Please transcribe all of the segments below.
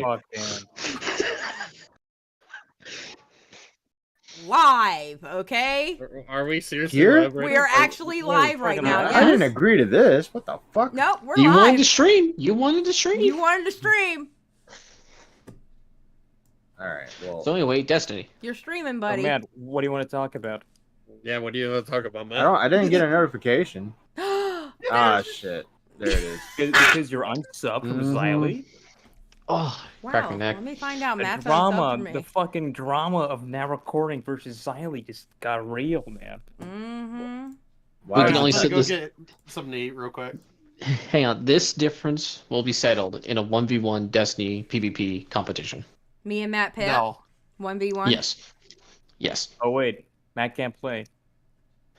fuck, man? Live, okay? Are we seriously Here? live right We are now? actually live right now. I didn't agree to this. What the fuck? Nope, we're You wanted live. to stream. You wanted to stream. You wanted to stream. All right. Well, So anyway, Destiny. You're streaming, Oh, buddy. man, what do you want to talk about? Yeah, what do you want to talk about, man? I didn't get a notification. Ah, shit. There it is. Because you're unsub from Xylee? Oh, crack my Wow, neck. let me find out. The Matt's drama, unsubscribed the fucking drama of now recording versus Xylee just got real, man. Mm-hmm. Why We can is only it- sit go this. get something to eat real quick. Hang on. This difference will be settled in a 1v1 Destiny PvP competition. Me and Matt Pitt. No. 1v1. Yes. Yes. Oh, wait. Matt can't play.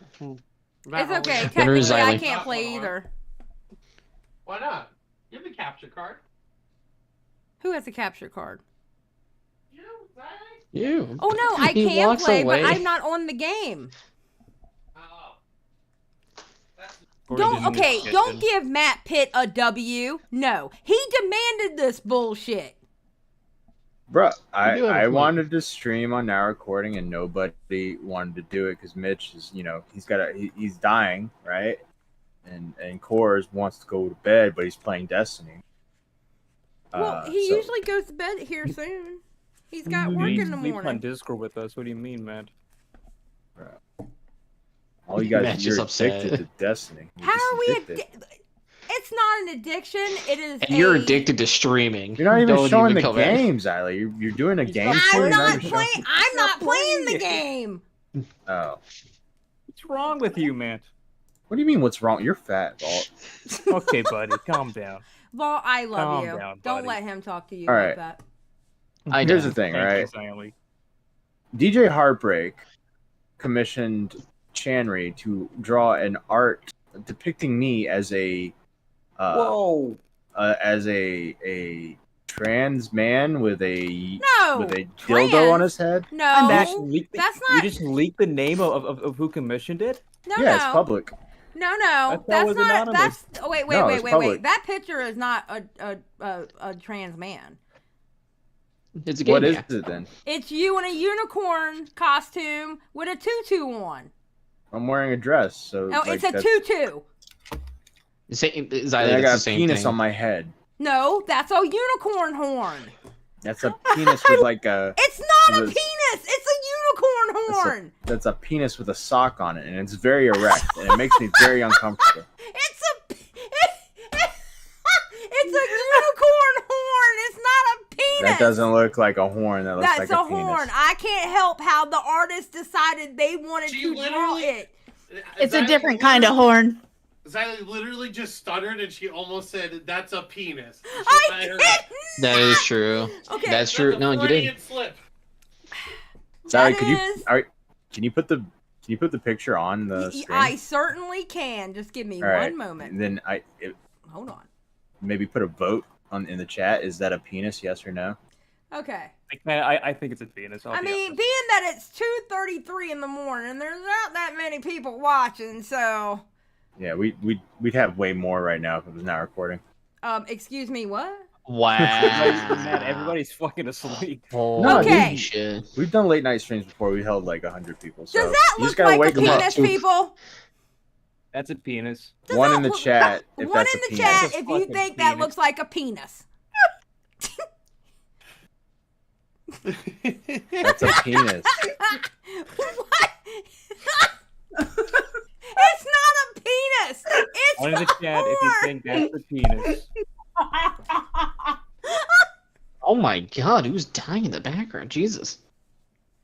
It's okay. Winner is Technically, I Xylee. can't play either. Why not? You have the capture card. Who has a capture card? You know, Zach. You. Oh no, I He can walks play, away. but I'm not on the game. Oh. Don't give Matt Pitt a W. No, he demanded this bullshit. Bruh, You do have a I point. wanted to stream on Now Recording and nobody wanted to do it because Mitch is, he's dying, right? And Coors wants to go to bed, but he's playing Destiny. Well, he so- usually goes to bed here soon. He's got work in the Sleep on morning. Discord with us. What do you mean, man? all you guys, Matt's you're just addicted upset. to Destiny. You're How just are we addicted. It's not an addiction. It is. And you're a- addicted to streaming. You're not even Don't showing the come at- games, Allie. You're doing a game. I'm stream, not even showing- playing. I'm not playing the it. game. Oh, What's wrong with you, man? what do you mean? What's wrong? You're fat, Walt. Okay, buddy, calm down. Well, I love Calm you. down, Don't buddy. let him talk to you All like right. that. I Here's know. the thing, Thank right? you, Xylee. DJ Heartbreak commissioned Chanry to draw an art depicting me as a Whoa! as a trans man with a No. with a trans? dildo on his head. No. You just leaked the- That's You not. just leaked the name of who commissioned it? No, Yeah, no. it's public. No, I no. thought it That's was not. anonymous. That's. Oh, wait, No, wait, it's wait. public. That picture is not a trans man. It's a game. What is yeah. it then? It's you in a unicorn costume with a tutu on. I'm wearing a dress, so No, like, it's a that's- tutu. Xylee, and I that's got the a same penis thing. on my head. No, that's a unicorn horn. That's a penis with like a. It's not a This- penis. It's a unicorn horn. That's a penis with a sock on it, and it's very erect, and it makes me very uncomfortable. It's a. It's a unicorn horn. It's not a penis. That doesn't look like a horn. That looks That's like a a horn. penis. I can't help how the artist decided they wanted She to draw literally- it. It's a different kind of horn. Xylee literally just stuttered and she almost said, "That's a penis." She I said her- didn't. That is true. Okay. That's true. That's a No, you Freudian didn't. slip. Sorry, That could you? is- All right, can you put the picture on the screen? I certainly can. Just give me All right, one moment. and then Hold on. maybe put a vote in the chat. Is that a penis? Yes or no? Okay. I think it's a penis. I mean, being that it's 2:33 in the morning, there's not that many people watching, so. Yeah, we'd have way more right now if it was not recording. Excuse me, what? Wow. man, everybody's fucking asleep. No, Okay. Holy shit. We've done late night streams before. We held like 100 people. So Does that you just look gotta like a wake them up. penis, people? That's a penis. Does One that in the look- chat if One that's in a the penis. chat That's a if you fucking think that penis. looks like a penis. That's a penis. What? It's not a penis. It's One in the a chat if you horn. think that's a penis. Oh my god, who's dying in the background? Jesus.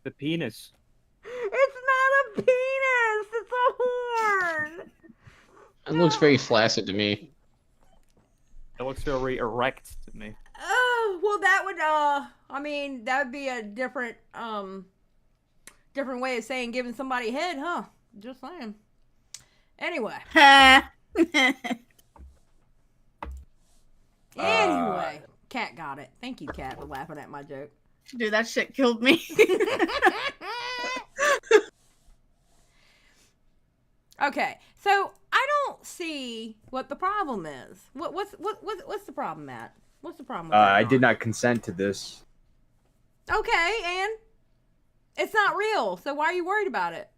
The penis. It's not a penis. It's a horn. It looks very flaccid to me. It looks very erect to me. Oh, well, that would, I mean, that would be a different way of saying giving somebody head, huh? Just saying. Anyway. Anyway. Cat got it. Thank you, Cat, for laughing at my joke. Dude, that shit killed me. Okay, so I don't see what the problem is. What's the problem, Matt? What's the problem with that? I did not consent to this. Okay, and it's not real, so why are you worried about it?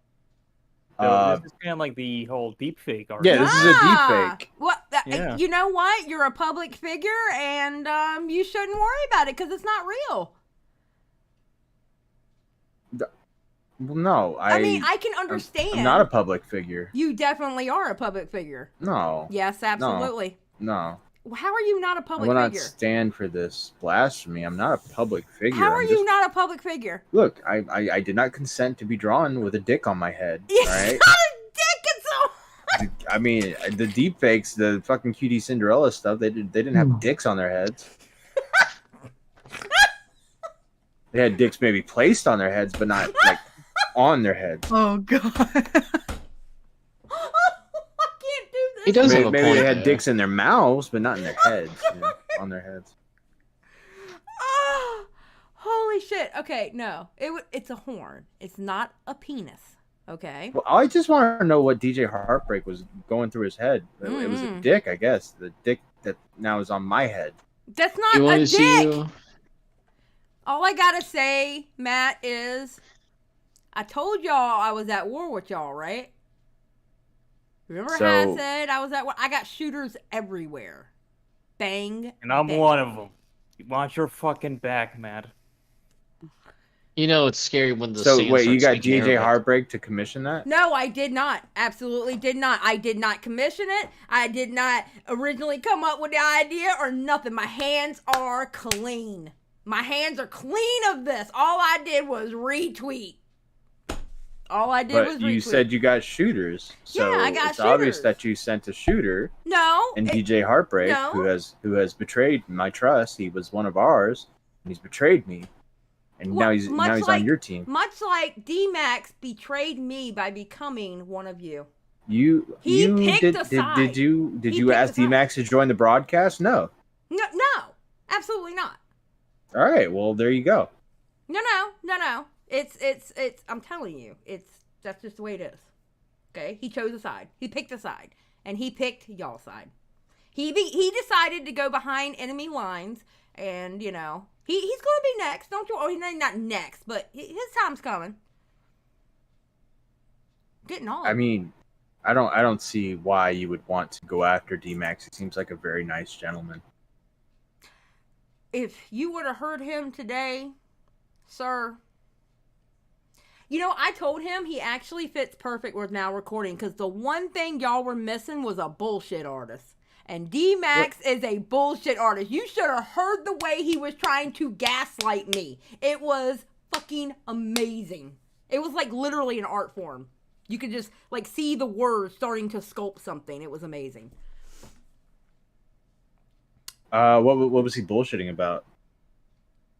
So this is kind of like the whole deep fake art. Yeah, this is a deepfake. What? Yeah. You know what? You're a public figure, and you shouldn't worry about it because it's not real. Well, no, I mean, I can understand. I'm not a public figure. You definitely are a public figure. No. Yes, absolutely. No. How are you not a I public will not figure? stand for this blasphemy. I'm not a public figure. How are you not a public figure? Look, I did not consent to be drawn with a dick on my head. It's All right. not a dick. It's I mean, the deep fakes, the fucking cutie Cinderella stuff, they didn't have dicks on their heads. They had dicks maybe placed on their heads, but not like on their heads. Oh god. I can't do this. He does have Maybe, a maybe point they had there. dicks in their mouths, but not in their heads. On their heads. Oh, holy shit. Okay, no. It's a horn. It's not a penis. Okay? Well, I just want to know what DJ Heartbreak was going through his head. It was a dick, I guess. The dick that now is on my head. That's You not want a to see dick. you? All I gotta say, Matt, is I told y'all I was at war with y'all, right? Remember how I So- said I was at war? I got shooters everywhere. Bang. And I'm bang. one of them. You want your fucking back, Matt. You know it's scary when the So sand wait, you starts got taking DJ Arabic. Heartbreak to commission that? No, I did not. Absolutely did not. I did not commission it. I did not originally come up with the idea or nothing. My hands are clean. My hands are clean of this. All I did was retweet. All I did was But retweet. you said you got shooters, so Yeah, I got it's obvious shooters. that you sent a shooter. no. And it- DJ Heartbreak, no. who has betrayed my trust, he was one of ours, and he's betrayed me, and Well, now he's much like- on your team. Much like D-Max betrayed me by becoming one of you. You picked did a did, side. did you He you picked ask a side. D-Max to join the broadcast? No. No, absolutely not. All right, well there you go. No. It's. I'm telling you, that's just the way it is. Okay, he chose a side. He picked a side, and he picked y'all's side. He decided to go behind enemy lines, and he's gonna be next. Don't you? Oh, he's not next, but his time's coming. Getting on. I mean, I don't see why you would want to go after D-Max. He seems like a very nice gentleman. If you would have heard him today, sir. I told him he actually fits perfect with Now Recording because the one thing y'all were missing was a bullshit artist. And D-Max is a bullshit artist. You should have heard the way he was trying to gaslight me. It was fucking amazing. It was like literally an art form. You could just like see the words starting to sculpt something. It was amazing. What was he bullshitting about?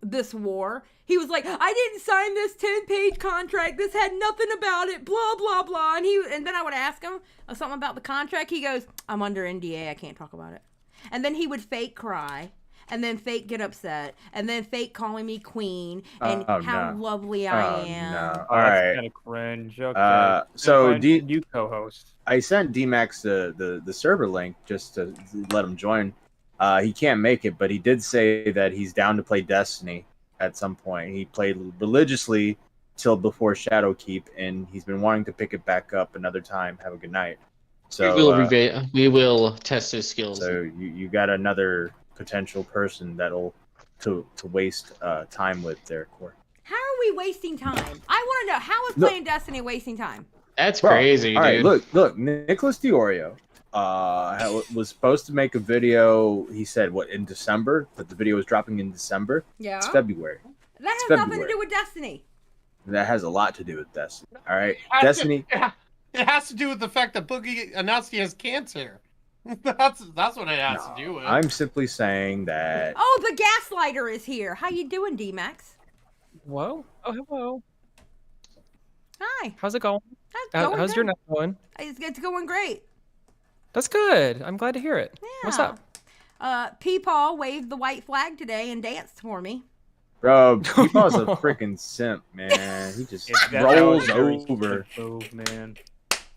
This war. He was like, I didn't sign this 10-page contract. This had nothing about it. Blah, blah, blah. And then I would ask him something about the contract. He goes, I'm under NDA. I can't talk about it. And then he would fake cry. And then fake get upset. And then fake calling me queen. And how lovely I am. No. Oh, All that's right. kind of cringe. Okay. So Find D- new co-host. I sent D-Max the server link just to let him join. He can't make it, but he did say that he's down to play Destiny at some point. He played religiously till before Shadowkeep, and he's been wanting to pick it back up another time. Have a good night. So we will test his skills. so you got another potential person that'll to waste time with there, Core. How are we wasting time? I want to know, how is Look- playing Destiny wasting time? That's Bro, crazy, all right, dude. look, Nicholas Diorio was supposed to make a video. He said in December, that the video was dropping in December. Yeah. It's February. That has it's nothing to February. do with Destiny. That has a lot to do with Destiny. All right, Has Destiny. It has to do with the fact that Boogie announced he has cancer. That's what it has to do with. I'm simply saying that. Oh, the gaslighter is here. How you doing, D-Max? Whoa. Oh, hello. Hi. How's it going? That's going How's your good. night going? It's going great. That's good. I'm glad to hear it. What's Yeah. up? P-Paul waved the white flag today and danced for me. Bro, Peepaw's a freaking simp, man. He just That's rolls a very over. stupid move, man.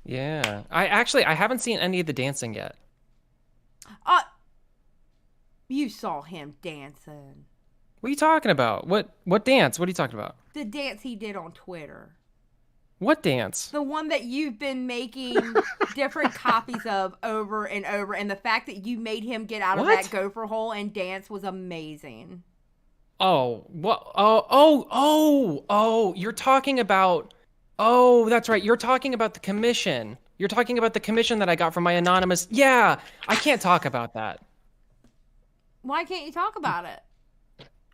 Yeah. I haven't seen any of the dancing yet. You saw him dancing. What are you talking about? What dance? What are you talking about? The dance he did on Twitter. What dance? The one that you've been making different copies of over and over. And the fact that you made him get out of What? that gopher hole and dance was amazing. Oh, what? Oh, you're talking about. Oh, that's right. You're talking about the commission. You're talking about the commission that I got from my anonymous. Yeah, I can't talk about that. Why can't you talk about it?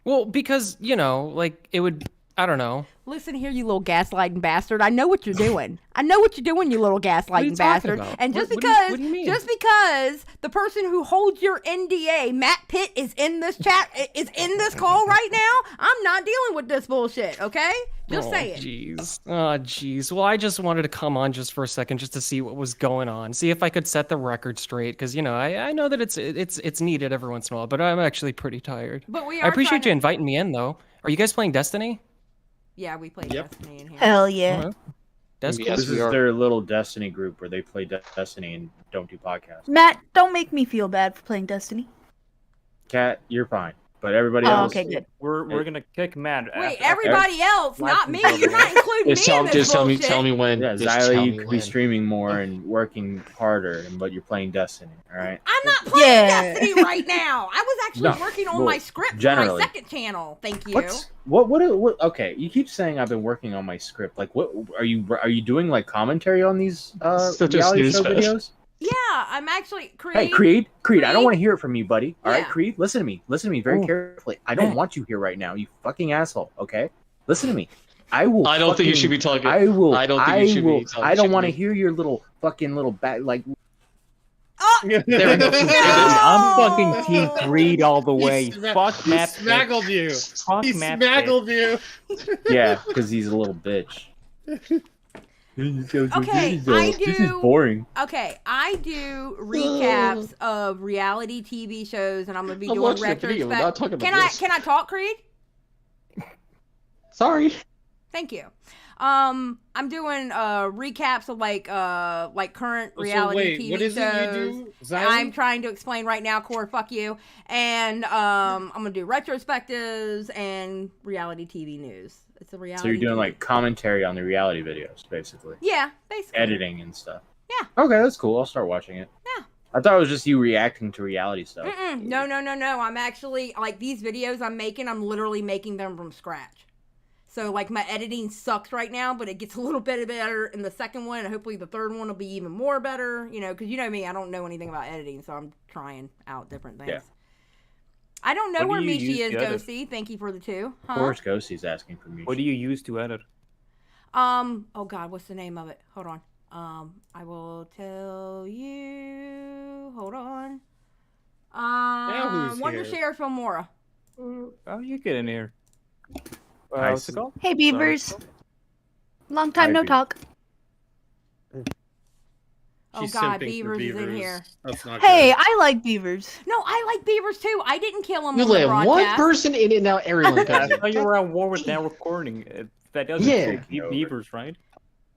Well, because, like, it would. I don't know. Listen here, you little gaslighting bastard. I know what you're doing. I know what you're doing, you little gaslighting bastard. about? And just What because, do you mean? just because the person who holds your NDA, Matt Pitt, is in this chat, is in this call right now, I'm not dealing with this bullshit. Okay, just saying. Jeez. Oh, jeez. Well, I just wanted to come on just for a second, just to see what was going on, see if I could set the record straight, because I know that it's needed every once in a while, but I'm actually pretty tired. But we I are appreciate you trying to- inviting me in, though. Are you guys playing Destiny? Yeah, we play Yep. Destiny in here. Hell yeah. Alright. That's cool. Yes, This is we are. their little Destiny group where they play Destiny and don't do podcasts. Matt, don't make me feel bad for playing Destiny. Cat, you're fine, but everybody Oh, else. okay, good. We're gonna kick Matt. Wait, after- everybody else, not me. License You're not including me Just tell, in this just tell me, bullshit. tell me when. Yeah, Just tell Xylee, you me could when. be streaming more and working harder, but you're playing Destiny. All right. I'm not playing Yeah. Destiny right now. I was actually No, working on well, my script for generally. my second channel. Thank you. What? Okay, you keep saying I've been working on my script. Like, what are you doing? Like commentary on these Such a reality show snooze fest. videos? Yeah, I'm actually Hey, Creed, I don't Creed? want to hear it from you, buddy. All right, Yeah. Creed, listen to me very Ooh. carefully. I don't want you here right now, you fucking asshole. Okay, listen to me. I will. I don't think you fucking- should be talking. I will. I don't think you should be talking I don't shit want to to me. hear your little bat like. Oh, There we go. I'm fucking Team Creed all the way. He Fuck Matt. Pitt. smaggled you. Fuck He Matt. Pitt. smaggled you. Yeah, because he's a little bitch. Okay, This is boring. okay, I do recaps of reality TV shows, and I'm gonna be I'm doing watching a video, we're not talking about this. Can I talk, Creed? Sorry. Thank you. I'm doing recaps of like current reality So wait, TV what is shows. it you do? I'm trying to explain right now, Core. Fuck you. And I'm gonna do retrospectives and reality TV news. It's a reality. So you're doing TV. like commentary on the reality videos, basically. Yeah, basically. Editing and stuff. Yeah. Okay, that's cool. I'll start watching it. Yeah. I thought it was just you reacting to reality stuff. Mm-mm. No. I'm actually like these videos I'm making. I'm literally making them from scratch. So like my editing sucks right now, but it gets a little bit better in the second one, and hopefully the third one will be even more better. Because you know me, I don't know anything about editing, so I'm trying out different things. Yeah. I don't know What where do you Michi is, use to edit? Ghostii. Thank you for the 2. Of course, Ghostie's asking for me. What do you use to edit? Oh God, what's the name of it? Hold on. I will tell you. Hold on. who's Wonder here? Share Filmora. Oh, you get in here. I What's it see. called? Hey, Beavers. Long time Hi, no Beaver. talk. Oh She's God, simping for Beavers is in here. That's not Hey, good. I like Beavers. No, I like Beavers too. I didn't kill him You on the let broadcast. one person in it, now everyone I comes in. thought you were at war with now recording. That doesn't Yeah. include beavers, right?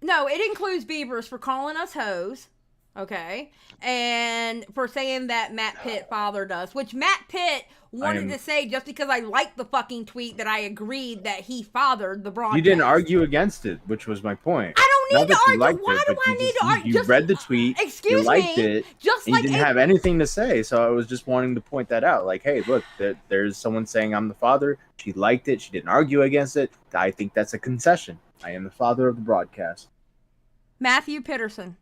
No, it includes Beavers for calling us hoes. Okay. And for saying that Matt Pitt fathered us, which Matt Pitt wanted to say just because I liked the fucking tweet that I agreed that he fathered the broadcast. You didn't argue against it, which was my point. I don't Not need to that you argue. liked Why it, do but I you need just- to argue? You read the tweet, Excuse you liked me. it, Just and like you didn't have anything to say. So I was just wanting to point that out. Like, hey, look, there's someone saying I'm the father. She liked it. She didn't argue against it. I think that's a concession. I am the father of the broadcast. Matthew Pitterson.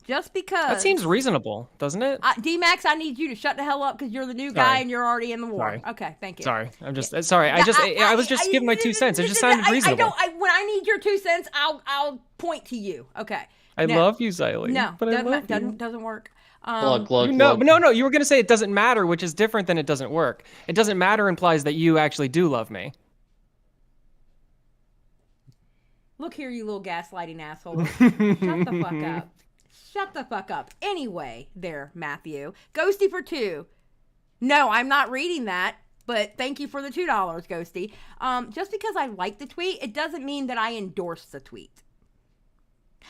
Just because That seems reasonable, doesn't it? D-Max, I need you to shut the hell up because you're the new guy Sorry. and you're already in the war. Sorry. Okay, thank you. Sorry, I'm just sorry. I was just giving my 2 cents. It just sounded reasonable. When I need your 2 cents, I'll point to you. Okay. I No. love you, Xylee. No, but I love you. doesn't work. Glug. No. You were gonna say it doesn't matter, which is different than it doesn't work. It doesn't matter implies that you actually do love me. Look here, you little gaslighting asshole. Shut the fuck up. Shut the fuck up. Anyway, there, Matthew. Ghostii for 2. No, I'm not reading that, but thank you for the $2, Ghostii. Just because I like the tweet, it doesn't mean that I endorse the tweet.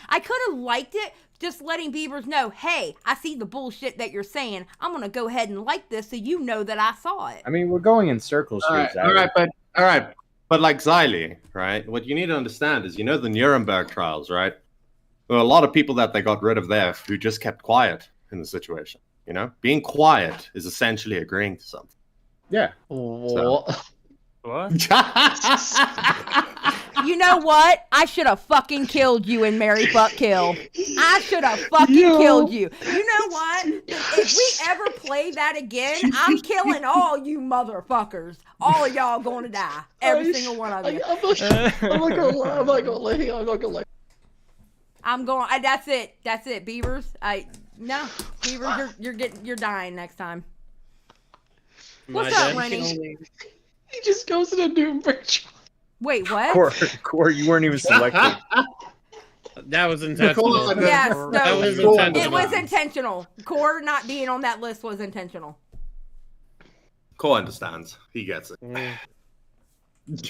I could have liked it, just letting Beavers know, hey, I see the bullshit that you're saying. I'm going to go ahead and like this so you know that I saw it. I mean, we're going in circles here. All right, but like Xylee, right? What you need to understand is, the Nuremberg trials, right? There were a lot of people that they got rid of there who just kept quiet in the situation. Being quiet is essentially agreeing to something. Yeah. So. What? You know what? I should have fucking killed you in Mary Fuck Kill. I should have fucking killed you. You know what? If we ever play that again, I'm killing all you motherfuckers. All of y'all going to die. Every single one of you. I'm not gonna lie. I'm going. That's it. That's it. Beavers. No, Beavers. You're dying next time. What's up, Rennie? He just goes to the Nuremberg trial. Wait, what? Core, you weren't even selected. That was intentional. Yes, That no, was intentional. it was intentional. Core not being on that list was intentional. Cole understands. He gets it.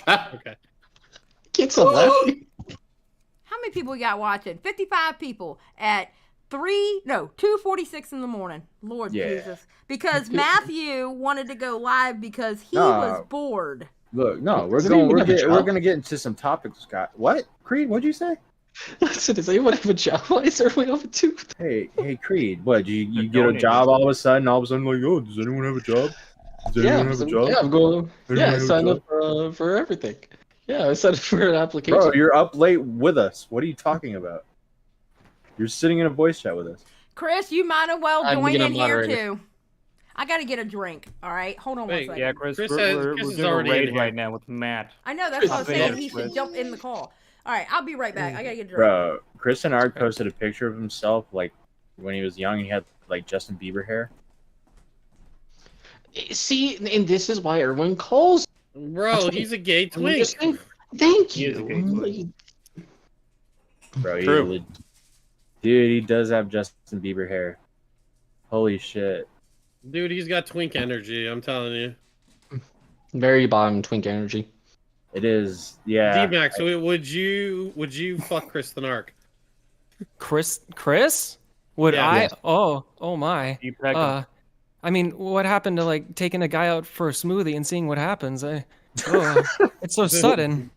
Okay. Gets a left. How many people we got watching? 55 people at 2:46 in the morning. Lord Jesus. Because Matthew wanted to go live because he was bored. Look, no, we're gonna get into some topics, Scott. What? Creed, what'd you say? Listen, does anyone have a job? Why is everyone have a tooth? Hey, Creed, what? You get a job all of a sudden? All of a sudden, like, oh, does anyone have a job? Does anyone have a job? Yeah, I'm going. Anyone I have a signed job? up for everything. Yeah, I signed up for an application. Bro, you're up late with us. What are you talking about? You're sitting in a voice chat with us. Chris, you might as well I'm join gonna in here moderate it. too. I gotta get a drink. All right, hold on one second. Yeah, Chris, Chris we're is doing a already raid in right here. now with Matt. I know that's what I was saying. He Chris. should jump in the call. All right, I'll be right back. I gotta get a drink. Bro, Chris and Art posted a picture of himself, like, when he was young and he had, like, Justin Bieber hair. See, and this is why everyone calls. Bro, he's a gay I'm twink. just saying, thank He is a gay you. Bro, True. Dude, he does have Justin Bieber hair. Holy shit. Dude, he's got twink energy, I'm telling you. Very bottom twink energy. It is, yeah. D-Max, would you fuck Chris the Narc? Chris? Would Yeah. I? Yes. Oh my. You peck him. I mean, what happened to like taking a guy out for a smoothie and seeing what happens? It's so sudden.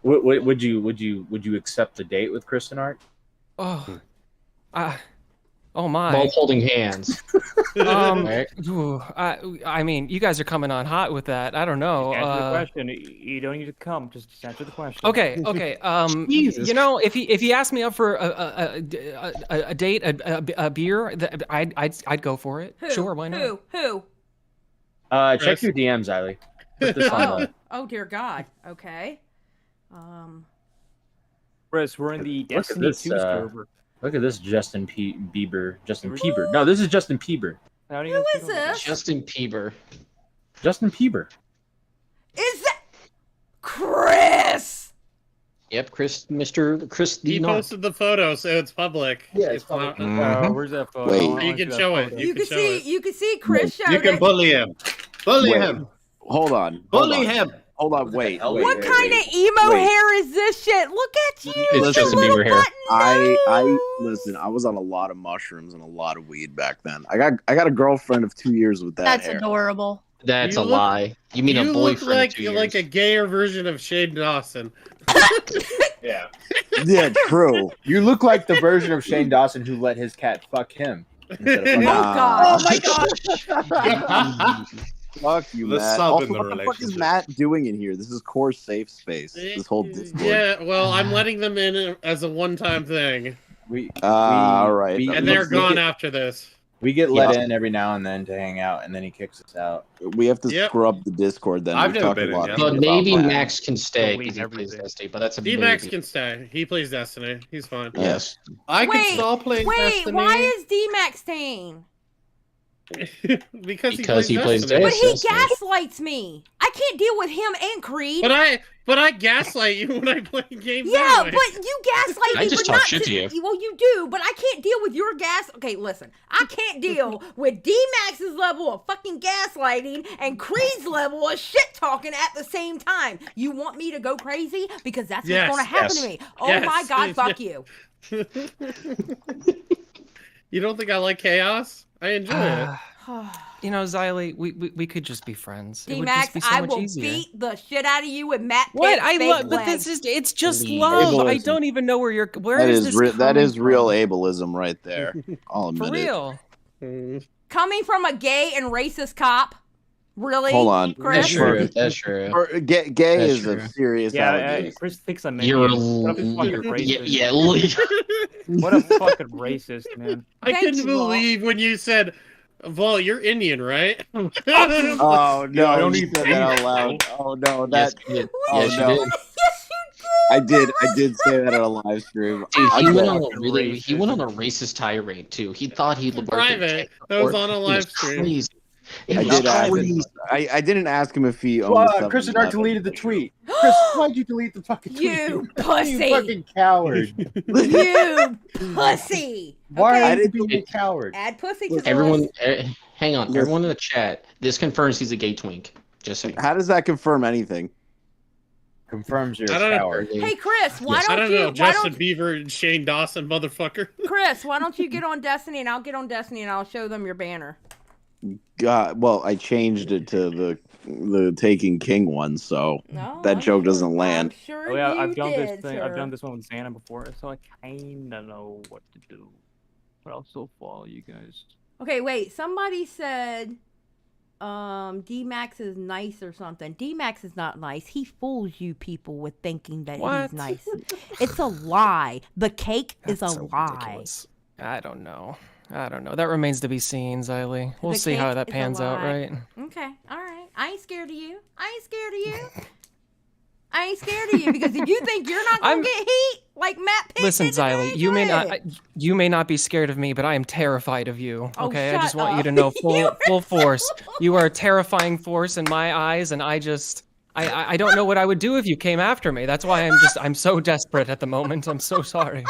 Would you accept a date with Chris and Art? Oh my. Both holding hands. Right? I mean, you guys are coming on hot with that. I don't know. Answer the question. You don't need to come. Just answer the question. Okay. Jesus. If he asked me up for a date, a beer, I'd go for it. Who? Sure, why not? Who? Check Chris? your DMs, Eiley. Put this on the... Oh dear God. Okay. Chris, we're in the Look at Destiny this, 2 server. Look at this Justin Bieber. Justin Bieber. No, this is Justin Bieber. Who is this? Justin Bieber. Justin Bieber. Is that Chris? Yep, Mr. Chris He D. posted the photo, so it's public. Yeah, it's public. Where's that photo? Wait. I wanna You see can that show it. photo. You can show it. You can see Chris show You can that- bully him. Bully Wait. him. Hold on. Bully him. Hold on. Wait. hell? wait, What wait, kind wait. of emo Wait. hair is this shit? Look at you. It's with Justin the little Bieber hair. button I nose. listen. I was on a lot of mushrooms and a lot of weed back then. I got a girlfriend of 2 years with that That's hair. adorable. That's You a look- lie. You mean a You boyfriend? look like of 2 years. like a gayer version of Shane Dawson. Yeah. Yeah, true. You look like the version of Shane Dawson who let his cat fuck him. instead of fucking- Oh God. Oh my god. Fuck you, The Matt. sub Also, in the what the fuck is relationship. Matt doing in here? This is core safe space. This whole Discord. Yeah, well, I'm letting them in as a one-time thing, All right. we- and we- they're we gone get- after this. We get let Yeah. in every now and then to hang out, and then he kicks us out. We have to Yep. scrub the Discord then. I've We've never talked been in a lot yet. But about maybe that. Max can stay Delete because he plays everything. Destiny, but that's a D-Max maybe. can stay. He plays Destiny. He's fine. Yes. I Wait, can stop playing Wait, Destiny. why is D-Max staying? Because he plays Destiny. But he Destiny. gaslights me. I can't deal with him and Creed. But I gaslight you when I play games. Yeah, anyway. but you gaslight I me, just but talk not shit to you. Well, you do, but I can't deal with your gas. Okay, listen, I can't deal with D-Max's level of fucking gaslighting and Creed's level of shit talking at the same time. You want me to go crazy? Because that's what's going to happen to me. Oh my God, fuck you. You don't think I like chaos? I enjoy it. You know, Xylee, we could just be friends. It would D-Max, just be so I much will easier. beat the shit out of you with Matt Pitt's What I fake love, but legs. it's just Please. love. I Ableism. don't even know where you're. Where That is is this that coming is real from? ableism right there. I'll admit For it. real. Coming from a gay and racist cop. Really? Hold on. Chris? That's true. That's true. Gay That's is true. a serious Yeah, allegation. Chris thinks I'm You're Indian. What a fucking racist. What a fucking racist, man. I Thank couldn't you, Vol. believe when you said, "Vol, you're Indian, right?" Oh no! I don't you even said say that out that. loud. Oh no! Yes, That you did. Oh, Yes, no. you did. I did say that on a live stream. Dude, I he did. went on a fucking really he went on racist. a racist tirade too. He thought he worked Private. That was on a live stream. Crazy. It I was did ask crazy. him. I didn't ask him if he owned the Chris and 7-Eleven. Art deleted the tweet. Chris, why'd you delete the fucking tweet? You pussy. You fucking coward. You pussy. Why Okay. are you being a coward? Add pussy to the Everyone, list. hang on. Listen. Everyone in the chat. This confirms he's a gay twink. Just saying. How does that confirm anything? Confirms you're I a don't know. coward. Hey Chris, why Yes. I don't don't you? know, Why Justin don't Bieber and Shane Dawson, motherfucker. Chris? Why don't you get on Destiny and I'll get on Destiny and I'll show them your banner. God, well, I changed it to the Taking King one, so No, that I'm joke sure- doesn't land. I'm sure Oh yeah, you I've done did, this thing. sir. I've done this one with Xana before, so I kinda know what to do. But I'll still follow you guys. Okay, wait. Somebody said D-Max is nice or something. D-Max is not nice. He fools you people with thinking that What? he's nice. It's a lie. The cake is a That's so lie. ridiculous. I don't know. That remains to be seen, Xylee. We'll The see how cake that is a pans out, lie. right? Okay, all right. I ain't scared of you. I ain't scared of you. I ain't scared of you because if you think you're not gonna I'm- get heat like Matt Pitt Listen, did today, Xylee, you go may ahead. not you may not be scared of me, but I am terrified of you. Oh, Okay, I just shut want you up. to know You full force. You are a terrifying force in my eyes, and I don't know what I would do if you came after me. That's why I'm so desperate at the moment. I'm so sorry.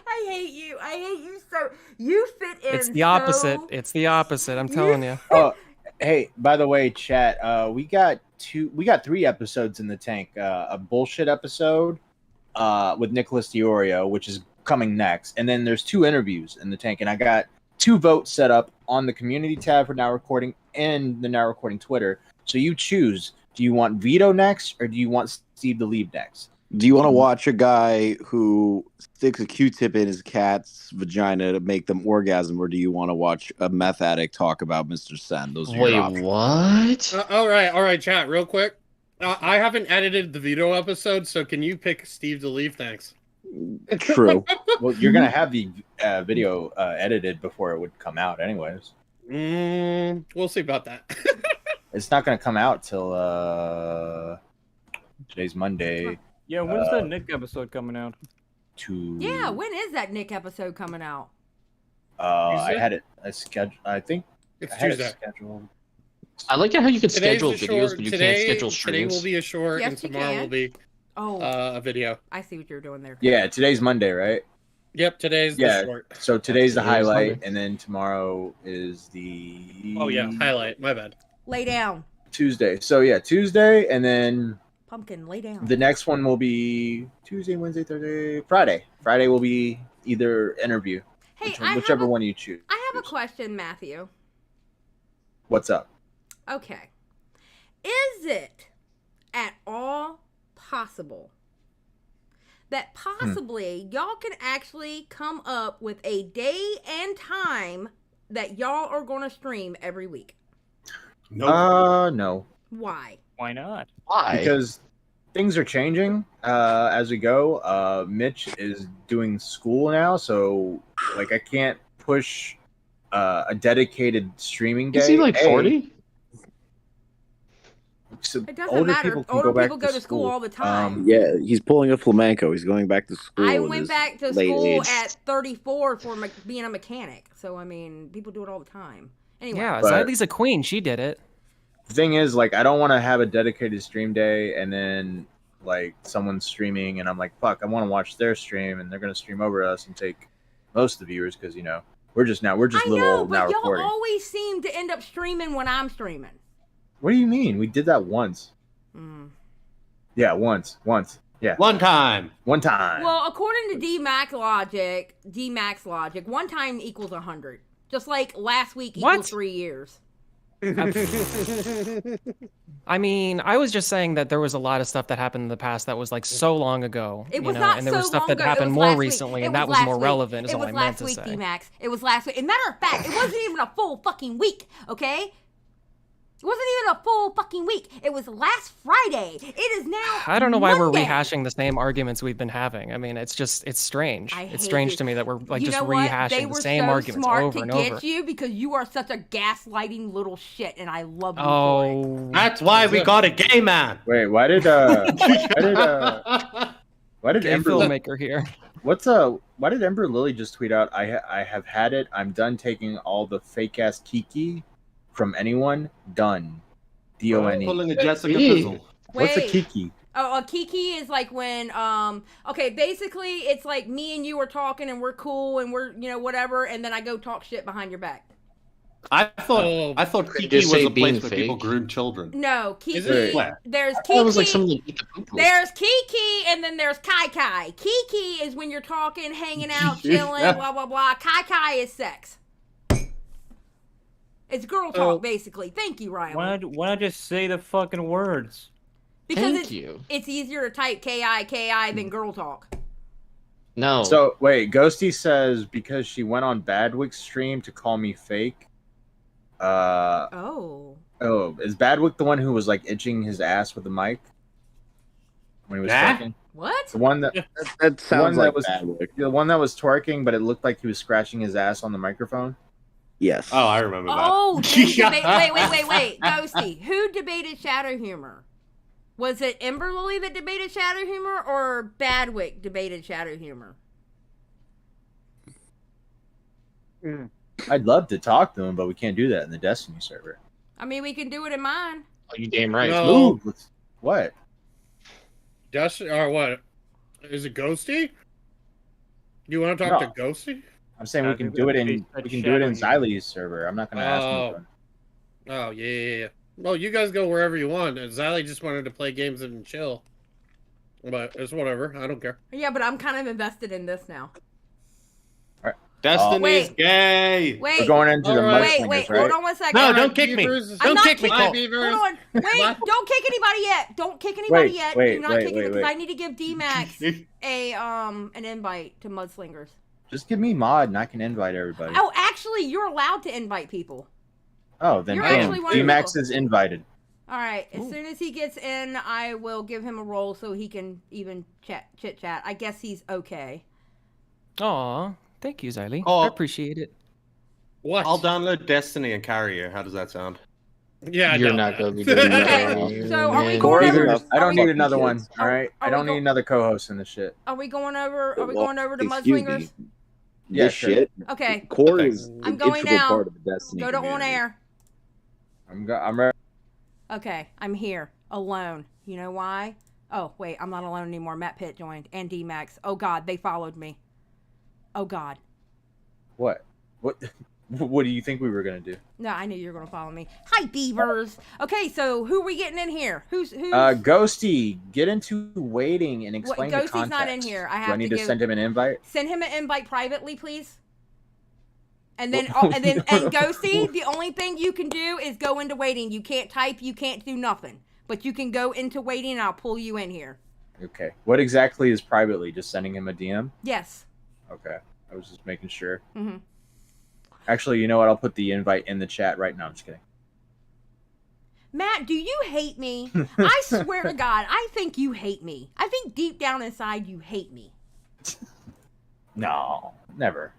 I hate you. I hate you so. You fit in. It's the opposite. so- It's the opposite. I'm telling you. Oh, hey, by the way, chat, we got 3 episodes in the tank. A bullshit episode with Nicholas Diorio, which is coming next, and then there's 2 interviews in the tank, and I got 2 votes set up on the community tab for Now Recording and the Now Recording Twitter. So you choose. Do you want Vito next, or do you want Steve to leave next? Do you want to watch a guy who sticks a Q-tip in his cat's vagina to make them orgasm, or do you want to watch a meth addict talk about Mr. Sen? Those are your Wait, options. what? All right, chat, real quick. I haven't edited the Vito episode, so can you pick Steve to leave? Thanks. True. Well, you're gonna have the video edited before it would come out, anyways. We'll see about that. It's not gonna come out till today's Monday. Yeah, when's the Nick episode coming out? Yeah, when is that Nick episode coming out? I Tuesday? had it scheduled. I think It's I had Tuesday. it scheduled. I like how you can Today's schedule the videos, short. but you Today, can't schedule today streams. will be a short, Yes, and you tomorrow can. will be Oh, a video. I see what you're doing there. Yeah, today's Monday, right? Yep, today's Yeah. the short. So today's the Today's highlight, Monday. and then tomorrow is the Oh yeah, highlight. My bad. Lay down, Tuesday. So yeah, Tuesday, and then pumpkin. Lay down. the next one will be Tuesday, Wednesday, Thursday, Friday. Friday will be either interview, Hey, whichever one you choose. I have a question, Matthew. What's up? Okay. Is it at all possible that possibly y'all can actually come up with a day and time that y'all are going to stream every week? No, Why? Why not? Why? because things are changing as we go. Mitch is doing school now, so like I can't push a dedicated streaming day. Is he like A, 40? so It doesn't older matter. people can Older go back people go to school all the time. Yeah, he's pulling a flamenco. He's going back to school. I in went his back to late school age. at 34 for being a mechanic. So, I mean, people do it all the time. Anyway. Yeah, But- Xylee's a queen. She did it. The thing is, like, I don't want to have a dedicated stream day and then like someone's streaming and I'm like, fuck, I want to watch their stream and they're gonna stream over us and take most of the viewers because we're just I little know, old but now y'all recording. always seem to end up streaming when I'm streaming. What do you mean? We did that once. Mm. Yeah, once. Yeah, One time. one time. Well, according to D-Max logic, one time equals 100. Just like last week equals What? 3 years. I mean, I was just saying that there was a lot of stuff that happened in the past that was like so long ago. It was you know, not and there was so stuff long that ago. It happened was more last week. recently, It and that was was more last relevant. Is It all was I meant last to week, say. D-Max. It was last week. And matter of fact, it wasn't even a full fucking week, okay? It wasn't even a full fucking week. It was last Friday. It is now I don't know why Monday. we're rehashing the same arguments we've been having. I mean, it's strange. I hate It's strange it. to me that we're like You just know what? They rehashing were the same so arguments smart over to and get over. you because you are such a gaslighting little shit, and I love you for it. Oh, That's why we got a gay man. Wait, why did gay Ember filmmaker here. why did Emberlily just tweet out, I have had it. I'm done taking all the fake ass kiki from anyone. Done. D-O-N-E. Pulling a Jessica Hey. Pizzle. What's a Wait. kiki? Oh, a kiki is like when okay, basically it's like me and you are talking and we're cool and we're whatever, and then I go talk shit behind your back. I thought Could you Kiki just was say a place being where people fake? groomed children. No, kiki. it- There's That was like kiki. something eat the poo-poo. There's kiki and then there's kai kai. Kiki is when you're talking, hanging out, chilling, blah blah blah. Kai kai is sex. It's girl talk, basically. Thank you, Ryan. Why not just say the fucking words? Because Thank you. it's easier to type ki than girl talk. No. So wait, Ghostii says because she went on Badwick's stream to call me fake. Oh. Oh, is Badwick the one who was like itching his ass with the mic when he was Nah. twerking? What? The one that That sounds that like was- Badwick. the one that was twerking, but it looked like he was scratching his ass on the microphone. Yes. Oh, I remember that. Oh, wait. Ghostii. Who debated shadow humor? Was it Emberlily that debated shadow humor or Badwick debated shadow humor? I'd love to talk to him, but we can't do that in the Destiny server. I mean, we can do it in mine. Oh, you damn right. No. Move. What? Dustin, or what? Is it Ghosty? You want to talk No. to Ghosty? I'm saying Yeah, we can I think do it that'd in be like we can do it in shadow Xylee's server. I'm not gonna ask Oh. him. Oh, yeah. Well, you guys go wherever you want. And Xylee just wanted to play games and chill. But it's whatever. I don't care. Yeah, but I'm kind of invested in this now. Destiny's Wait. gay. Wait. We're going into the All right. Wait, mudslingers, right? hold on one second. No, All don't right, kick me. Beavers. I'm Don't not kick me, kicking- Bye, Cole. Beavers. Hold on. Wait, Bye. don't kick anybody yet. Don't kick anybody yet. wait, Do not wait, kick wait, it because wait. I need to give D-Max an invite to Mudslingers. Just give me mod and I can invite everybody. Oh, actually, you're allowed to invite people. Oh, then You're bam. actually one of the D-Max people. is invited. All right. As soon as he gets in, I will give him a roll so he can even chit chat. I guess he's okay. Aw, thank you, Xylee. Oh. I appreciate it. What? I'll download Destiny and carry you. How does that sound? Yeah, You're no. not going to be doing that. Okay, so are we man. going Beavers, over? I don't need Fucking another one. kids. All right, Are I we don't need go- another co-host in this shit. Are we going over? Are we Well, going over to excuse me. Mudslingers? Yeah, This sure. shit. Okay. Core Okay. is I'm an going integral now. part of the Destiny Go to on community. air. I'm ready. Okay, I'm here alone. You know why? Oh wait, I'm not alone anymore. Matt Pitt joined and D-Max. Oh God, they followed me. Oh God. What? What do you think we were gonna do? No, I knew you were gonna follow me. Hi, beavers. Okay, so who are we getting in here? Who's? Ghostii, get into waiting and explain the Ghostie's context. not in here. I Do have I need to to give- send him an invite? Send him an invite privately, please. And then, and Ghostie, the only thing you can do is go into waiting. You can't type. You can't do nothing. But you can go into waiting, and I'll pull you in here. Okay. What exactly is privately? Just sending him a DM? Yes. Okay. I was just making sure. Mm-hmm. Actually, you know what? I'll put the invite in the chat right now. I'm just kidding. Matt, do you hate me? I swear to God, I think you hate me. I think deep down inside you hate me. No, never.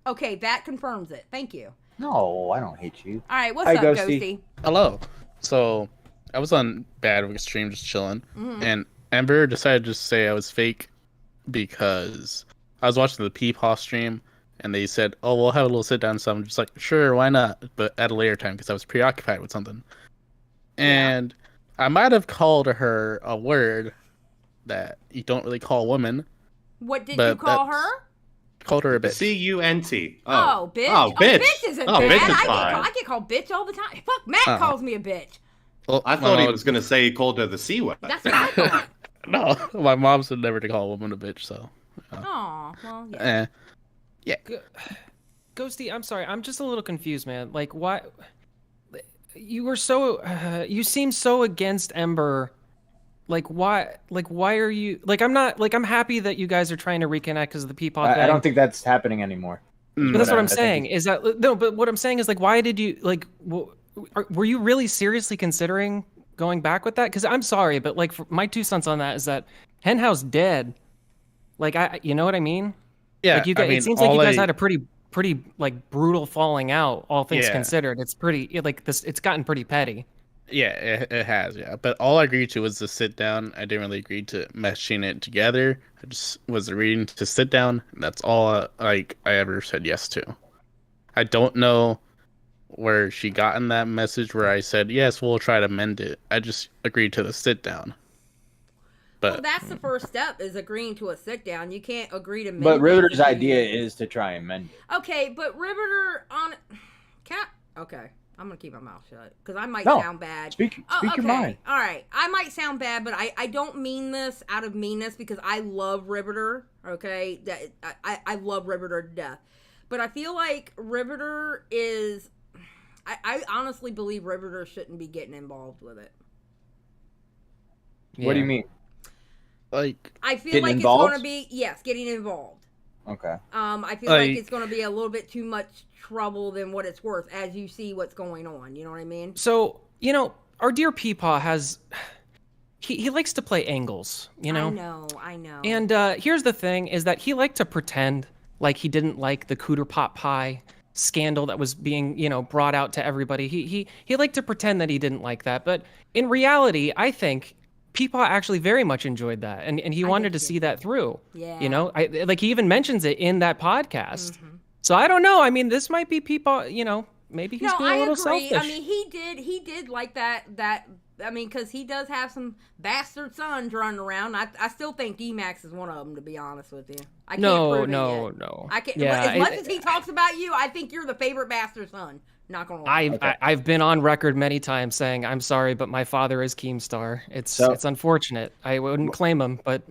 Okay, that confirms it. Thank you. No, I don't hate you. All right, what's Hi, up, Ghostii. Ghostie? Hello. So, I was on Badwick stream just chilling, Mhm. and Ember decided to say I was fake because I was watching the Peepaw stream, and they said, "Oh, we'll have a little sit down." So I'm just like, "Sure, why not?" But at a later time because I was preoccupied with something. And I might have called her a word that you don't really call women. What did But you call that's- her? Called her a bitch. CUNT. Oh, bitch. Oh, bitch. Bitch isn't Oh, bad. bitch is I fine. get called bitch all the time. Fuck, Matt calls me a bitch. Well, I my thought he mom- was going to say he called her the C word. That's what I thought. No, my mom said never to call a woman a bitch. So, Oh, well, yeah. yeah. Ghostii, I'm sorry. I'm just a little confused, man. Like, why? You were so. You seem so against Ember. Like, why? Like, why are you? Like, I'm not. Like, I'm happy that you guys are trying to reconnect because of the Peapod thing. I don't think that's happening anymore. But that's what I'm I think saying. Is that no? But what I'm saying is, like, why did you like? Were you really seriously considering going back with that? Because I'm sorry, but like, my 2 cents on that is that Henhouse dead. Like, you know what I mean? Yeah. Like, you guys, I mean, it seems like you guys all had a pretty like brutal falling out, all things Yeah. considered. It's pretty like this. It's gotten pretty petty. Yeah, it has, yeah. But all I agreed to was to sit down. I didn't really agree to meshing it together. I just was agreeing to sit down. And that's all I ever said yes to. I don't know where she gotten that message where I said, yes, we'll try to mend it. I just agreed to the sit down. But Well, that's the first step, is agreeing to a sit down. You can't agree to mend But things Riveter's if you- idea is to try and mend it. Okay, but Riveter on... Okay, I'm going to keep my mouth shut, because I might No, sound bad. Speak your mind. All right. I might sound bad, but I don't mean this out of meanness, because I love Riveter, okay? I love Riveter to death. But I feel like Riveter is... I honestly believe Riveter shouldn't be getting involved with it. What do you mean? like, I feel Getting like involved? it's going to be... Yes, getting involved. Okay. I feel like it's going to be a little bit too much trouble than what it's worth as you see what's going on. You know what I mean? So, you know, our dear Peepaw has... He likes to play angles, you know? I know. And here's the thing, is that he liked to pretend like he didn't like the Cooter Pot Pie scandal that was being, you know, brought out to everybody. He liked to pretend that he didn't like that. But in reality, I think Peepaw actually very much enjoyed that. And he wanted to see that through. Yeah. You know, like he even mentions it in that podcast. So I don't know. I mean, this might be Peepaw, you know, maybe he's being a little selfish. I mean, he did like that. I mean, because he does have some bastard sons running around. I still think D-Max is one of them, to be honest with you. I can't prove it yet. No. I can't. Yeah, as much as he talks about you, I think you're the favorite bastard son. Not gonna lie. I've been on record many times saying I'm sorry, but my father is Keemstar. It's unfortunate. I wouldn't claim him, but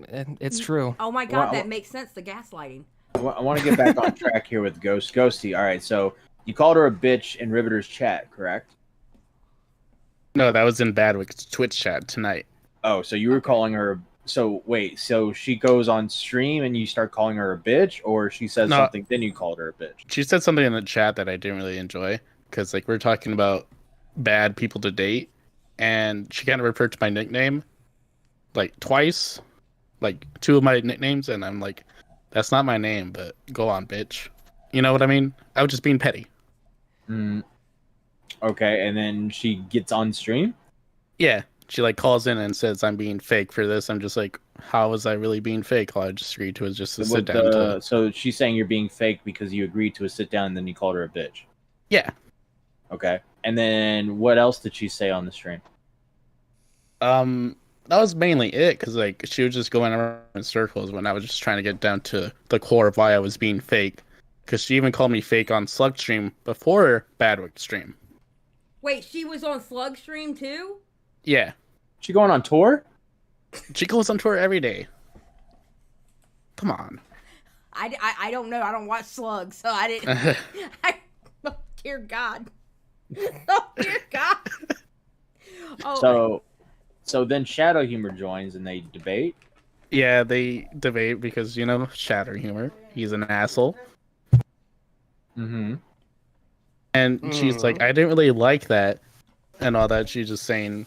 it's true. Oh my God, that makes sense. The gaslighting. I want to get back on track here with Ghostii. All right, so you called her a bitch in Riveter's chat, correct? no, that was in Badwick's Twitch chat tonight. Oh, so you were calling her. So wait, so she goes on stream and you start calling her a bitch, or she says No. something, then you called her a bitch? She said something in the chat that I didn't really enjoy because, like, we're talking about bad people to date, and she kind of referred to my nickname like twice, like 2 of my nicknames, and I'm like, that's not my name, but go on, bitch. You know what I mean? I was just being petty. Okay, and then she gets on stream. Yeah, she like calls in and says I'm being fake for this. I'm just like, how was I really being fake? All I just agreed to was just to sit down. So she's saying you're being fake because you agreed to a sit down and then you called her a bitch. Yeah. Okay, and then what else did she say on the stream? That was mainly it, because like she was just going around in circles when I was just trying to get down to the core of why I was being fake. Because she even called me fake on Slug stream before Badwick stream. Wait, she was on Slug stream too? Yeah, She going on tour? she goes on tour every day. Come on. I don't know. I don't watch Slug, so I didn't. Oh dear God. Oh dear God. Oh, So then Shadow Humor joins and they debate. Yeah, they debate because, you know, Shatter Humor. He's an asshole. Mm-hmm. And she's like, I didn't really like that and all that. She's just saying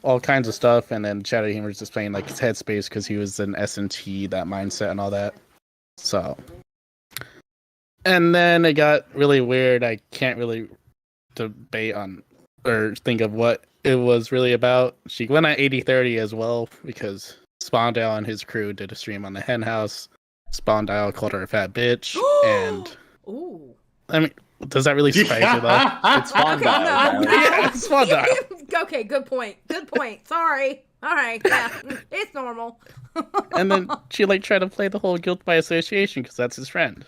all kinds of stuff. And then Shadow Humor's just playing like his headspace because he was in S&T, that mindset and all that. So. And then it got really weird. I can't really debate on or think of what it was really about. She went at 80-30 as well because Spawndale and his crew did a stream on the Hen House. Spawndale called her a fat bitch, and Ooh. I mean, does that really surprise you though? It's fun, Okay, dial. no. Yeah, it's fun dial. Okay, good point. Good point. Sorry. All right, yeah, it's normal. And then she like tried to play the whole guilt by association because that's his friend.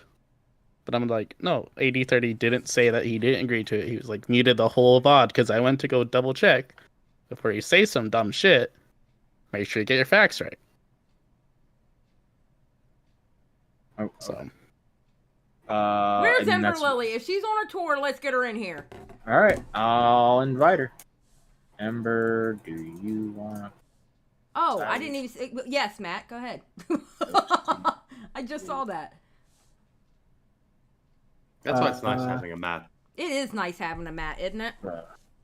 But I'm like, no, AD30 didn't say that he didn't agree to it. He was like muted the whole VOD because I went to go double check before you say some dumb shit. Make sure you get your facts right. Oh, So, Where's and that's- Emberlily? If she's on a tour, let's get her in here. All right, I'll invite her. Ember, do you want? Oh, I didn't even say. Yes, Matt, go ahead. I just saw that. That's why it's nice having a Matt. It is nice having a Matt, isn't it?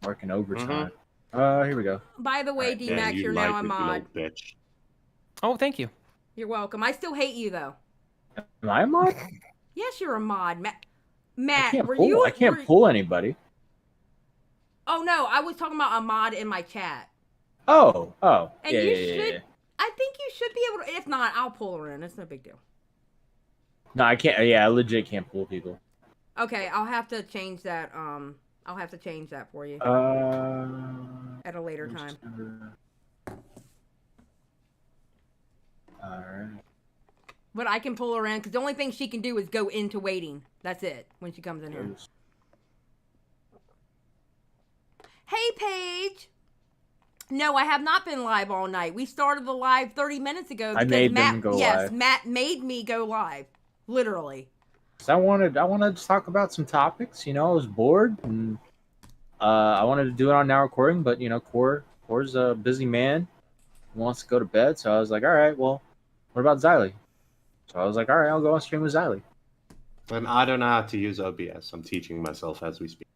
Working overtime. Here we go. By the way, Alright, D-Max, you're now a mod. Bitch. Oh, thank you. You're welcome. I still hate you, though. Am I a mod? Yes, you're a mod. I Matt, can't were pull. you? I can't pull anybody. Oh, no, I was talking about a mod in my chat. Oh. And yeah, you yeah, should. yeah. I think you should be able to. If not, I'll pull her in. It's no big deal. No, I can't. Yeah, I legit can't pull people. Okay, I'll have to change that. I'll have to change that for you at a later time. Alright. But I can pull her in because the only thing she can do is go into waiting. That's it when she comes in here. Hey, Paige. No, I have not been live all night. We started the live 30 minutes ago. I made them go Yes, live. Matt made me go live. Literally. So I wanted to talk about some topics. I was bored and I wanted to do it on Now Recording, but Core's a busy man. He wants to go to bed, so I was like, all right, well, what about Xylee? So I was like, all right, I'll go on stream with Xylee. And I don't know how to use OBS. I'm teaching myself as we speak.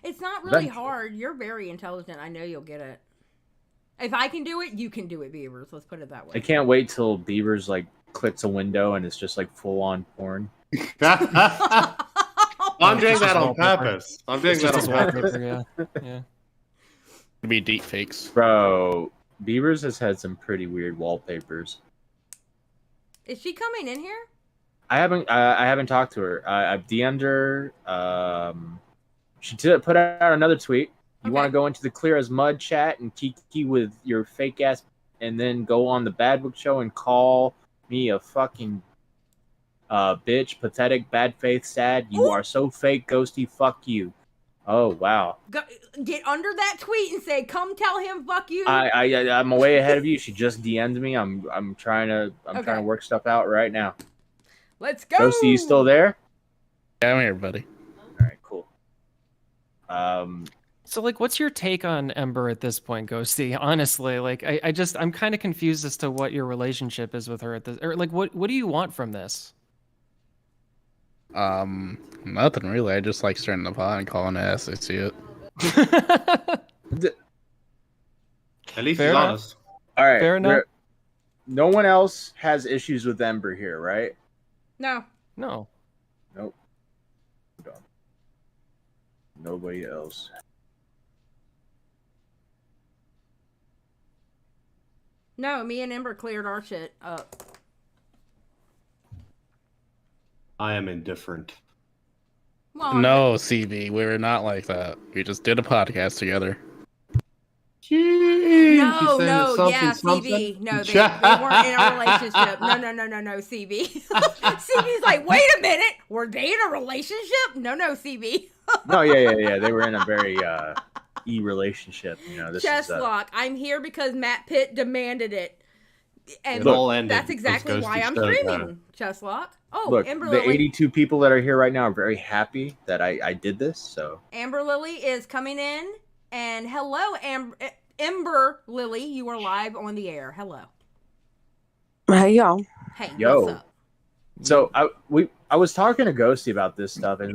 It's not really Eventually. hard. You're very intelligent. I know you'll get it. If I can do it, you can do it, Beavers. Let's put it that way. I can't wait till Beavers clicks a window and it's just full on porn. I'm doing that on purpose. I'm doing It's that just on his purpose. wallpaper, yeah. it'd be deep fakes. Bro, Beavers has had some pretty weird wallpapers. Is she coming in here? I haven't talked to her. I've DM'd her. She put out another tweet. You want to go into the Clear as Mud chat and kiki with your fake ass, and then go on the Bad Book Show and call me a fucking bitch, pathetic, bad faith, sad. You are so fake, Ghostii. Fuck you. Oh wow. Go, get under that tweet and say, "Come tell him, fuck you." I'm way ahead of you. She just DM'd me. I'm trying to work stuff out right now. Let's go. Ghostii, you still there? Yeah, I'm here, buddy. All right, cool. So, what's your take on Ember at this point, Ghostii? Honestly, I'm kind of confused as to what your relationship is with her at this, or what do you want from this? Nothing really. I just like starting the pod and calling it as I see it. At least Fair he's enough. honest. All right. Fair enough. No one else has issues with Ember here, right? No. No. Nope. Nobody else. No, me and Ember cleared our shit up. I am indifferent. Well, No, CB, we were not like that. We just did a podcast together. No, yeah, CB. No, they weren't in a relationship. No, CB. CB's like, wait a minute, were they in a relationship? No, CB. No, yeah. They were in a very relationship. This Chest is lock. I'm here because Matt Pitt demanded it. And It all ended that's because exactly why Ghostii I'm showed streaming. Chest lock. Oh, look. Amber The Lily. 82 people that are here right now are very happy that I did this. So Amber Lily is coming in. And hello, Ember Lily. You are live on the air. Hello. Hey, y'all. Hey, Yo. what's up? So I was talking to Ghostii about this stuff, and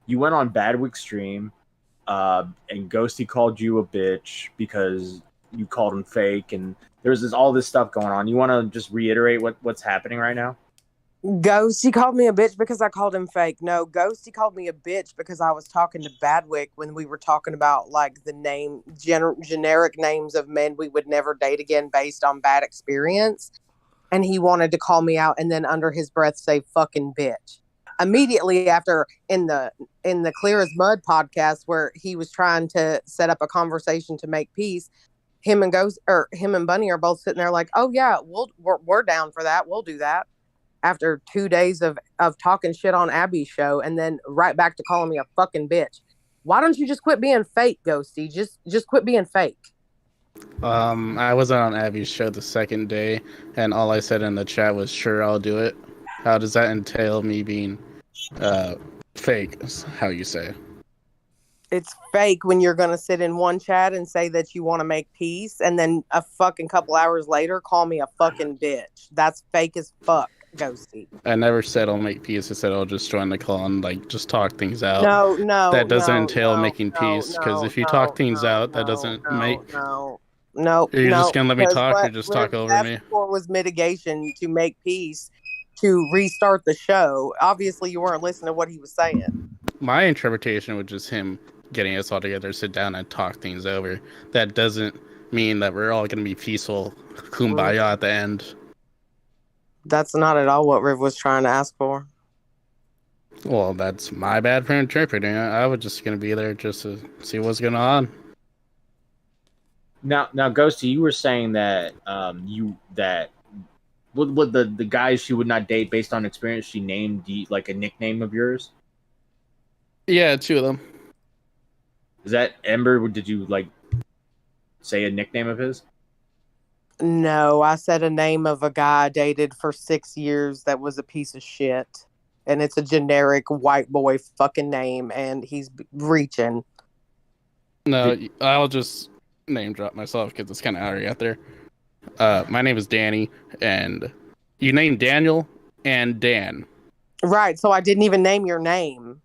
you went on Badwick stream, and Ghostii called you a bitch because you called him fake, and there's all this stuff going on. You want to just reiterate what's happening right now? Ghostii called me a bitch because I called him fake. No, Ghostii called me a bitch because I was talking to Badwick when we were talking about the generic names of men we would never date again based on bad experience. And he wanted to call me out and then under his breath say fucking bitch. immediately after in the Clear as Mud podcast where he was trying to set up a conversation to make peace, him and Bunny are both sitting there like, oh yeah, we're down for that, we'll do that. After 2 days of talking shit on Abby's show, and then right back to calling me a fucking bitch. Why don't you just quit being fake, Ghostii? Just quit being fake. I wasn't on Abby's show the second day, and all I said in the chat was, "Sure, I'll do it." How does that entail me being fake? Is how you say? It's fake when you're gonna sit in one chat and say that you want to make peace, and then a fucking couple hours later call me a fucking bitch. That's fake as fuck, Ghostii. I never said I'll make peace. I said I'll just join the call and like just talk things out. No, that doesn't no, entail no, making peace. Because if you no, talk things no, out, that no, doesn't no, make. No, You're just gonna let me because talk, or what just talk over asked me? for was mitigation to make peace, to restart the show. Obviously, you weren't listening to what he was saying. My interpretation was just him getting us all together, sit down, and talk things over. That doesn't mean that we're all gonna be peaceful, kumbaya at the end. That's not at all what Riv was trying to ask for. Well, that's my bad for interpreting it. I was just gonna be there just to see what's going on. Now, Ghostii, you were saying that with the guys she would not date based on experience, she named like a nickname of yours. Yeah, 2 of them. Is that Ember? Did you like say a nickname of his? No, I said a name of a guy I dated for 6 years that was a piece of shit. And it's a generic white boy fucking name, and he's reaching. No, I'll just name drop myself because it's kind of already out there. My name is Danny, and you named Daniel and Dan. Right, so I didn't even name your name.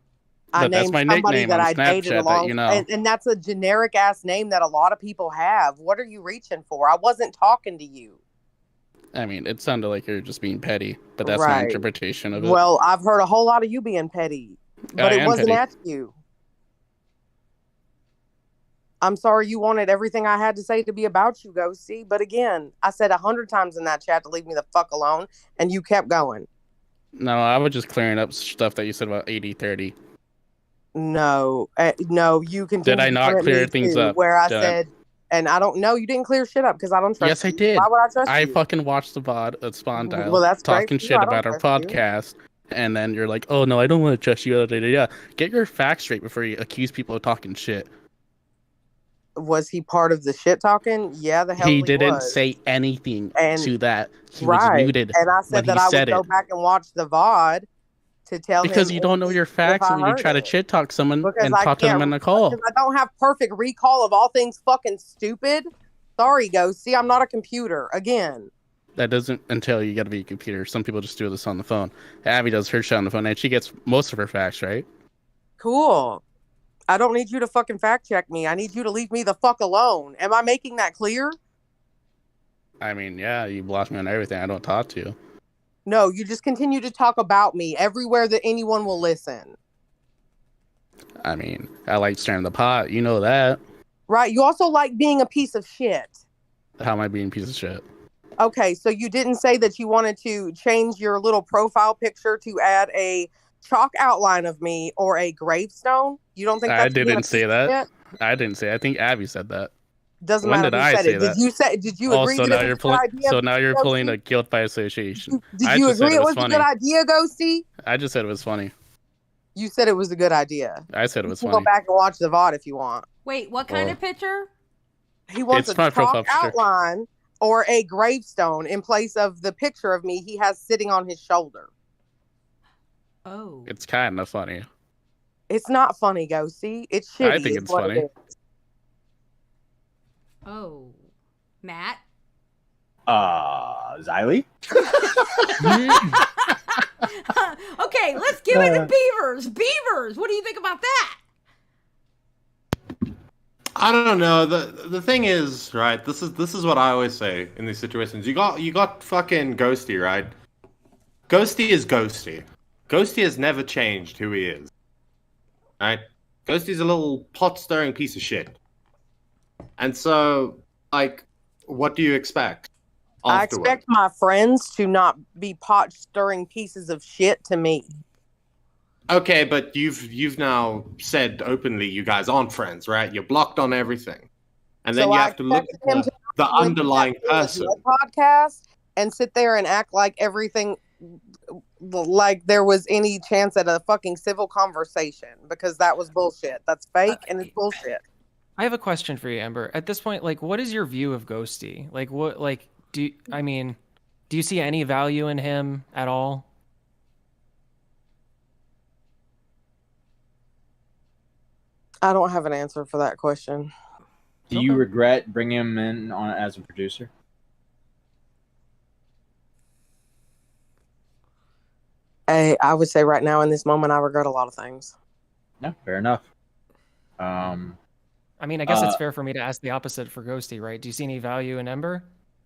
I That's named my somebody nickname that on I dated Snapchat along, that you know. and that's a generic ass name that a lot of people have. What are you reaching for? I wasn't talking to you. I mean, it sounded like you're just being petty, but that's my Right. interpretation of it. Well, I've heard a whole lot of you being petty, but I it am wasn't petty. at you. I'm sorry you wanted everything I had to say to be about you, Ghostii. But again, I said 100 times in that chat to leave me the fuck alone, and you kept going. No, I was just clearing up stuff that you said about 80-30. No, you continued. Did I not to clear me things too, up? Where I Did I- said, and I don't know, you didn't clear shit up because I don't trust Yes, I you. did. Why would I trust I you? fucking watched the VOD at Spawn Dial, Well, that's great talking for you. shit I don't about our trust you. podcast, and then you're like, "Oh no, I don't want to trust you." Yeah, get your facts straight before you accuse people of talking shit. Was he part of the shit talking? Yeah, the hell He didn't was. say anything And- to that. He right. was muted And I when said he that I said would go it. back and watch the VOD to tell him. Because you don't know your facts I when you heard try to it. shit talk someone Because and I talk to them can't- in a call. Because I don't have perfect recall of all things fucking stupid. Sorry, Ghostii, I'm not a computer. Again. That doesn't entail you got to be a computer. Some people just do this on the phone. Abby does her shit on the phone, and she gets most of her facts right. Cool. I don't need you to fucking fact check me. I need you to leave me the fuck alone. Am I making that clear? I mean, yeah, you block me on everything. I don't talk to you. No, you just continue to talk about me everywhere that anyone will listen. I mean, I like stirring the pot. You know that. Right. You also like being a piece of shit. How am I being a piece of shit? Okay, so you didn't say that you wanted to change your little profile picture to add a chalk outline of me or a gravestone? You don't think that's I being a didn't piece say of that. shit? I didn't say. I think Abby said that. Doesn't When matter did who I said say it. that? Did you agree Also, that now it you're was a good idea? so now you're Ghostii? pulling a guilt by association. Did I you just said agree it was funny. a good idea, Ghostii? I just said it was funny. You said it was a good idea. I said it was You can funny. go back and watch the VOD if you want. Wait, what kind of picture? He wants It's a my profile chalk picture. outline or a gravestone in place of the picture of me he has sitting on his shoulder. Oh. It's kind of funny. It's not funny, Ghostii. It's shitty. I think is it's what funny. it is. Oh. Matt? Xylee? Okay, let's give it to Beavers. Beavers, what do you think about that? I don't know. The thing is, right? This is what I always say in these situations. You got fucking Ghostii, right? Ghostii is Ghostii. Ghostii has never changed who he is. Right? Ghostie's a little pot stirring piece of shit. And so, like, what do you expect? I Afterward? expect my friends to not be pot stirring pieces of shit to me. Okay, but you've now said openly you guys aren't friends, right? You're blocked on everything, and then So you I have to look expected him at to the listen to underlying that person. podcast and sit there and act like everything, like there was any chance at a fucking civil conversation, because that was bullshit. That's fake and it's bullshit. I have a question for you, Ember. At this point, like, what is your view of Ghostii? Like, what, like, do you see any value in him at all? I don't have an answer for that question. Do you regret bringing him in on as a producer? I would say right now in this moment, I regret a lot of things. No, fair enough. I mean, I guess it's fair for me to ask the opposite for Ghostii, right? Do you see any value in Ember?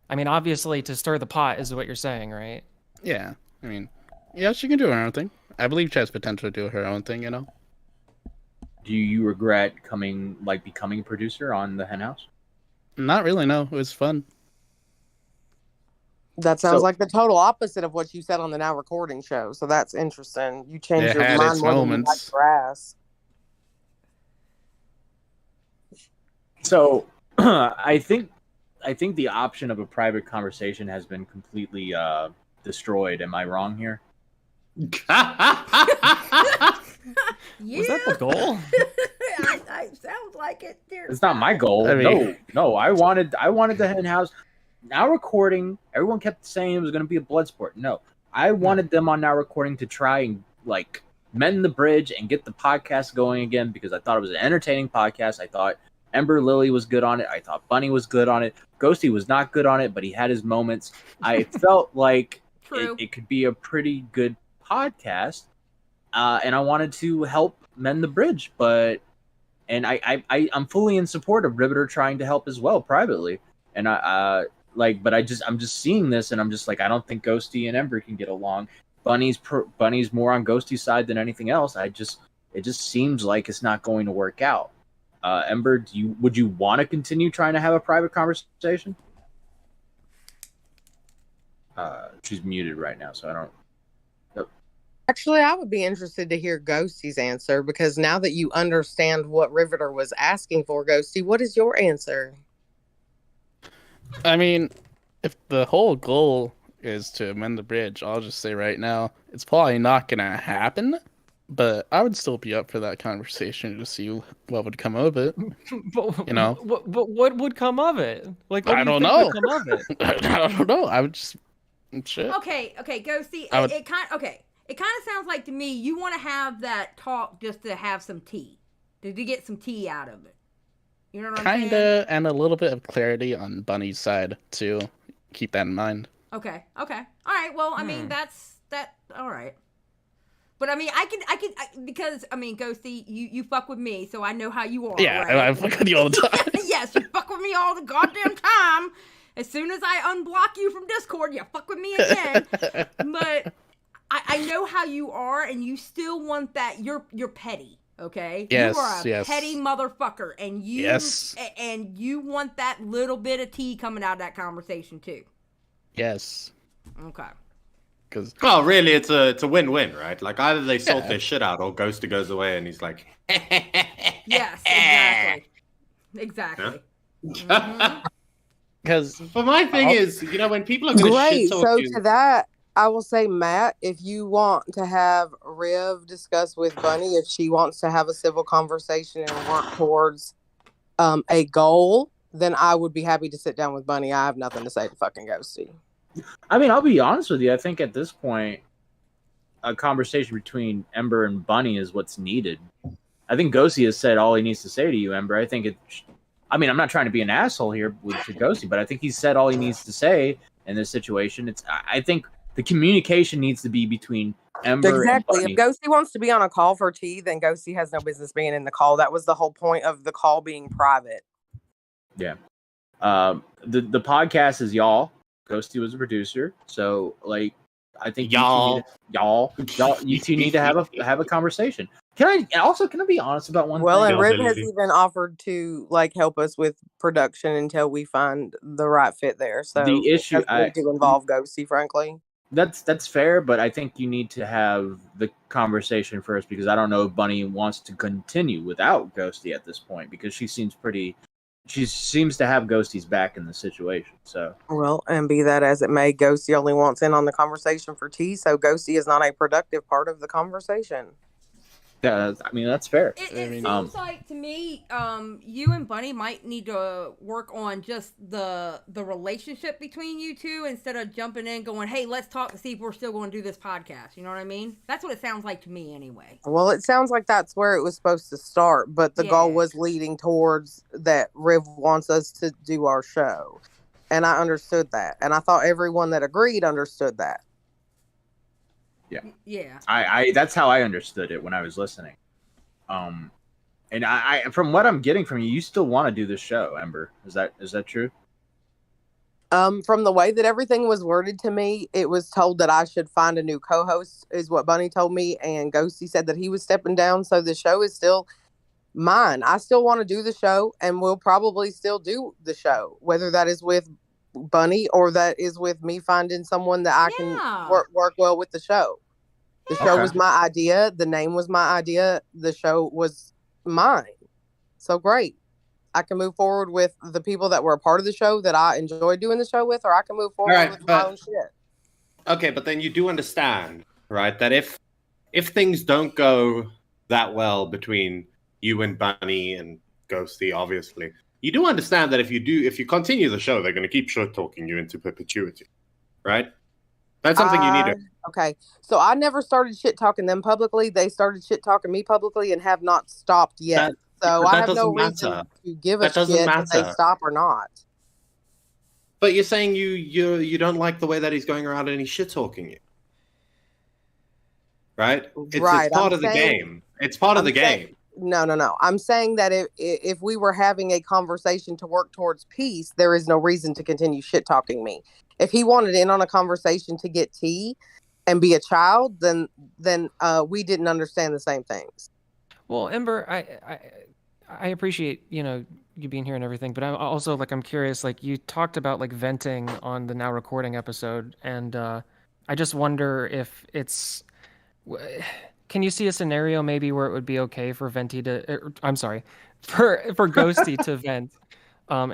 I mean, obviously, to stir the pot is what you're saying, right? Yeah, I mean, yeah, she can do her own thing. I believe she has potential to do her own thing, you know? Do you regret becoming a producer on the Hen House? Not really, no. It was fun. That sounds like the total opposite of what you said on the Now Recording show. So that's interesting. You changed your mind more than you like grass. So I think the option of a private conversation has been completely destroyed. Am I wrong here? Was that the goal? I sounds like it. It's not my goal. I mean... No. I wanted the Hen House. Now Recording. Everyone kept saying it was going to be a blood sport. No, I wanted them on Now Recording to try and like mend the bridge and get the podcast going again because I thought it was an entertaining podcast. I thought Emberlily was good on it. I thought Bunny was good on it. Ghostii was not good on it, but he had his moments. I felt like it could be a pretty good podcast, and I wanted to help mend the bridge. And I'm fully in support of Riveter trying to help as well privately. And but I'm just seeing this, and I'm just like, I don't think Ghostii and Ember can get along. Bunny's more on Ghostie's side than anything else. It just seems like it's not going to work out. Ember, would you want to continue trying to have a private conversation? She's muted right now, so I don't. Nope. Actually, I would be interested to hear Ghostie's answer, because now that you understand what Riveter was asking for, Ghostii, what is your answer? I mean, if the whole goal is to mend the bridge, I'll just say right now, it's probably not going to happen. But I would still be up for that conversation to see what would come of it. You know? But what would come of it? Like, what I do you don't think know. would come of it? I don't know. I would just... Shit. Okay, Ghostii. It kind of sounds like to me you want to have that talk just to have some tea, to get some tea out of it. You know what I'm saying? Kinda, and a little bit of clarity on Bunny's side too. Keep that in mind. Okay. All right. Well, I mean that's all right. But I mean, I can because I mean, Ghostii, you fuck with me, so I know how you are. Yeah, right? I fuck with you all the time. Yes, you fuck with me all the goddamn time. As soon as I unblock you from Discord, you fuck with me again. But I know how you are, and you still want that. You're petty, okay? Yes, you are a yes. petty motherfucker, and you want that little bit of tea coming out of that conversation too. Yes. Okay. Well, really, it's a win-win, right? Like either they sort their shit out, or Ghostii goes away and he's like, yes, exactly. Yeah? Because but my thing is, when people are going to shit talk you, to that, I will say, Matt, if you want to have Riv discuss with Bunny if she wants to have a civil conversation and work towards a goal, then I would be happy to sit down with Bunny. I have nothing to say to fucking Ghostii. I mean, I'll be honest with you. I think at this point, a conversation between Ember and Bunny is what's needed. I think Ghostii has said all he needs to say to you, Ember. I mean, I'm not trying to be an asshole here with Ghostii, but I think he's said all he needs to say in this situation. I think the communication needs to be between Ember and Bunny. If Ghostii wants to be on a call for tea, then Ghostii has no business being in the call. That was the whole point of the call being private. Yeah. The podcast is y'all. Ghostii was a producer, so like I think y'all, you two need to have a conversation. Can I be honest about one thing? And Riv has even offered to help us with production until we find the right fit there. So the issue to involve Ghostii, frankly. That's fair, but I think you need to have the conversation first because I don't know if Bunny wants to continue without Ghostie at this point because she seems to have Ghostie's back in the situation. So Well, and be that as it may, Ghostie only wants in on the conversation for tea, so Ghostie is not a productive part of the conversation. yeah, I mean that's fair. It seems like to me, you and Bunny might need to work on just the relationship between you two instead of jumping in going, hey, let's talk to see if we're still going to do this podcast. You know what I mean? That's what it sounds like to me anyway. Well, it sounds like that's where it was supposed to start, but the goal was leading towards that Riv wants us to do our show. And I understood that. And I thought everyone that agreed understood that. Yeah. I that's how I understood it when I was listening. And I from what I'm getting from you, you still want to do this show, Ember. Is that true? From the way that everything was worded to me, it was told that I should find a new co-host, is what Bunny told me, and Ghostie said that he was stepping down, so the show is still mine. I still want to do the show, and we'll probably still do the show, whether that is with Bunny or that is with me finding someone that I can work well with the show. The show was my idea. The name was my idea. The show was mine. So great. I can move forward with the people that were a part of the show that I enjoyed doing the show with, or I can move forward with my own shit. Okay, but then you do understand, right, that if things don't go that well between you and Bunny and Ghostie, obviously, you do understand that if you continue the show, they're going to keep short talking you into perpetuity, right? That's something you need to. Okay, so I never started shit talking them publicly. They started shit talking me publicly and have not stopped yet. So I have no reason to give a shit if they stop or not. But you're saying you don't like the way that he's going around and he's shit talking you, right? It's part of the game. It's part of the game. No. I'm saying that if we were having a conversation to work towards peace, there is no reason to continue shit talking me. If he wanted in on a conversation to get tea and be a child, then we didn't understand the same things. Well, Ember, I appreciate, you being here and everything, but I'm also I'm curious, you talked about venting on the now recording episode, and I just wonder if can you see a scenario maybe where it would be okay for Venti to, I'm sorry, for Ghostie to vent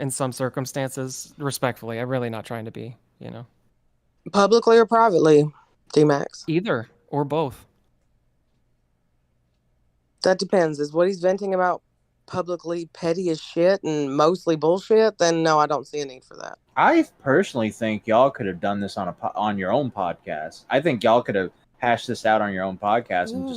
in some circumstances, respectfully. I'm really not trying to be, Publicly or privately, D-Max? Either or both. That depends. Is what he's venting about publicly petty as shit and mostly bullshit? Then no, I don't see a need for that. I personally think y'all could have done this on your own podcast. I think y'all could have hashed this out on your own podcast and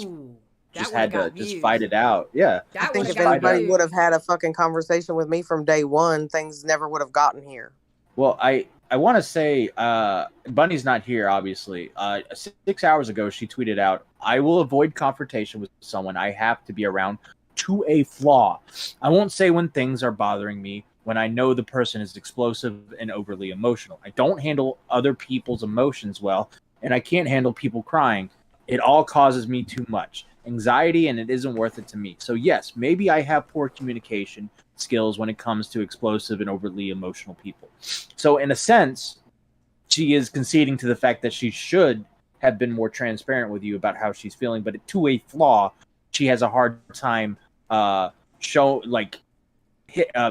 just had to just fight it out. Yeah. I think if anybody would have had a fucking conversation with me from day one, things never would have gotten here. Well, I want to say Bunny's not here, obviously. 6 hours ago, she tweeted out, I will avoid confrontation with someone I have to be around to a flaw. I won't say when things are bothering me when I know the person is explosive and overly emotional. I don't handle other people's emotions well, and I can't handle people crying. It all causes me too much anxiety, and it isn't worth it to me. So yes, maybe I have poor communication skills when it comes to explosive and overly emotional people. So in a sense, she is conceding to the fact that she should have been more transparent with you about how she's feeling, but to a flaw, she has a hard time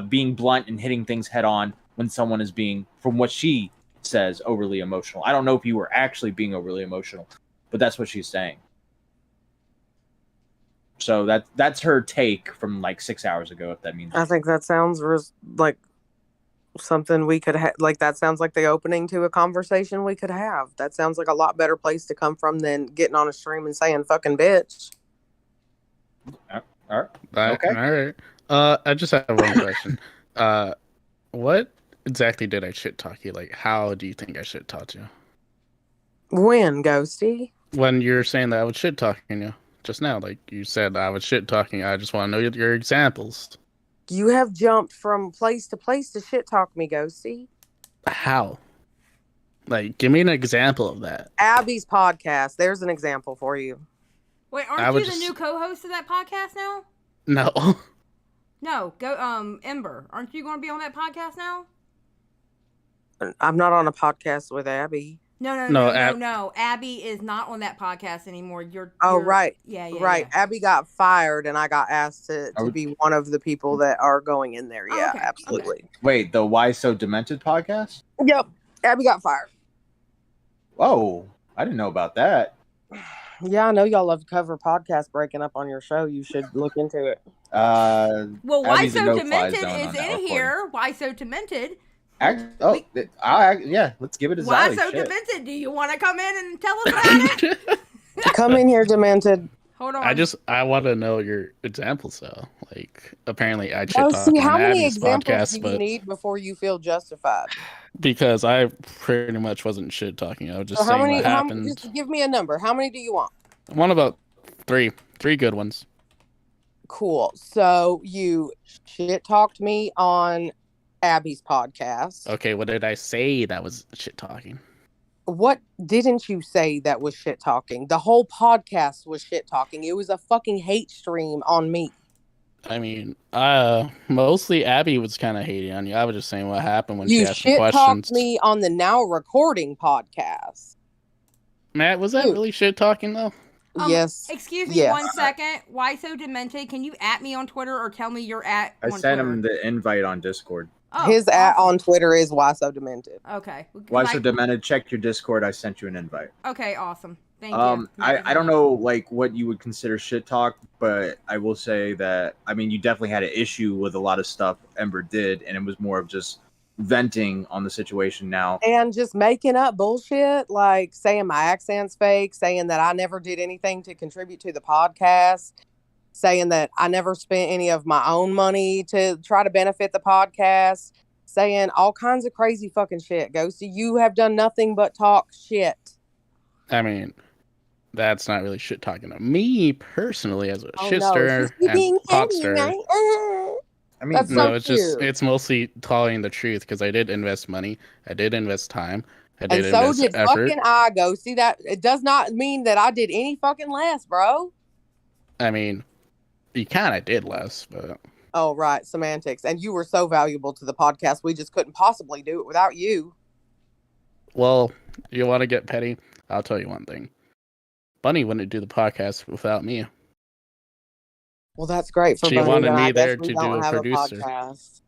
being blunt and hitting things head on when someone is being, from what she says, overly emotional. I don't know if you were actually being overly emotional, but that's what she's saying. So that's her take from 6 hours ago, if that means I think that sounds like something we could have. That sounds like the opening to a conversation we could have. That sounds like a lot better place to come from than getting on a stream and saying fucking bitch. All right. Okay. All right. I just have one question. What exactly did I shit talk you? How do you think I shit talked you? When, Ghostie? When you're saying that I was shit talking you just now, you said I was shit talking. I just want to know your examples. You have jumped from place to place to shit talk me, Ghostie. How? Give me an example of that. Abby's podcast. There's an example for you. Wait, aren't you the new co-host of that podcast now? No. No, go Ember. Aren't you going to be on that podcast now? I'm not on a podcast with Abby. No. Abby is not on that podcast anymore. Right. Yeah. Right. Abby got fired, and I got asked to be one of the people that are going in there. Yeah, okay. absolutely. Okay. Wait, the Why So Demented podcast? Yep. Abby got fired. Whoa, I didn't know about that. Yeah, I know y'all love to cover podcasts breaking up on your show. You should look into it. Well, Why Abby's a So no-fly Demented zone is on that in recording. here. Why So Demented? Yeah, let's give it a Why Zally. So Shit. Demented? Do you want to come in and tell us about it? Come in here, Demented. Hold on. I want to know your examples though. Like apparently I shit Oh, talk see, on how many Abby's examples podcast, do you but need before you feel justified? because I pretty much wasn't shit talking. I was just So how saying many? what happened. Just give me a number. How many do you want? One about three good ones. Cool. So you shit talked me on Abby's podcast. Okay, what did I say that was shit talking? What didn't you say that was shit talking? The whole podcast was shit talking. It was a fucking hate stream on me. I mean, mostly Abby was kind of hating on you. I was just saying what happened when she You asked me shit questions. talked me on the Now Recording podcast. Matt, was that really shit talking though? Yes. Excuse me Yes. 1 second. Why So Demented? Can you at me on Twitter or tell me you're at I on sent Twitter? him the invite on Discord. Oh, His at on Twitter is Why So Demented. Okay. Why So Demented? Check your Discord. I sent you an invite. Okay, awesome. Thank you. I don't know like what you would consider shit talk, but I will say that you definitely had an issue with a lot of stuff Ember did, and it was more of just venting on the situation now. And just making up bullshit, like saying my accent's fake, saying that I never did anything to contribute to the podcast, saying that I never spent any of my own money to try to benefit the podcast, saying all kinds of crazy fucking shit. Ghostie, you have done nothing but talk shit. I mean, that's not really shit talking to me personally as a shitster You and being petty, potster. right? That's no, so it's cute. just it's mostly telling the truth because I did invest money, I did invest time, I And did so invest did effort. fucking I, Ghostie. That it does not mean that I did any fucking less, bro. I mean, you kind of did less, but Oh, right. Semantics. And you were so valuable to the podcast. We just couldn't possibly do it without you. well, you want to get petty? I'll tell you one thing. Bunny wouldn't do the podcast without me. Well, that's great for She Bunny. wanted but me I guess there we to don't do a have producer. podcast.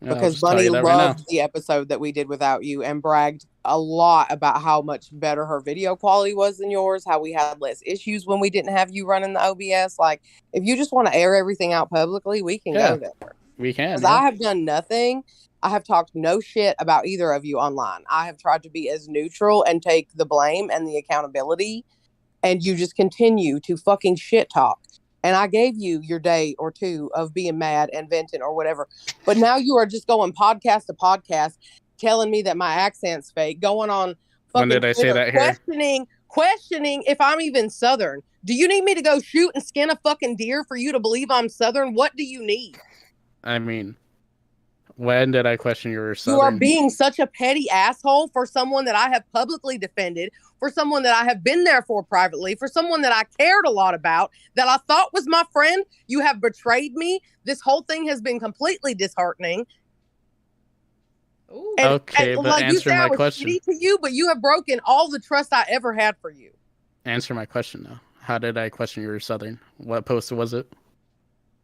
Yeah, I'll Because just tell Bunny you that right now. loved the episode that we did without you and bragged a lot about how much better her video quality was than yours, how we had less issues when we didn't have you running the OBS. Like, if you just want to air everything out publicly, we can go there. We can. Because I have done nothing. I have talked no shit about either of you online. I have tried to be as neutral and take the blame and the accountability, and you just continue to fucking shit talk. And I gave you your day or two of being mad and venting or whatever. But now you are just going podcast to podcast, telling me that my accent's fake, going on When fucking did I say Twitter, that here? questioning if I'm even Southern. Do you need me to go shoot and skin a fucking deer for you to believe I'm Southern? What do you need? I mean, when did I question your Southern? You are being such a petty asshole for someone that I have publicly defended, for someone that I have been there for privately, for someone that I cared a lot about, that I thought was my friend. You have betrayed me. This whole thing has been completely disheartening. Okay, but like you answer said, I my was question. shitty to you, but you have broken all the trust I ever had for you. Answer my question though. How did I question your Southern? What post was it?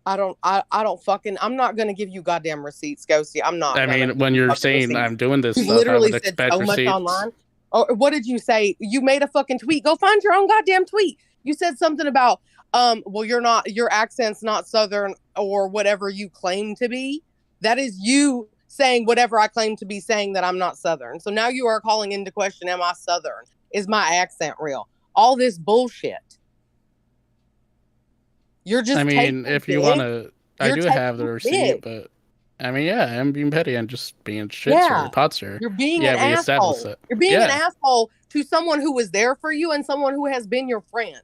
I don't fucking, I'm not going to give you goddamn receipts, Ghostie. I'm not. I mean, when you're saying I'm doing this You stuff, I literally would said expect so much receipts. online. Or what did you say? You made a fucking tweet. Go find your own goddamn tweet. You said something about, well, your accent's not Southern or whatever you claim to be. That is you saying whatever I claim to be saying that I'm not Southern. So now you are calling into question, am I Southern? Is my accent real? All this bullshit. You're just I mean, if you want to, I do have the receipt, big. but I mean, yeah, I'm being petty and just being shit Yeah. potster. You're being yeah, an we established asshole. it. You're being yeah. an asshole to someone who was there for you and someone who has been your friend.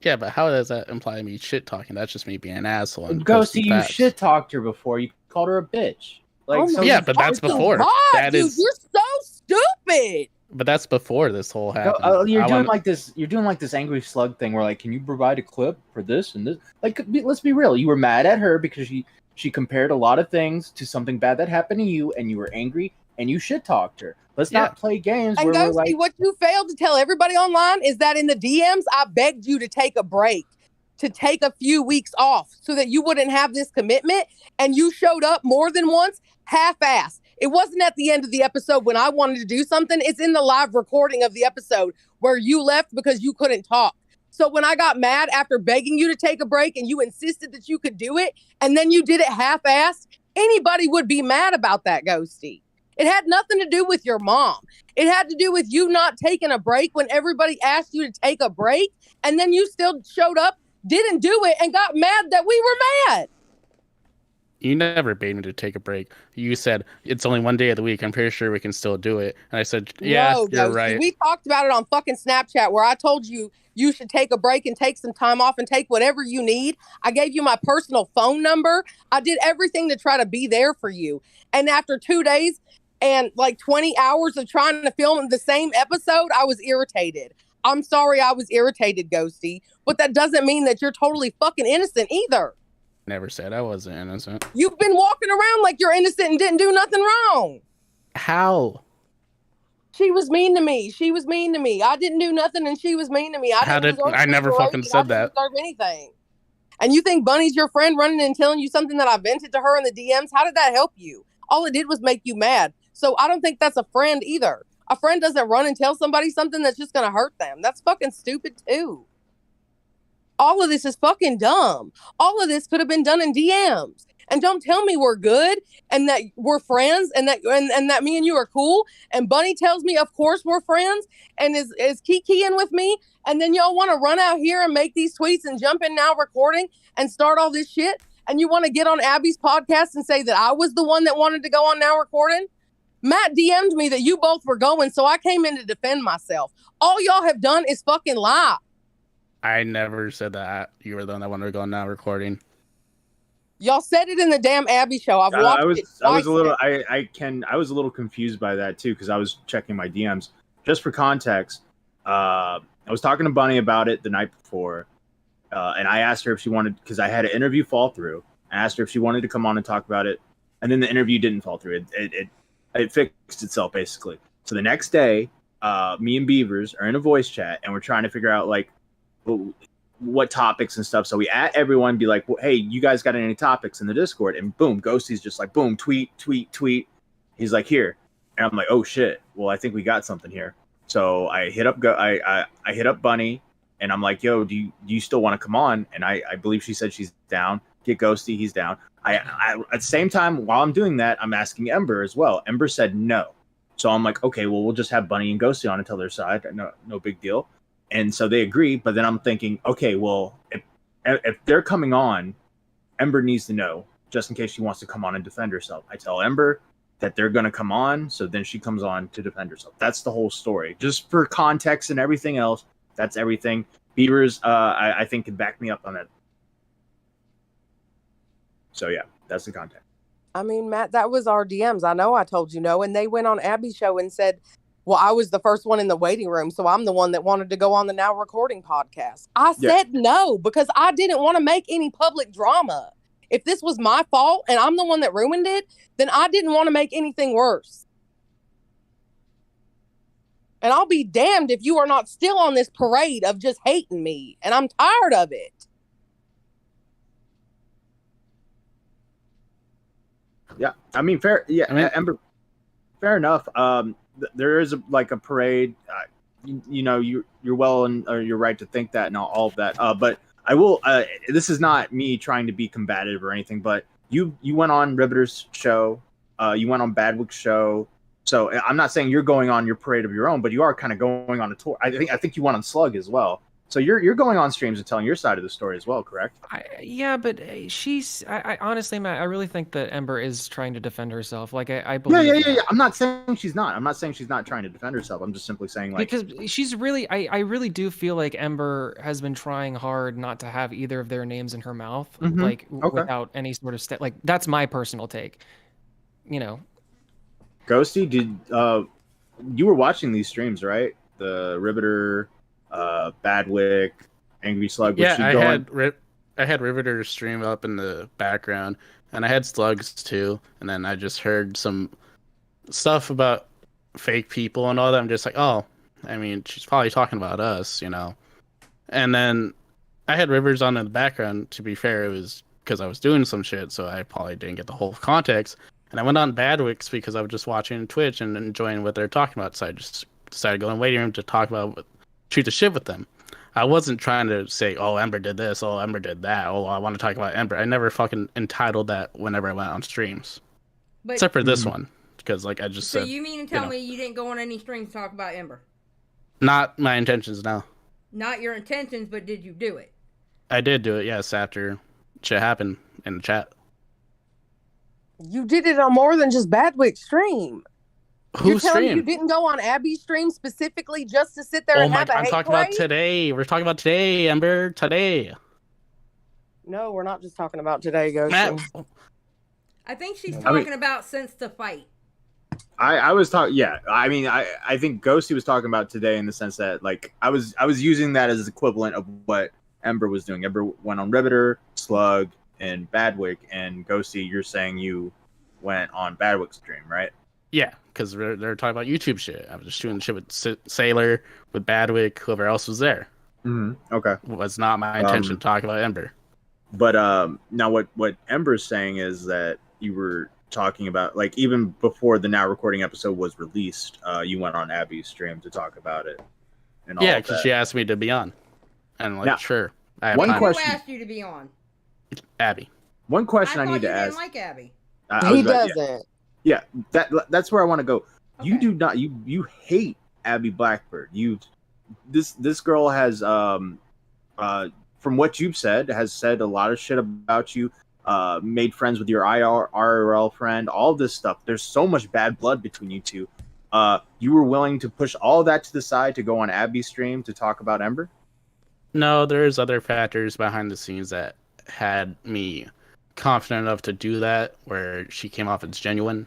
Yeah, but how does that imply me shit talking? That's just me being an asshole. And Ghostie, posting you facts. shit talked her before. You called her a bitch. Like, Oh so yeah, but that's before. God, That dude, is- you're so stupid. But that's before this whole No, happened. you're I doing wanna- like this. You're doing like this angry slug thing, where like, can you provide a clip for this and this? Like, let's be real. You were mad at her because she compared a lot of things to something bad that happened to you, and you were angry and you shit talked her. Let's Yeah. not play games And where we're Ghosty, like, what you failed to tell everybody online is that in the DMs, I begged you to take a break, to take a few weeks off so that you wouldn't have this commitment. And you showed up more than once, half-assed. It wasn't at the end of the episode when I wanted to do something. It's in the live recording of the episode where you left because you couldn't talk. So when I got mad after begging you to take a break and you insisted that you could do it, and then you did it half-assed, anybody would be mad about that, Ghosty. It had nothing to do with your mom. It had to do with you not taking a break when everybody asked you to take a break, and then you still showed up, didn't do it, and got mad that we were mad. You never bade me to take a break. You said it's only one day of the week. I'm pretty sure we can still do it. And I said, yeah, No, you're Ghosty. right. We talked about it on fucking Snapchat where I told you you should take a break and take some time off and take whatever you need. I gave you my personal phone number. I did everything to try to be there for you. And after 2 days and like 20 hours of trying to film the same episode, I was irritated. I'm sorry I was irritated, Ghosty. But that doesn't mean that you're totally fucking innocent either. Never said I wasn't innocent. You've been walking around like you're innocent and didn't do nothing wrong. How? She was mean to me. She was mean to me. I didn't do nothing and she was mean to me. I never fucking said that. I didn't deserve anything. And you think Bunny's your friend running and telling you something that I vented to her in the DMs? How did that help you? All it did was make you mad. So I don't think that's a friend either. A friend doesn't run and tell somebody something that's just going to hurt them. That's fucking stupid too. All of this is fucking dumb. All of this could have been done in DMs. And don't tell me we're good and that we're friends and that me and you are cool. And Bunny tells me, of course, we're friends and is kikiing with me. And then y'all want to run out here and make these tweets and jump in now recording and start all this shit. And you want to get on Abby's podcast and say that I was the one that wanted to go on now recording. Matt DM'd me that you both were going. So I came in to defend myself. All y'all have done is fucking lie. I never said that you were the one that wanted to go on now recording. Y'all said it in the damn Abby show. I've watched it. I was a little confused by that too because I was checking my DMs. Just for context, I was talking to Bunny about it the night before, and I asked her if she wanted because I had an interview fall through. I asked her if she wanted to come on and talk about it, and then the interview didn't fall through. It fixed itself basically. So the next day, me and Beavers are in a voice chat, and we're trying to figure out like what topics and stuff. So we at everyone be like, well, hey, you guys got any topics in the Discord? And boom, Ghostie's just like, boom, tweet. He's like, here. And I'm like, oh shit. Well, I think we got something here. So I hit up I hit up Bunny and I'm like, yo, do you still want to come on? And I believe she said she's down. Get Ghostii, he's down. I at the same time, while I'm doing that, I'm asking Ember as well. Ember said no. So I'm like, okay, well, we'll just have Bunny and Ghostii on until their side. No big deal. And so they agree, but then I'm thinking, okay, well, if they're coming on, Ember needs to know, just in case she wants to come on and defend herself. I tell Ember that they're going to come on, so then she comes on to defend herself. That's the whole story. Just for context and everything else, that's everything. Beavers, I think, can back me up on that. So, yeah, that's the context. I mean, Matt, that was our DMs. I know I told you no. And they went on Abby's show and said, well, I was the first one in the waiting room, so I'm the one that wanted to go on the Now Recording podcast. I said no because I didn't want to make any public drama. If this was my fault and I'm the one that ruined it, then I didn't want to make anything worse. And I'll be damned if you are not still on this parade of just hating me. And I'm tired of it. Yeah, I mean, fair. Yeah, Ember, fair enough. There is a parade. You're well and you're right to think that and all of that. But I will. This is not me trying to be combative or anything. But you went on Riveter's show. You went on Badwick's show. So I'm not saying you're going on your parade of your own, but you are kind of going on a tour. I think you went on Slug as well. So you're going on streams and telling your side of the story as well, correct? Yeah, but I honestly, Matt, I really think that Ember is trying to defend herself. Like I believe. Yeah. I'm not saying she's not. I'm not saying she's not trying to defend herself. I'm just simply saying because she's really. I really do feel like Ember has been trying hard not to have either of their names in her mouth, without any sort of like. That's my personal take. Ghostii, did you were watching these streams, right? The Riveter. Badwick, Angry Slug. Yeah, I had Riveter's stream up in the background, and I had Slugs too. And then I just heard some stuff about fake people and all that, I'm just like, oh, I mean, she's probably talking about us, you know. And then I had Rivers on in the background. To be fair, it was because I was doing some shit, so I probably didn't get the whole context. And I went on Badwicks because I was just watching Twitch and enjoying what they're talking about. So I just decided to go in the waiting room to talk about shoot the shit with them. I wasn't trying to say, oh, Ember did this, oh, Ember did that, oh, I want to talk about Ember. I never fucking entitled that whenever I went on streams. But, except for this one, because like I just so said. you mean to tell me you didn't go on any streams to talk about Ember? Not my intentions, no. Not your intentions, but did you do it? I did do it, yes, after shit happened in the chat. You did it on more than just Badwick's stream. Who's stream? You didn't go on Abby's stream specifically just to sit there and have a hate I'm talking parade? about today. We're talking about today, Ember. Today. No, we're not just talking about today, Ghostii. I think she's talking about since the fight. I was talking. Yeah, I mean, I think Ghostii was talking about today in the sense that like I was using that as equivalent of what Ember was doing. Ember went on Riveter, Slug, and Badwick, and Ghostii, you're saying you went on Badwick's stream, right? Yeah, because they're talking about YouTube shit. I was just shooting shit with Sailor, with Badwick, whoever else was there. Mm-hmm. Okay. It was not my intention to talk about Ember. But now what Ember's saying is that you were talking about, like, even before the now recording episode was released, you went on Abby's stream to talk about it. And yeah, because she asked me to be on. And, like, now, sure. Who asked you to be on? Abby. One question I need to ask. ask. Didn't like Abby. He doesn't. Yeah, that's where I want to go. Okay. You do not. You hate Abby Blackbird. This girl has from what you've said, has said a lot of shit about you. Made friends with your IRL friend. All this stuff. There's so much bad blood between you two. You were willing to push all that to the side to go on Abby's stream to talk about Ember? No, there's other factors behind the scenes that had me confident enough to do that, where she came off as genuine,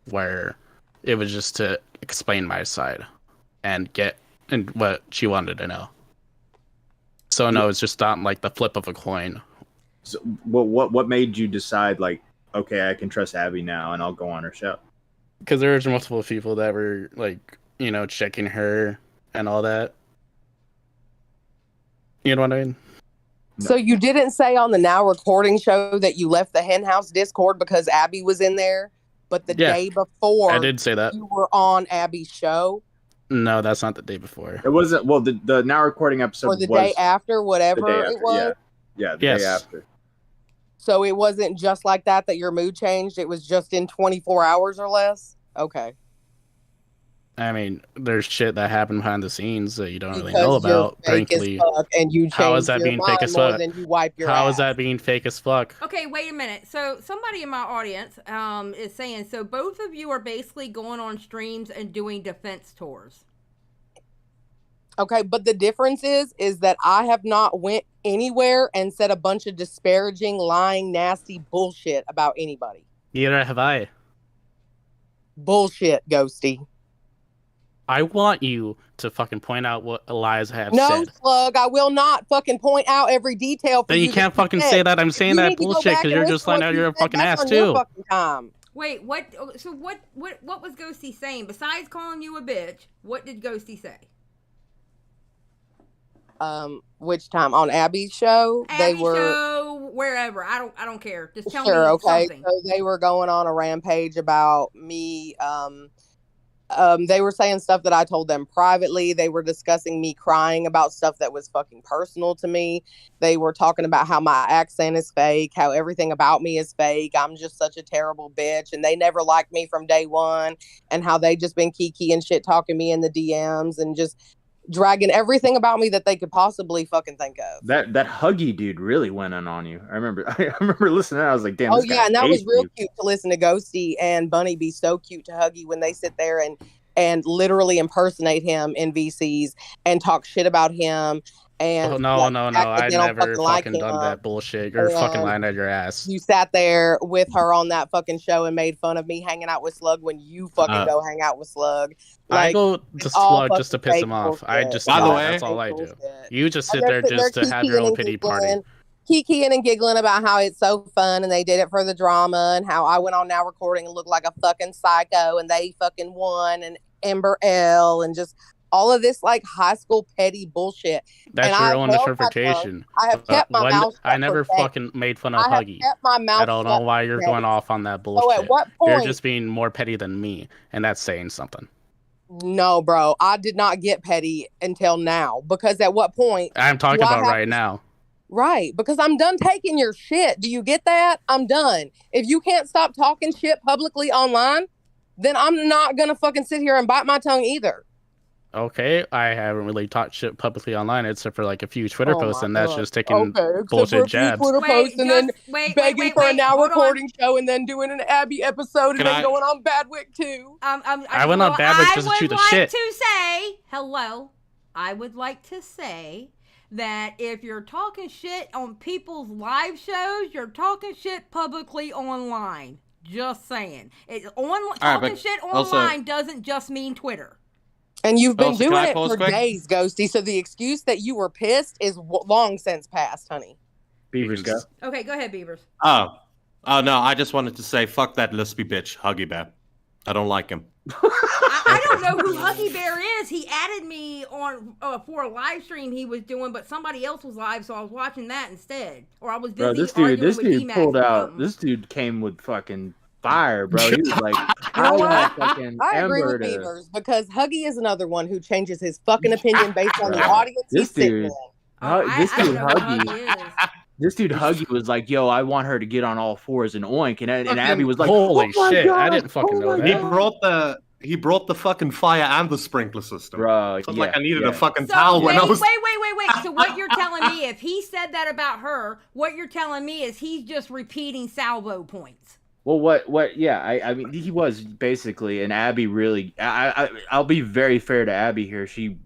where it was just to explain my side and get and what she wanted to know. So no, it's just not like the flip of a coin. So what made you decide, like, okay, I can trust Abby now and I'll go on her show? Because there was multiple people that were like, you know, checking her and all that. You know what I mean? So you didn't say on the now recording show that you left the Henhouse Discord because Abby was in there, but the day before I did say that you were on Abby's show. No, that's not the day before. It wasn't. Well, the now recording episode or the day after, whatever it was. Yeah, the day after. So it wasn't just like that your mood changed. It was just in 24 hours or less. Okay. I mean, there's shit that happened behind the scenes that you don't really know about. Frankly, and you how is that being fake as fuck? How is that being fake as fuck? Okay, wait a minute. So somebody in my audience is saying, so both of you are basically going on streams and doing defense tours. Okay, but the difference is that I have not went anywhere and said a bunch of disparaging, lying, nasty bullshit about anybody. Neither have I. Bullshit, Ghostii. I want you to fucking point out what lies I have said. No, Slug, I will not fucking point out every detail for you. Then you can't fucking say that I'm saying that bullshit because you're just lying out your fucking ass too. Wait, what? So what was Ghostii saying besides calling you a bitch? What did Ghostii say? Which time on Abby's show? Show, wherever. I don't care. Just tell me something. So they were going on a rampage about me. They were saying stuff that I told them privately. They were discussing me crying about stuff that was fucking personal to me. They were talking about how my accent is fake, how everything about me is fake. I'm just such a terrible bitch. And they never liked me from day one. And how they just been kiki and shit talking me in the DMs and just dragging everything about me that they could possibly fucking think of. That Huggy dude really went in on you. I remember listening. I was like, damn. Oh yeah, and that was real cute to listen to Ghostii and Bunny be so cute to Huggy when they sit there and literally impersonate him in VCs and talk shit about him. And no, I never fucking done that bullshit. You're fucking lying at your ass. You sat there with her on that fucking show and made fun of me hanging out with Slug when you fucking go hang out with Slug. Like, I go to Slug just to piss him off. I just, by the way, that's all I do. You just sit there just to have your own pity party. kikiing and giggling about how it's so fun and they did it for the drama and how I went on Now Recording and looked like a fucking psycho and they fucking won and Ember L and just all of this like high school petty bullshit. That's And your I've own held my interpretation. tongue. I have kept my mouth shut I for never days. fucking made fun of I have Huggy. kept my mouth I don't know shut why for you're days. going off on that So bullshit. at what You're point? just being more petty than me, and that's saying something. No, bro, I did not get petty until now because at what point? I'm talking do I about have right to- now. Right, because I'm done taking your shit. Do you get that? I'm done. If you can't stop talking shit publicly online, then I'm not gonna fucking sit here and bite my tongue either. Okay, I haven't really talked shit publicly online except for like a few Twitter Oh posts, my and that's God. just taking Okay, except for bullshit a few jabs. Twitter posts and then begging for a Now hold on. Recording show and then doing an Abby episode and Can then I- going on Badwick too. I went on Badwick just to shoot the shit. I would like to say that if you're talking shit on people's live shows, you're talking shit publicly online. Just saying. Talking shit online doesn't just mean Twitter. And you've been Also, can doing I it pause for quick? days, Ghosty. So the excuse that you were pissed is long since past, honey. Beavers go. Okay, go ahead, Beavers. Oh no! I just wanted to say, fuck that lispy bitch, Huggy Bear. I don't like him. I don't know who Huggy Bear is. He added me on for a live stream he was doing, but somebody else was live, so I was watching that instead. Or I was busy Bro, this dude pulled out. This dude came with fucking fire, bro. He was like, You know what? fucking I agree Ember with to- Beavers because Huggy is another one who changes his fucking opinion based on the Bro, audience this he's sitting dude- in. This I don't dude know who Huggy. Huggy is. This dude Huggy was like, "Yo, I want her to get on all fours and oink," and Abby was like, Holy "Oh my shit, I God, didn't fucking know oh my that. He brought the fucking fire and the sprinkler system. Bro, Felt like I needed yeah. a fucking So towel wait, when I was. wait. So what you're telling me, if he said that about her, what you're telling me is he's just repeating salvo points. Well, what? Yeah, I mean, he was basically, and Abby really. I'll be very fair to Abby here. She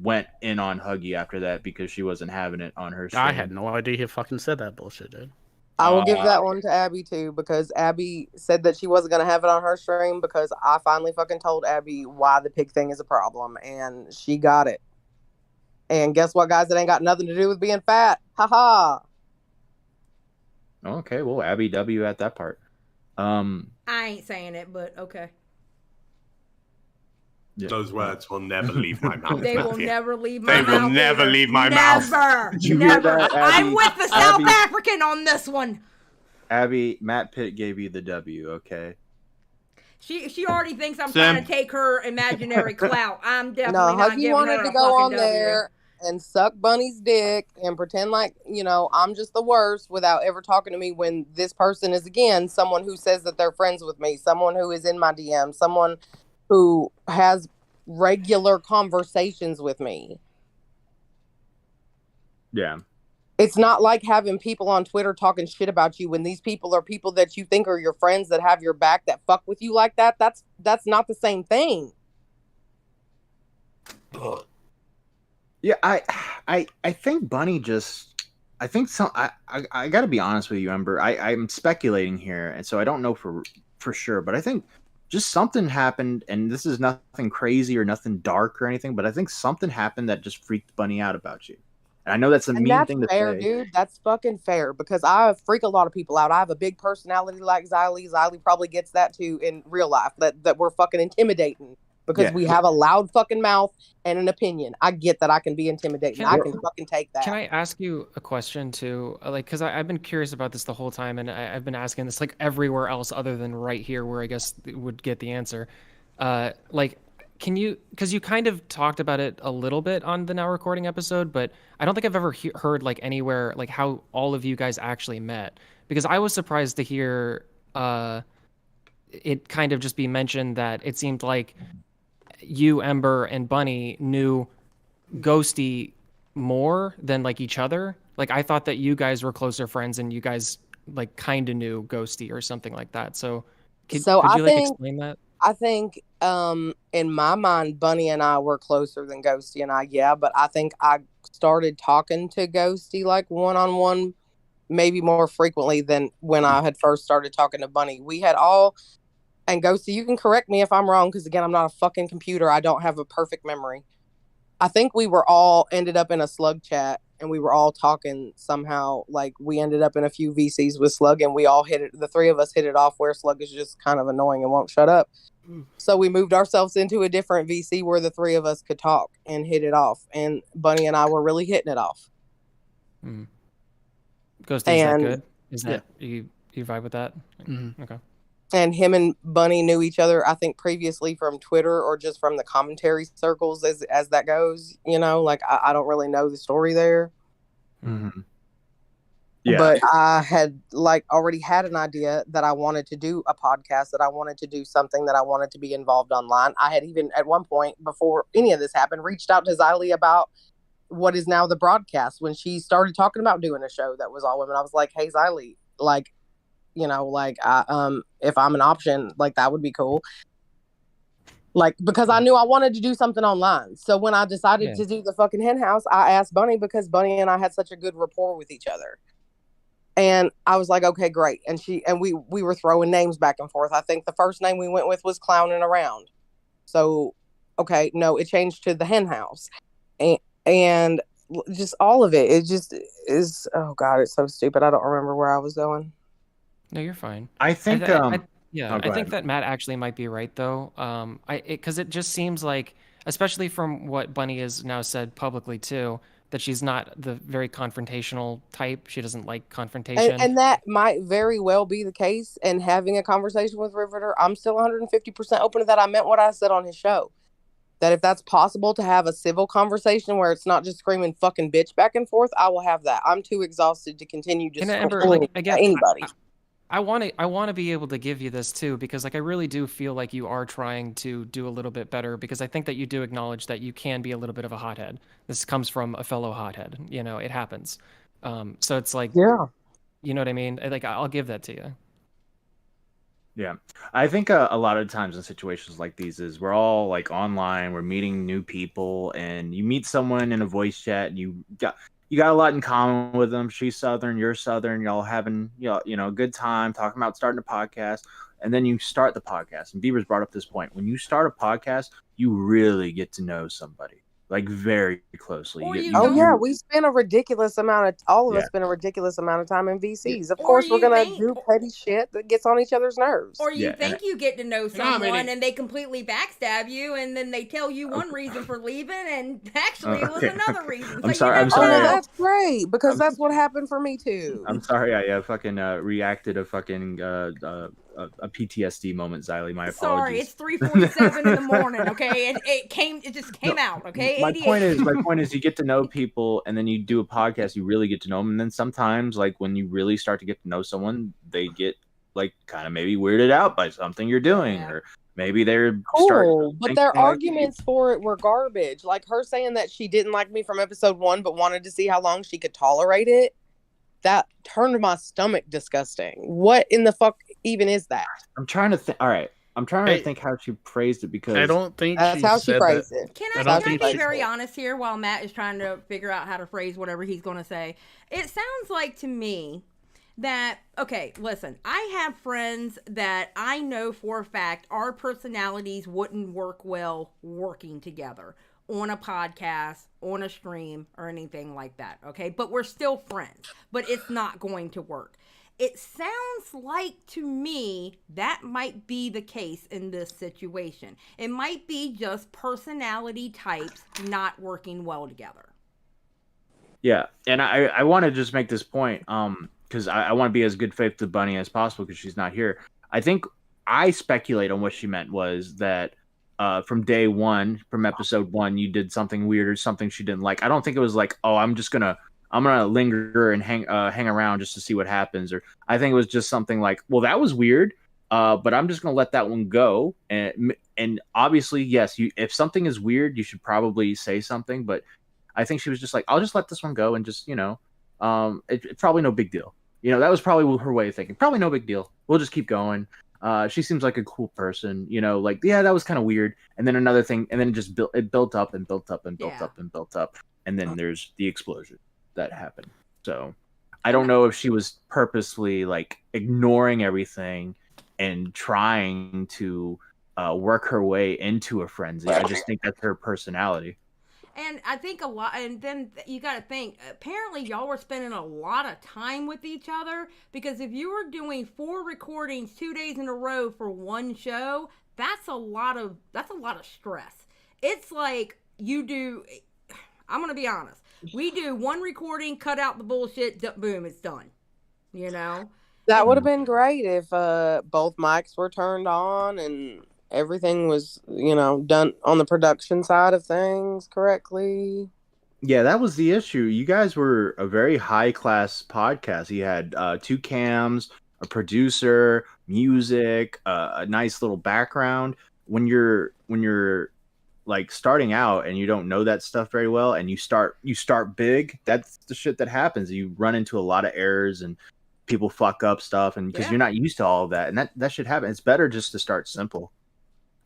went in on Huggy after that because she wasn't having it on her. I stream. had no idea he fucking said that bullshit, dude. I will give that one to Abby too because Abby said that she wasn't going to have it on her stream because I finally fucking told Abby why the pig thing is a problem and she got it. And guess what, guys? It ain't got nothing to do with being fat. Ha. Okay, well, Abby W at that part. I ain't saying it, but okay. Yeah. Those words will never leave my mouth. They will Matthew. never leave my They mouth. will never either. leave my mouth. Never. Did you hear Never. that, I'm Abby? with the South Abby? African on this one. Abby, Matt Pitt gave you the W. Okay. She already thinks I'm Sam. trying to take her imaginary clout. I'm No, definitely not Huggy giving wanted her to a go fucking on W. there and suck Bunny's dick and pretend like, I'm just the worst without ever talking to me when this person is, again, someone who says that they're friends with me, someone who is in my DM, someone who has regular conversations with me. Yeah. It's not like having people on Twitter talking shit about you when these people are people that you think are your friends that have your back that fuck with you like that. That's not the same thing. Yeah, I think Bunny just. I think some. I got to be honest with you, Ember. I'm speculating here, and so I don't know for sure, but I think just something happened, and this is nothing crazy or nothing dark or anything, but I think something happened that just freaked Bunny out about you. And I know that's a And mean that's thing to fair, say. dude. That's fucking fair because I freak a lot of people out. I have a big personality like Xylee. Xylee probably gets that too in real life, that we're fucking intimidating because Yeah. we have a loud fucking mouth and an opinion. I get that I can be intimidating. I can fucking take that. Can I ask you a question too? Like, because I've been curious about this the whole time, and I've been asking this like everywhere else other than right here, where I guess it would get the answer. Like, can you? Because you kind of talked about it a little bit on the Now Recording episode, but I don't think I've ever heard like anywhere like how all of you guys actually met. Because I was surprised to hear it kind of just be mentioned that it seemed like you, Ember, and Bunny knew Ghostii more than like each other. Like I thought that you guys were closer friends and you guys like kind of knew Ghostii or something like that. So could you like explain that? I think in my mind, Bunny and I were closer than Ghostii and I, yeah, but I think I started talking to Ghostii like one-on-one maybe more frequently than when I had first started talking to Bunny. We had all, and Ghostii, you can correct me if I'm wrong, because again, I'm not a fucking computer. I don't have a perfect memory. I think we were all ended up in a slug chat and we were all talking somehow. Like, we ended up in a few VCs with Slug, and we all hit it. The three of us hit it off, where Slug is just kind of annoying and won't shut up. So we moved ourselves into a different VC where the three of us could talk and hit it off. And Bunny and I were really hitting it off. Mm. Ghostii, is that good? Is that you vibe with that? Mm-hmm. Okay. And him and Bunny knew each other, I think, previously from Twitter or just from the commentary circles, as that goes. You know, like, I don't really know the story there. Mm-hmm. Yeah. But I had already had an idea that I wanted to do a podcast, that I wanted to do something, that I wanted to be involved online. I had even at one point, before any of this happened, reached out to Xylee about what is now the broadcast. When she started talking about doing a show that was all women, I was like, hey, Xylee, like, you know, like, if I'm an option, like, that would be cool. Like, because I knew I wanted to do something online. So when I decided to do the fucking hen house, I asked Bunny, because Bunny and I had such a good rapport with each other. And I was like, okay, great. And we were throwing names back and forth. I think the first name we went with was Clowning Around. So, okay, no, it changed to the hen house. And just all of it. It just is, oh God, it's so stupid. I don't remember where I was going. No, you're fine. I think, I think that Matt actually might be right, though. Because it just seems like, especially from what Bunny has now said publicly, too, that she's not the very confrontational type. She doesn't like confrontation. And that might very well be the case. And having a conversation with Riveter, I'm still 150% open to that. I meant what I said on his show. That if that's possible to have a civil conversation where it's not just screaming fucking bitch back and forth, I will have that. I'm too exhausted to continue just anybody. I want to be able to give you this too, because like I really do feel like you are trying to do a little bit better, because I think that you do acknowledge that you can be a little bit of a hothead. This comes from a fellow hothead, you know, it happens. So it's like, you know what I mean? Like, I'll give that to you. Yeah, I think a lot of times in situations like these is we're all like online, we're meeting new people, and you meet someone in a voice chat, and you got a lot in common with them. She's Southern, you're Southern, y'all having a good time talking about starting a podcast, and then you start the podcast. And Bieber's brought up this point: when you start a podcast, you really get to know somebody, like, very closely. We spend a ridiculous amount of us spend a ridiculous amount of time in VCs. Of course, we're gonna do petty shit that gets on each other's nerves. Or you think you get to know someone and they completely backstab you, and then they tell you one reason for leaving, and actually it was another reason. I'm sorry. Oh, that's great, because that's what happened for me too. I'm sorry. I fucking reacted a fucking a PTSD moment, Xylee. My apologies. Sorry, it's 3:47 in the morning. Okay, it just came out. Okay, my point is, you get to know people, and then you do a podcast. You really get to know them, and then sometimes, like, when you really start to get to know someone, they get like kind of maybe weirded out by something you're doing, or maybe they're cool. But their arguments for it were garbage. Like her saying that she didn't like me from episode 1, but wanted to see how long she could tolerate it. That turned my stomach disgusting. What in the fuck even is that? I'm trying to think. All right. I'm trying to think how she phrased it, because I don't think that's how she phrased it. Can I be very honest here while Matt is trying to figure out how to phrase whatever he's going to say? It sounds like to me that, okay, listen, I have friends that I know for a fact our personalities wouldn't work well working together on a podcast, on a stream, or anything like that, okay? But we're still friends, but it's not going to work. It sounds like to me that might be the case in this situation. It might be just personality types not working well together. Yeah, and I want to just make this point, because I want to be as good faith to Bunny as possible, because she's not here. I think I speculate on what she meant was that from day one, from episode 1, you did something weird or something she didn't like. I don't think it was like, oh, I'm gonna linger and hang around just to see what happens. Or I think it was just something like, well, that was weird, but I'm just gonna let that one go. And obviously, yes, if something is weird, you should probably say something. But I think she was just like, I'll just let this one go, and just it's probably no big deal. That was probably her way of thinking. Probably no big deal. We'll just keep going. She seems like a cool person, like, yeah, that was kind of weird. And then another thing, and then it built up and built up and built up and built up. And then there's the explosion that happened. So I don't know if she was purposely like ignoring everything and trying to work her way into a frenzy. I just think that's her personality. And I think a lot, and then you got to think, apparently y'all were spending a lot of time with each other, because if you were doing 4 recordings 2 days in a row for one show, that's a lot of stress. It's like you do, I'm going to be honest. We do 1 recording, cut out the bullshit, boom, it's done. You know? That would have been great if both mics were turned on and everything was, done on the production side of things correctly. Yeah, that was the issue. You guys were a very high-class podcast. You had 2 cams, a producer, music, a nice little background. When you're like starting out and you don't know that stuff very well, and you start big, that's the shit that happens. You run into a lot of errors and people fuck up stuff, and because you're not used to all of that, and that should happen. It's better just to start simple.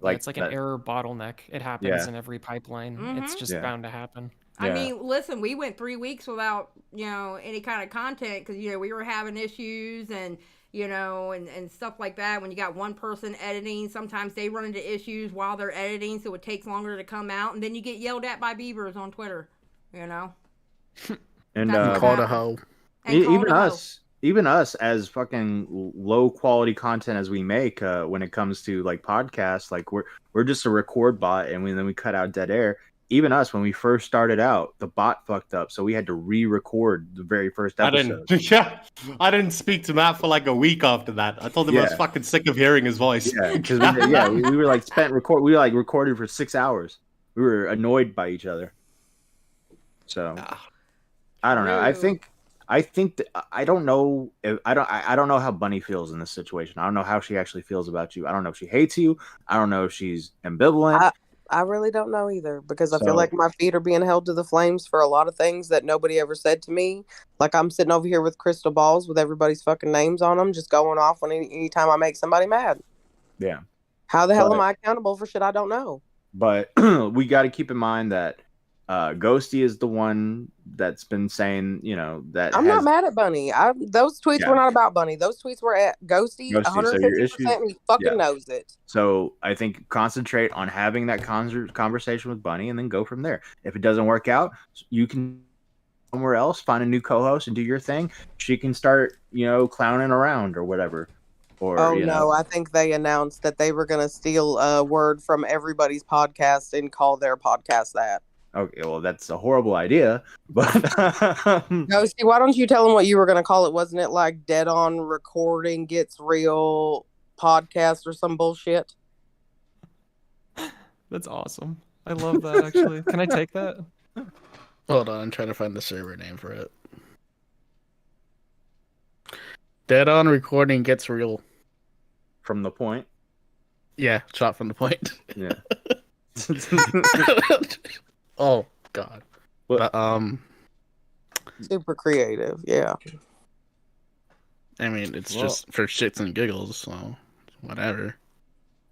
Like it's like an error bottleneck. It happens in every pipeline. Mm-hmm. It's just bound to happen. I mean, listen, we went 3 weeks without, any kind of content because, we were having issues and, and stuff like that. When you got one person editing, sometimes they run into issues while they're editing, so it takes longer to come out. And then you get yelled at by beavers on Twitter, And called a hoe. Even us as fucking low quality content as we make, when it comes to like podcasts, like we're just a record bot, and then we cut out dead air. Even us, when we first started out, the bot fucked up, so we had to re-record the very first episode. I didn't speak to Matt for like a week after that. I told him I was fucking sick of hearing his voice. Yeah, because we were like recorded for 6 hours. We were annoyed by each other. So I don't know. I think I don't know how Bunny feels in this situation. I don't know how she actually feels about you. I don't know if she hates you. I don't know if she's ambivalent. I really don't know either, because I feel like my feet are being held to the flames for a lot of things that nobody ever said to me. Like I'm sitting over here with crystal balls with everybody's fucking names on them, just going off when anytime I make somebody mad. Yeah. How the hell am I accountable for shit I don't know? But we got to keep in mind that Ghostii is the one that's been saying, that I'm not mad at Bunny. Those tweets were not about Bunny. Those tweets were at Ghostii 150%, and he fucking knows it. So I think concentrate on having that conversation with Bunny, and then go from there. If it doesn't work out, you can somewhere else find a new co-host and do your thing. She can start, clowning around or whatever. Or, no, I think they announced that they were going to steal a word from everybody's podcast and call their podcast that. Okay, well, that's a horrible idea, but Ghostii, why don't you tell them what you were going to call it? Wasn't it like Dead On Recording Gets Real Podcast or some bullshit? That's awesome. I love that, actually. Can I take that? Hold on, I'm trying to find the server name for it. Dead On Recording Gets Real. From the point? Yeah, shot from the point. Yeah. Oh God. But, super creative, yeah. I mean, it's just for shits and giggles, so whatever.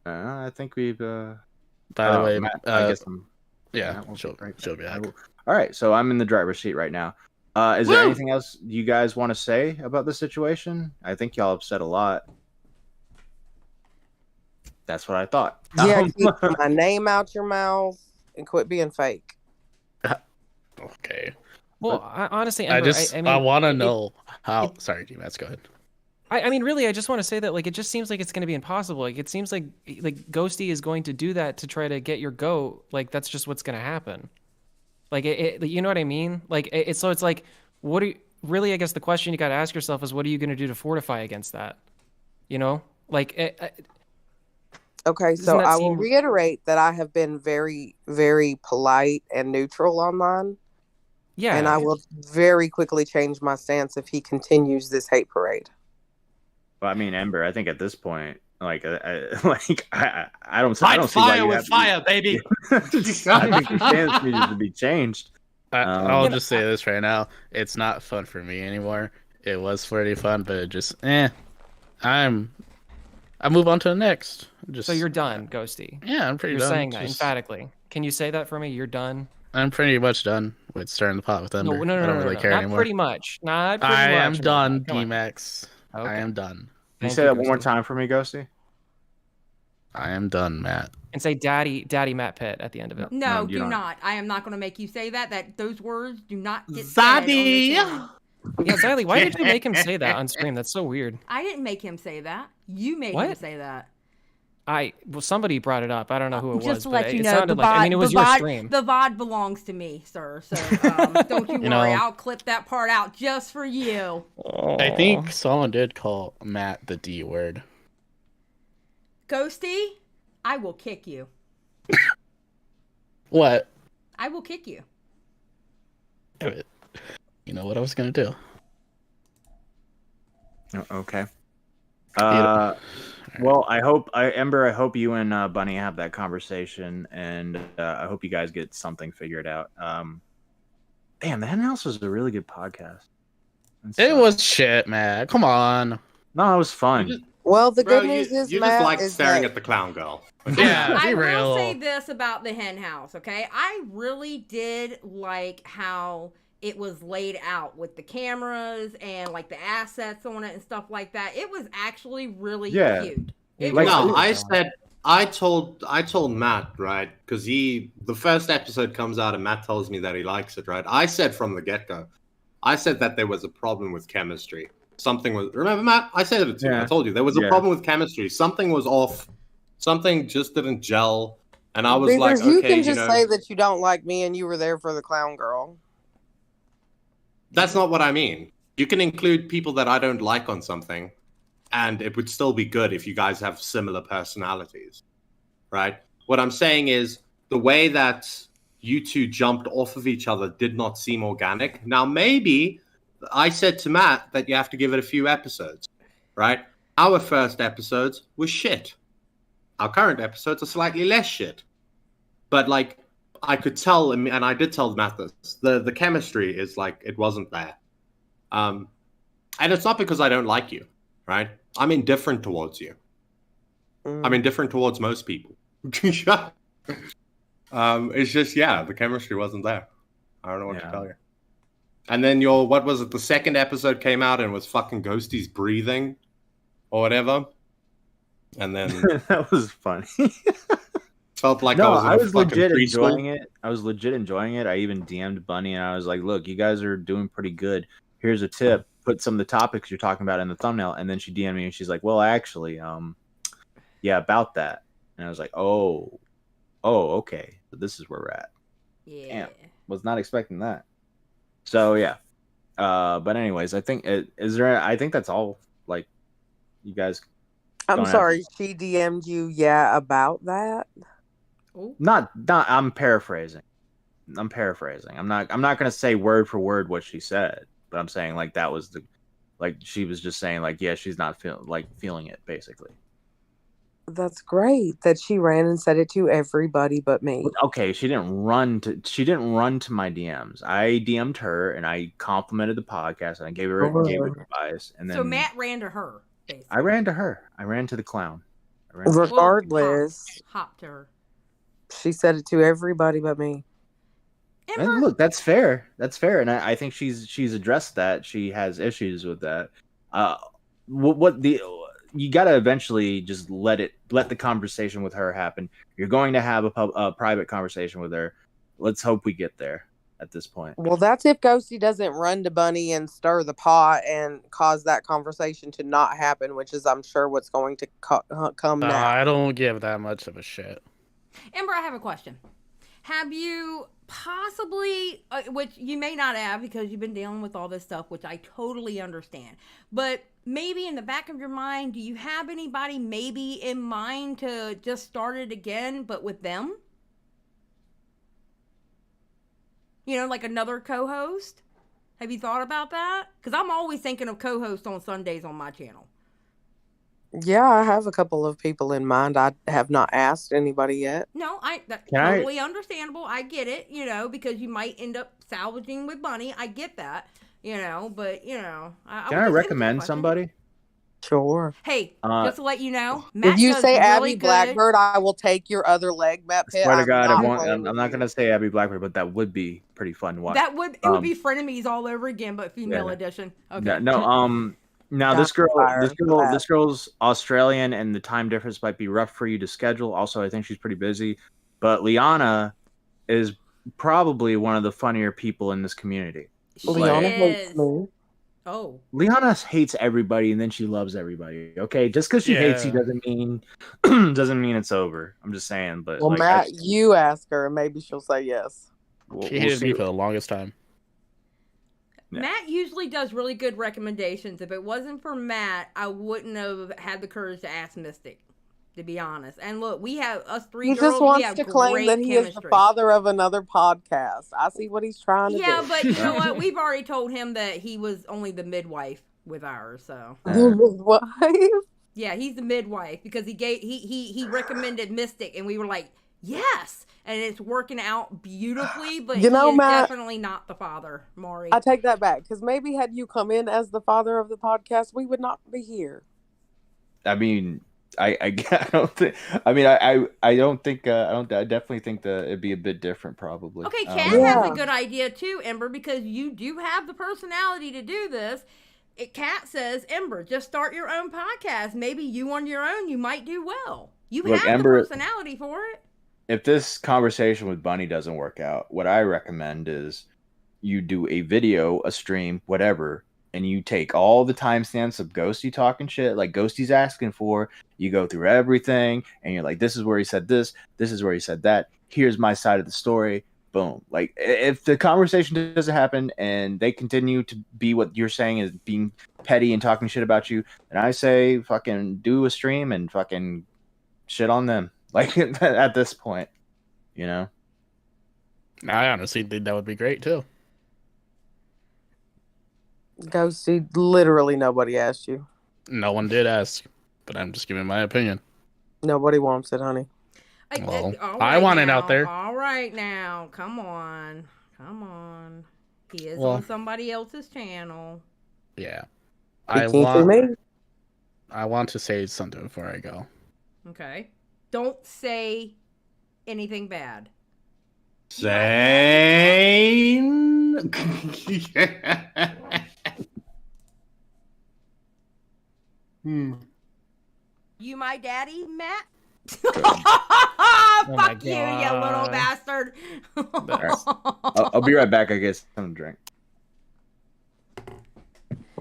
I think we've. By the way, Matt, I guess she'll be back. All right, so I'm in the driver's seat right now. Is there anything else you guys want to say about the situation? I think y'all have said a lot. That's what I thought. Yeah, keep my name out your mouth and quit being fake. Okay. Well, honestly, Ember, I want to know how. Sorry, G-Mats, go ahead. I mean, really, I just want to say that, like, it just seems like it's going to be impossible. Like, it seems like Ghostii is going to do that to try to get your goat. Like, that's just what's going to happen. Like, you know what I mean? Like, it's like, what are you, really? I guess the question you got to ask yourself is, what are you going to do to fortify against that? Like, okay, so I will reiterate that I have been very, very polite and neutral online. Yeah. And I will very quickly change my stance if he continues this hate parade. Well, I mean, Ember, I think at this point, I don't see fire why you with fire, baby. I think the stance needs to be changed. I'll just say this right now: it's not fun for me anymore. It was pretty fun, but it just I move on to the next. So you're done, Ghostii. Yeah, I'm pretty done. You're saying that emphatically. Can you say that for me? You're done. I'm pretty much done with starting the pot with Ember. No, I don't really care not anymore. Pretty much. Not pretty I much. am done, D-Max. Okay. I am done. Can you say that one more time for me, Ghostii? I am done, Matt. and say "Daddy Matt Pitt" at the end of it. No, you do don't. not. I am not going to make you say that. Those words do not get said on this channel. Yeah, Xylee, why did you make him say that on stream? That's so weird. I didn't make him say that. You made him say that. Well, somebody brought it up. I don't know who it was. Just to but let you it know, sounded like, I mean, it was your stream. The VOD belongs to me, sir. So don't you worry. I'll clip that part out just for you. I think someone did call Matt the D word. Ghostii, I will kick you. What? I will kick you. You know what I was gonna do. Okay. Well, Ember, I hope you and Bunny have that conversation, and I hope you guys get something figured out. Damn, the Hen House was a really good podcast. It was shit, man. Come on. No, it was fun. Well, the good news is you Matt just like is staring that- at the clown girl. Yeah, I be will real. say this about the Hen House, okay? I really did like how it was laid out with the cameras and like the assets on it and stuff like that. It was actually really cute. I told Matt, right? Because the first episode comes out and Matt tells me that he likes it, right? I said from the get-go, I said that there was a problem with chemistry. Something was, remember, Matt? I said it to you. I told you there was a problem with chemistry. Something was off. Something just didn't gel. And I was Beavers, like, okay, you can just know, say that you don't like me and you were there for the clown girl. that's not what I mean. You can include people that I don't like on something, and it would still be good if you guys have similar personalities, right? What I'm saying is the way that you two jumped off of each other did not seem organic. Now, maybe I said to Matt that you have to give it a few episodes, right? Our first episodes were shit. Our current episodes are slightly less shit. But, like, I could tell, and I did tell Matt this, the chemistry is like, it wasn't there. And it's not because I don't like you, right? I'm indifferent towards you. I'm indifferent towards most people. It's just, the chemistry wasn't there. I don't know what to tell you. And then what was it? The second episode came out and was fucking Ghostie's breathing or whatever. And then that was funny. Felt like I was fucking legit preschool. enjoying it. I was legit enjoying it. I even DM'd Bunny and I was like, look, you guys are doing pretty good. Here's a tip. Put some of the topics you're talking about in the thumbnail. And then she DM'd me and she's like, well, actually, about that. And I was like, oh, okay. So this is where we're at. Yeah. Damn. Was not expecting that. So yeah. But anyways, I think I think that's all. Like, you guys. I'm sorry, she DM'd you, about that? Not. I'm paraphrasing. I'm not gonna say word for word what she said, but I'm saying like that was she was just saying like, yeah, she's not feeling it basically. That's great that she ran and said it to everybody but me. Okay, she didn't run to my DMs. I DM'd her and I complimented the podcast and I gave her advice. And then so Matt ran to her. Basically. I ran to her. I ran to the clown. Regardless, hopped to her. She said it to everybody but me. And look, that's fair. That's fair, and I think she's addressed that. She has issues with that. You gotta eventually just let the conversation with her happen. You're going to have a private conversation with her. Let's hope we get there at this point. Well, that's if Ghostii doesn't run to Bunny and stir the pot and cause that conversation to not happen, which is, I'm sure, what's going to come now. I don't give that much of a shit. Ember, I have a question. Have you possibly, which you may not have because you've been dealing with all this stuff, which I totally understand, but maybe in the back of your mind, do you have anybody maybe in mind to just start it again, but with them? You know, like another co-host? Have you thought about that? Because I'm always thinking of co-hosts on Sundays on my channel. Yeah, I have a couple of people in mind. I have not asked anybody yet. No, that's totally understandable. I get it, because you might end up salvaging with Bunny. I get that, but, Can I recommend somebody? Sure. Hey, just to let you know, Matt if you say really Abby Blackbird, I will take your other leg, Matt Pitt. Swear to God, I'm not going to say Abby Blackbird, but that would be pretty fun to watch. It would be frenemies all over again, but female edition. Okay. Now this Fire. girl's Australian, and the time difference might be rough for you to schedule. Also, I think she's pretty busy. But Liana is probably one of the funnier people in this community. Liana She hates is. me. Oh. Liana hates everybody, and then she loves everybody. Okay, just because she hates you Yeah. doesn't mean it's over. I'm just saying. But Well, like, Matt, you ask her, and maybe she'll say yes. She hated me for the longest time. Yeah. Matt usually does really good recommendations. If it wasn't for Matt, I wouldn't have had the courage to ask Mystic, to be honest. And look, we have us three He girls. just We wants have to claim great that he is the chemistry. father of another podcast. I see what he's trying to do. Yeah, but you know what? We've already told him that he was only the midwife with ours. So What? yeah, he's the midwife because he recommended Mystic, and we were like, yes, and it's working out beautifully. But You know, he is Matt, definitely not the father, Maury. I take that back because maybe had you come in as the father of the podcast, we would not be here. I mean, I don't think. I mean, I don't think. I definitely think that it'd be a bit different, probably. Okay, I Kat don't know. has a good idea too, Ember, because you do have the personality to do this. Kat says, Ember, just start your own podcast. Maybe you on your own, you might do well. You Look, have Ember, the personality for it. If this conversation with Bunny doesn't work out, what I recommend is you do a video, a stream, whatever, and you take all the timestamps of Ghostii talking shit, like Ghostie's asking for. You go through everything, and you're like, this is where he said this is where he said that. Here's my side of the story. Boom. Like, if the conversation doesn't happen and they continue to be what you're saying is being petty and talking shit about you, then I say fucking do a stream and fucking shit on them. Like, at this point, you know? I honestly think that would be great, too. Ghosty, literally nobody asked you. No one did ask, but I'm just giving my opinion. Nobody wants it, honey. Well, All I right want it now, out there. All right now. Come on. He is Well, on somebody else's channel. Yeah. Speaking for me. I want to say something before I go. Okay. Don't say anything bad. Sane. You my daddy, Matt? my Fuck you, you little God. bastard. I'll be right back. I guess I'm drink. All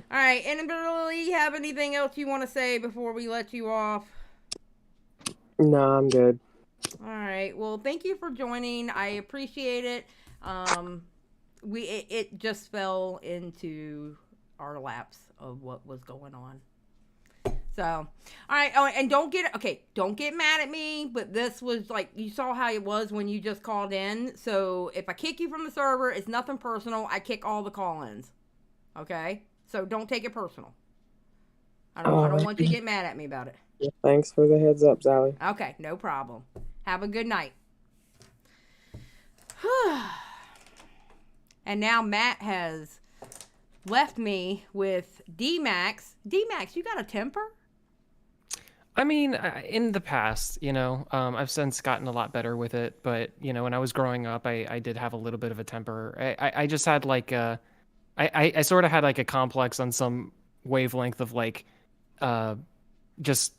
right, Emberlily, you have anything else you want to say before we let you off? No, I'm good. All right. Well, thank you for joining. I appreciate it. It just fell into our laps of what was going on. So, all right. Oh, and don't get mad at me, but this was like, you saw how it was when you just called in. So if I kick you from the server, it's nothing personal. I kick all the call-ins. Okay? So don't take it personal. I don't want you to get mad at me about it. Thanks for the heads up, Sally. Okay, no problem. Have a good night. And now Matt has left me with D-Max. D-Max, you got a temper? I mean, in the past, I've since gotten a lot better with it. But, when I was growing up, I did have a little bit of a temper. I just had like I sort of had like a complex on some wavelength of like just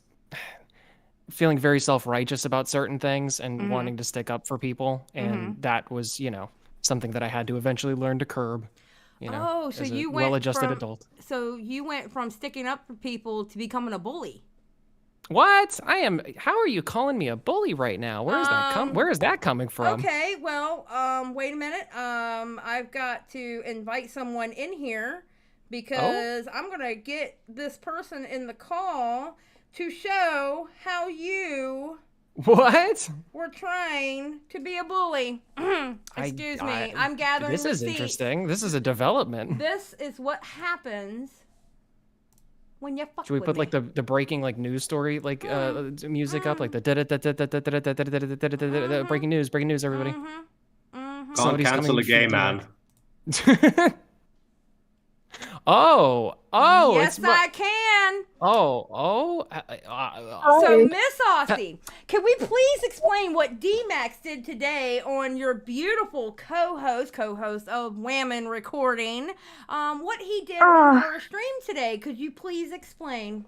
feeling very self-righteous about certain things and wanting to stick up for people. And that was, something that I had to eventually learn to curb. So as a you went well-adjusted from, adult. So you went from sticking up for people to becoming a bully. What? How are you calling me a bully right now? Where is that coming from? Okay, well, wait a minute. I've got to invite someone in here because I'm going to get this person in the call to show how you were trying to be a bully. Excuse me. I'm gathering This is receipts. interesting. This is a development. This is what happens when you fuck Should we with put me. like the breaking like news story like music up like the breaking news everybody. Can't cancel a game, man. Yes, it's I can. So, Miss Austin, can we please explain what D-Max did today on your beautiful co-host of Whammon Recording? What he did on her stream today? Could you please explain?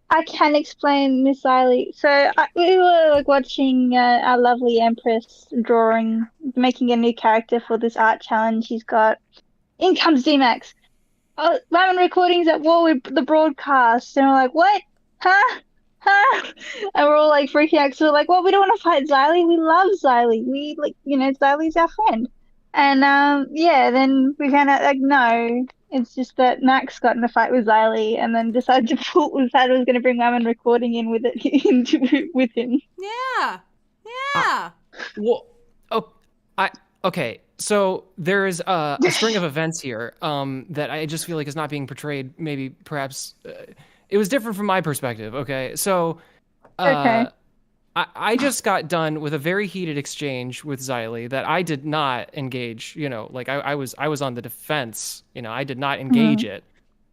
I can explain, Miss Eiley. So we were like watching our lovely Empress making a new character for this art challenge. She's got. In comes D-Max. Ramen recordings at war with the broadcast, and we're like, what? Huh? And we're all like freaking out. So we're like, well, we don't want to fight Xylee. We love Xylee. We Xylee's our friend. And then we found out like no, it's just that Max got in a fight with Xylee, and then decided was going to bring Ramen recording in with it with him. Yeah. Okay. So there's a string of events here that I just feel like is not being portrayed. Maybe perhaps it was different from my perspective. Okay, so I just got done with a very heated exchange with Xylee that I did not engage. I was on the defense. I did not engage it.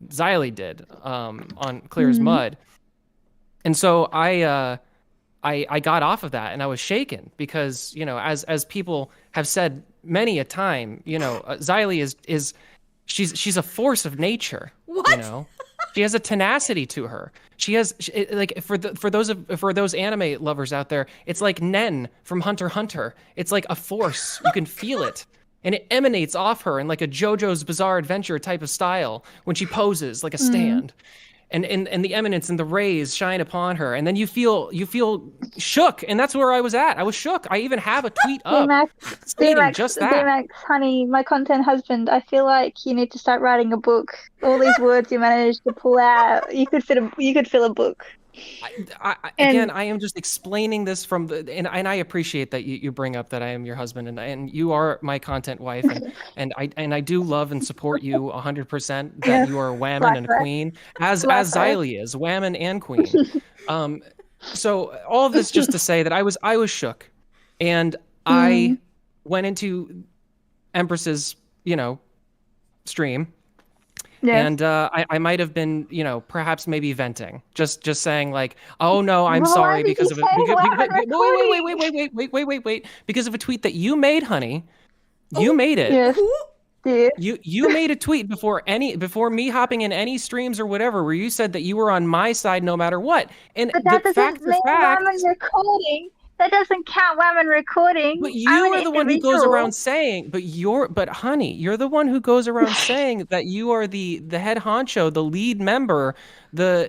Xylee did on clear as mud, and so I got off of that and I was shaken because as people have said many a time, Xylee she's a force of nature. What? She has a tenacity to her. She has for those anime lovers out there, it's like Nen from Hunter x Hunter. It's like a force. You can feel it. And it emanates off her in like a JoJo's Bizarre Adventure type of style when she poses like a stand. And the eminence and the rays shine upon her, and then you feel shook, and that's where I was at. I was shook. I even have a tweet up stating just that. D-Max, honey, my content husband, I feel like you need to start writing a book. All these words you managed to pull out, you could fill a book. I am just explaining this and I appreciate that you bring up that I am your husband and you are my content wife and I do love and support you 100% that you are a Whammon and a queen as Xylee is Whammon and queen. So all of this just to say that I was shook, and I went into Empress's stream. Yes. And I might have been, perhaps maybe venting, just saying like, oh no, I'm sorry because of it. Wait, because of a tweet that you made, honey. You made it. Yes. You made a tweet before me hopping in any streams or whatever, where you said that you were on my side no matter what. And but that doesn't mean Whammon recording. That doesn't count Whammon recording. But you are the one who goes around saying, but honey, you're the one who goes around saying that you are the head honcho, the lead member, the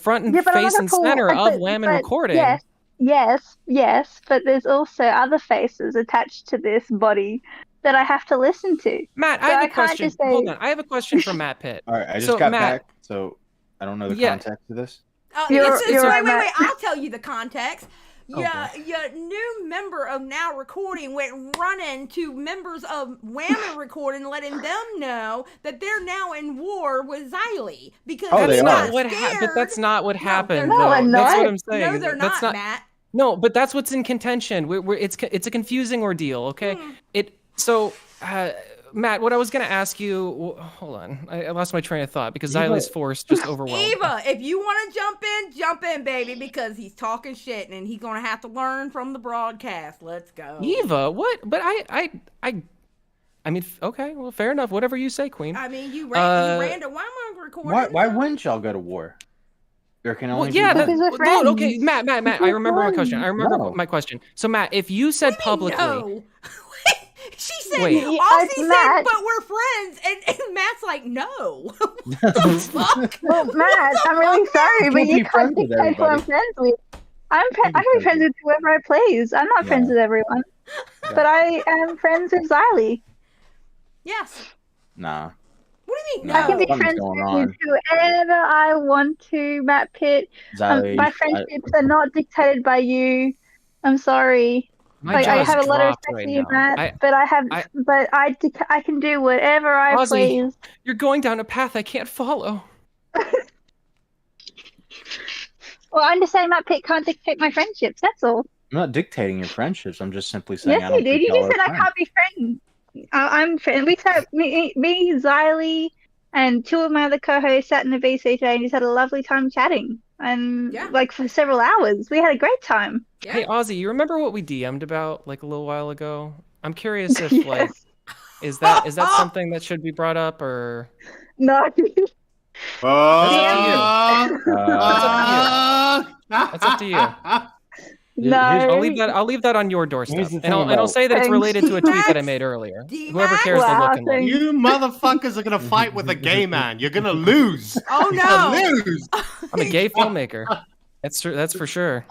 front and face and center of Whammon recording. Yes, but there's also other faces attached to this body that I have to listen to. Matt, I have a question. Hold on, I have a question from Matt Pitt. All right, I just got back, so I don't know the context of this. Wait, I'll tell you the context. Your new member of Now Recording went running to members of Whammon Recording, letting them know that they're now in war with Xylee because that's not what happened. No, that's what I'm saying. No, they're not, Matt. No, but that's what's in contention. It's a confusing ordeal. Okay, Matt, what I was going to ask you, hold on, I lost my train of thought because Xylee's force just overwhelmed. Eva, if you want to jump in, baby, because he's talking shit and he's going to have to learn from the broadcast. Let's go. Eva, what? But I mean, okay, well, fair enough. Whatever you say, Queen. I mean, you ran to Whammon recording. Why wouldn't y'all go to war? There can only be one. Okay, Matt, I remember my question. So, Matt, if you said publicly... No. She said, Aussie said, but we're friends. And Matt's like, no. What the fuck? Well, Matt, I'm really sorry, but you can't dictate who I'm friends with. I can be friends with whoever I please. I'm not friends with everyone. Yeah. But I am friends with Xylee. Yes. Nah. What do you mean, no? I can be friends with whoever I want to, Matt Pitt. My friendships are not dictated by you. I'm sorry. I have a lot of respect for you, Matt, but I can do whatever I please. You're going down a path I can't follow. Well, I'm just saying Matt Pitt can't dictate my friendships, that's all. I'm not dictating your friendships, I'm just simply saying yes, you did. You just said I can't be friends. I'm friends. We said me, Xylee, and two of my other co-hosts sat in the VC today and just had a lovely time chatting, and like for several hours. We had a great time. Hey Ozzy, you remember what we DM'd about like a little while ago? I'm curious if like is that something that should be brought up or no? That's up to you. No. I'll leave that on your doorstep, and I'll say that it's related to a tweet that I made earlier. Whoever cares to look and look. You motherfuckers are gonna fight with a gay man. You're gonna lose. Oh You're no! gonna lose. I'm a gay filmmaker. That's true. That's for sure.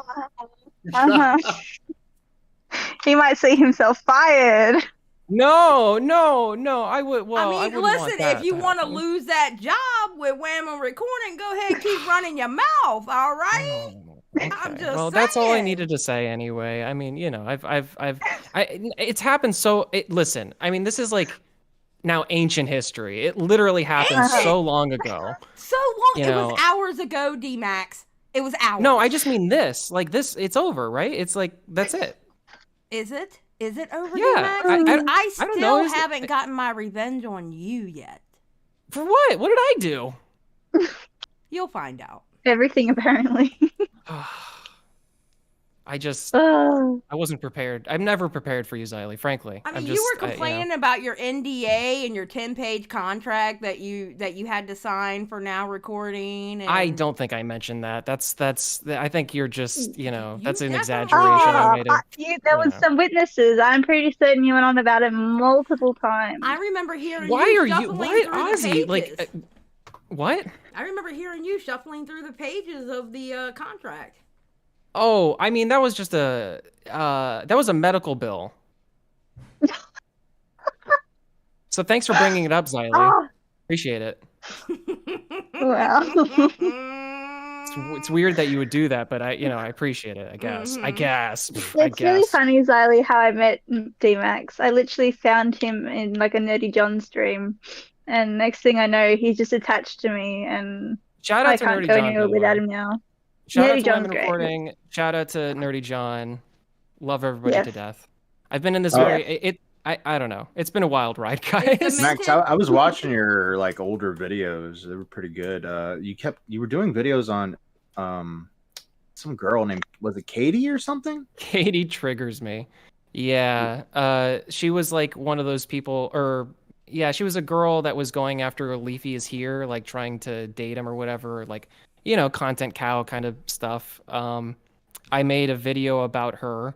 He might see himself fired. No. I would. Well, I mean, wouldn't want listen. that If you to want to happen. lose that job with Wham Recording, go ahead, keep running your mouth. All right. I'm just Well, saying. that's all I needed to say anyway. I mean, you know, it's happened so. Listen, I mean, this is like now ancient history. It literally happened so long ago. So long. You It know. was hours ago, D-Max. It was hours. No, I just mean this. Like this, it's over, right? It's like that's it. Is it? Is it over, Yeah, D-Max? I I don't still know, is it- haven't gotten my revenge on you yet. For what? What did I do? You'll find out. Everything apparently. I just, Oh. I wasn't prepared. I'm never prepared for you, Xylee, frankly. I mean, I'm you just, were complaining about your NDA and your 10-page contract that you had to sign for now recording. And... I don't think I mentioned that. I think you're just, you know, that's an exaggeration. I made it. There was some witnesses. I'm pretty certain you went on about it multiple times. I remember hearing Why you are you? shuffling Why, through the Ozzy? Like, pages. what? I remember hearing you shuffling through the pages of the contract. Oh, I mean, that was just that was a medical bill. So thanks for bringing it up, Xylee. Oh. Appreciate it. Well. It's weird that you would do that, but I appreciate it. I guess. I guess. It's really funny, Xylee, how I met D-Max. I literally found him in like a Nerdy John stream, and next thing I know, he's just attached to me, and Shout out I to can't Nerdy go John, anywhere by the without way. him now. Shout out Nerdy to John's Lemon great. Recording. Shout out to Nerdy John. Love everybody Yes. to death. I've been in this I don't know. It's been a wild ride, guys. Max, I was watching your like older videos. They were pretty good. You were doing videos on some girl named, was it Katie or something? Katie triggers me. Yeah. She was like one of those people, or yeah, she was a girl that was going after Leafy is here, like trying to date him or whatever, like, you know, content cow kind of stuff. I made a video about her,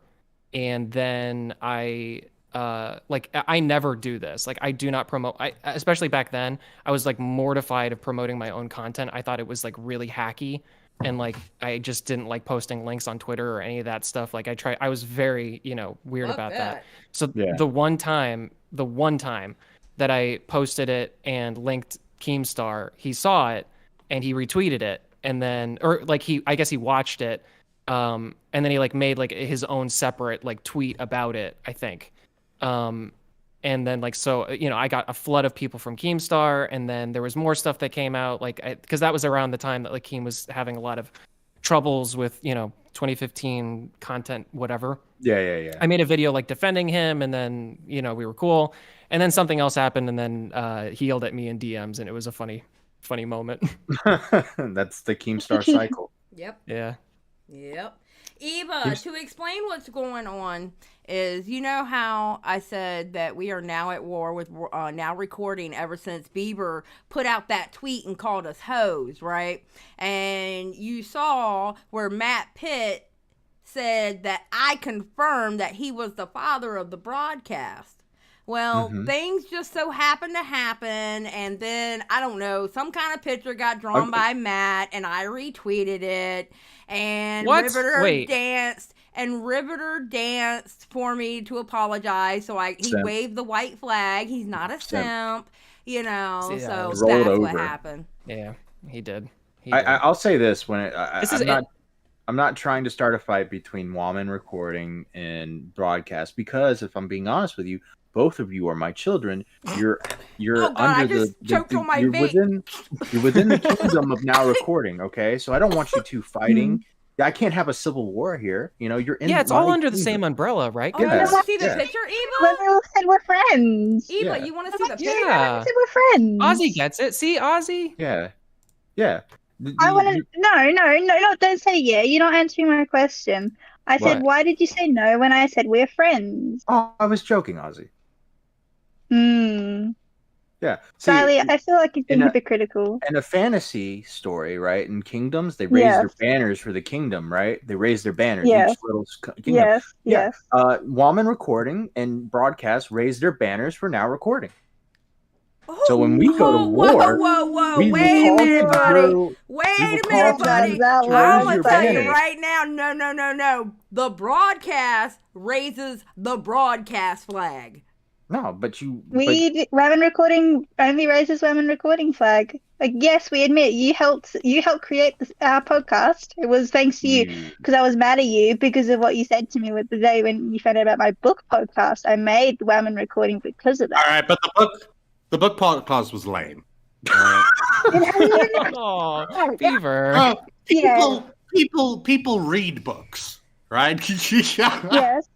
and then I never do this. Like, I do not promote. Especially back then, I was like mortified of promoting my own content. I thought it was like really hacky, and like I just didn't like posting links on Twitter or any of that stuff. Like I was very, you know, weird about that. So the one time that I posted it and linked Keemstar, he saw it and he retweeted it, and then, or like I guess he watched it, and then he like made like his own separate like tweet about it, I think. And then like, so, you know, I got a flood of people from Keemstar, and then there was more stuff that came out, like, because that was around the time that like Keem was having a lot of troubles with, you know, 2015 content, whatever. Yeah. I made a video like defending him, and then, you know, we were cool, and then something else happened, and then he yelled at me in DMs, and it was a funny moment. That's the Keemstar cycle. Yep. Yeah. Yep. Eva, to explain what's going on is, you know how I said that we are now at war with now recording ever since Bieber put out that tweet and called us hoes, right? And you saw where Matt Pitt said that I confirmed that he was the father of the broadcast. Well, things just so happened to happen, and then, I don't know, some kind of picture got drawn by Matt, and I retweeted it, and Riveter danced for me to apologize, so he waved the white flag. He's not a simp, you know, so that's what happened. Yeah, he did. I'll say this, I'm not trying to start a fight between Woman Recording and Broadcast, because if I'm being honest with you, both of you are my children. You're oh God, under you're within the kingdom of Now Recording. Okay, so I don't want you two fighting. I can't have a civil war here. You know, you're in. Yeah, it's all my under the kingdom. same umbrella, right? Oh, you Yeah. want to see the Yeah. picture, Eva? When we all said we're friends. Eva, Yeah. you want to see the picture? Yeah. I said we're friends. Ozzy gets it. See, Ozzy? Yeah. Yeah. I want to. No, don't say yeah. You're not answering my question. I said, What? why did you say no when I said we're friends? Oh, I was joking, Ozzy. Hmm. Yeah. See, Sally, I feel like you've been in a- hypocritical. in a fantasy story, right? In kingdoms, they raise their Yes. banners for the kingdom, right? They raise their banners. Yes. Each little kingdom. Yes, Yeah. yes. Wallman Recording and Broadcast raise their banners for Now Recording. So when we go to war, whoa, we wait a will minute, call buddy. you- Wait we will a call minute, you buddy. to I'm raise gonna your tell you banners. right now. No. The broadcast raises the broadcast flag. No, but you. Women Recording only raises Women Recording flag. Like, yes, we admit you helped create our podcast. It was thanks to you because I was mad at you because of what you said to me with the day when you found out about my book podcast. I made Women Recording because of that. All right, but the book podcast was lame. Oh, Beaver. People read books, right? Yes.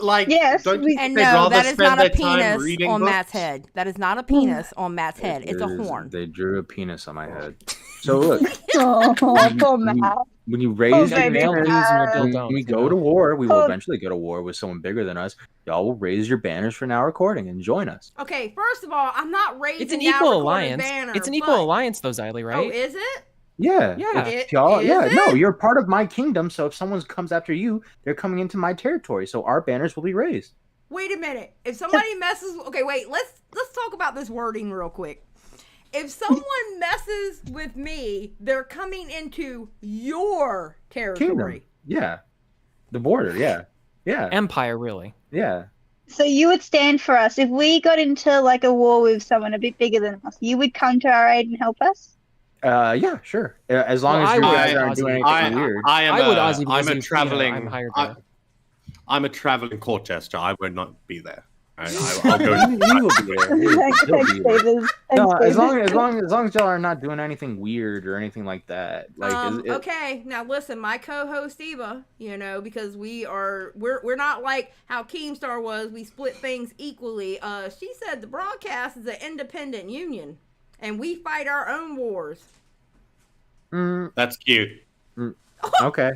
Like, yes, don't you think And they'd no, rather that is spend not their a time penis reading on books? Matt's head. That is not a penis on Matt's head. It's a horn. They drew a penis on my head. So look, Oh, poor Matt. when you raise Oh, your baby. banners, when Don't, we you go know. to war, we will Oh. eventually go to war with someone bigger than us. Y'all will raise your banners for Now Recording and join us. Okay, first of all, I'm not raising It's an Now equal Recording alliance. banner, It's an equal but- alliance, though, Xylee, right? Oh, is it? Yeah, Yeah. if y'all, Is yeah, no, it? you're part of my kingdom. So if someone comes after you, they're coming into my territory. So our banners will be raised. Wait a minute. If somebody messes, okay, wait. Let's talk about this wording real quick. If someone messes with me, they're coming into your territory. Kingdom, yeah, the border, yeah, Empire, really. yeah. So you would stand for us if we got into like a war with someone a bit bigger than us. You would come to our aid and help us. Yeah, sure. As long Well, as I you would, guys aren't Ozzy. doing anything weird. I would Ozzy because I'm a you know, traveling. I'm hired there. I'm a traveling court jester. I would not be there. I'll go. You will be there. You'll be there. Davis. No, Thanks, as long Davis. as y'all are not doing anything weird or anything like that. Like, Okay, now listen, my co-host Eva, you know, because we're not like how Keemstar was. We split things equally. She said the broadcast is an independent union, and we fight our own wars. That's cute. Okay.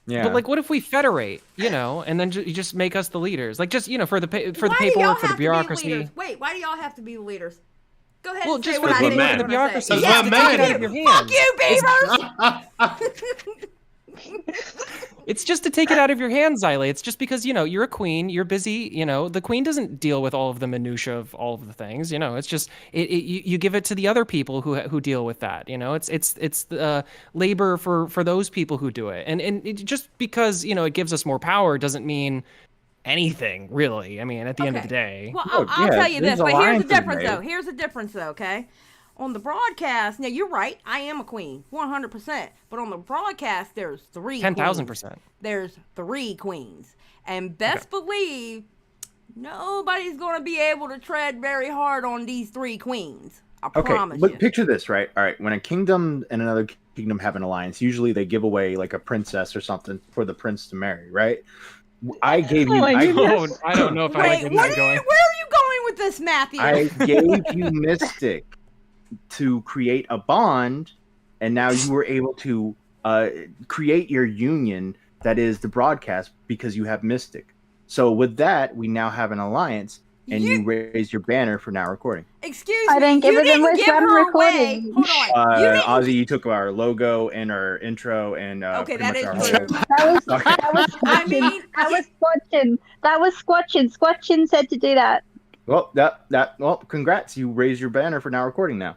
Yeah. But like, what if we federate, you know, and then you just make us the leaders, like just for the Why do y'all paperwork, for the have to be bureaucracy. leaders? Wait, why do y'all have to be the leaders? Go ahead. Well, and just say for what the I paperwork, think for the you're gonna say. bureaucracy. Yes, You have to take it out men. of your hands. Fuck you, beavers! It's just to take it out of your hands, Xylee. It's just because, you're a queen, you're busy, the queen doesn't deal with all of the minutia of all of the things, it's just, you give it to the other people who deal with that, it's labor for those people who do it. And just because, it gives us more power doesn't mean anything, really. I mean, at the end of the day. Well, Look, I'll yeah, tell you this, these but here's the alliances, difference, mate. though. Here's the difference, though, okay? On the broadcast, now you're right, I am a queen, 100%. But on the broadcast, there's 3 10,000%. There's 3 queens. And best believe, nobody's going to be able to tread very hard on these 3 queens. I promise but you. picture this, right? All right, when a kingdom and another kingdom have an alliance, usually they give away like a princess or something for the prince to marry, right? I gave you. my goodness. I don't know if I Wait, like where where are going. you going with this, Matthew? I gave you Mystic to create a bond, and now you were able to create your union that is the broadcast because you have Mystic. So with that, we now have an alliance, and you raise your banner for Now Recording. Excuse I me, didn't give you it didn't them give with her recording. away. Hold on. You didn't Ozzy, you took our logo and our intro and Okay, pretty that much is our true. whole. That was I Squatchin. mean, That was Squatchin. Squatchin said to do that. Well, well, congrats! You raised your banner for Now Recording now.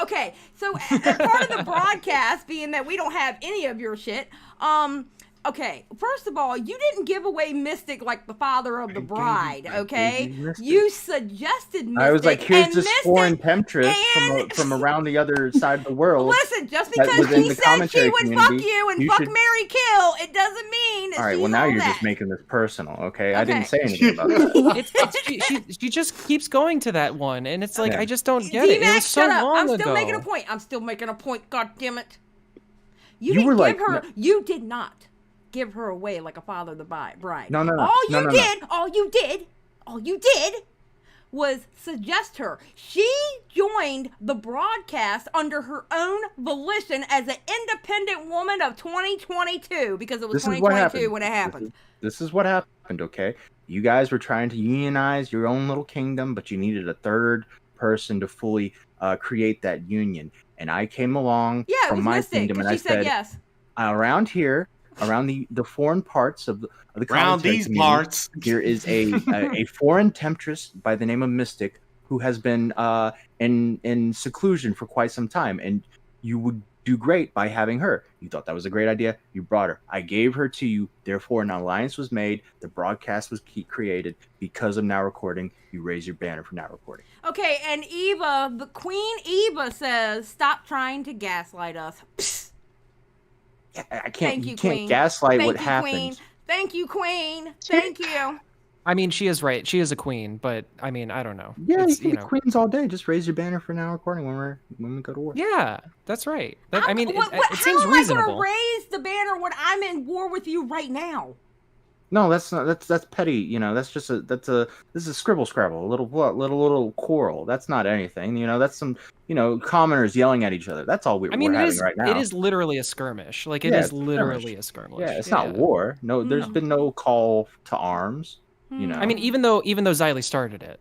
Okay, so as part of the broadcast, being that we don't have any of your shit, okay, first of all, you didn't give away Mystic like the father of the bride, okay? You suggested Mystic. I was like, here's and this Mystic, foreign temptress and- from around the other side of the world. Listen, just that because was in she the said she commentary would community, fuck you and you fuck should- Mary Kill, it doesn't mean that All right, she's well now all you're that. just making this personal, okay? I Okay. didn't say anything about that. She just keeps going to that one, and it's like, Yeah. I just don't get it. It was D-Max, so shut up. long I'm ago. still making a point. God damn it. You You were didn't like, give her. You did not give her away like a father the bride. No, no, no. All No, you no, no. did, all you did was suggest her. She joined the broadcast under her own volition as an independent woman of 2022 because it was 2022 when it happened. This is what happened, okay? You guys were trying to unionize your own little kingdom, but you needed a third person to fully create that union. And I came along Yeah, it from was my Mystic, kingdom and 'cause I she said said, yes. Around here, around the foreign parts of the Around commentary these community, parts. there is a foreign temptress by the name of Mystic who has been in seclusion for quite some time, and you would do great by having her. You thought that was a great idea. You brought her. I gave her to you. Therefore, an alliance was made. The broadcast was created because of Now Recording. You raise your banner for Now Recording. Okay, and Eva, the Queen Eva says, "Stop trying to gaslight us." Psst. I can't. Thank You you, can't Queen. gaslight Thank what you, happened. Queen. Thank you, Queen. Thank you. I mean, she is right. She is a queen, but I mean, I don't know. Yeah, It's, you can be queens all day. Just raise your banner for Now Recording when we go to war. Yeah, that's right. That, I mean, it How seems am reasonable. I going to raise the banner when I'm in war with you right now? No, that's not. That's petty. You know, this is a scribble scrabble, a little quarrel. That's not anything. You know, that's some commoners yelling at each other. That's all we're having right now. It is literally a skirmish. Like it Yeah, is it's a literally skirmish. a skirmish. Yeah, it's not war. No, there's been no call to arms. You know. I mean, even though Xylee started it.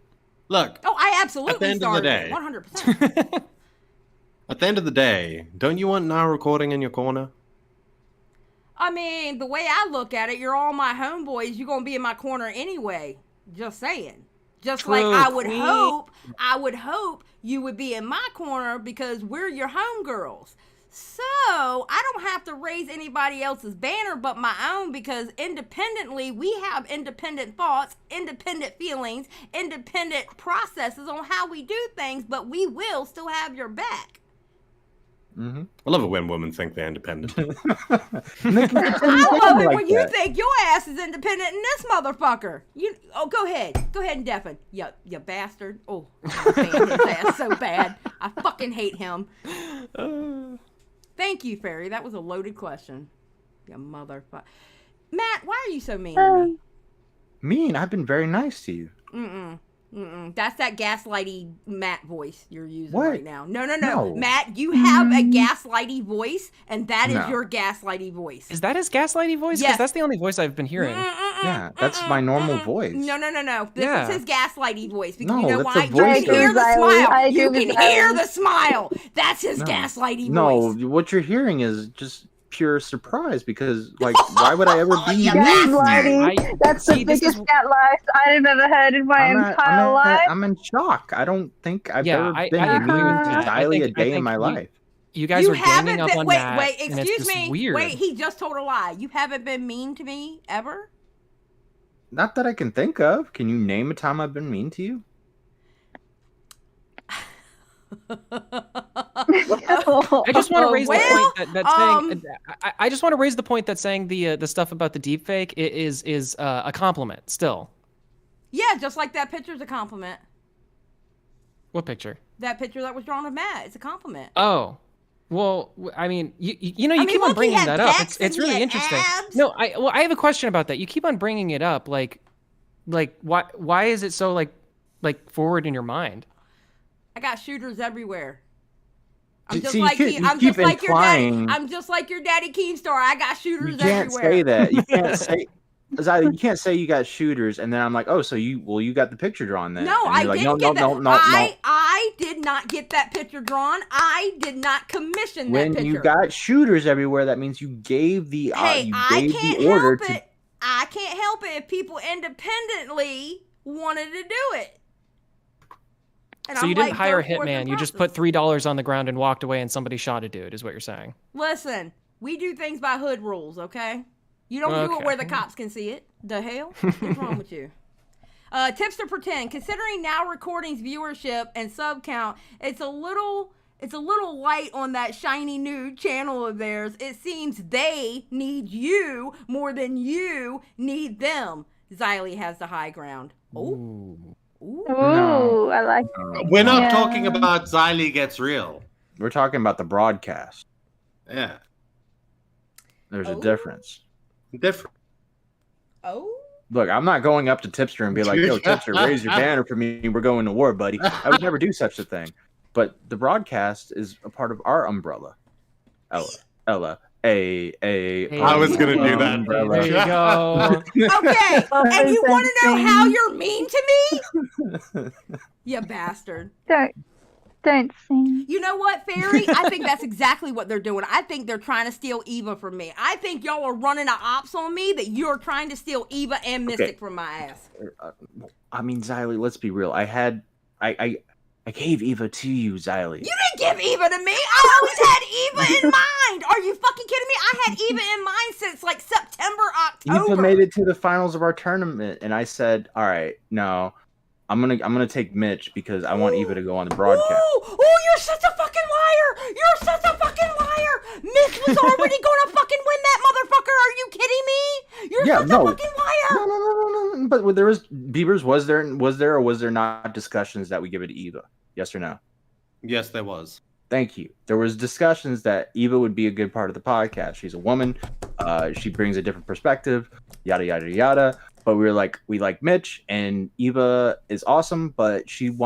Look. Oh, I absolutely at the end of the started day, it. 100%. At the end of the day, don't you want Now Recording in your corner? I mean, the way I look at it, you're all my homeboys. You're going to be in my corner anyway. Just saying. Just True, like I would Queen. hope you would be in my corner because we're your homegirls. So I don't have to raise anybody else's banner but my own because independently we have independent thoughts, independent feelings, independent processes on how we do things, but we will still have your back. Mm-hmm. I love it when women think they're independent. I love it when you think your ass is independent and this motherfucker. Go ahead and deafen. You bastard. Oh, I'm fan his ass so bad. I fucking hate him. Thank you, Fairy. That was a loaded question. You motherfucker. Matt, why are you so mean to me? Mean? I've been very nice to you. That's that gaslighty Matt voice you're using What? right now. No. No. Matt, you have a gaslighty voice, and that is No. your gaslighty voice. Is that his gaslighty voice? Because Yes. that's the only voice I've been hearing. Yeah, that's my normal voice. No. This Yeah. is his gaslighty voice. Because No, you know that's why? a You voice can hear of- the I smile. agree You with can Riley. hear the smile. That's his No. gaslighty No, voice. what you're hearing is just pure surprise because, like, why would I ever be Gaslighting. That's the biggest gaslight I've ever heard in my entire life. I'm in shock. I don't think I've Yeah, ever I been agree with mean to Matt. I Xylee a think- I day in think my life. You guys You are ganging haven't up been. on Wait, Matt, and it's excuse just me. weird. Wait, he just told a lie. You haven't been mean to me ever? Not that I can think of. Can you name a time I've been mean to you? I just want to raise the point that saying. um, I just want to raise the point that saying the stuff about the deepfake is a compliment still. Yeah, just like that picture's a compliment. What picture? That picture that was drawn of Matt, it's a compliment. Oh, well, I mean, you I mean, keep on look, he bringing had that up. pecs It's and he really had interesting. abs. No, I have a question about that. You keep on bringing it up, like why is it so like forward in your mind? I got shooters everywhere. I'm See, just you like keep- you I'm just keep like your daddy. implying- I'm just like your daddy Keemstar. I got shooters You can't everywhere. say that. You can't say. Xylee, you can't say you got shooters, and then I'm like, oh, so you got the picture drawn then? No, and I you're like, didn't get that. no. I did not get that picture drawn. I did not commission When that picture. you got shooters everywhere, that means you gave the Hey, you I gave can't the order help it. I can't help it if people independently wanted to do it. And So I'm you didn't like, hire a go forth hitman. and You just process. put $3 on the ground and walked away, and somebody shot a dude. Is what you're saying? Listen, we do things by hood rules, okay? You don't do it Okay. where the cops can see it. The hell? What's wrong with you? Tips to pretend. Considering Now Recording's viewership and sub count, it's a little light on that shiny new channel of theirs. It seems they need you more than you need them. Xylee has the high ground. Oh. Ooh, I like it. We're not Yeah. talking about Xylee Gets Real. We're talking about the broadcast. Yeah. There's a Oh. difference. Different. Oh. Look, I'm not going up to Tipster and be like, yo, Tipster, raise your banner for me. We're going to war, buddy. I would never do such a thing. But the broadcast is a part of our umbrella. Ella. I was going to do that. Umbrella. There you go. Okay, and you want to know how you're mean to me? You bastard. Don't sing. You know what, Fairy? I think that's exactly what they're doing. I think they're trying to steal Eva from me. I think y'all are running an ops on me that you're trying to steal Eva and Mystic from my ass. I mean, Xylee, let's be real. I gave Eva to you, Xylee. You didn't give Eva to me. I always had Eva in mind. Are you fucking kidding me? I had Eva in mind since like September, October. Eva made it to the finals of our tournament, and I said, "All right, no, I'm gonna take Mitch because I want Eva to go on the broadcast." Oh, you're such a fucking liar! You're such a fucking liar! Mitch was already gonna fucking win that motherfucker. Are you kidding me? You're such a fucking liar. No. But there was Beavers. Was there or was there not discussions that we give it to Eva? Yes or no? Yes, there was. Thank you. There was discussions that Eva would be a good part of the podcast. She's a woman. She brings a different perspective. Yada yada yada. But we like Mitch, and Eva is awesome. But she's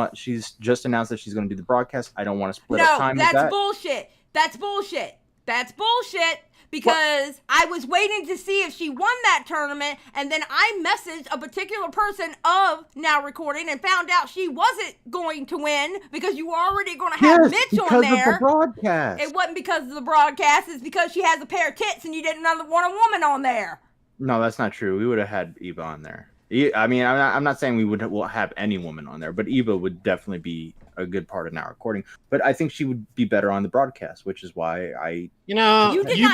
just announced that she's going to do the broadcast. I don't want to split up time. No, with that. bullshit. That's bullshit. That's bullshit. Because I was waiting to see if she won that tournament, and then I messaged a particular person of Now Recording and found out she wasn't going to win because you were already going to have Mitch on there. Because of the broadcast. It wasn't because of the broadcast. It's because she has a pair of tits and you didn't want a woman on there. No, that's not true. We would have had Eva on there. I mean, I'm not saying we'll have any woman on there, but Eva would definitely be a good part of Now Recording. But I think she would be better on the broadcast, which is why you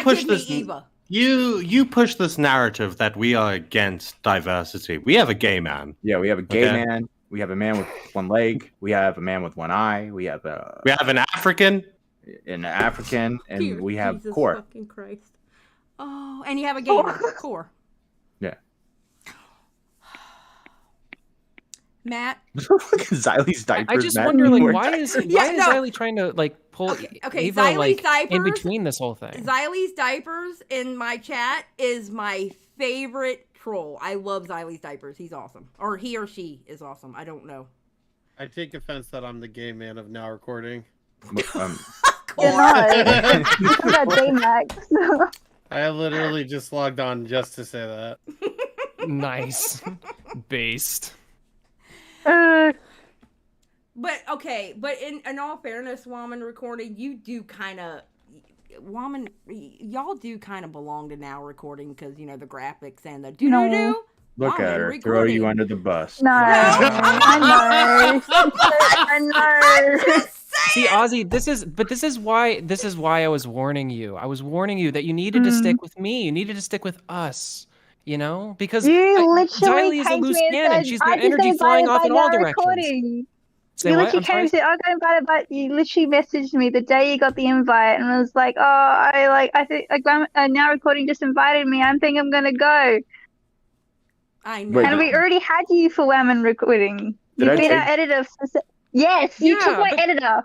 push this. Eva. You push this narrative that we are against diversity. We have a gay man. Yeah, we have a gay man. We have a man with one leg. We have a man with one eye. We have an African. And we have Jesus Core. Fucking Christ. Oh, and you have a gamer, Core. Yeah. Matt. Xylie's diapers. I just Matt. wonder, like, why is Xylee trying to like pull Okay, Eva Xylie's like diapers, in between this whole thing? Xylie's diapers in my chat is my favorite troll. I love Xylie's diapers. He's awesome, or he or she is awesome. I don't know. I take offense that I'm the gay man of Now Recording. You're not gay Max. I literally just logged on just to say that. Nice. Based. But in all fairness, Woman Recording, you do kind of, y'all do kind of belong to Now Recording because the graphics and the do. Look Woman at her, Recording. throw you under the bus. No, I know. See, Ozzy, this is why I was warning you. I was warning you that you needed to stick with me. You needed to stick with us. Because Xylee is a loose cannon. She's got energy flying off in all directions. You literally came and said, "I'll go invite," but you literally messaged me the day you got the invite and was like, "Oh, I think Now Recording just invited me. I think I'm gonna go." I know. And we already had you for Women Recording. You've been our editor. Yes, you took my editor.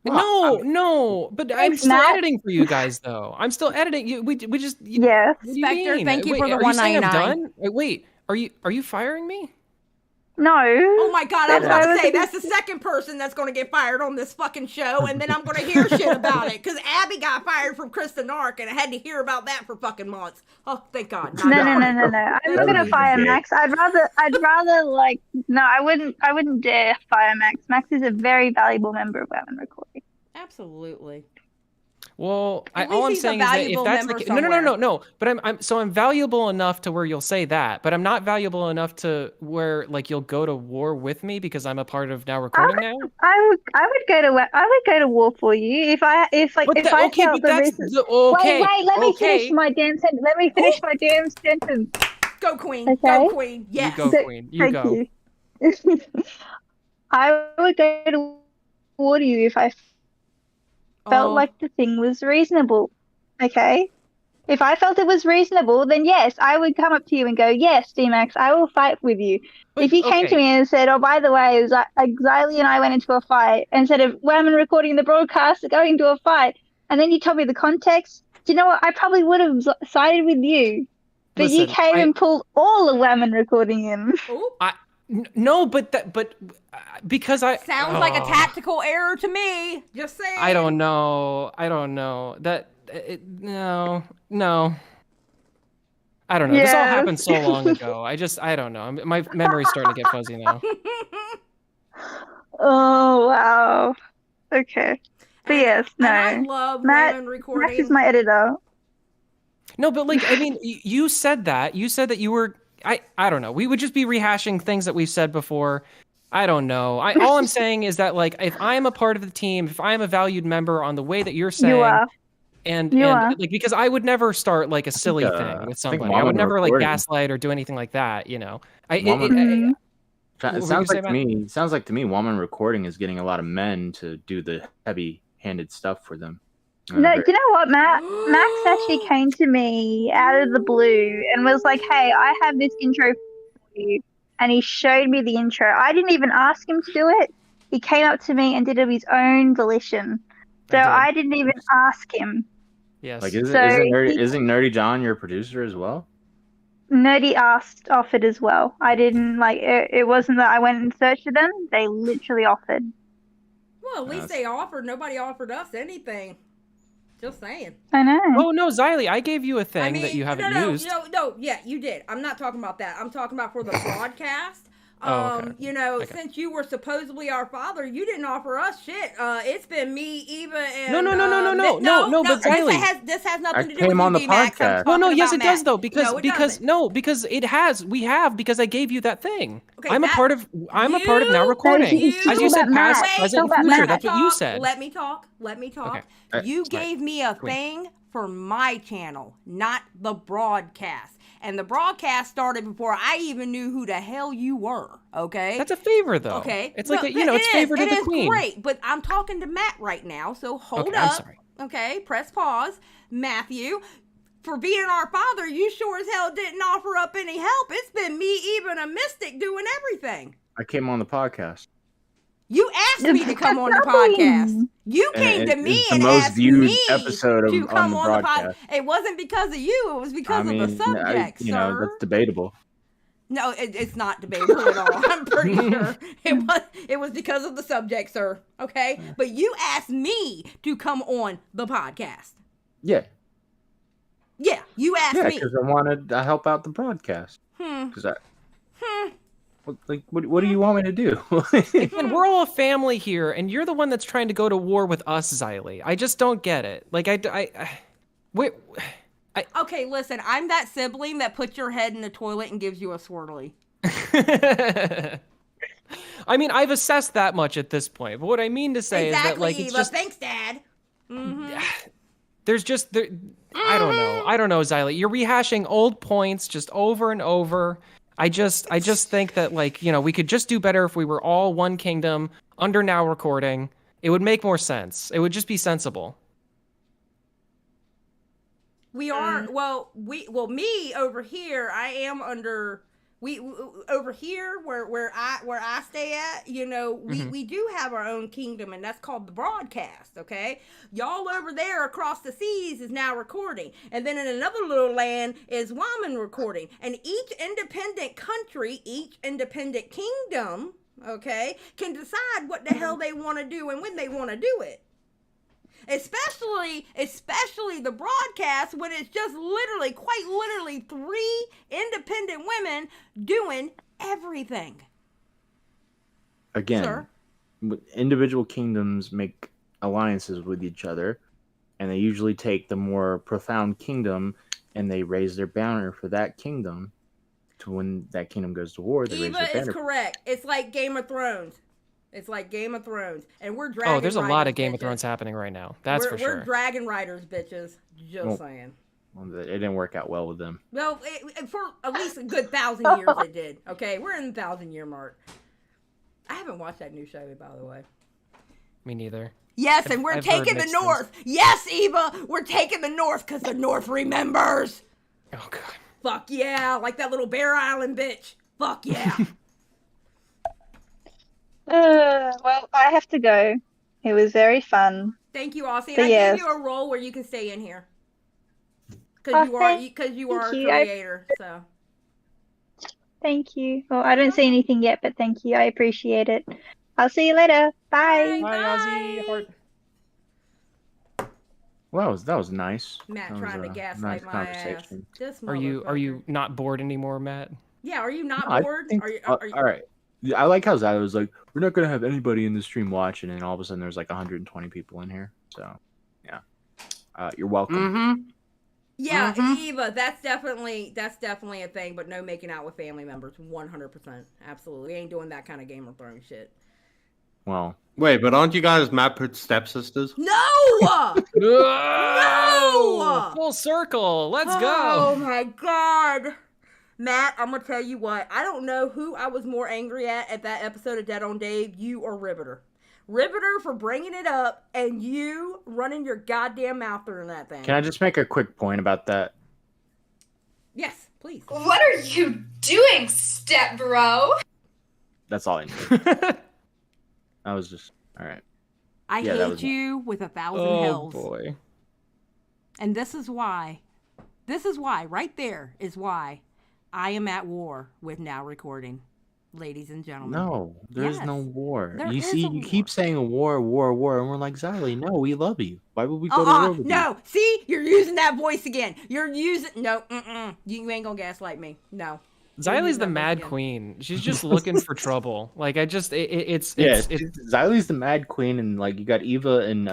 No, but I'm still editing for you guys, though. I'm still editing. We just. Yeah. Spectre, thank you for the $1.99. Are you saying I'm $1.99. done? Wait, are you firing me? No. Oh my God, I was about to say, that's the second person that's going to get fired on this fucking show, and then I'm going to hear shit about it, because Abby got fired from Kristen Ark, and I had to hear about that for fucking months. Oh, thank God. No. I'm not going to fire Max. I'd rather I wouldn't dare fire Max. Max is a very valuable member of Women Recording. Absolutely. Well, all I'm saying is that if that's the case, no. But I'm valuable enough to where you'll say that, but I'm not valuable enough to where like you'll go to war with me because I'm a part of Now Recording now. I would go to war for you if I felt the reason. Wait, let me finish my damn sentence. Let me finish my damn sentence. Go Queen. Okay? Go Queen. Yes. You go Queen. You go. You. I would go to war to you if I felt like the thing was reasonable. Okay? If I felt it was reasonable, then yes, I would come up to you and go, yes, D-Max, I will fight with you. But, if you came to me and said, oh, by the way, Xylee and I went into a fight, instead of Women Recording the broadcast, going to a fight, and then you told me the context, you know what? I probably would have sided with you, but you Listen, came and pulled all the women recording in. No, but because I Sounds like a tactical error to me. Just saying. I don't know. No. I don't know. This all Yes. happened so long ago. I don't know. My memory's starting to get fuzzy now. Oh wow. Okay. But yes, no. And I love Matt, women recording. Matt is my editor. No, but like, I mean, you said that. You said that you were. I don't know. We would just be rehashing things that we've said before. I don't know. All I'm saying is that like, if I'm a part of the team, if I'm a valued member on the way that you're saying, You are. and You are. like, because I would never start like a silly thing with somebody. I would never like gaslight or do anything like that. You know. It What sounds were you like to me. Sounds like to me, woman recording is getting a lot of men to do the heavy-handed stuff for them. No, do you know what, Matt? Max actually came to me out of the blue and was like, "Hey, I have this intro for you," and he showed me the intro. I didn't even ask him to do it. He came up to me and did it of his own volition. So I didn't even ask him. Yes. Like, isn't Nerdy John your producer as well? Nerdy offered as well. I didn't like it. Wasn't that I went and searched for them. They literally offered. Well, at least they offered. Nobody offered us anything. Just saying. I know. Oh no, Xylee, I gave you a thing that you haven't used. No, yeah, you did. I'm not talking about that. I'm talking about for the broadcast. Okay. You know, since you were supposedly our father, you didn't offer us shit. It's been me, Eva, and no. But Xylee, this has nothing to do came with on you, the D-Max. podcast. No, yes, it Matt. does though, because because I gave you that thing. Okay, I'm a part of now recording. As you said, past, present, and future. That's what you said. Let me talk. Okay. You gave me a thing for my channel, not the broadcast. And the broadcast started before I even knew who the hell you were, okay? That's a favor, though. Okay. It's like, it's favor to the queen. It is great, but I'm talking to Matt right now, so hold up. I'm sorry. Okay, press pause. Matthew, for being our father, you sure as hell didn't offer up any help. It's been me, even a mystic, doing everything. I came on the podcast. You asked me to come on the podcast. You came to me and asked me episode to come on the podcast. broadcast. It wasn't because of you. It was because of the subject, sir. That's debatable. No, it's not debatable at all. I'm pretty sure it was because of the subject, sir. Okay, but you asked me to come on the podcast. Yeah. Yeah, you asked me. Yeah, because I wanted to help out the broadcast. What do you want me to do? Again, we're all a family here, and you're the one that's trying to go to war with us, Xylee. I just don't get it. Like, Okay, listen, I'm that sibling that puts your head in the toilet and gives you a swirly. I mean, I've assessed that much at this point, but what I mean to say is that, like, it's Eva. just... Thanks, Dad. Mm-hmm. There's just... I don't know, Xylee. You're rehashing old points just over and over. I just think that, like, we could just do better if we were all one kingdom under now recording. It would make more sense. It would just be sensible. We are me over here. I am under over here where I stay at. We do have our own kingdom, and that's called the broadcast. Okay, y'all over there across the seas is now recording, and then in another little land is woman recording, and each independent country, each independent kingdom, okay, can decide what the hell they want to do and when they want to do it. Especially the broadcast, when it's just quite literally 3 independent women doing everything. Again, Sir? Individual kingdoms make alliances with each other, and they usually take the more profound kingdom and they raise their banner for that kingdom. To when that kingdom goes to war, they raise their banner. Eva is correct. It's like Game of Thrones. And we're dragon. Oh, there's a lot of Game bitches. of Thrones happening right now. That's for sure. We're dragon riders, bitches. Just saying. Well, it didn't work out well with them. Well, for at least a good 1,000 years it did. Okay, we're in the 1,000-year mark. I haven't watched that new show, by the way. Me neither. Yes, and we're taking the North. Yes, Eva, we're taking the North because the North remembers. Oh, God. Fuck yeah, like that little Bear Island bitch. Fuck yeah. Well, I have to go. It was very fun. Thank you, Aussie. But I yes. gave you a role where you can stay in here. Because you are thank a you. creator. So Thank you. Well, I don't see anything yet, but thank you. I appreciate it. I'll see you later. Bye. Bye, Ozzy. Heart. Well, that was nice. Matt That was trying to a gaslight nice my ass. conversation. This Are you motherfucker. not bored anymore, Matt? Yeah, are you not No, I bored? think- Are you? all right. I like how Zyla was like, we're not gonna have anybody in the stream watching, and all of a sudden there's like 120 people in here. So, yeah, you're welcome. Yeah, Eva, that's definitely a thing, but no making out with family members, 100%, absolutely. We ain't doing that kind of Game of Thrones shit. Well, Wait, but aren't you guys Matt Pitt's stepsisters? No! No! Full circle. Let's Oh go. my god. Matt, I'm gonna tell you what. I don't know who I was more angry at that episode of Dead on Dave, you or Riveter. Riveter for bringing it up, and you running your goddamn mouth through that thing. can I just make a quick point about that? Yes, please. What are you doing, step bro? That's all I need. I was just all right. I Yeah, that hate was you with 1,000 Oh hells. boy. And this is why, right there is why I am at war with Now Recording, ladies and gentlemen. No, there's Yes, no war. there You is see, a you war. keep saying a war, and we're like, Xylee, no, we love you. Why would we go to war with you? No, see, you're using that voice again. You're using, no, you ain't gonna gaslight me. No. Xylie's the mad queen. She's just looking for trouble. Like it's Xylie's the mad queen, and like you got Eva and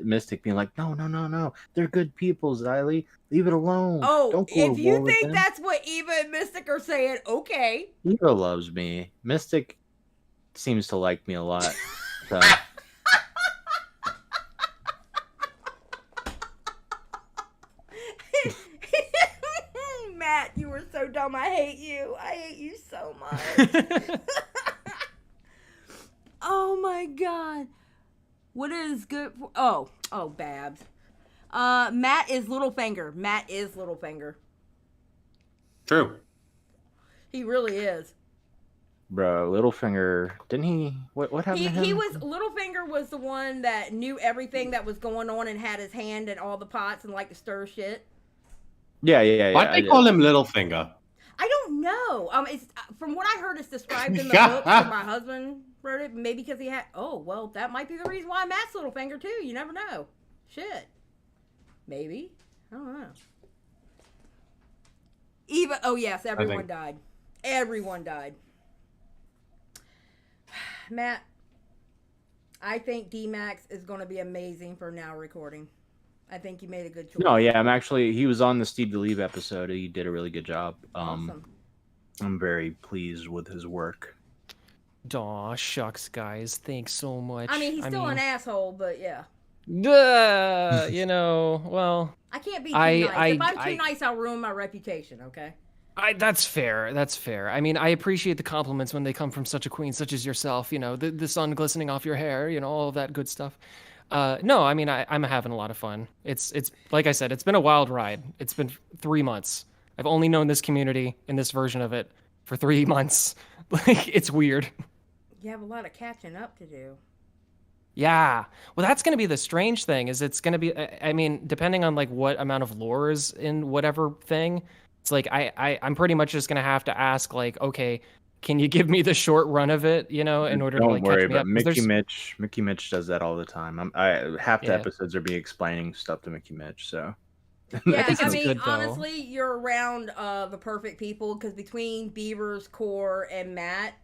Mystic being like, no, they're good people, Xylee, leave it alone. Oh, Don't go if to you war with think them. that's what Eva and Mystic are saying, okay. Eva loves me. Mystic seems to like me a lot. So. Matt, you were so dumb. I hate you. I hate you so much. Oh my god. What is good for... Oh, Babs. Matt is Littlefinger. True. He really is. Bro, Littlefinger, didn't he? What happened to him? Littlefinger was the one that knew everything that was going on and had his hand in all the pots and liked to stir shit. Yeah. Why'd they call him Littlefinger? I don't know. It's from what I heard, it's described in the book. And my husband wrote it. Maybe because he had. Oh well, that might be the reason why Matt's Littlefinger too. You never know. Shit. Maybe. I don't know. Eva. Oh yes, everyone died. Everyone died. Matt, I think D-Max is going to be amazing for Now Recording. I think you made a good choice. No, yeah, he was on the Steve DeLeve episode. He did a really good job. Awesome. I'm very pleased with his work. Aw, shucks, guys. Thanks so much. I mean, he's still an asshole, but yeah. Well... I can't be too nice. If I'm too nice, I'll ruin my reputation, okay? That's fair. That's fair. I mean, I appreciate the compliments when they come from such a queen such as yourself. You know, the sun glistening off your hair, you know, all of that good stuff. No, I mean, I'm having a lot of fun. It's like I said, it's been a wild ride. It's been 3 months. I've only known this community in this version of it for 3 months. Like, it's weird. You have a lot of catching up to do. Yeah. Well, that's going to be the strange thing is it's going to be, I mean, depending on like what amount of lore is in whatever thing, it's like, I'm pretty much just going to have to ask like, okay, can you give me the short run of it, you know, in order to like catch me up? Mickey Mitch does that all the time. Half the episodes are me explaining stuff to Mickey Mitch, so. Yeah, I mean, honestly, you're around the perfect people because between Beavers, Core, and Matt,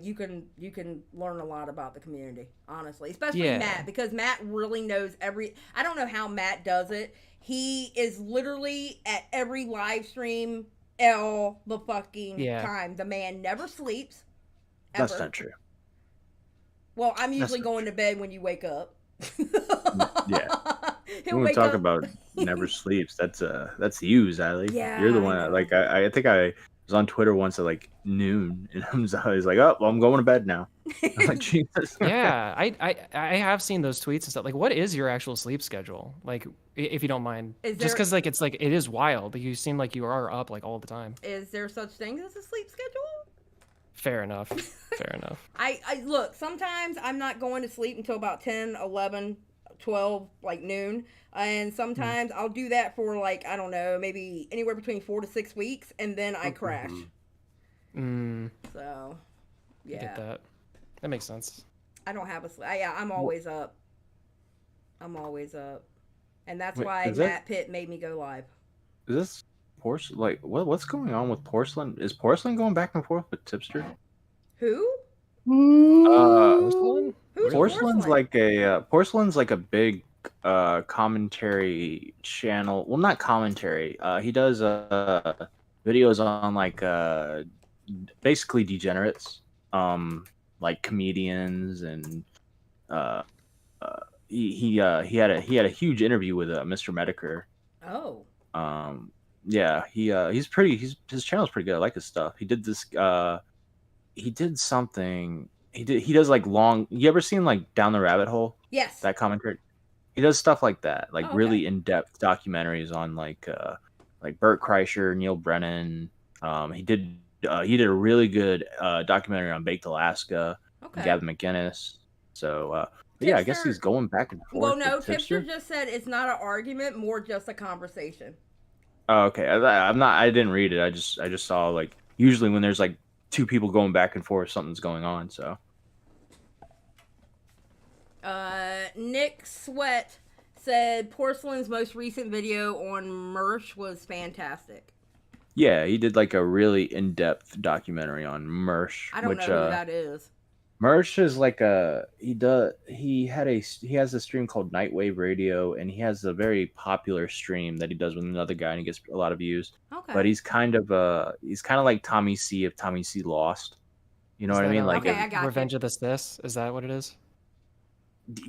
you can learn a lot about the community, honestly, especially Matt, because Matt really knows I don't know how Matt does it. He is literally at every live stream all the fucking time. The man never sleeps. Ever. That's not true. Well, I'm usually going to bed when you wake up. Yeah. When we talk about never sleeps, that's you, Xylee. Yeah, you're the one. I think I was on Twitter once at like noon, and I was like, "Oh, well, I'm going to bed now." I'm like, Jesus. Yeah, I have seen those tweets and stuff. Like, what is your actual sleep schedule? Like, if you don't mind, just because like it is wild. You seem like you are up like all the time. Is there such thing as a sleep schedule? Fair enough. Fair enough. I look, sometimes I'm not going to sleep until about 10, 11, 12 like noon, and sometimes I'll do that for like I don't know, maybe anywhere between 4 to 6 weeks, and then I crash. So, yeah, I get that. That makes sense. I don't have a yeah. I'm always up. I'm always up, and that's Wait, why is that- Matt Pitt made me go live. Is this porcelain? Like, what's going on with porcelain? Is porcelain going back and forth with Tipster? Who? Porcelain? Who's Porcelain's like a big commentary channel. Well, not commentary. He does videos on like basically degenerates, like comedians, and he had a huge interview with Mr. Medicare. Oh. Yeah, his channel's pretty good. I like his stuff. He did this he did something. He does like long. You ever seen like Down the Rabbit Hole? Yes. That commentary. He does stuff like that, like Oh, okay. really in-depth documentaries on like Bert Kreischer, Neil Brennan. He did a really good documentary on Baked Alaska, Okay. Gavin McInnes. So yeah, I guess Tipster- he's going back and forth. Well, no, with Tipster just said it's not an argument, more just a conversation. Oh, okay. I'm not. I didn't read it. I just saw like usually when there's like two people going back and forth, something's going on. So. Nick Sweat said Porcelain's most recent video on Mersh was fantastic. Yeah, he did like a really in-depth documentary on Mersh. I don't know who that is. Mersh is like he has a stream called Nightwave Radio, and he has a very popular stream that he does with another guy, and he gets a lot of views. Okay. But he's kind of like Tommy C if Tommy C lost. You know what I mean? Like okay, I got Revenge of the Sith? Is that what it is?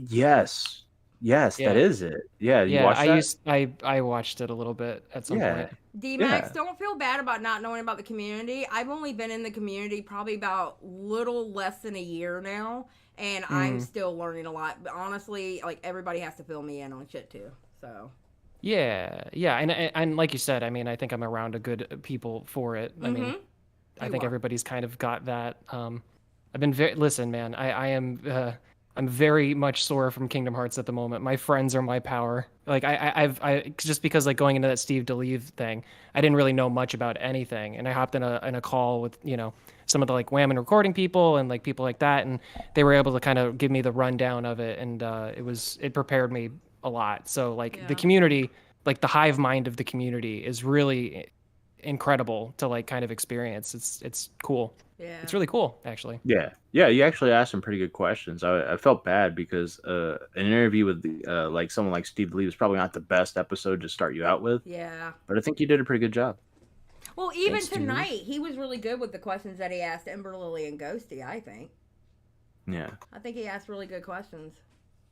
Yes, Yeah. that is it. Yeah, you Yeah, watched that? I watched it a little bit at some point. D-Max, Yeah. don't feel bad about not knowing about the community. I've only been in the community probably about little less than a year now, and I'm still learning a lot. But honestly, like everybody has to fill me in on shit too. So. Yeah, and like you said, I mean, I think I'm around a good people for it. I mean, I think everybody's kind of got that. I've been listen, man. I am. I'm very much sore from Kingdom Hearts at the moment. My friends are my power. Like I've just because like going into that Steve DeLeve thing, I didn't really know much about anything, and I hopped in a call with some of the like Wham and recording people and like people like that, and they were able to kind of give me the rundown of it, and it prepared me a lot. So like the community, like the hive mind of the community is really incredible to like kind of experience. It's cool. Yeah. It's really cool, actually. Yeah, you actually asked some pretty good questions. I felt bad because an interview with like someone like Steve Lee was probably not the best episode to start you out with. Yeah. But I think you did a pretty good job. Well, even Thanks, Steve. tonight, he was really good with the questions that he asked Emberlily and Ghostii, I think. Yeah. I think he asked really good questions.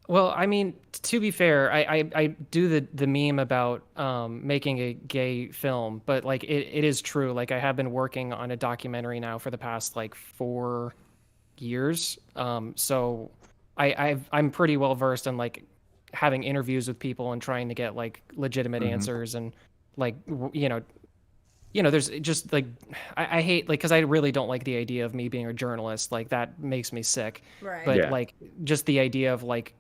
Well, I mean, to be fair, I do the meme about making a gay film, but like it is true. Like I have been working on a documentary now for the past like 4 years. So I'm pretty well versed in like having interviews with people and trying to get like legitimate answers, and like there's just like I hate like because I really don't like the idea of me being a journalist. Like that makes me sick. Right. But like just the idea of like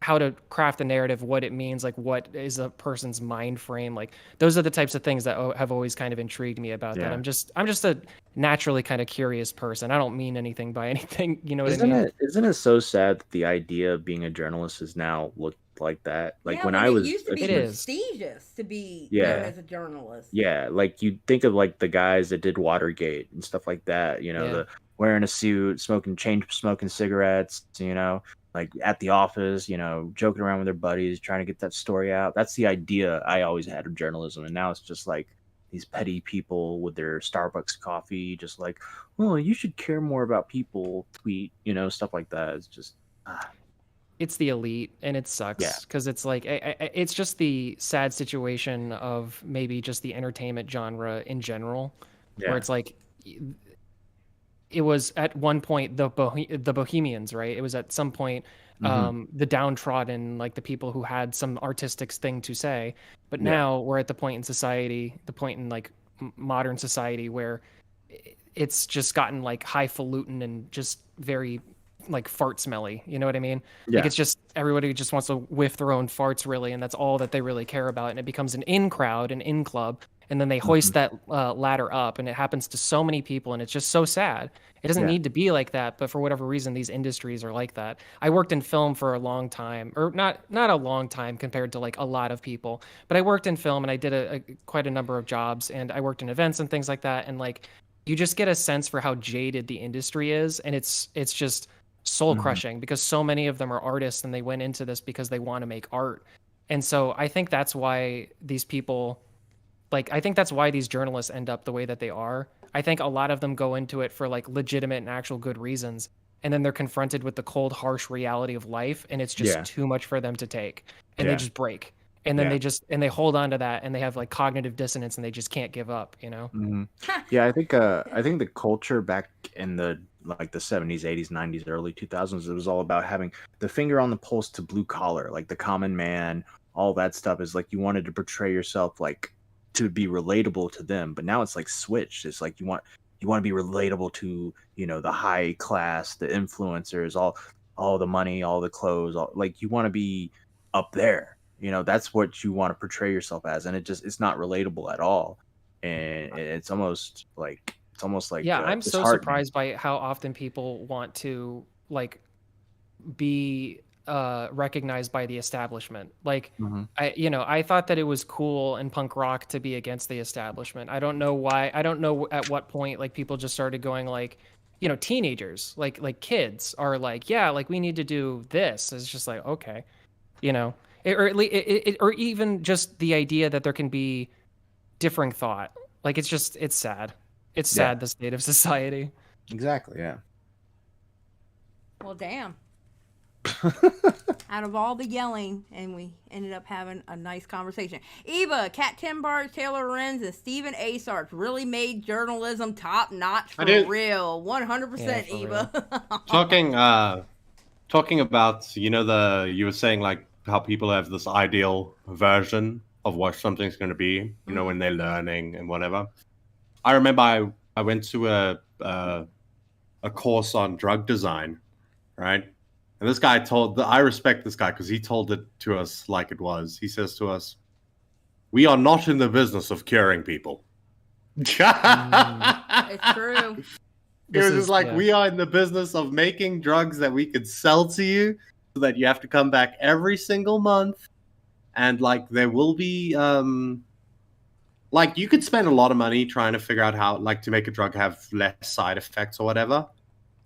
how to craft a narrative, what it means, like what is a person's mind frame, like those are the types of things that have always kind of intrigued me about that. I'm just a naturally kind of curious person. I don't mean anything by anything, you know what I mean? Isn't it so sad that the idea of being a journalist is now looked like that? Like when I was it used to be prestigious to be known as a journalist. Yeah, like you think of like the guys that did Watergate and stuff like that, the wearing a suit, smoking cigarettes, like at the office, joking around with their buddies, trying to get that story out. That's the idea I always had of journalism. And now it's just like these petty people with their Starbucks coffee, just like, well, you should care more about people, tweet, stuff like that. It's just, It's the elite, and it sucks because it's like, it's just the sad situation of maybe just the entertainment genre in general, where it's like, it was at one point the bohemians, right? It was at some point the downtrodden, like the people who had some artistic thing to say. But now we're at the point in like modern society where it's just gotten like highfalutin and just very like fart smelly. You know what I mean? Yeah. Like it's just everybody just wants to whiff their own farts really, and that's all that they really care about. And it becomes an in crowd, an in club, and then they hoist that ladder up, and it happens to so many people, and it's just so sad. It doesn't need to be like that, but for whatever reason, these industries are like that. I worked in film for a long time, or not a long time compared to like a lot of people, but I worked in film and I did quite a number of jobs, and I worked in events and things like that, and like you just get a sense for how jaded the industry is, and it's just soul crushing because so many of them are artists and they went into this because they want to make art. And so I think that's why these people, like, I think that's why these journalists end up the way that they are. I think a lot of them go into it for like legitimate and actual good reasons. And then they're confronted with the cold, harsh reality of life. And it's just too much for them to take. And they just break. And then they hold on to that, and they have like cognitive dissonance, and they just can't give up, you know? Yeah, I think the culture back in the like the 70s, 80s, 90s, early 2000s, it was all about having the finger on the pulse to blue collar, like the common man, all that stuff is like you wanted to portray yourself like to be relatable to them. But now it's like switched. It's like you want to be relatable to, you know, the high class, the influencers, all the money, all the clothes, like you want to be up there. You know, that's what you want to portray yourself as, and it's not relatable at all, and it's almost like I'm so surprised by how often people want to like be recognized by the establishment. Like I thought that it was cool in punk rock to be against the establishment. I don't know why. I don't know at what point like people just started going like, you know, teenagers like kids are like, yeah, like we need to do this. It's just like, okay, you know. Or even just the idea that there can be differing thought. Like it's sad. It's sad, the state of society. Exactly. Yeah. Well, damn. Out of all the yelling, and we ended up having a nice conversation. Eva, Kat Timbars, Taylor Lorenz, and Stephen A. Sarch really made journalism top notch for real. 100% Eva. Talking about, you know, you were saying like how people have this ideal version of what something's going to be, you know, when they're learning and whatever. I remember I went to a course on drug design, right? And this guy I respect this guy because he told it to us like it was. He says to us, "We are not in the business of curing people." It's true. It was just like, we are in the business of making drugs that we could sell to you so that you have to come back every single month. And like, there will be, like you could spend a lot of money trying to figure out how like to make a drug have less side effects or whatever.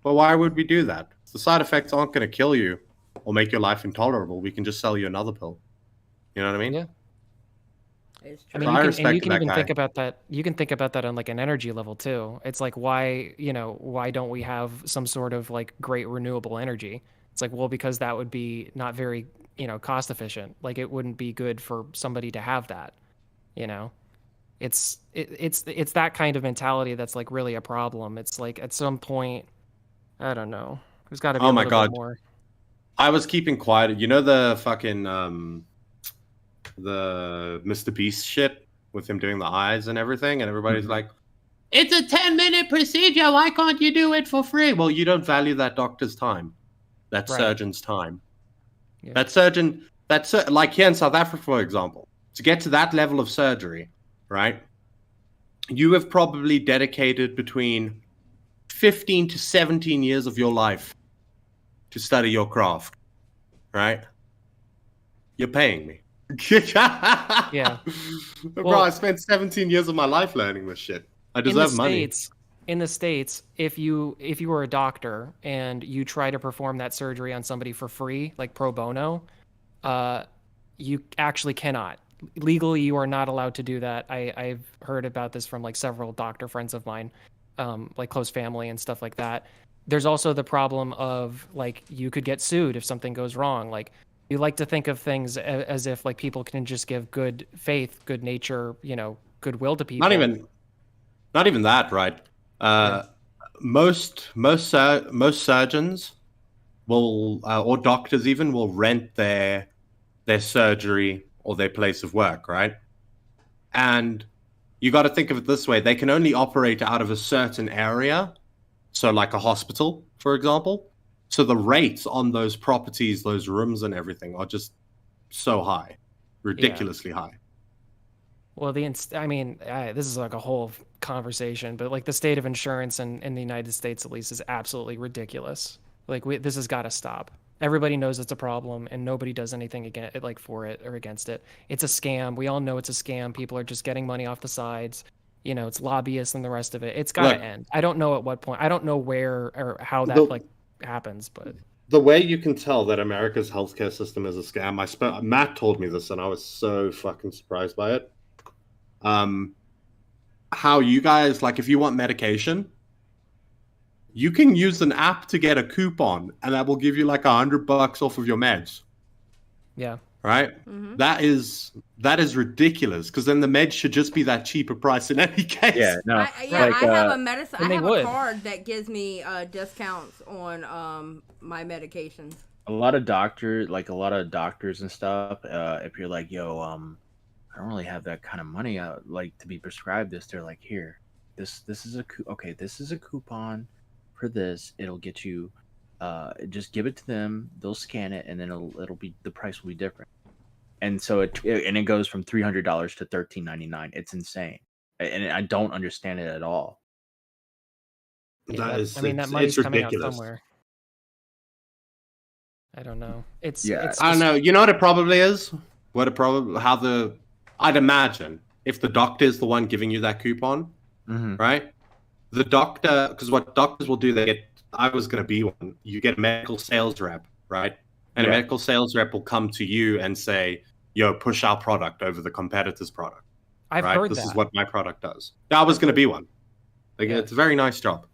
But why would we do that? The side effects aren't going to kill you or make your life intolerable. We can just sell you another pill. You know what I mean? Yeah. I mean, you can even think about that. You can think about that on like an energy level too. It's like, why don't we have some sort of like great renewable energy? It's like, well, because that would be not very, cost efficient. Like it wouldn't be good for somebody to have that, it's that kind of mentality that's like really a problem. It's like at some point, I don't know. There's got to be a little bit more. I was keeping quiet. You know the fucking the Mr. Beast shit with him doing the eyes and everything, and everybody's like, "It's a 10-minute procedure. Why can't you do it for free?" Well, you don't value that doctor's time, that surgeon's time. Yeah. That surgeon, like here in South Africa, for example, to get to that level of surgery, right? You have probably dedicated between 15 to 17 years of your life to study your craft, right? You're paying me. Yeah. Bro, I spent 17 years of my life learning this shit. I deserve money. In the States, if you were a doctor and you try to perform that surgery on somebody for free, like pro bono, you actually cannot. Legally, you are not allowed to do that. I've heard about this from like several doctor friends of mine, like close family and stuff like that. There's also the problem of like you could get sued if something goes wrong. Like you like to think of things as if like people can just give good faith, good nature, goodwill to people. Not even that, right? Most surgeons will, or doctors even, will rent their surgery or their place of work, right? And you got to think of it this way: they can only operate out of a certain area. So, like a hospital, for example, So the rates on those properties, those rooms and everything are just so high, ridiculously high. Well, this is like a whole conversation, but like the state of insurance in the United States, at least, is absolutely ridiculous. Like this has got to stop. Everybody knows it's a problem, and nobody does anything for it or against it. It's a scam. We all know it's a scam. People are just getting money off the sides. It's lobbyists and the rest of it. It's got to end. I don't know at what point. I don't know where or how that happens, but the way you can tell that America's healthcare system is a scam. Matt told me this, and I was so fucking surprised by it. How you guys, like, if you want medication, you can use an app to get a coupon, and that will give you like $100 off of your meds. Yeah. Right. Mm-hmm. That is ridiculous, because then the meds should just be that cheaper price in any case. Yeah. No. I have a medicine. I have a card that gives me discounts on my medications. A lot of doctors and stuff. If you're like, yo, I don't really have that kind of money to be prescribed this. They're like, here, this is a coupon for this. It'll get you, just give it to them. They'll scan it, and then the price will be different. And so it goes from $300 to $13.99. It's insane, and I don't understand it at all. That money's coming out somewhere. I don't know. I don't know. You know what it probably is? I'd imagine if the doctor is the one giving you that coupon, right? The doctor, because what doctors will do, I was going to be one. You get a medical sales rep, right? And a medical sales rep will come to you and say, yo, push our product over the competitor's product. I've heard this that. is what my product does. I was going to be one. It's a very nice job.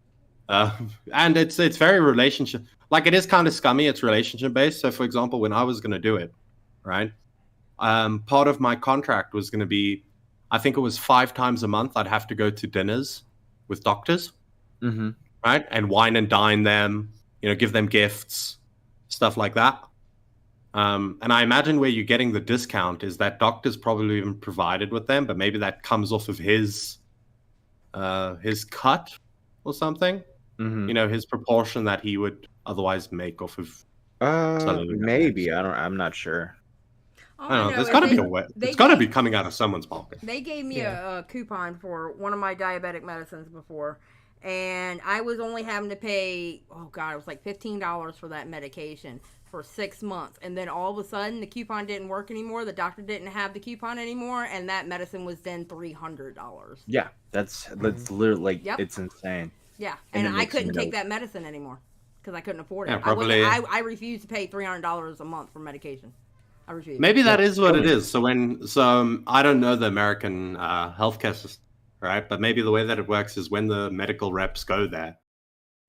And it's very relationship. Like, it is kind of scummy. It's relationship based. So, for example, when I was going to do it, right? Part of my contract was going to be, I think it was 5 times a month, I'd have to go to dinners with doctors, right? And wine and dine them, give them gifts, stuff like that. And I imagine where you're getting the discount is that doctor's probably even provided with them, but maybe that comes off of his cut or something. His proportion that he would otherwise make off of. Maybe I'm not sure. I don't know. There's got to be a way. It's got to be coming out of someone's pocket. They gave me a coupon for one of my diabetic medicines before, and I was only having to pay, it was like $15 for that medication for 6 months. And then all of a sudden, the coupon didn't work anymore. The doctor didn't have the coupon anymore, and that medicine was then $300. Yeah, that's literally it's insane. Yeah, and I couldn't take that medicine anymore because I couldn't afford it. Probably. I refused to pay $300 a month for medication. Maybe that is what it is. So I don't know the American healthcare system, right? But maybe the way that it works is when the medical reps go there,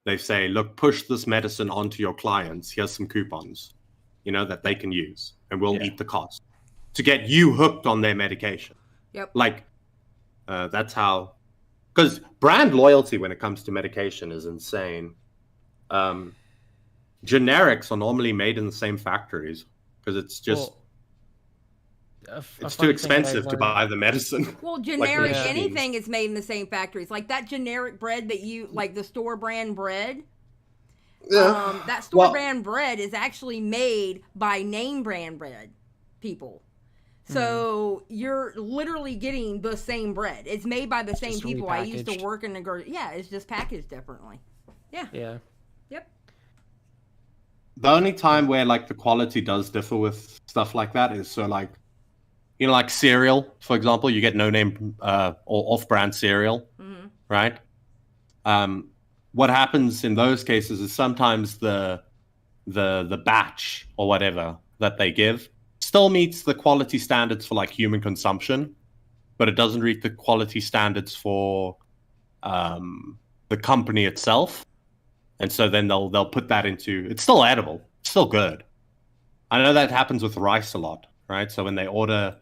they say, look, push this medicine onto your clients. Here's some coupons, that they can use, and we'll eat the cost to get you hooked on their medication. Yep. That's how, because brand loyalty when it comes to medication is insane. Generics are normally made in the same factories. Because it's just, it's too expensive to buy the medicine. Well, generic anything is made in the same factories. Like that generic bread that the store brand bread. That store brand bread is actually made by name brand bread people. So you're literally getting the same bread. It's made by the same people. I used to work in the it's just packaged differently. Yeah. Yeah. Yep. The only time where the quality does differ with stuff like that is like cereal, for example, you get no name or off-brand cereal, right? What happens in those cases is sometimes the batch or whatever that they give still meets the quality standards for human consumption, but it doesn't meet the quality standards for the company itself. And so then they'll put that into, it's still edible, it's still good. I know that happens with rice a lot, right? So when they order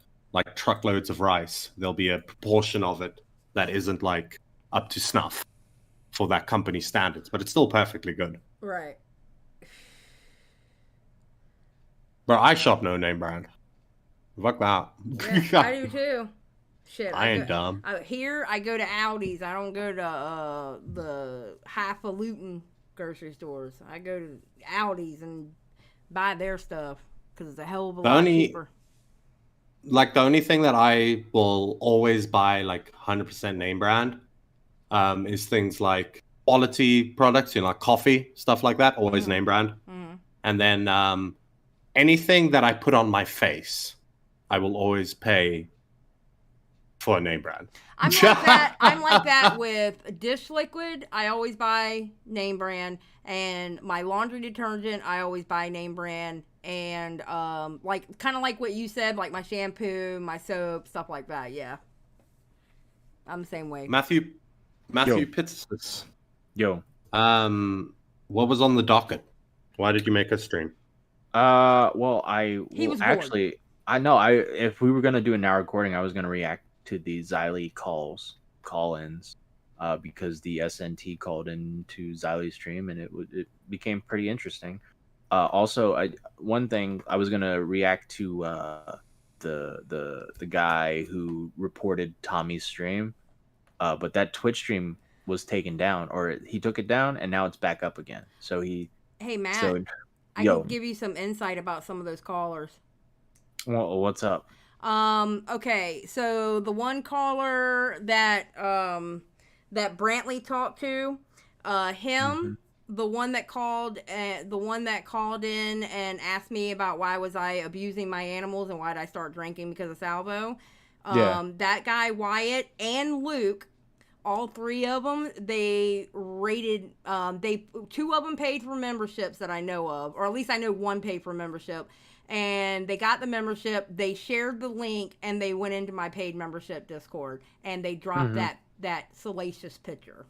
truckloads of rice, there'll be a proportion of it that isn't up to snuff for that company's standards, but it's still perfectly good. Right. But I shop no name brand. Fuck that. Yeah, I do too. Shit, I ain't dumb. Here I go to Aldi's. I don't go to the highfalutin grocery stores. I go to Aldi's and buy their stuff because it's a hell of a The lot only- cheaper. Like the only thing that I will always buy like 100% name brand is things like quality products, you know, like coffee, stuff like that, always name brand. And then anything that I put on my face, I will always pay for a name brand. I'm like that. I'm like that with dish liquid. I always buy name brand, and my laundry detergent I always buy name brand, and like kind of like what you said, like my shampoo, my soap, stuff like that. Yeah, I'm the same way. Matthew Pitts. Yo. What was on the docket? Why did you make us stream? Well, He was bored. actually, I know. If we were gonna do a now recording, I was gonna react to the Xylee call-ins, because the SNT called into Xylee's stream, and it became pretty interesting. Also, one thing I was gonna react to the guy who reported Tommy's stream, but that Twitch stream was taken down, or he took it down, and now it's back up again. So he. Hey Matt, So, I can give you some insight about some of those callers. Well, what's up? Okay, so the one caller that that Brantley talked to, him, the one that called in and asked me about why was I abusing my animals and why did I start drinking because of Salvo. That guy Wyatt and Luke, all three of them, they rated, two of them paid for memberships that I know of, or at least I know one paid for membership. And they got the membership, they shared the link, and they went into my paid membership Discord, and they dropped that salacious picture.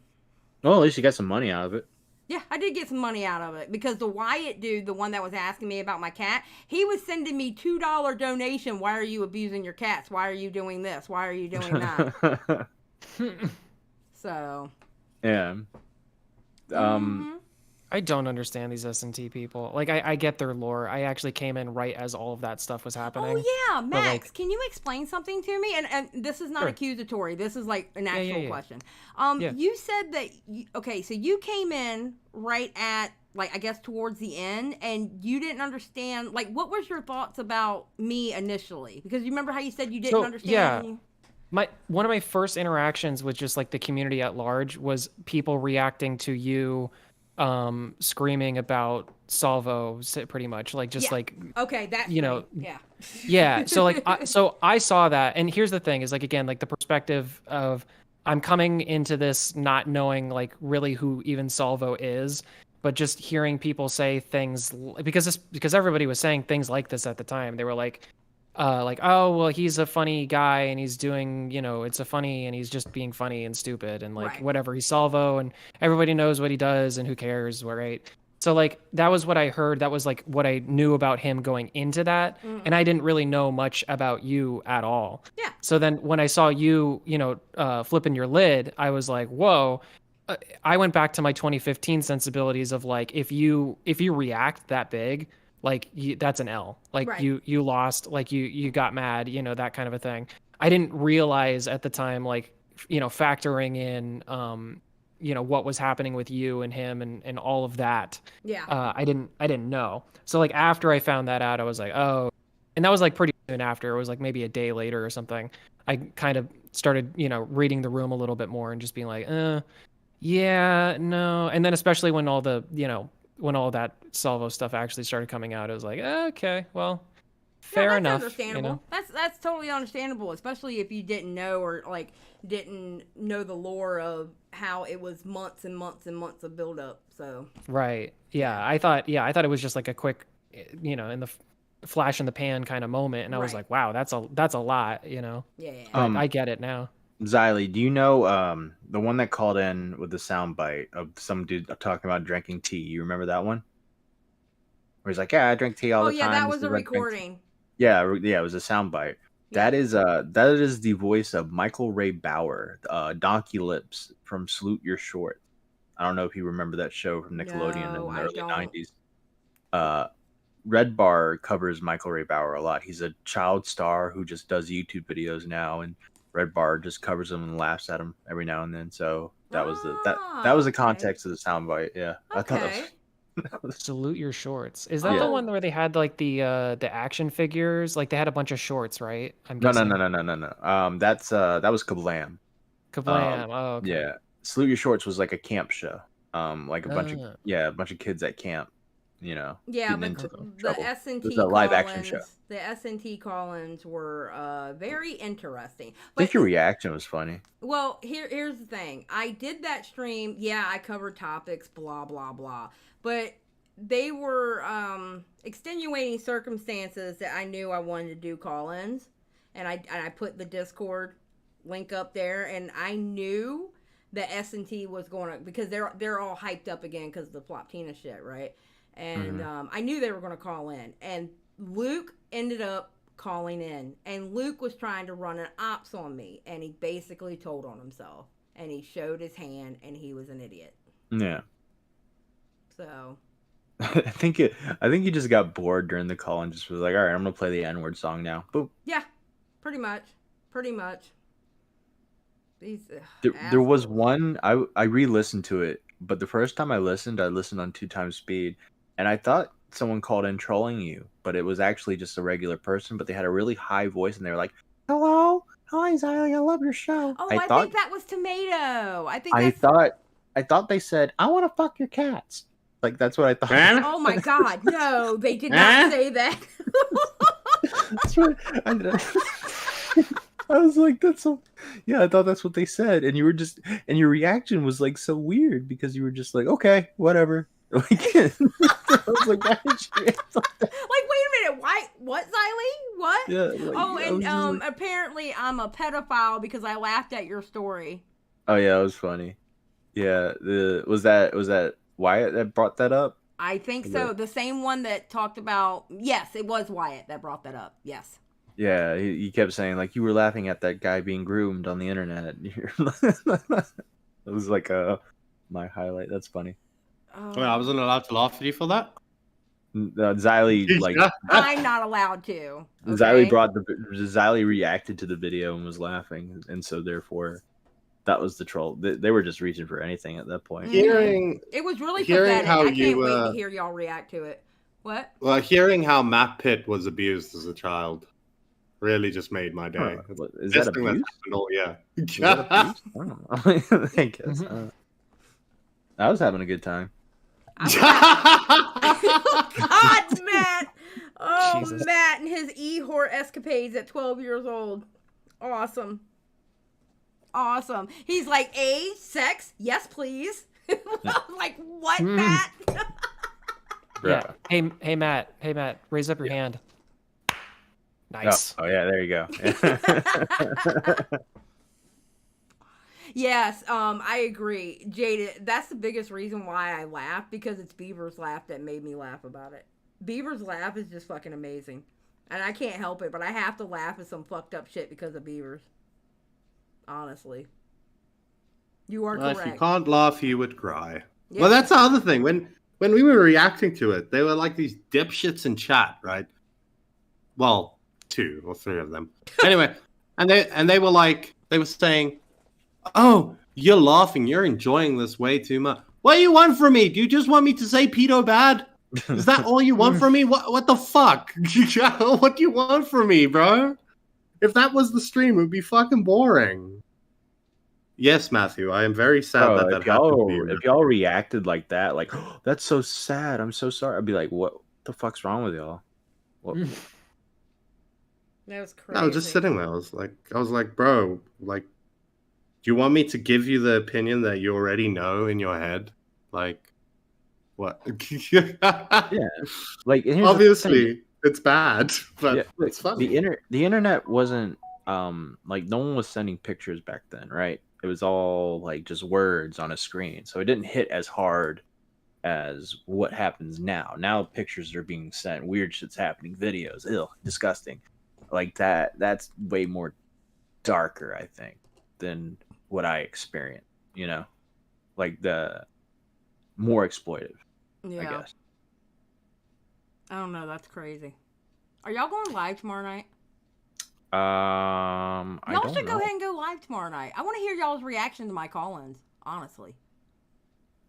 Well, at least you got some money out of it. Yeah, I did get some money out of it, because the Wyatt dude, the one that was asking me about my cat, he was sending me $2 donation. Why are you abusing your cats? Why are you doing this? Why are you doing that? So. Yeah. I don't understand these S&T people. Like, I get their lore. I actually came in right as all of that stuff was happening. Oh, yeah. Max, can you explain something to me? And this is not accusatory. This is like an actual question. You said that, so you came in right at, like, I guess towards the end, and you didn't understand, like, what was your thoughts about me initially? Because you remember how you said you didn't understand? Yeah. One of my first interactions with just, like, the community at large was people reacting to you screaming about Salvo, pretty much, like, just like, okay, that, you know, yeah. So like, so I saw that, and here's the thing is, like, again, like, the perspective of I'm coming into this not knowing, like, really who even Salvo is, but just hearing people say things, because everybody was saying things like this at the time. They were like, oh, well, he's a funny guy and he's doing, you know, it's a funny, and he's just being funny and stupid and, like, whatever, he's Salvo and everybody knows what he does and who cares, right? So, like, that was what I heard. That was, like, what I knew about him going into that. And I didn't really know much about you at all. Yeah. So then when I saw you, you know, flipping your lid, I was like, whoa. I went back to my 2015 sensibilities of, like, if you react that big, like, that's an L. Like, you lost, like, you got mad, you know, that kind of a thing. I didn't realize at the time, like, you know, factoring in, you know, what was happening with you and him and all of that. Yeah. I didn't know. So, like, after I found that out, I was like, oh, and that was, like, pretty soon after. It was, like, maybe a day later or something. I kind of started, you know, reading the room a little bit more and just being like, yeah, no. And then especially when all the, you know, when all that Salvo stuff actually started coming out, it was like, okay, well, fair enough. Understandable. You know? That's totally understandable, especially if you didn't know, or, like, didn't know the lore of how it was months and months and months of build up. So. Right. Yeah. I thought it was just like a quick, you know, in the flash in the pan kind of moment, and I was like, wow, that's a lot, you know. Yeah. I get it now. Xylee, do you know the one that called in with the soundbite of some dude talking about drinking tea? You remember that one? Where he's like, "Yeah, I drink tea all the time." Oh yeah, that was a recording. Yeah, it was a soundbite. Yeah. That is the voice of Michael Ray Bauer, Donkey Lips from Salute Your Short. I don't know if you remember that show from Nickelodeon in the early '90s. Red Bar covers Michael Ray Bauer a lot. He's a child star who just does YouTube videos now, and Red Bar just covers him and laughs at him every now and then. So That was the context of the soundbite. Yeah, I thought Okay. that was Salute your shorts. Is that Yeah. the one where they had like the action figures? Like they had a bunch of shorts, right? I'm no. guessing. That's that was Kablam. Kablam. Oh, okay. Yeah, Salute Your Shorts was like a camp show. Like a bunch Ah. of kids at camp. You know, Yeah, getting but into the trouble. S&T It was a live action show. The S&T call-ins were very interesting. I But think your reaction was funny. well, here's the thing. I did that stream. Yeah, I covered topics, blah blah blah. But they were extenuating circumstances that I knew I wanted to do call-ins, and I put the Discord link up there, and I knew that S&T was going to, because they're all hyped up again because of the Ploptina shit, right? And I knew they were going to call in, and Luke ended up calling in, and Luke was trying to run an ops on me, and he basically told on himself, and he showed his hand, and he was an idiot. Yeah. So I think he just got bored during the call and just was like, all right, I'm gonna play the N-word song now. Boom. yeah, pretty much. These There was one I re-listened to it, but the first time I listened on 2x speed, and I thought someone called in trolling you, but it was actually just a regular person, but they had a really high voice and they were like, "Hello, hi Xylee, I love your show." Oh, I think that was Tomato. I thought they said, "I want to fuck your cats." Like that's what I thought. Oh my god, no, they did not say that. That's what I was like, that's so. Yeah, I thought that's what they said, and your reaction was like so weird because you were just like, okay, whatever. Like, I was like, why did you react like that? Like, wait a minute, why? What, Xylee? What? Yeah. Like, oh, I and was just like- apparently I'm a pedophile because I laughed at your story. Oh yeah, it was funny. Yeah, was that Wyatt that brought that up? I think so. The same one that talked about. Yes, it was Wyatt that brought that up. Yes. Yeah, he kept saying like you were laughing at that guy being groomed on the internet. It was like my highlight. That's funny. Wait, I wasn't allowed to laugh at you for that? Xylee like I'm not allowed to. Okay? Xylee reacted to the video and was laughing, and so therefore that was the troll. They were just reaching for anything at that point. It was really pathetic. I can't wait to hear y'all react to it. What? Well, hearing how Matt Pitt was abused as a child really just made my day. Is that abuse? Yeah. Is that abuse? I don't know. I guess. I was having a good time. God, Matt! Oh, Jesus. Matt and his e-whore escapades at 12 years old. Awesome. He's like, age, sex, yes, please. I'm like, what, Matt? Yeah. Hey, Matt. Raise up your hand. Nice. Oh yeah, there you go. Yes, I agree. Jada, that's the biggest reason why I laugh, because it's Beaver's laugh that made me laugh about it. Beaver's laugh is just fucking amazing. And I can't help it, but I have to laugh at some fucked up shit because of Beaver's. Honestly. You are correct. If you can't laugh, you would cry. Yeah. Well, that's the other thing. When we were reacting to it, they were like these dipshits in chat, right? Well, 2 or 3 of them. Anyway, and they were like, they were saying, "Oh, you're laughing. You're enjoying this way too much. What do you want from me? Do you just want me to say pedo bad? Is that all you want from me? What the fuck? What do you want from me, bro? If that was the stream, it would be fucking boring." Yes, Matthew, I am very sad Bro, that happened to you. if y'all reacted like that, like, oh, that's so sad, I'm so sorry, I'd be like, what the fuck's wrong with y'all? What? That was crazy. I was just sitting there. I was like, bro, like, do you want me to give you the opinion that you already know in your head? Like, what? Yeah, like here's the obviously it's bad, but yeah, it's funny. The internet wasn't like no one was sending pictures back then, right? It was all like just words on a screen, so it didn't hit as hard as what happens now. Now pictures are being sent, weird shit's happening, videos, disgusting, like that. That's way more darker, I think, than what I experienced. You know, like the more exploitive. Yeah. I guess. I don't know. That's crazy. Are y'all going live tomorrow night? I Y'all don't should know. go ahead and go live tomorrow night. I want to hear y'all's reaction to my call-ins. honestly.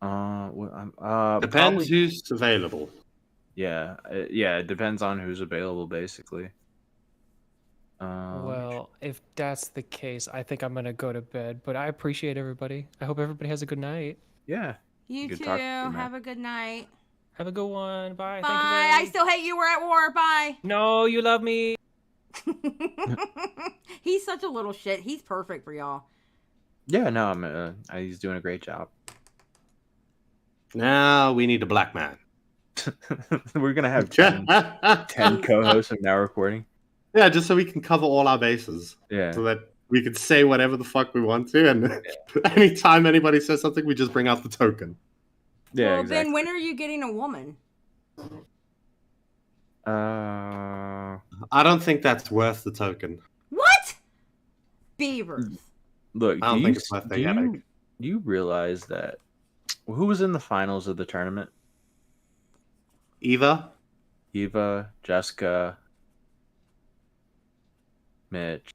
Depends Probably, who's available. yeah, it depends on who's available, basically. Well, if that's the case, I think I'm gonna go to bed. But I appreciate everybody. I hope everybody has a good night. Yeah. You Good too. talking to you, man. Have a good night. Have a good one. Bye. Bye. Thank you, I Zaylee. still hate you. We're at war. Bye. No, you love me. He's such a little shit. He's perfect for y'all. Yeah, no, he's doing a great job. Now we need a black man. We're gonna have 10 co-hosts and now recording. Yeah, just so we can cover all our bases. Yeah. So that we can say whatever the fuck we want to, and anytime anybody says something, we just bring out the token. Yeah, Well, exactly. Ben, when are you getting a woman? I don't think that's worth the token. What? Beavers. Look, I don't think it's worth the headache. Do you realize that who was in the finals of the tournament? Eva, Jessica, Mitch.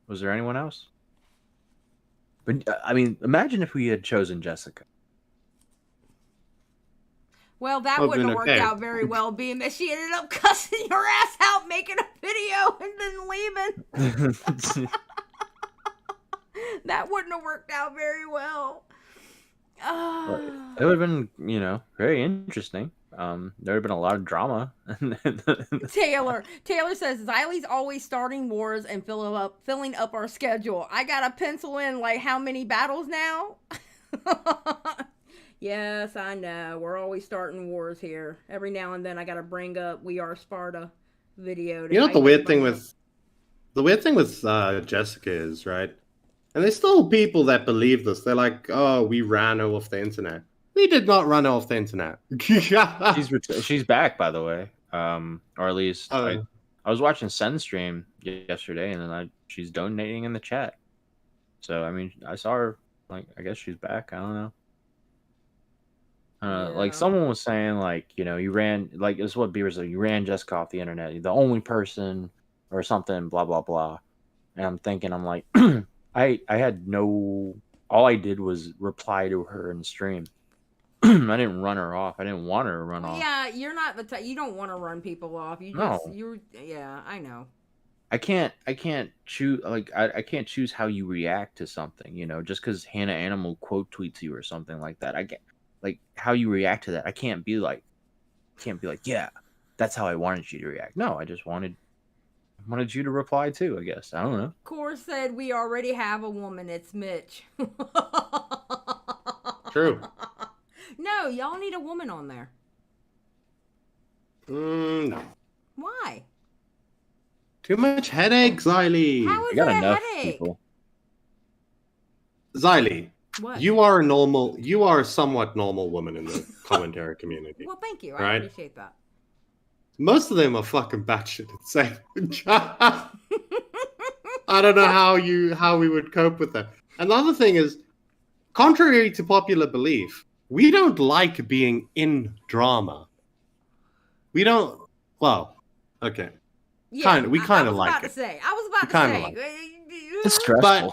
Was there anyone else? But I mean, imagine if we had chosen Jessica. Well, that Well, wouldn't then have worked okay. out very well, being that she ended up cussing your ass out, making a video, and then leaving. That wouldn't have worked out very well. It would have been, very interesting. There would have been a lot of drama. Taylor says Xylie's always starting wars and filling up our schedule. I gotta pencil in like how many battles now. Yes, I know. We're always starting wars here. Every now and then I gotta bring up "We Are Sparta" video. you know what the weird thing with Jessica is, right? And there's still people that believe this. They're like, "Oh, we ran her off the internet." We did not run her off the internet. She's back, by the way. Or at least I was watching Sen stream yesterday, and then she's donating in the chat. So I mean, I saw her. Like, I guess she's back. I don't know. Like someone was saying, like, you ran, like, it's what Beaver said, you ran Jessica off the internet, you're the only person or something, blah blah blah. And I'm thinking, I'm like, I had no, all I did was reply to her in the stream. I didn't run her off. I didn't want her to run off. Yeah, you're not the type. You don't want to run people off. Yeah, I know. I can't choose, like, I can't choose how you react to something, just because Hannah Animal quote tweets you or something like that. I get, like, how you react to that. I can't be like, yeah, that's how I wanted you to react. No, I just wanted you to reply too, I guess. I don't know. Core said we already have a woman. It's Mitch. True. No, y'all need a woman on there. No. Why? Too much headache, Xylie. How is I got that a enough headache? people. Xylie, What? you are a somewhat normal woman in the commentary community. Well, thank you. I Right? appreciate that. Most of them are fucking batshit insane. I don't know how we would cope with that. Another thing is, contrary to popular belief, we don't like being in drama. We don't. Well, okay. Yeah, We kind of like it. I was about to kinda say. like It's stressful.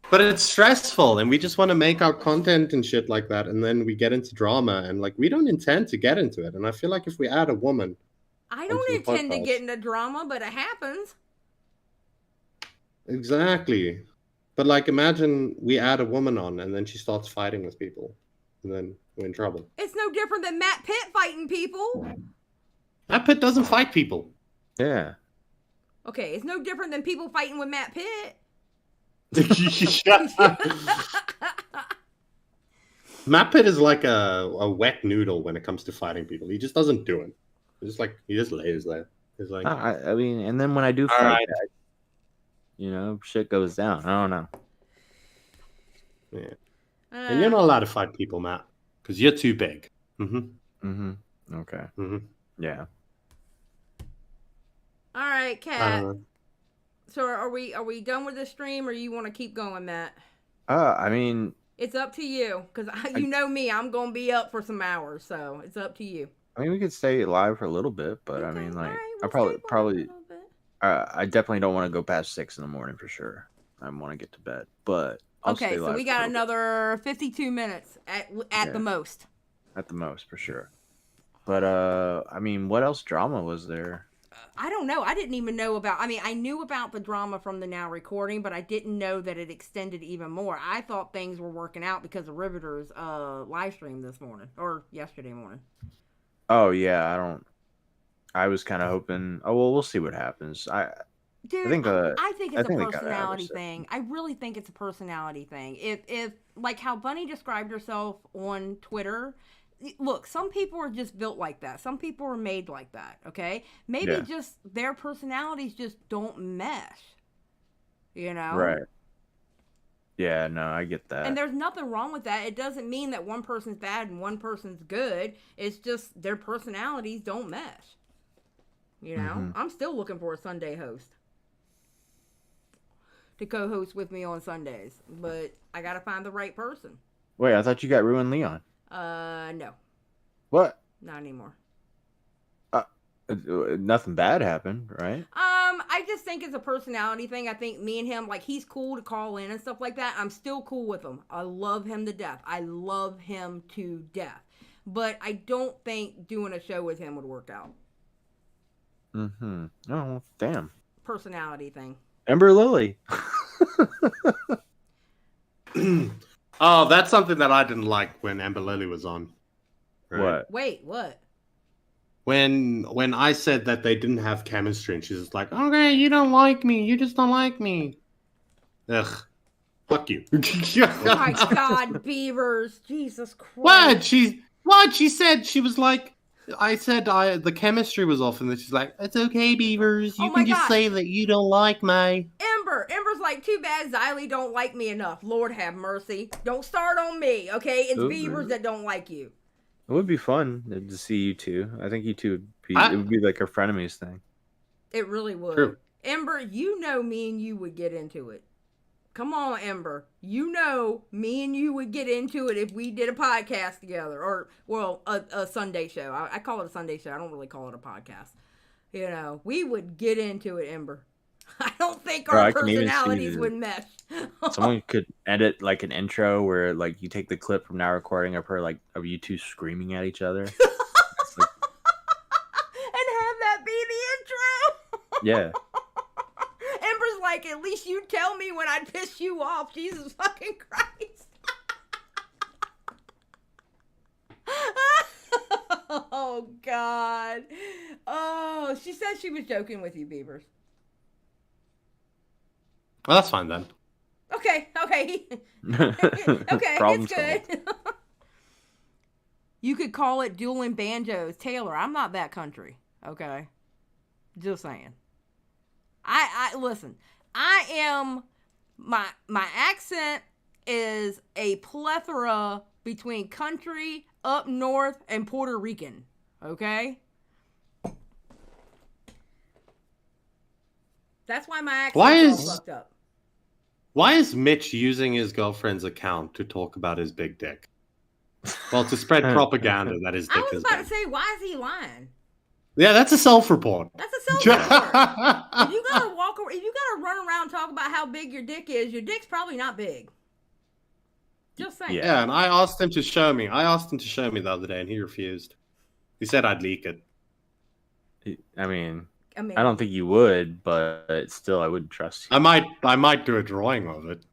But it's stressful, and we just want to make our content and shit like that, and then we get into drama, and like we don't intend to get into it. And I feel like if we add a woman, I don't onto the intend to podcast- get into drama, but it happens. Exactly. But like, imagine we add a woman on, and then she starts fighting with people, and then we're in trouble. It's no different than Matt Pitt fighting people. Matt Pitt doesn't fight people. Yeah. Okay, it's no different than people fighting with Matt Pitt. Matt Pitt is like a wet noodle when it comes to fighting people. He just doesn't do it. He just lays there. He's like, I mean, and then when I do fight, right. shit goes down. I don't know. yeah. And you're not allowed to fight people, Matt, because you're too big. Mm-hmm. Okay. Mm-hmm. Yeah. All right, Kat. So are we done with the stream, or you want to keep going, Matt? I mean, It's up to you, because you know me, I'm gonna be up for some hours, so it's up to you. I mean, we could stay live for a little bit, but I mean, like, I definitely don't want to go past 6 in the morning for sure. I want to get to bed, but I'll Okay, stay so live we for a got little bit. another 52 minutes at Yeah. the most. At the most, for sure. But I mean, what else drama was there? I don't know. I didn't even know about. I mean, I knew about the drama from the now recording, but I didn't know that it extended even more. I thought things were working out because of Riveter's live stream this morning or yesterday morning. Oh yeah, I was kind of hoping. Oh well, we'll see what happens. Dude, I think it's they a gotta have personality it. thing. I really think it's a personality thing. If like how Bunny described herself on Twitter, look, some people are just built like that. Some people are made like that, okay? Maybe Yeah. just their personalities just don't mesh. You know? Right. Yeah, no, I get that. And there's nothing wrong with that. It doesn't mean that one person's bad and one person's good. It's just their personalities don't mesh. You know? Mhm. I'm still looking for a Sunday host to co-host with me on Sundays, but I gotta find the right person. Wait, I thought you got Ruin Leon. No, What? not anymore. Nothing bad happened, right? I just think it's a personality thing. I think me and him, like, he's cool to call in and stuff like that. I'm still cool with him. I love him to death. I love him to death. But I don't think doing a show with him would work out. Mm-hmm. Oh, damn. Personality thing. Emberlily. Oh, that's something that I didn't like when Emberlily was on. What? Wait, what? When I said that they didn't have chemistry, and she's just like, "Okay, you don't like me. You just don't like me." Ugh, fuck you. Oh my God, Beavers! Jesus Christ! What? She said she was like, I said the chemistry was off, and then she's like, "It's okay, Beavers. You Oh my can just God. say that you don't like me." Ember's like, too bad Xylee don't like me enough. Lord have mercy. Don't start on me, okay? It's Ooh. Beavers that don't like you. It would be fun to see you two. I think you two it would be like a frenemies thing. It really would. True. Ember, you know me and you would get into it. Come on, Ember. You know me and you would get into it if we did a podcast together. Or, well, a Sunday show. I call it a Sunday show. I don't really call it a podcast. You know, we would get into it, Ember. I don't think Bro, our I can even see personalities the- would mesh. Someone could edit like an intro where like you take the clip from now recording of her like of you two screaming at each other. And have that be the intro. Yeah. Ember's like, at least you tell me when I piss you off. Jesus fucking Christ. Oh, God. Oh, she said she was joking with you, Beavers. Well, that's fine then. Okay. Okay, Problem it's good. You could call it dueling banjos. Taylor, I'm not that country. Okay? Just saying. I listen, I am, my accent is a plethora between country, up north, and Puerto Rican. Okay? That's why my accent's all fucked up. Why is Mitch using his girlfriend's account to talk about his big dick? Well, to spread propaganda that his dick I was is about big. to say, why is he lying? Yeah, that's a self-report. That's a self-report. If you gotta walk, if you gotta run around and talk about how big your dick is, your dick's probably not big. Just saying. Yeah, and I asked him to show me. I asked him to show me the other day, and he refused. He said I'd leak it. I mean, I don't think you would, but still, I wouldn't trust you. I might do a drawing of it.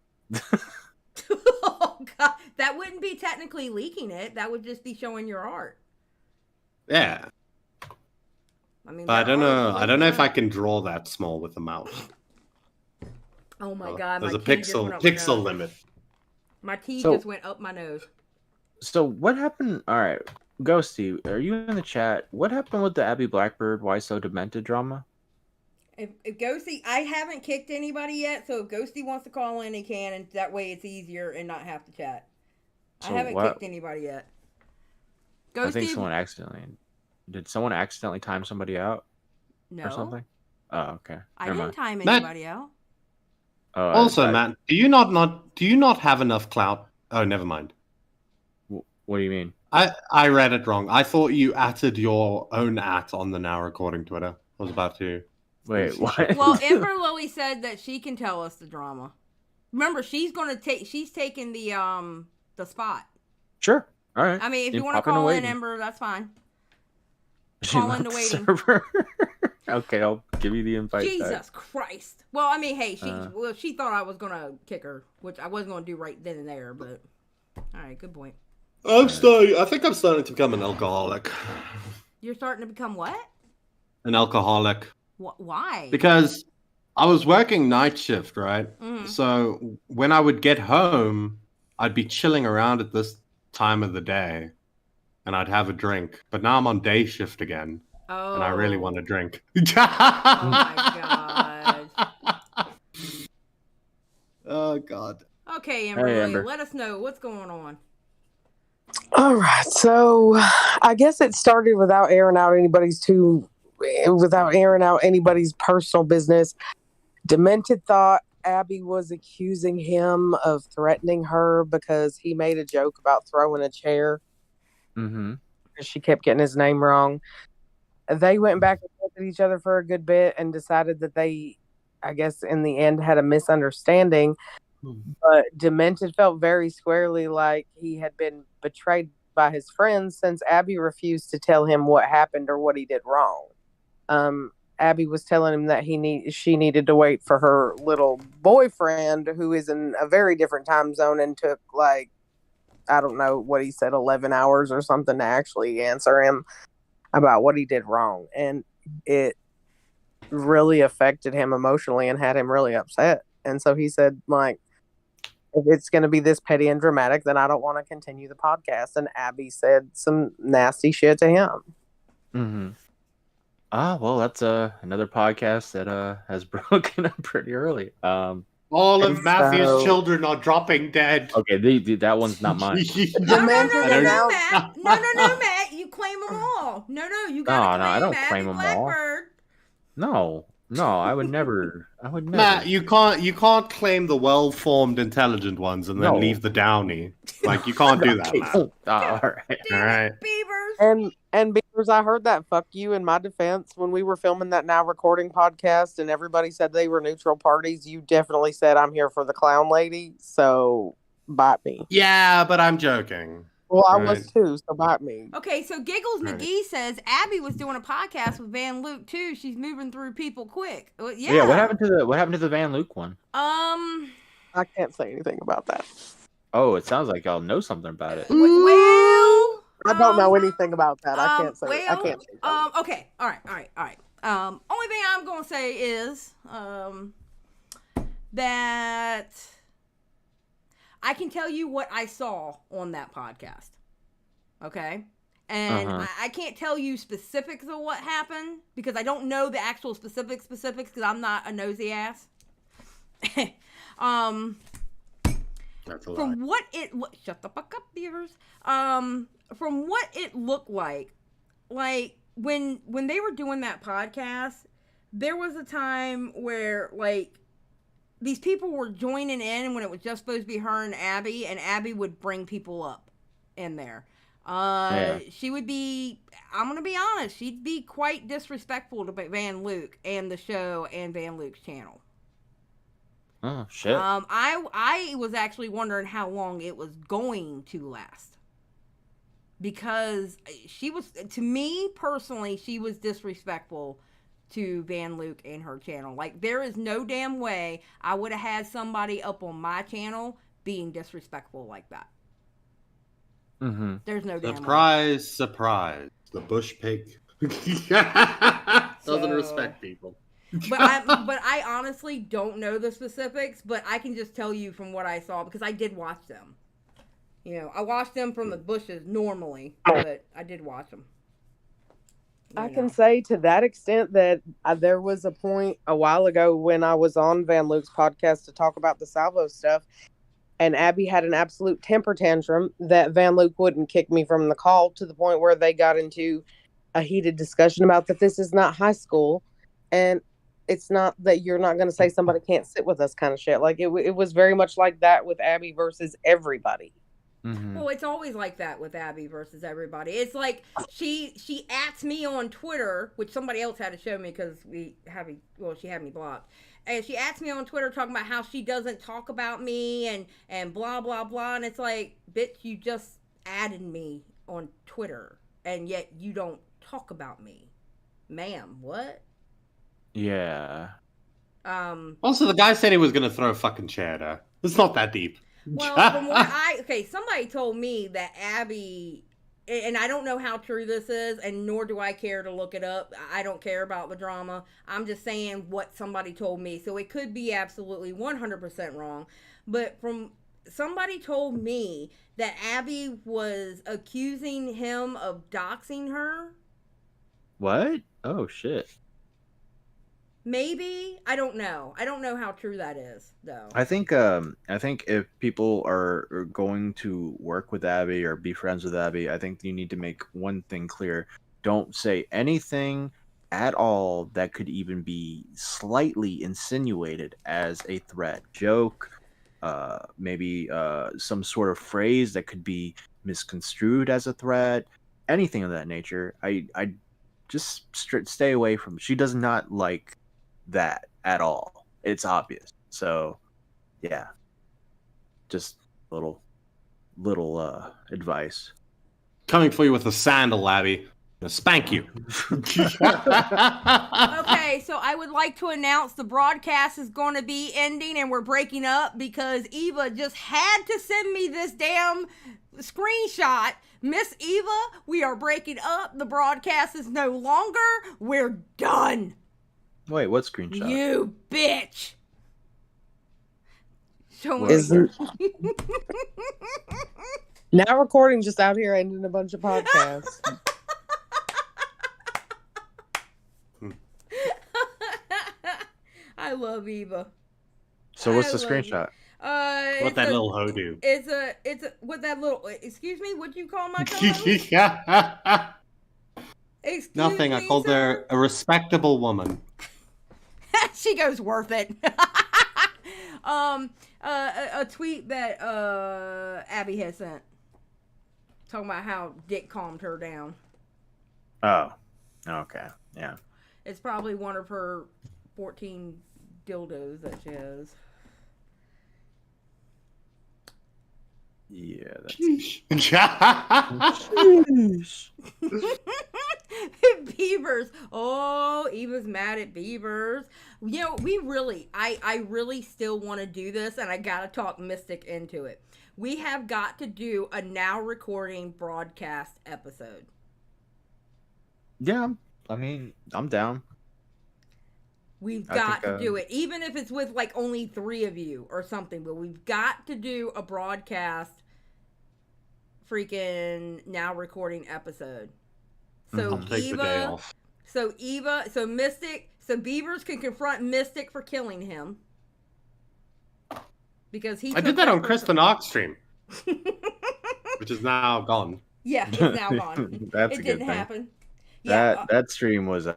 Oh God, that wouldn't be technically leaking it. That would just be showing your art. Yeah, I mean, but I don't know. I don't know if I can draw that small with a mouse. Oh my God, There's my a key just went up my pixel nose. limit. My teeth So- just went up my nose. So what happened? All right, Ghostii, are you in the chat? What happened with the Abby Blackbird Why So Demented drama? If Ghostii, I haven't kicked anybody yet, so if Ghostii wants to call in, he can, and that way it's easier and not have to chat. So I haven't what- kicked anybody yet. I think Ghostii, someone accidentally. Did someone accidentally time somebody out no, or something? Oh, okay. I Never didn't mind. time Matt- anybody out. Oh, Also, Matt, do you not have enough clout? Oh, never mind. What do you mean? I read it wrong. I thought you atted your own at on the now recording Twitter. I was about to. Wait, what? Well, Emberlily said that she can tell us the drama. Remember, she's taking the spot. Sure. All right. I mean, if you want to pop in and call in waiting. Ember, that's fine. She Call left into the waiting. server. Okay, I'll give you the invite. Jesus back. Christ. Well, I mean, hey, she thought I was gonna kick her, which I wasn't gonna do right then and there. But all right, good point. I think I'm starting to become an alcoholic. You're starting to become what? An alcoholic. Why? Because I was working night shift, right? Mhm. So when I would get home, I'd be chilling around at this time of the day, and I'd have a drink. But now I'm on day shift again, and I really want to drink. Oh my god. Oh god. Okay, Amber, Hey, Amber. let us know what's going on. All right, so I guess it started without airing out anybody's personal business. Demented thought Abby was accusing him of threatening her because he made a joke about throwing a chair. Mm-hmm. She kept getting his name wrong. They went back and forth at each other for a good bit and decided that they, I guess, in the end had a misunderstanding. But Demented felt very squarely like he had been betrayed by his friends since Abby refused to tell him what happened or what he did wrong. Abby was telling him that she needed to wait for her little boyfriend, who is in a very different time zone, and took like, I don't know what he said, 11 hours or something to actually answer him about what he did wrong. And it really affected him emotionally and had him really upset. And so he said, like, if it's going to be this petty and dramatic, then I don't want to continue the podcast. And Abby said some nasty shit to him. Mm-hmm. Well, that's another podcast that has broken up pretty early. All of Matthew's children are dropping dead. Okay, that one's not mine. No, Matt. No, Matt. You claim them all. No, you gotta claim I don't Matt claim and them all. Blackbird. No, I would never. Matt, you can't claim the well-formed, intelligent ones and then leave the downy. Like, you can't do that, Matt. All right. And Beavers, I heard that fuck you in my defense when we were filming that Now Recording podcast and everybody said they were neutral parties. You definitely said I'm here for the clown lady, so bite me. Yeah, but I'm joking. Well, I was too, so bite me. Okay, so Giggles McGee says Abby was doing a podcast with Van Luke too. She's moving through people quick. Well, yeah. What happened to the Van Luke one? I can't say anything about that. Oh, it sounds like I'll know something about it. Well, I don't know anything about that. I can't say. I can't say. Okay. All right. Only thing I'm gonna say is that I can tell you what I saw on that podcast. Okay. And I can't tell you specifics of what happened because I don't know the actual specifics because I'm not a nosy ass. That's a lie. From what shut the fuck up, Beavers. From what it looked like when they were doing that podcast, there was a time where like these people were joining in when it was just supposed to be her and Abby would bring people up in there. She would be, I'm gonna be honest, she'd be quite disrespectful to Van Luke and the show and Van Luke's channel. Oh shit. I was actually wondering how long it was going to last. Because she was, to me personally, she was disrespectful to Van Luke and her channel. Like, there is no damn way I would have had somebody up on my channel being disrespectful like that. Mm-hmm. There's no damn way. Surprise. The bush pig doesn't respect people. But I honestly don't know the specifics, but I can just tell you from what I saw because I did watch them. You know, I watched them from the bushes normally, but I did watch them. I can say to that extent that there was a point a while ago when I was on Van Luke's podcast to talk about the Salvo stuff, and Abby had an absolute temper tantrum that Van Luke wouldn't kick me from the call to the point where they got into a heated discussion about that this is not high school, and it's not that you're not going to say somebody can't sit with us kind of shit. Like, it was very much like that with Abby versus everybody. Well, it's always like that with Abby versus everybody. It's like she ats me on Twitter, which somebody else had to show me because she had me blocked. And she ats me on Twitter talking about how she doesn't talk about me and blah blah blah. And it's like, bitch, you just added me on Twitter and yet you don't talk about me, ma'am. What? Yeah. Also, the guy said he was gonna throw a fucking chair at her. It's not that deep. Well, from what somebody told me that Abby, and I don't know how true this is, and nor do I care to look it up. I don't care about the drama. I'm just saying what somebody told me. So it could be absolutely 100% wrong. But from somebody told me that Abby was accusing him of doxing her. What? Oh, shit. Maybe. I don't know. I don't know how true that is, though. I think if people are going to work with Abby or be friends with Abby, I think you need to make one thing clear. Don't say anything at all that could even be slightly insinuated as a threat, joke, maybe some sort of phrase that could be misconstrued as a threat, anything of that nature. I just stay away from. She does not like that at all. It's obvious. So yeah, just little advice. Coming for you with a sandal, Abby. Gonna spank you. Okay, so I would like to announce the broadcast is going to be ending and we're breaking up because Eva just had to send me this damn screenshot. Miss Eva, we are breaking up. The broadcast is no longer. We're done. Wait, what screenshot? You bitch. Isn't now recording just out here ending a bunch of podcasts. I love Eva. So what's the screenshot? What that little hoe do? It's a what that little. Excuse me. What do you call my co-host? Nothing. I called her a respectable woman. She goes worth it. A tweet that Abby has sent talking about how Dick calmed her down. Oh, okay, yeah. It's probably one of her 14 dildos that she has. Yeah, that's... Beavers. Oh, Eva's mad at Beavers. You know, I really still want to do this, and I gotta talk Mystic into it. We have got to do a now recording broadcast episode. Yeah, I mean, I'm down. We've got to do it, even if it's with like only 3 of you or something. But we've got to do a broadcast, freaking now recording episode. So I'll take the day off. So Mystic, so Beavers can confront Mystic for killing him because he. I did that on Kristen Ox stream, which is now gone. Yeah, it's now gone. That's it a good didn't thing. happen. Yeah, That stream was a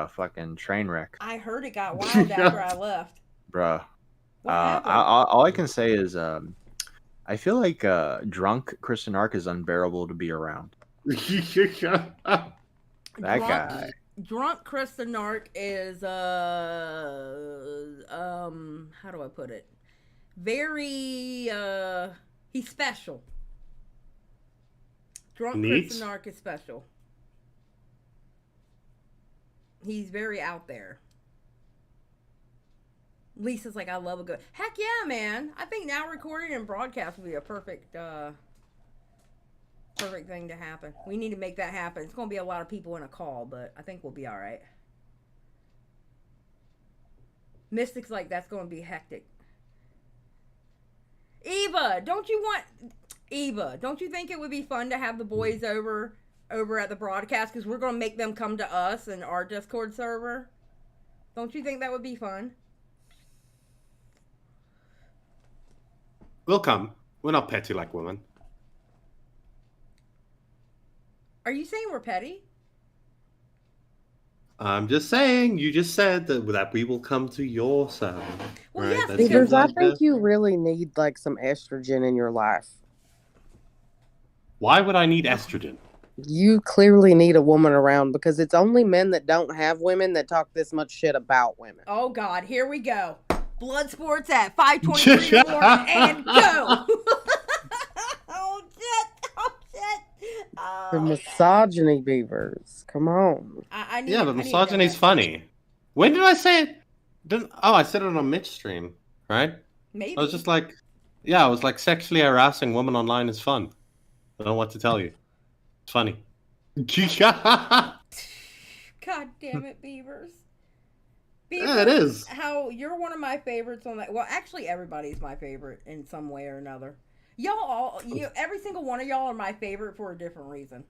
fucking train wreck. I heard it got wild after I left. Bruh. What happened? All I can say is I feel like drunk Kristen Ark is unbearable to be around. That guy. Drunk Kristen Ark is how do I put it? Very he's special. Drunk Kristen Ark is special. He's very out there. Lisa's like, I love a good. Heck yeah, man! I think now recording and broadcast would be a perfect thing to happen. We need to make that happen. It's going to be a lot of people in a call, but I think we'll be all right. Mystic's like, that's going to be hectic. Eva, don't you think it would be fun to have the boys over at the broadcast, because we're going to make them come to us in our Discord server? Don't you think that would be fun? We'll come. We're not petty like women. Are you saying we're petty? I'm just saying. You just said that we will come to your server. Well, right? yes, That Because seems I like think you really need like some estrogen in your life. Why would I need estrogen? You clearly need a woman around because it's only men that don't have women that talk this much shit about women. Oh God, here we go. Blood sports at 5:23 in the morning and go. Oh shit! Oh shit! Oh. The misogyny beavers. Come on. I need Yeah, to- but I need to misogyny's go back. funny. When did I say it? I said it on a Mitch stream, right? Maybe. I was just like, yeah, I was like, sexually harassing women online is fun. I don't know what to tell you. It's funny. God damn it, Beavers. Yeah, it is. How you're one of my favorites on that. Well, actually, everybody's my favorite in some way or another. Y'all all, every single one of y'all are my favorite for a different reason.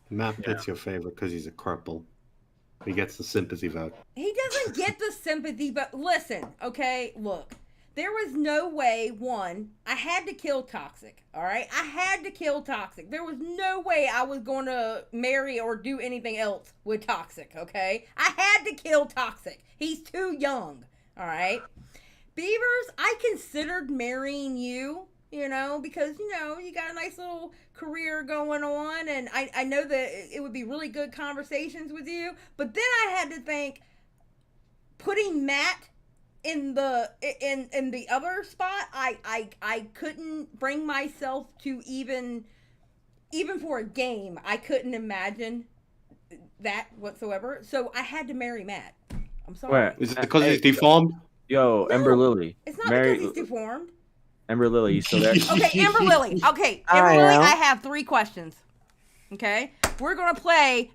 Matt Pitt's your favorite because he's a cripple. He gets the sympathy vote. He doesn't get the sympathy, but listen, okay, look. There was no way, one, I had to kill Toxic, all right? I had to kill Toxic. There was no way I was going to marry or do anything else with Toxic, okay? I had to kill Toxic. He's too young, all right? Beavers, I considered marrying you, because, you got a nice little career going on, and I know that it would be really good conversations with you, but then I had to think, putting Matt in the other spot, I couldn't bring myself to even for a game, I couldn't imagine that whatsoever. So I had to marry Matt. I'm sorry. Wait, is it because he's deformed? Yo, No, Emberlily. It's not because he's deformed. Emberlily, you still there? Okay, Emberlily. Okay, Emberlily, I have 3 questions. Okay? We're going to play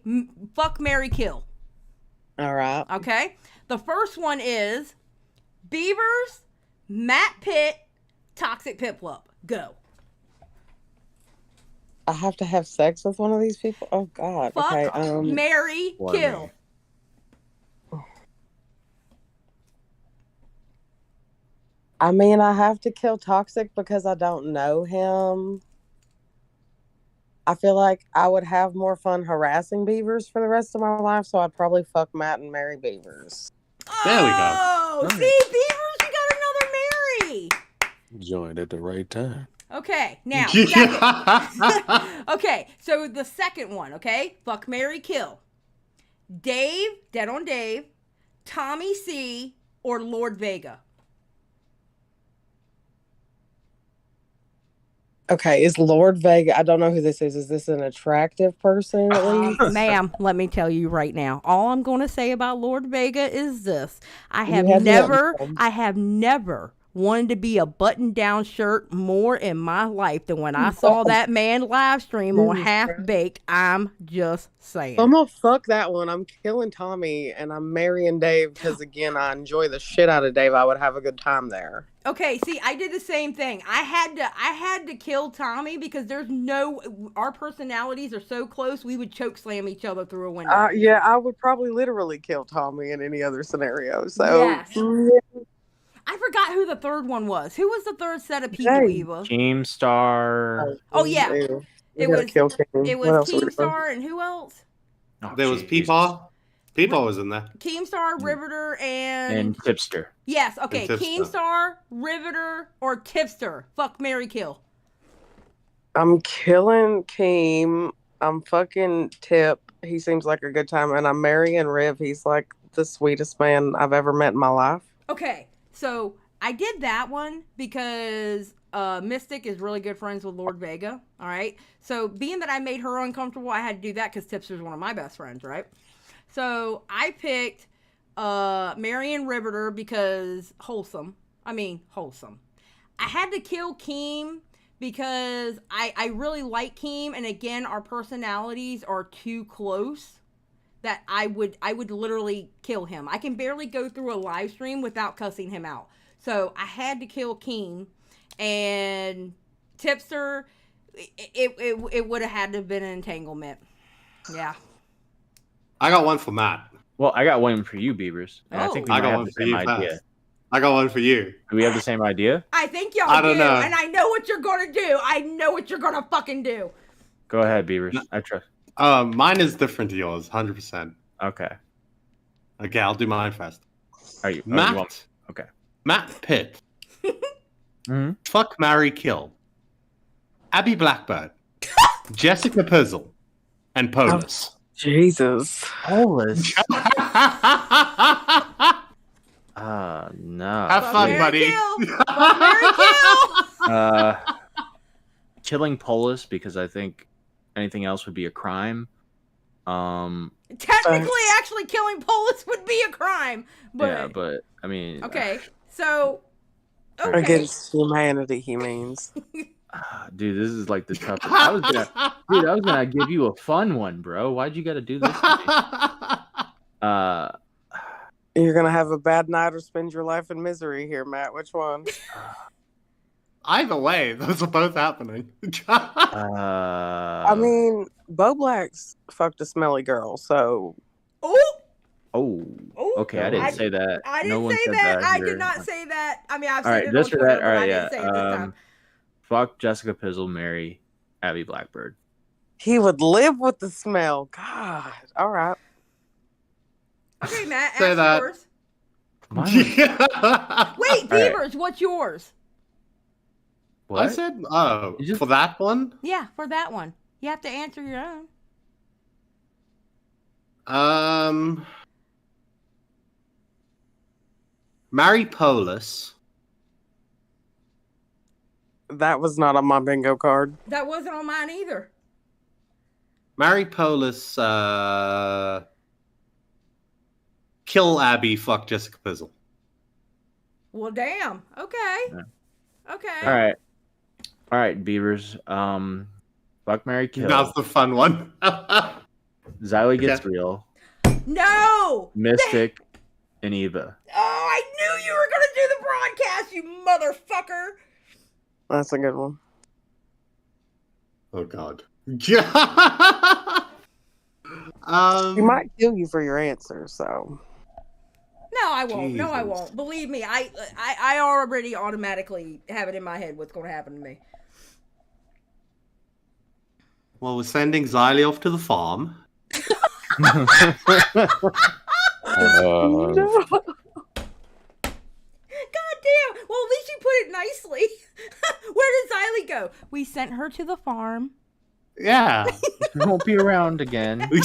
Fuck, Marry, Kill. All right. Okay? The first one is Beavers, Matt Pitt, Toxic Piplup. Go. I have to have sex with one of these people? Oh, God. Fuck, Okay. marry, kill. I mean, I have to kill Toxic because I don't know him. I feel like I would have more fun harassing Beavers for the rest of my life, so I'd probably fuck Matt and marry Beavers. There we go. Oh, Nice. see, Beavers, you got another Mary. Joined at the right time. Okay, now, second. Okay, so the second one, okay? Fuck, marry, kill. Dave, dead on Dave, Tommy C, or Lord Vega. Okay, is Lord Vega, I don't know who this is. Is this an attractive person at least? Ma'am, let me tell you right now. All I'm going to say about Lord Vega is this. I You have had never one. wanted to be a button-down shirt more in my life than when I saw that man live stream on Half Baked. I'm just saying. I'm gonna fuck that one. I'm killing Tommy and I'm marrying Dave because, again, I enjoy the shit out of Dave. I would have a good time there. Okay, see, I did the same thing. I had to kill Tommy because our personalities are so close, we would choke slam each other through a window. Yeah, I would probably literally kill Tommy in any other scenario. So Yes. I forgot who the third one was. Who was the third set of people, Dang. Eva? Keemstar. Oh, yeah. Ew. It We gotta was kill King. It What was else are we doing? Keemstar and who else? Oh, There was Jesus. Peepaw. Peepaw was in there. Keemstar, Riveter, And Tipster. yes, okay, and Tipster. Keemstar, Riveter, or Tipster. Fuck, marry, kill. I'm killing Keem. I'm fucking Tip. He seems like a good time. And I'm marrying Riv. He's like the sweetest man I've ever met in my life. Okay, so I did that one because Mystic is really good friends with Lord Vega. All right, so being that I made her uncomfortable, I had to do that because Tipster's one of my best friends, right? So I picked Marion Riveter because wholesome. I had to kill Keem because I really like Keem, and again, our personalities are too close that I would literally kill him. I can barely go through a live stream without cussing him out. So I had to kill Keem, and Tipster, it would have had to have been an entanglement. Yeah. I got one for Matt. Well, I got one for you, Beavers. And I Oh. think we I might got have one the for same you idea. first. I got one for you. Do we have the same idea? I think y'all I don't do, know. and I know what you're gonna do. I know what you're gonna fucking do. Go ahead, Beavers. I trust. Mine is different to yours, 100%. Okay. Okay, I'll do mine first. Are you? Matt. You want... Okay. Matt Pitt. Mm-hmm. Fuck, marry, kill. Abby Blackbird, Jessica Pizzle, and Polis. Jesus. Polis. No. Have fun, buddy. Killing Polis because I think anything else would be a crime. Technically, actually killing Polis would be a crime. But Yeah, but I mean. Okay, so. Okay. Against humanity, he means. Dude, this is like the toughest. I was gonna give you a fun one, bro. Why'd you gotta do this to me? You're gonna have a bad night or spend your life in misery here, Matt. Which one? Either way, those are both happening. I mean, Bo Black's fucked a smelly girl, so. Oh, okay. I didn't say that. I didn't no one say said that. I here. did not say that. I mean, I've All said right, it just on for Twitter, that. All but I right, didn't yeah. say it this time. Fuck Jessica Pizzle, marry Abby Blackbird. He would live with the smell. God. All right. Okay, Matt, Say ask that. yours. Wait, Beavers, what's yours? What? I said, for that one? Yeah, for that one. You have to answer your own. Marry Polis. That was not on my bingo card. That wasn't on mine either. Marry Polis. Kill Abby. Fuck Jessica Pizzle. Well, damn. Okay. Yeah. Okay. All right, Beavers. Fuck, marry, kill. That's the fun one. Xylee gets real. No. Mystic and Eva. Oh, I knew you were gonna do the broadcast, you motherfucker. That's a good one. Oh God. He might kill you for your answer, so. No, I won't. No, I Jesus. won't. Believe me, I already automatically have it in my head what's going to happen to me. Well, we're sending Xylee off to the farm. No. God damn. Well, at least you put it nicely. Where did Xylee go? We sent her to the farm. Yeah. She won't be around again. So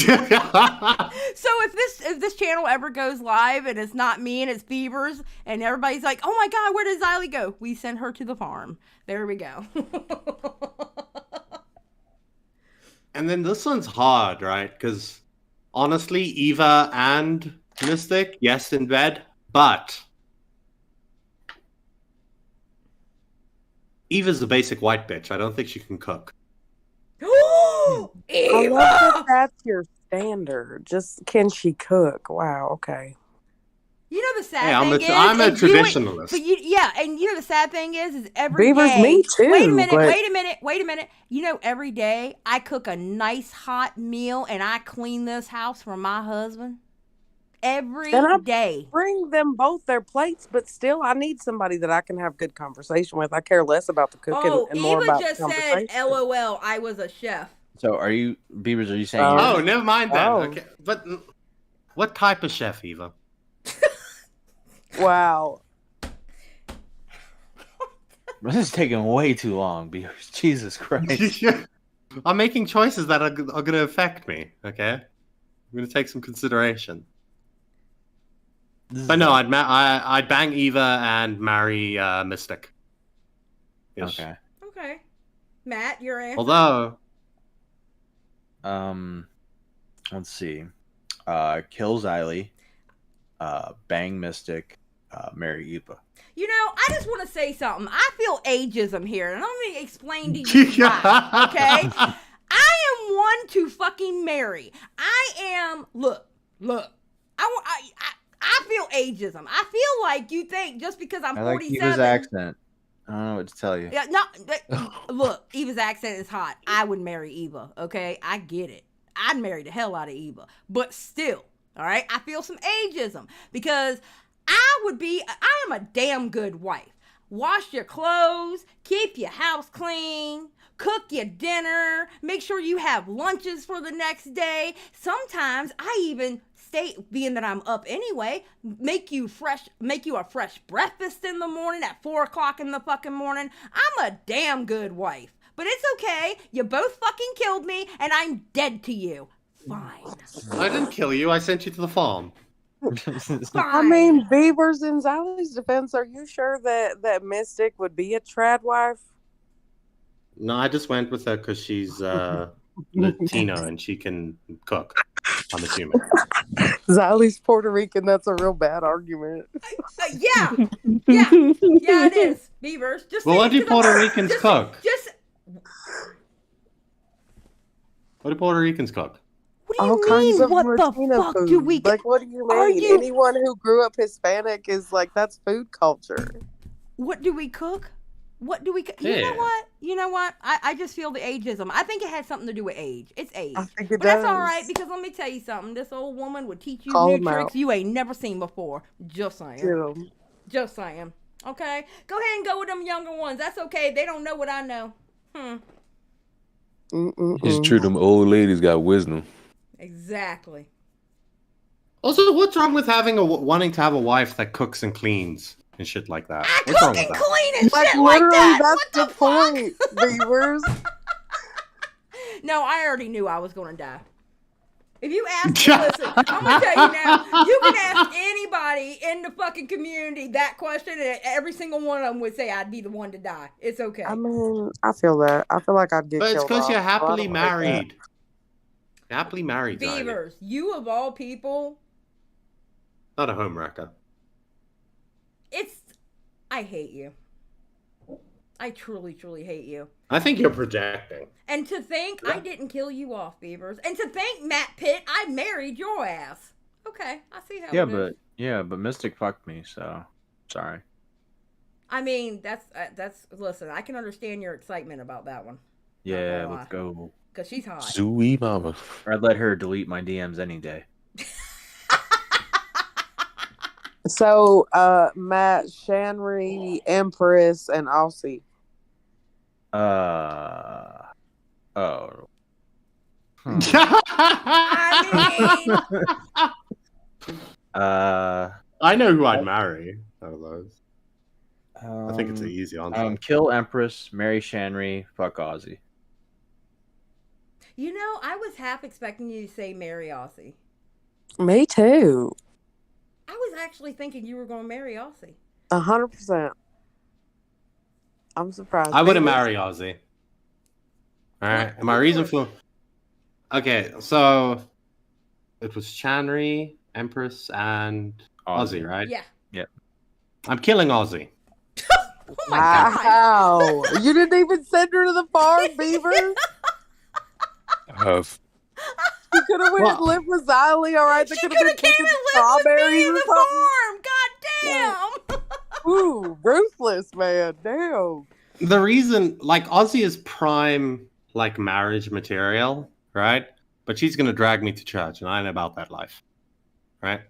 if this channel ever goes live and it's not me and it's Beavers and everybody's like, oh my God, where did Xylee go? We sent her to the farm. There we go. And then this one's hard, right? Because honestly, Eva and Mystic, yes, in bed, but Eva's a basic white bitch. I don't think she can cook. I love that that's your standard. Just can she cook? Wow, okay. You know the sad Hey, I'm thing is, I'm a is you and- traditionalist. but and you know the sad thing is every Beavers, day. me too, Wait a minute, but- wait a minute. You know, every day I cook a nice hot meal and I clean this house for my husband. Every And I day. bring them both their plates, but still, I need somebody that I can have good conversation with. I care less about the cooking Oh, and more Eva about just the said, conversation. "LOL, I was a chef." So are you, Beavers, are you saying Oh, you're- never mind then. Oh. Okay, but what type of chef, Eva? Wow. This is taking way too long, Beavers. Jesus Christ. I'm making choices that are going to affect me. Okay, I'm going to take some consideration. But no, I'd bang Eva and marry Mystic. Yes. Okay. Okay, Matt, your answer. Although, let's see. Kill Xylee. Bang Mystic. Marry Eva. You know, I just want to say something. I feel ageism here, and I'm going to explain to you why, okay? I am one to fucking marry. I am, look, I feel ageism. I feel like you think just because I'm I like 47. Eva's accent. I don't know what to tell you. Yeah, no, look, Eva's accent is hot. I would marry Eva, okay? I get it. I'd marry the hell out of Eva. But still, all right, I feel some ageism because I am a damn good wife. Wash your clothes, keep your house clean, cook your dinner, make sure you have lunches for the next day. Sometimes I even stay, being that I'm up anyway, make you a fresh breakfast in the morning at 4 o'clock in the fucking morning. I'm a damn good wife. but it's okay. You both fucking killed me, and I'm dead to you. Fine. I didn't kill you. I sent you to the farm. I mean, Beavers, in Zally's defense, are you sure that Mystic would be a trad wife? No, I just went with her because she's Latino and she can cook. I'm assuming. Zally's Puerto Rican. That's a real bad argument. Yeah, it is. Beavers. Just Well, what do Puerto Ricans cook? What do Puerto Ricans cook? All kinds of What the Latino fuck food. do we? Like, what do you mean? Anyone who grew up Hispanic is like, that's food culture. What do we cook? What do we? Yeah. You know what? You know what? I just feel the ageism. I think it has something to do with age. It's age. I think it But that's all does. right, because let me tell you something. This old woman would teach you Call new 'em tricks out. you ain't never seen before. Just saying. Get 'em. Just saying. Okay? Go ahead and go with them younger ones. That's okay. They don't know what I know. It's true. Them old ladies got wisdom. Exactly. Also, what's wrong with wanting to have a wife that cooks and cleans and shit like that? What's wrong with that? Clean and Like, shit like literally, that. that's the point, Beavers. No, I already knew I was going to die. If you ask me, listen, I'm going to tell you now, you can ask anybody in the fucking community that question, and every single one of them would say I'd be the one to die. It's okay. I mean, I feel that. I feel like I'd get But it's killed because off, you're so I happily don't like that. married. You're happily married, Zaylee. Beavers, you of all people, Not a homewrecker. I hate you. I truly, truly hate you. I think you're projecting. And to think I didn't kill you off, Beavers. And to think, Matt Pitt, I married your ass. Okay, I see how it is. but Mystic fucked me, so sorry. I mean, that's listen, I can understand your excitement about that one. Yeah, let's go. Because she's hot. Sweet mama. Or I'd let her delete my DMs any day. So, Matt, Shanry, Empress, and Aussie. Oh. I know who I'd marry out of those. I think it's an easy answer. Kill Empress, marry Shanry, fuck Ozzy. You know, I was half expecting you to say marry Aussie. Me too. I was actually thinking you were going to marry Aussie. 100%. I'm surprised. I wouldn't Beavers? marry Ozzy. All right. And my reason for. Okay, so it was Shanry, Empress, and Ozzy, right? Yeah. Yep. I'm killing Ozzy. Wow. You didn't even send her to the farm, Beaver? You could have went and lived with Ziley, all right? They could have been picking strawberries or something. God damn! Ooh, ruthless, man. Damn. The reason, like, Ozzy is prime, like, marriage material, right? But she's gonna drag me to church, and I ain't about that life, right?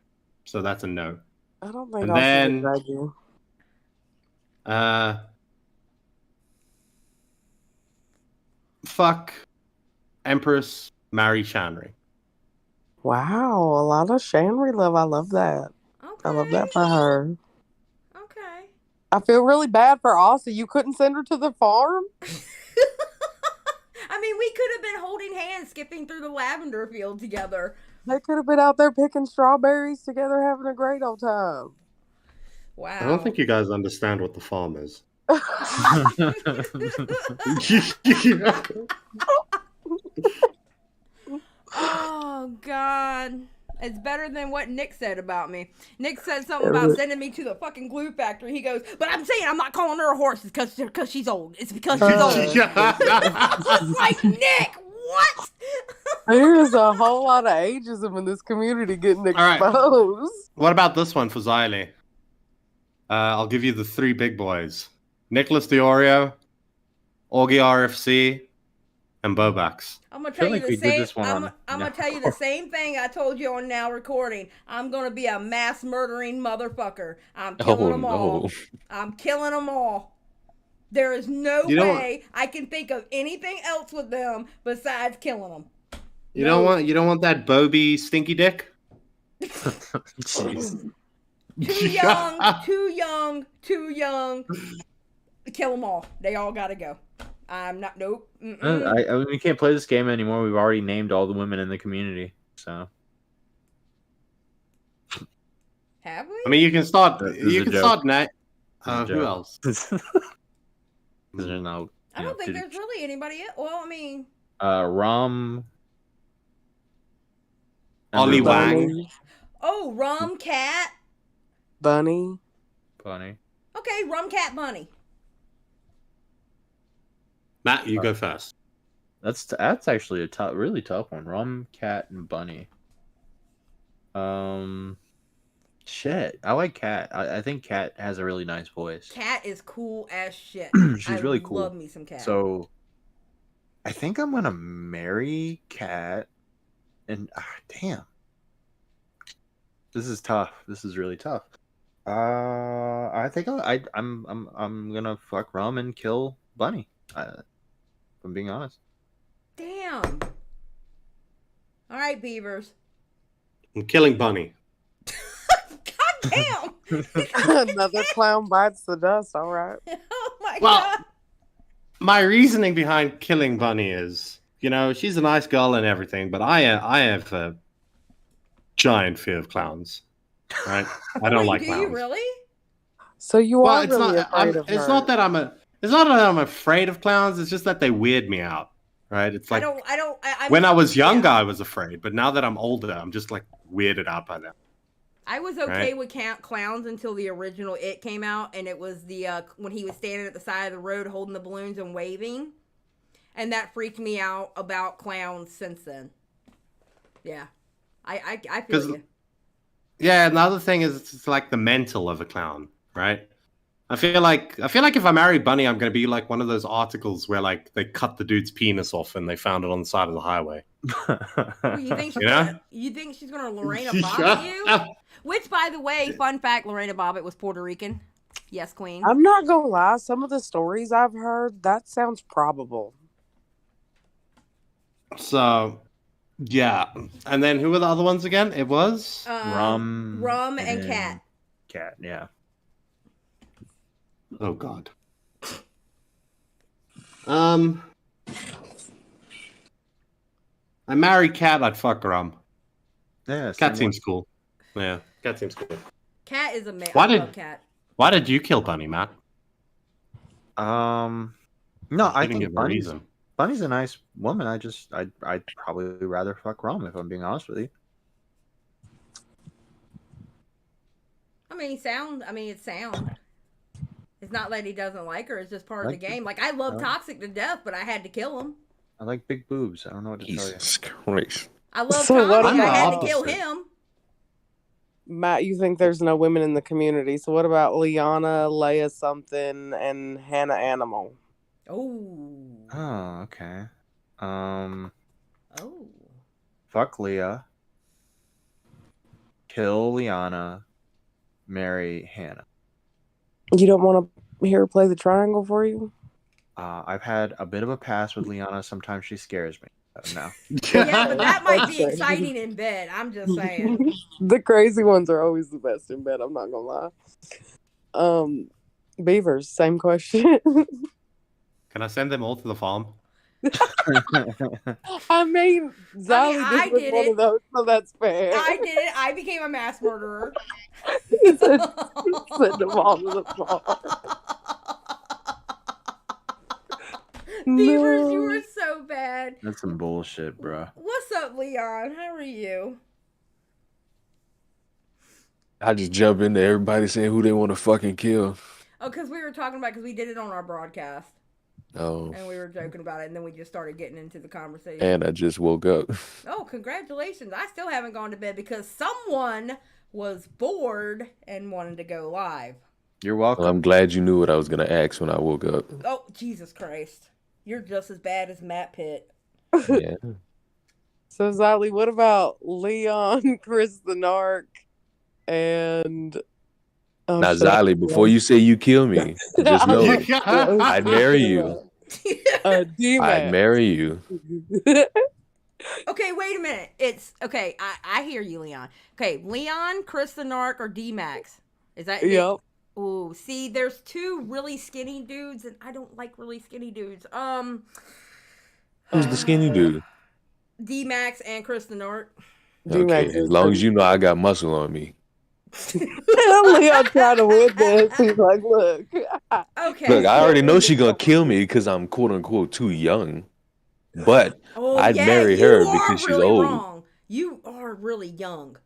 So that's a no. I don't think And I'll then, drag you. Fuck Empress, marry Shanry. Wow, a lot of Shanry love. I love that. I love that for her. Okay. I feel really bad for Aussie. You couldn't send her to the farm? I mean, we could have been holding hands skipping through the lavender field together. They could have been out there picking strawberries together, having a great old time. Wow. I don't think you guys understand what the farm is. Oh, God. It's better than what Nick said about me. Nick said something about sending me to the fucking glue factory. He goes, but I'm saying I'm not calling her a horse because she's old. It's because she's old. I was like, Nick, what? There's a whole lot of ageism in this community getting exposed. What about this one for Xylee? I'll give you the three big boys. Nicholas the Oreo, Augie RFC, and Bobax. I'm gonna tell you the same. I'm gonna tell you the same thing I told you on Now Recording. I'm gonna be a mass murdering motherfucker. I'm killing them all. I'm killing them all. There is no way I can think of anything else with them besides killing them. You don't want that Bobby stinky dick? Jeez. Too young. Kill them all. They all gotta go. I'm not. Nope. Mm-mm. I mean, we can't play this game anymore. We've already named all the women in the community. So. Have we? I mean, you can start. This is You a can joke. start now. This is a Who joke. else? There's no. I don't think there's really anybody. Well, I mean. Rum. Ollie Emberlily. Wang. Oh, Rum Cat. Bunny. Bunny. Okay, Rum Cat Bunny. Matt, you go first. That's actually a really tough one. Rum, Cat, and Bunny. Shit. I like Cat. I think Cat has a really nice voice. Cat is cool as shit. She's really cool. I love me some Cat. So, I think I'm gonna marry Cat, and damn, this is tough. This is really tough. I think I'm gonna fuck Rum and kill Bunny. If I'm being honest. Damn. All right, Beavers. I'm killing Bunny. God damn. Another clown bites the dust. All right. Oh my Well, god. my reasoning behind killing Bunny is, she's a nice girl and everything, but I have a giant fear of clowns. Right? I don't like do clowns. you really? So you Well, are it's really not. afraid of It's her. not that I'm afraid of clowns. It's just that they weird me out. Right? It's like when I was younger, I was afraid, but now that I'm older, I'm just like weirded out by them. I was okay with clowns until the original It came out, and it was the when he was standing at the side of the road holding the balloons and waving, and that freaked me out about clowns since then. Yeah, I feel you. Yeah, another thing is it's like the mental of a clown, right? I feel like if I marry Bunny, I'm going to be like one of those articles where like they cut the dude's penis off and they found it on the side of the highway. Well, you think she's gonna Lorena Bobbitt you? Which, by the way, fun fact: Lorena Bobbitt was Puerto Rican. Yes, Queen. I'm not gonna lie. Some of the stories I've heard, that sounds probable. So, yeah. And then who were the other ones again? It was Rum and Cat. Cat, yeah. Oh God. I marry Cat, I'd fuck Rum. Yeah, Cat seems cool. Yeah, Cat seems cool. Cat is a man. Why I did- love Cat. Why did you kill Bunny, Matt? No, I didn't think give a reason. Bunny's a nice woman. I'd probably rather fuck Rum if I'm being honest with you. I mean, it's sound. It's not that he doesn't like her. It's just part of the game. Like, I love Toxic to death, but I had to kill him. I like big boobs. I don't know what to tell you. Jesus Christ. I love So what Toxic. I about- had to kill him. Matt, you think there's no women in the community. So what about Liana, Leia something, and Hannah Animal? Oh. Oh, okay. Oh. Fuck Leah. Kill Liana. Marry Hannah. You don't want to hear her play the triangle for you? I've had a bit of a pass with Liana. Sometimes she scares me. No. Yeah, but that might be exciting in bed. I'm just saying. The crazy ones are always the best in bed. I'm not gonna lie. Beavers, same question. Can I send them all to the farm? I mean, Zali I did did one it. of those, so that's fair. I did it. I became a mass murderer. Send them all to the farm. Beavers, you were so bad. That's some bullshit, bro. What's up, Leon? How are you? I just jump into everybody saying who they want to fucking kill. Oh, because we were talking about, because we did it on our broadcast. Oh, And we were joking about it, and then we just started getting into the conversation. and I just woke up. Oh, congratulations. I still haven't gone to bed because someone was bored and wanted to go live. You're welcome. Well, I'm glad you knew what I was going to ask when I woke up. Oh, Jesus Christ. You're just as bad as Matt Pitt. Yeah. So, Zali, what about Leon, Chris the Narc, and... Oh, Now, shit. Zali, before you say you kill me, just know I'd marry you. D-Man. I'd marry you. Okay, wait a minute. It's, okay, I hear you, Leon. Okay, Leon, Chris the Narc, or D-Max? Is that it? Yep. Ooh, see, there's two really skinny dudes, and I don't like really skinny dudes. Who's the skinny dude? D-Max and Kristen Nort. Okay, as long as you know I got muscle on me. Leon trying to win this. He's like, look. Okay. Look, I already know she's gonna kill me because I'm quote unquote too young. But I'd marry her because she's really old. Wrong. You are really young.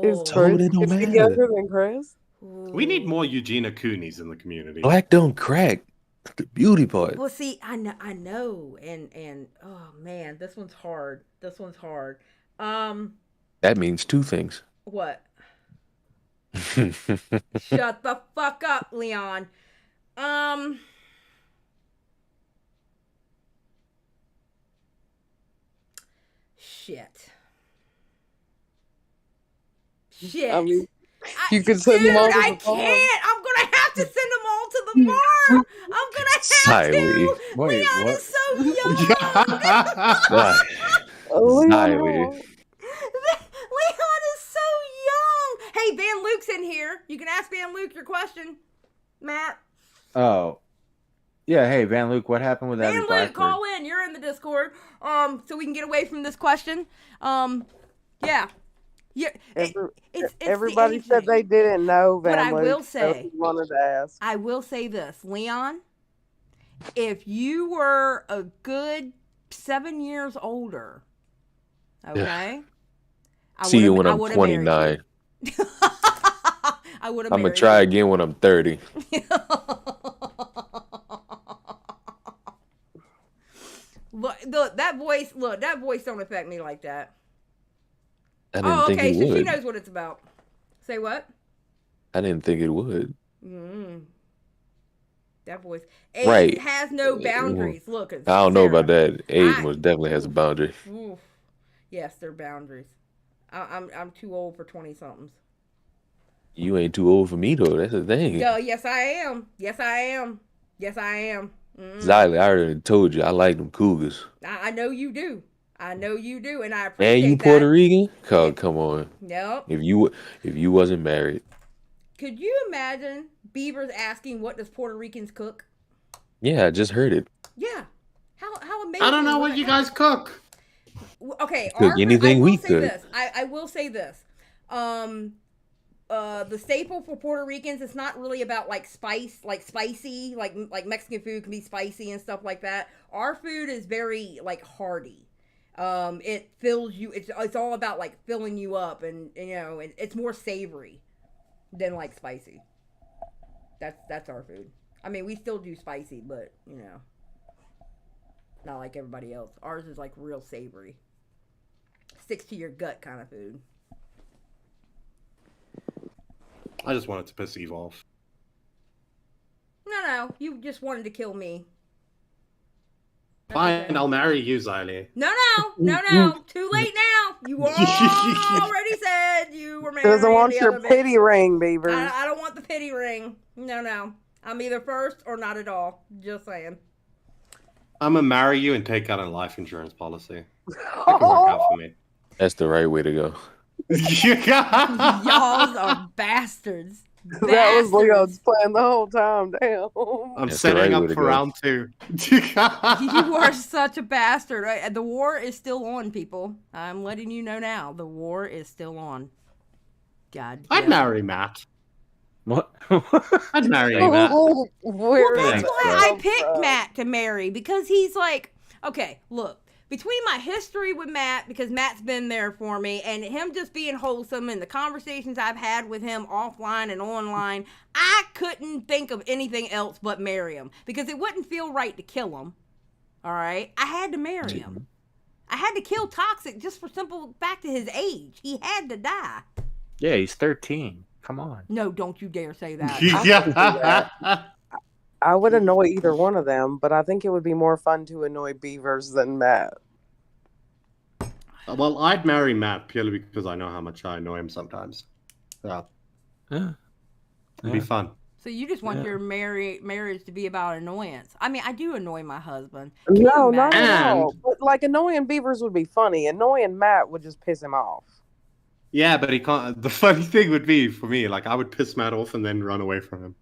Is Oh, it don't Is he matter. younger than Chris? We need more Eugenia Coonies in the community. Black don't crack. That's the beauty part. Well, see, I know, and oh man, this one's hard. This one's hard. That means two things. What? Shut the fuck up, Leon. Shit. I mean, you could send them all to the farm. I can't. I'm gonna have to send them all to the farm. I'm gonna have to. Wait, Leon what? is so young. Xylee. Leon is so young. Hey, Van Luke's in here. You can ask Van Luke your question, Matt. Oh. Yeah, hey, Van Luke, what happened with Van Abby Luke, Blackbird? call in. You're in the Discord. So we can get away from this question. Yeah. Yeah. It's Everybody the said they didn't know, Van But I Luke, will so say, he wanted to ask. I will say this, Leon, if you were a good 7 years older, okay? See you when I'm 29. I would have I'm going to try again when I'm 30. Look, that voice don't affect me like that. I didn't think it so would. she knows what it's about. Say what? I didn't think it would. That voice. Age Right. has no boundaries. Look, I don't know about that. Age most definitely has a boundary. Oof. Yes, there are boundaries. I'm too old for 20-somethings. You ain't too old for me, though. That's the thing. Yes, I am. Yes, I am. Yes, I am. Xylee, I already told you I like them cougars. I know you do. I know you do, and I appreciate And you that. Puerto Rican? Oh, come on. Nope. If you wasn't married. Could you imagine beavers asking, what does Puerto Ricans cook? Yeah, I just heard it. Yeah. How amazing. I don't know what you guys cook. Okay. Cook anything we cook. I will say this. The staple for Puerto Ricans is not really about like spicy, like Mexican food can be spicy and stuff like that. Our food is very like hearty. It fills you. It's all about like filling you up, and and it's more savory than like spicy. That's our food. I mean, we still do spicy, but not like everybody else. Ours is like real savory. Sticks to your gut kind of food. I just wanted to piss Eve off. No, you just wanted to kill me. Fine, okay. I'll marry you, Xylee. No. Too late now. You already said you were married. Doesn't want your pity ring, Beavers. I don't want the pity ring. No. I'm either first or not at all. Just saying. I'm gonna marry you and take out a life insurance policy. That can work out for me. That's the right way to go. Y'all are bastards. That was Leon's plan the whole time. Damn. I'm setting up for round 2. You are such a bastard. The war is still on, people. I'm letting you know now. The war is still on. God. I'd marry Matt. What? I'd marry Matt. Well, that's why I picked Matt to marry, because he's like, okay, look. Between my history with Matt, because Matt's been there for me, and him just being wholesome and the conversations I've had with him offline and online, I couldn't think of anything else but marry him, because it wouldn't feel right to kill him. All right? I had to marry him. I had to kill Toxic just for simple fact of his age. He had to die. Yeah, he's 13. Come on. No, don't you dare say that. I would annoy either one of them, but I think it would be more fun to annoy Beavers than Matt. Well, I'd marry Matt purely because I know how much I annoy him sometimes. Yeah. It'd be fun. So you just want your marriage to be about annoyance. I mean, I do annoy my husband. No, not at all. But like annoying Beavers would be funny. Annoying Matt would just piss him off. Yeah, but he can't. The funny thing would be for me, like I would piss Matt off and then run away from him.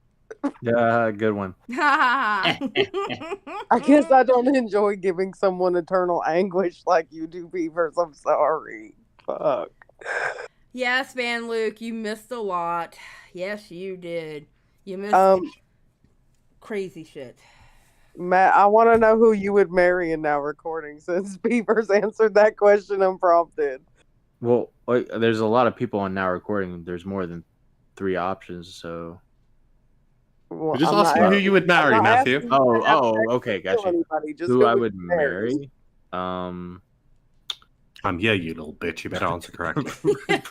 Yeah, good one. I guess I don't enjoy giving someone eternal anguish like you do, Beavers. I'm sorry. Fuck. Yes, Van Luke, you missed a lot. Yes, you did. You missed crazy shit. Matt, I want to know who you would marry in Now Recording since Beavers answered that question unprompted. Well, there's a lot of people on Now Recording. There's more than 3 options, so. Well, We're just asking who you would marry, Matthew. Okay, gotcha. Who I would marry? I'm here, you little bitch. You better answer correctly. I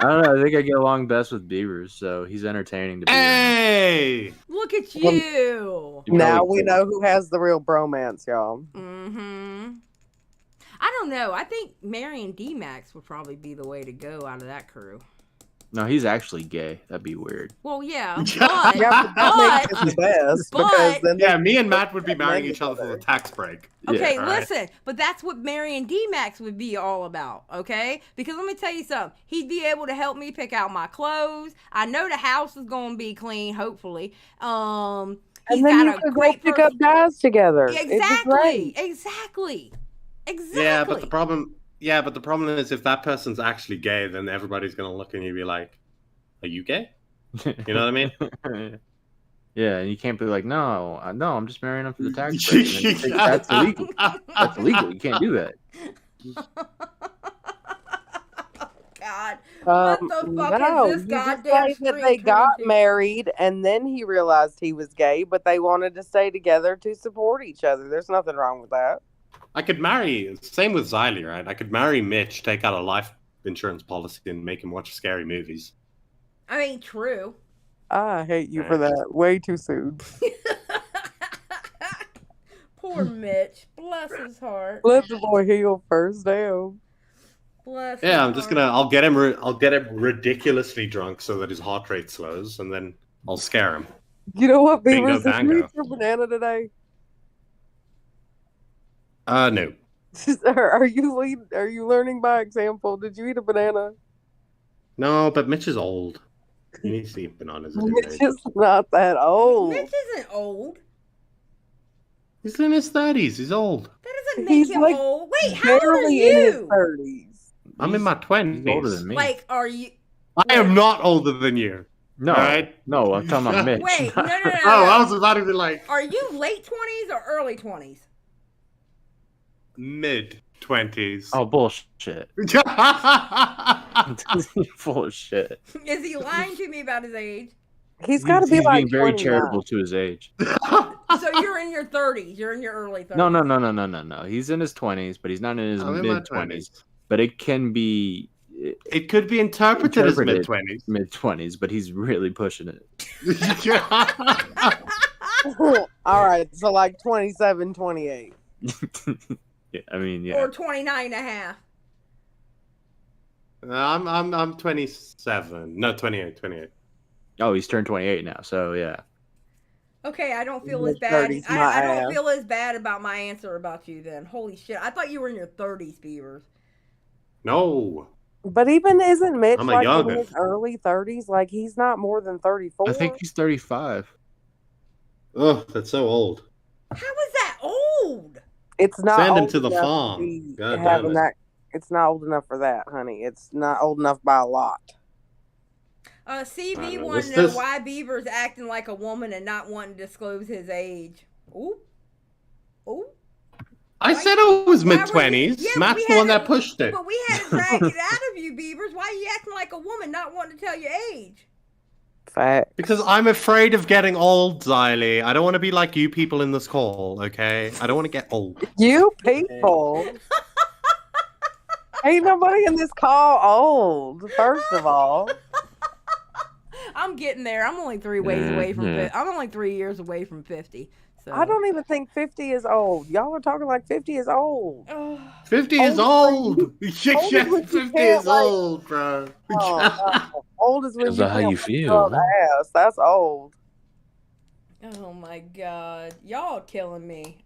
don't know. I think I get along best with Beavers, so he's entertaining to be around. Hey! Look at you. Now we know who has the real bromance, y'all. Mm-hmm. I don't know. I think marrying D-Max would probably be the way to go out of that crew. No, he's actually gay. That'd be weird. Well, yeah, but that makes it the best. Because then yeah, me and Matt would be marrying each other for the tax break. Okay, Yeah, listen, but that's what marrying D-Max would be all about, okay? Because let me tell you something. He'd be able to help me pick out my clothes. I know the house is going to be clean, hopefully. He's and then got you a could great go pick up guys together. Exactly. Yeah, but the problem is if that person's actually gay, then everybody's gonna look at you and be like, "Are you gay?" You know what I mean? Yeah, and you can't be like, no, I'm just marrying him for the tax break. That's illegal. That's illegal. You can't do that. God, what the fuck no, is this you goddamn just say that they street got turned married and then he realized he was gay, but they wanted to stay together to support each other. There's nothing wrong with that. I could marry. Same with Xylee, right? I could marry Mitch, take out a life insurance policy, and make him watch scary movies. I mean, true. I hate you for that. Way too soon. Poor Mitch. Bless his heart. Let the boy heal first. Damn. Bless. Yeah, I'm just gonna. I'll get him ridiculously drunk so that his heart rate slows, and then I'll scare him. You know what, Bingo Beavers? Did you bango. eat your banana today? No. Are you learning by example? Did you eat a banana? No, but Mitch is old. He needs to eat bananas at his Mitch age. is not that old. Mitch isn't old. He's in his 30s. He's old. That doesn't make him like old. Wait, how old are barely in his you? 30s. I'm in my 20s. He's older than me. Like, are you? I am not older than you. No, right? No, I'm talking about Mitch. Wait, no. Oh, I was about to be like Are you late 20s or early 20s? mid 20s. Oh, bullshit. Full of shit. Is he lying to me about his age? He's got to be like being very 29. charitable to his age. So you're in your 30s. You're in your early 30s. No. He's in his 20s, but he's not in his I'm in my mid 20s. But it can be. It could be interpreted as mid 20s. Mid 20s, but he's really pushing it. All right, so like 27, 28. Yeah, I mean, yeah. Or 29 and a half. I'm 27. No, 28. Oh, he's turned 28 now, so yeah. Okay, I don't feel Mid as bad. 30s, I my don't ass. feel as bad about my answer about you then. Holy shit. I thought you were in your 30s, Beavers. No. But even isn't Mitch I'm a like in youngin'. his early 30s? Like he's not more than 34. I think he's 35. Oh, that's so old. How is that old? It's not Send him old to the enough farm. be God damn having it. that. It's not old enough for that, honey. It's not old enough by a lot. CV know. wanted to know why Beaver's acting like a woman and not wanting to disclose his age. Ooh. I said I was Why mid were you- 20s. Yeah, but Matt's we the one had that to- pushed it. But we had to drag it out of you, Beavers. Why are you acting like a woman, not wanting to tell your age? Fact. Because I'm afraid of getting old, Xylee. I don't want to be like you people in this call, okay? I don't want to get old. You people. Ain't nobody in this call old, first of all. I'm getting there. I'm only 3 ways away from. I'm only 3 years away from 50. So I don't even think 50 is old. Y'all are talking like 50 is old. 50 is old. Yeah, Old is when you 50 can't, is like- old, bro. Old is when Depends you on how you can't feel, rub man. ass. That's old. Oh my god, y'all killing me.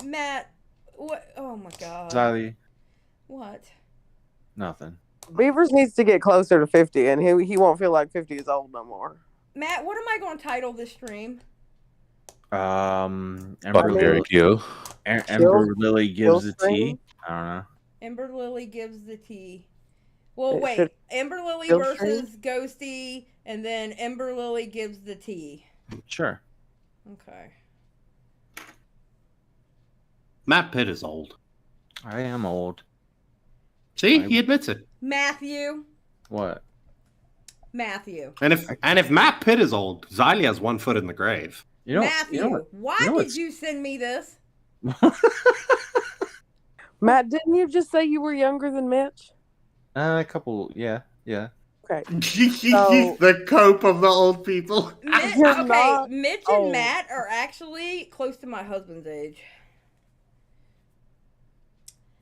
Matt, what? Oh my god. Xylee, What? nothing. Beavers needs to get closer to 50, and he won't feel like 50 is old no more. Matt, what am I going to title this stream? Barbaric Yo. Emberlily gives the tea. I don't know. Emberlily gives the tea. Well, It wait. should- Emberlily Kill versus Ghostii, and then Emberlily gives the tea. Sure. Okay. Matt Pitt is old. I am old. See, he admits it. Matthew. What? Matthew. And if Matt Pitt is old, Xylee has one foot in the grave. Matthew, why did you send me this? Matt, didn't you just say you were younger than Mitch? A couple, yeah. Okay. The cope of the old people. Mitch, You're okay, not Mitch and old. Matt are actually close to my husband's age.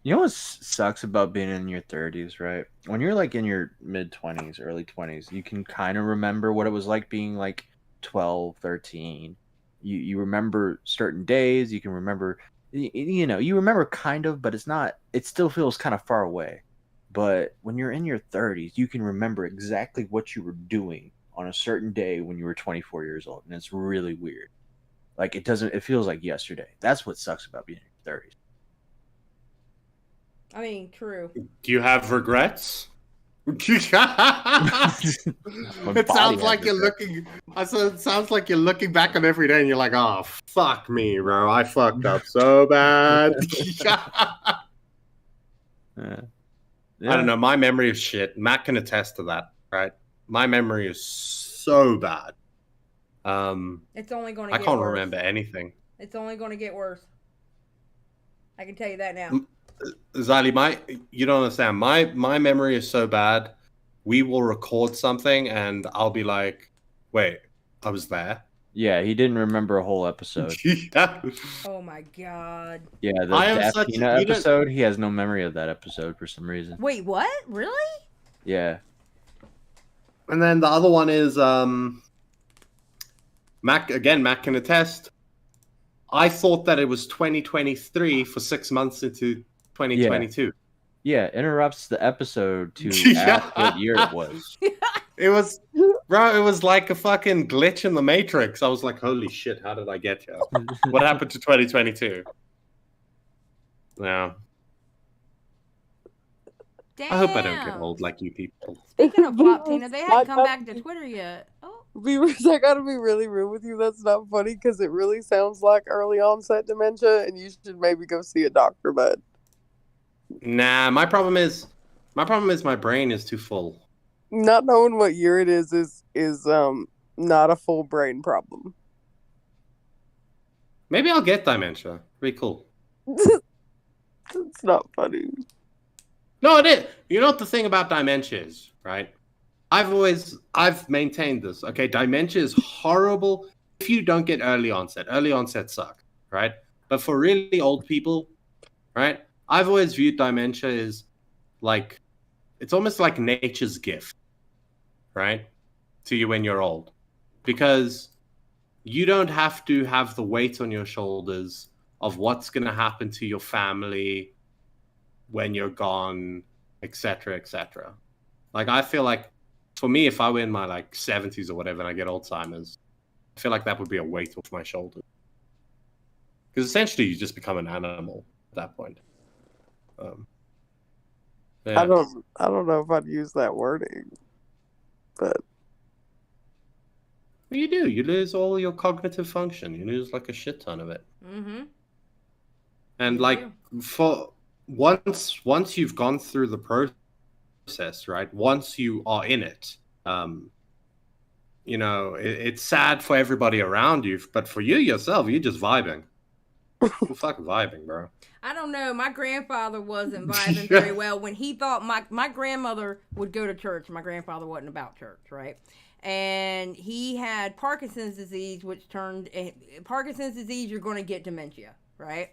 You know what sucks about being in your 30s, right? When you're like in your mid 20s, early 20s, you can kind of remember what it was like being like 12, 13. You remember certain days, you can remember, you know, you remember kind of, but it still feels kind of far away. But when you're in your 30s, you can remember exactly what you were doing on a certain day when you were 24 years old. And it's really weird. Like it feels like yesterday. That's what sucks about being in your 30s. I mean, true. Do you have regrets? It sounds like you're looking. It sounds like you're looking back on every day and you're like, "Oh, fuck me, bro! I fucked up so bad." Yeah. I don't know. My memory is shit. Matt can attest to that, right? My memory is so bad. It's only going to I get can't worse. remember anything. It's only going to get worse. I can tell you that now. Xylee, you don't understand. My memory is so bad. We will record something and I'll be like, "Wait, I was there." Yeah, he didn't remember a whole episode. Yeah. Oh my god. Yeah, the I am Daphne episode, he has no memory of that episode for some reason. Wait, what? Really? Yeah. And then the other one is Mac can attest. I thought that it was 2023 for 6 months into 2022. Yeah, interrupts the episode to ask what year it was. It was, bro, it was like a fucking glitch in the Matrix. I was like, holy shit, how did I get here? What happened to 2022? No. Damn. I hope I don't get old like you people. Speaking of Pop Tina, they hadn't come back to Twitter yet. Oh. Viewers, I gotta be really rude with you. That's not funny because it really sounds like early onset dementia, and you should maybe go see a doctor. But Nah, my problem is my brain is too full. not knowing what year it is not a full brain problem. Maybe I'll get dementia. Pretty cool. It's not funny. No, it is. You know what the thing about dementia is, right? I've maintained this. Okay, dementia is horrible if you don't get early onset. Early onset sucks, right? But for really old people, right? I've always viewed dementia as like, it's almost like nature's gift, right? To you when you're old. Because you don't have to have the weight on your shoulders of what's going to happen to your family when you're gone, etc., etc. Like, I feel like, for me, if I were in my, like, 70s or whatever and I get Alzheimer's, I feel like that would be a weight off my shoulders. Because essentially, you just become an animal at that point. Yeah. I don't know if I'd use that wording, but Well, you do. You lose all your cognitive function. You lose like a shit ton of it. Mm-hmm. And like for once you've gone through the process, right? Once you are in it, you know, it's sad for everybody around you, but for you yourself, you're just vibing. You're fucking vibing, bro. I don't know. My grandfather wasn't vibing very well when he thought my grandmother would go to church. My grandfather wasn't about church, right? And he had Parkinson's disease, which turned Parkinson's disease. You're going to get dementia, right?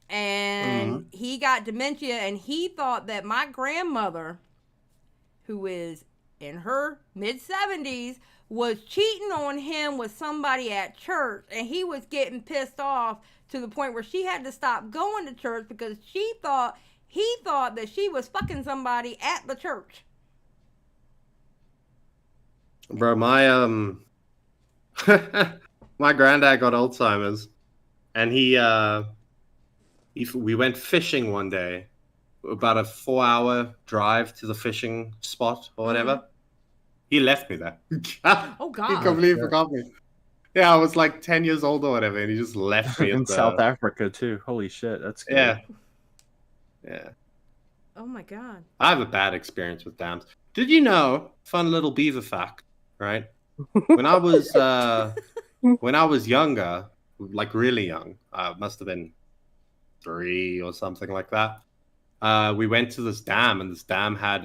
And he got dementia, and he thought that my grandmother, who is in her mid-70s, was cheating on him with somebody at church, and he was getting pissed off to the point where she had to stop going to church because he thought that she was fucking somebody at the church. Bro, My granddad got Alzheimer's, and we went fishing one day, about a 4-hour drive to the fishing spot or whatever. He left me there. Oh He God. completely forgot me. Yeah, I was like 10 years old or whatever, and he just left me in at the... South Africa too. Holy shit, that's scary. Yeah. Yeah. Oh my God. I have a bad experience with dams. Did you know, fun little beaver fact, right? When I was younger, like really young, must have been 3 or something like that. We went to this dam, and this dam had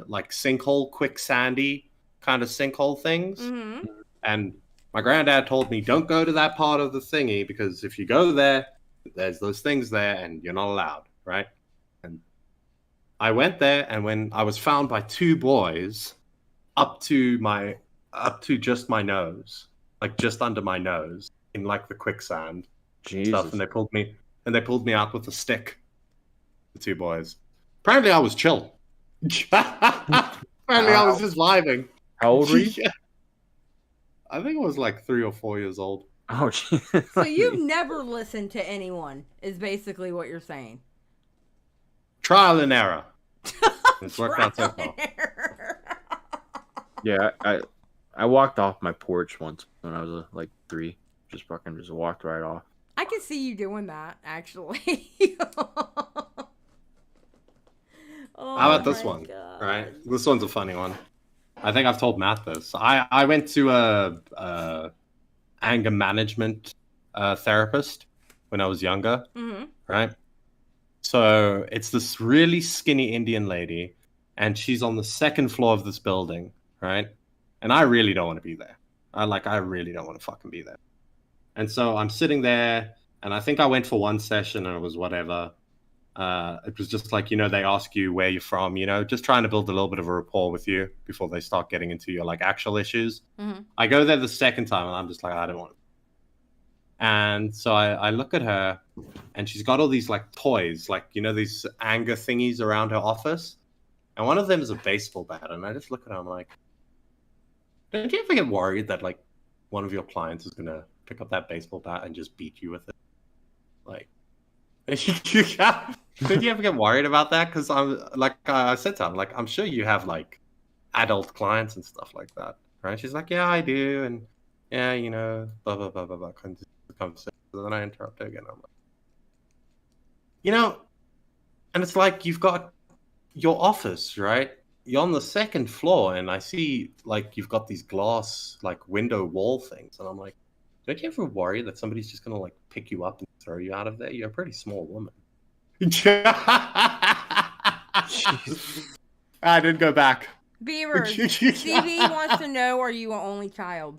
like sinkhole, quicksandy kind of sinkhole things. Mm-hmm. And my granddad told me, don't go to that part of the thingy, because if you go there, there's those things there, and you're not allowed, right? And I went there, and when I was found by 2 boys up to just my nose, like just under my nose, in like the quicksand stuff, and they pulled me out with a stick. The 2 boys. Apparently, I was chill. Apparently, I was just vibing. How old were you? Yeah. I think I was like 3 or 4 years old. Oh, jeez. So you've never listened to anyone, is basically what you're saying. Trial and error. It's worked out so far. Yeah, I walked off my porch once when I was like 3. Just walked right off. I can see you doing that, actually. Oh, How about this one? God. Right, this one's a funny one. I think I've told Matt this. I went to a anger management therapist when I was younger. Mm-hmm. Right. So it's this really skinny Indian lady, and she's on the 2nd floor of this building, right? And I really don't want to be there. I really don't want to fucking be there. And so I'm sitting there, and I think I went for 1 session, and it was whatever. It was just like, they ask you where you're from, just trying to build a little bit of a rapport with you before they start getting into your like actual issues. Mm-hmm. I go there the 2nd time, and I'm just like, I don't want to. And so I look at her, and she's got all these like toys, like, these anger thingies around her office. And one of them is a baseball bat. And I just look at her, I'm like, don't you ever get worried that like one of your clients is going to pick up that baseball bat and just beat you with it? Like, don't you ever get worried about that? Because I'm like, I said to her, like, I'm sure you have like adult clients and stuff like that, right? She's like, yeah, I do. And yeah, blah, blah, blah, blah, blah. Conversation. And then I interrupt her again. I'm like, and it's like you've got your office, right? You're on the 2nd floor, and I see like you've got these glass like window wall things, and I'm like, don't you ever worry that somebody's just gonna like pick you up and throw you out of there? You're a pretty small woman. I didn't go back. Beavers, Stevie wants to know, are you an only child?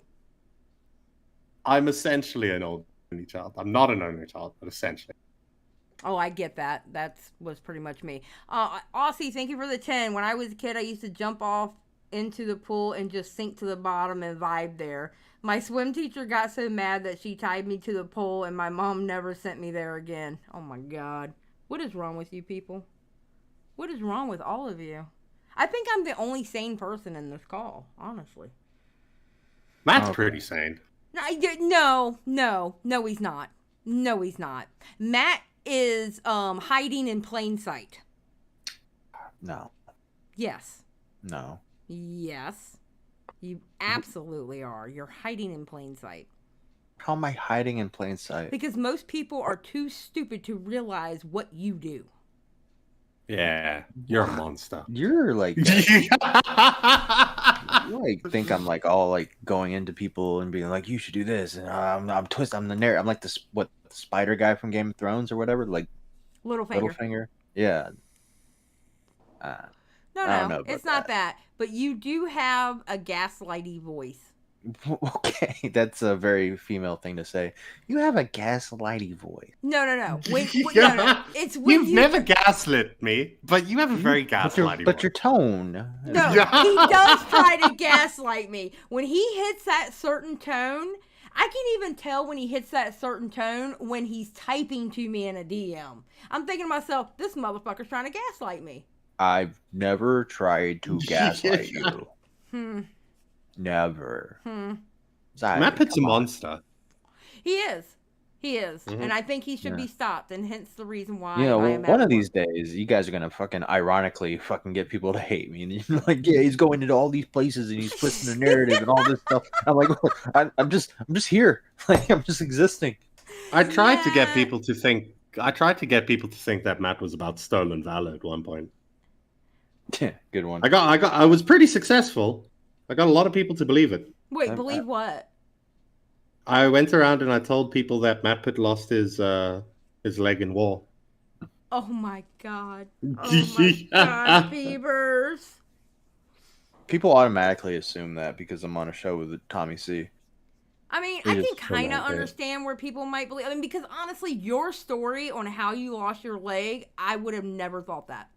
I'm essentially an only child. I'm not an only child, but essentially. Oh, I get that. That was pretty much me. Aussie, thank you for the 10. When I was a kid, I used to jump off into the pool and just sink to the bottom and vibe there. My swim teacher got so mad that she tied me to the pole, and my mom never sent me there again. Oh my God. What is wrong with you people? What is wrong with all of you? I think I'm the only sane person in this call, honestly. Matt's pretty sane. No, he's not. No, he's not. Matt is hiding in plain sight. No. Yes. No. Yes. You absolutely are. You're hiding in plain sight. How am I hiding in plain sight? Because most people are too stupid to realize what you do. Yeah, you're a monster. You're like, you like think I'm like all like going into people and being like, you should do this, and I'm twisted. I'm the narrator. I'm like the spider guy from Game of Thrones or whatever, like Littlefinger. Yeah. No, it's not that. But you do have a gaslighty voice. Okay, that's a very female thing to say. You have a gaslighty voice. No. No. It's when You've never gaslit me, but you have a very gaslighty voice. But your tone. No, he does try to gaslight me. When he hits that certain tone, I can even tell when he hits that certain tone when he's typing to me in a DM. I'm thinking to myself, this motherfucker's trying to gaslight me. I've never tried to gaslight you. Hmm. Never. Xylee, Matt Pitt's a come on. monster. He is. He is. Mhm. And I think he should Yeah. be stopped, and hence the reason why You know, I am one at of these war. days, you guys are gonna fucking ironically fucking get people to hate me, and you're like, yeah, he's going into all these places and he's twisting the narrative and all this stuff. I'm like, I'm just here, like I'm just existing. I tried to get people to think. I tried to get people to think that Matt was about stolen valor at one point. Yeah, good one. I was pretty successful. I got a lot of people to believe it. Wait, believe what? I went around and I told people that Matt Pitt lost his leg in war. Oh my god. Oh my god, Beavers. People automatically assume that because I'm on a show with Tommy C. I mean, They I can just kind of like it. understand where people might believe. I mean, because honestly, your story on how you lost your leg, I would have never thought that.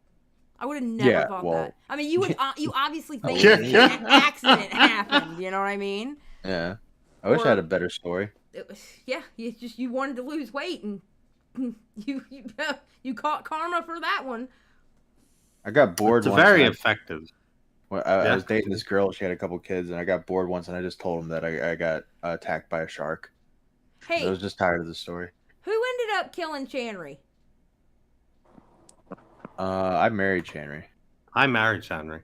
I would have never thought that. I mean, you would. You obviously think an accident happened. You know what I mean? Yeah. I wish I had a better story. Yeah, you wanted to lose weight, and you caught karma for that one. I got bored. It's once very and effective. I was dating this girl. She had a couple kids, and I got bored once, and I just told him that I got attacked by a shark. Hey, I was just tired of the story. Who ended up killing Chanry? I married Chanry. I married Chanry.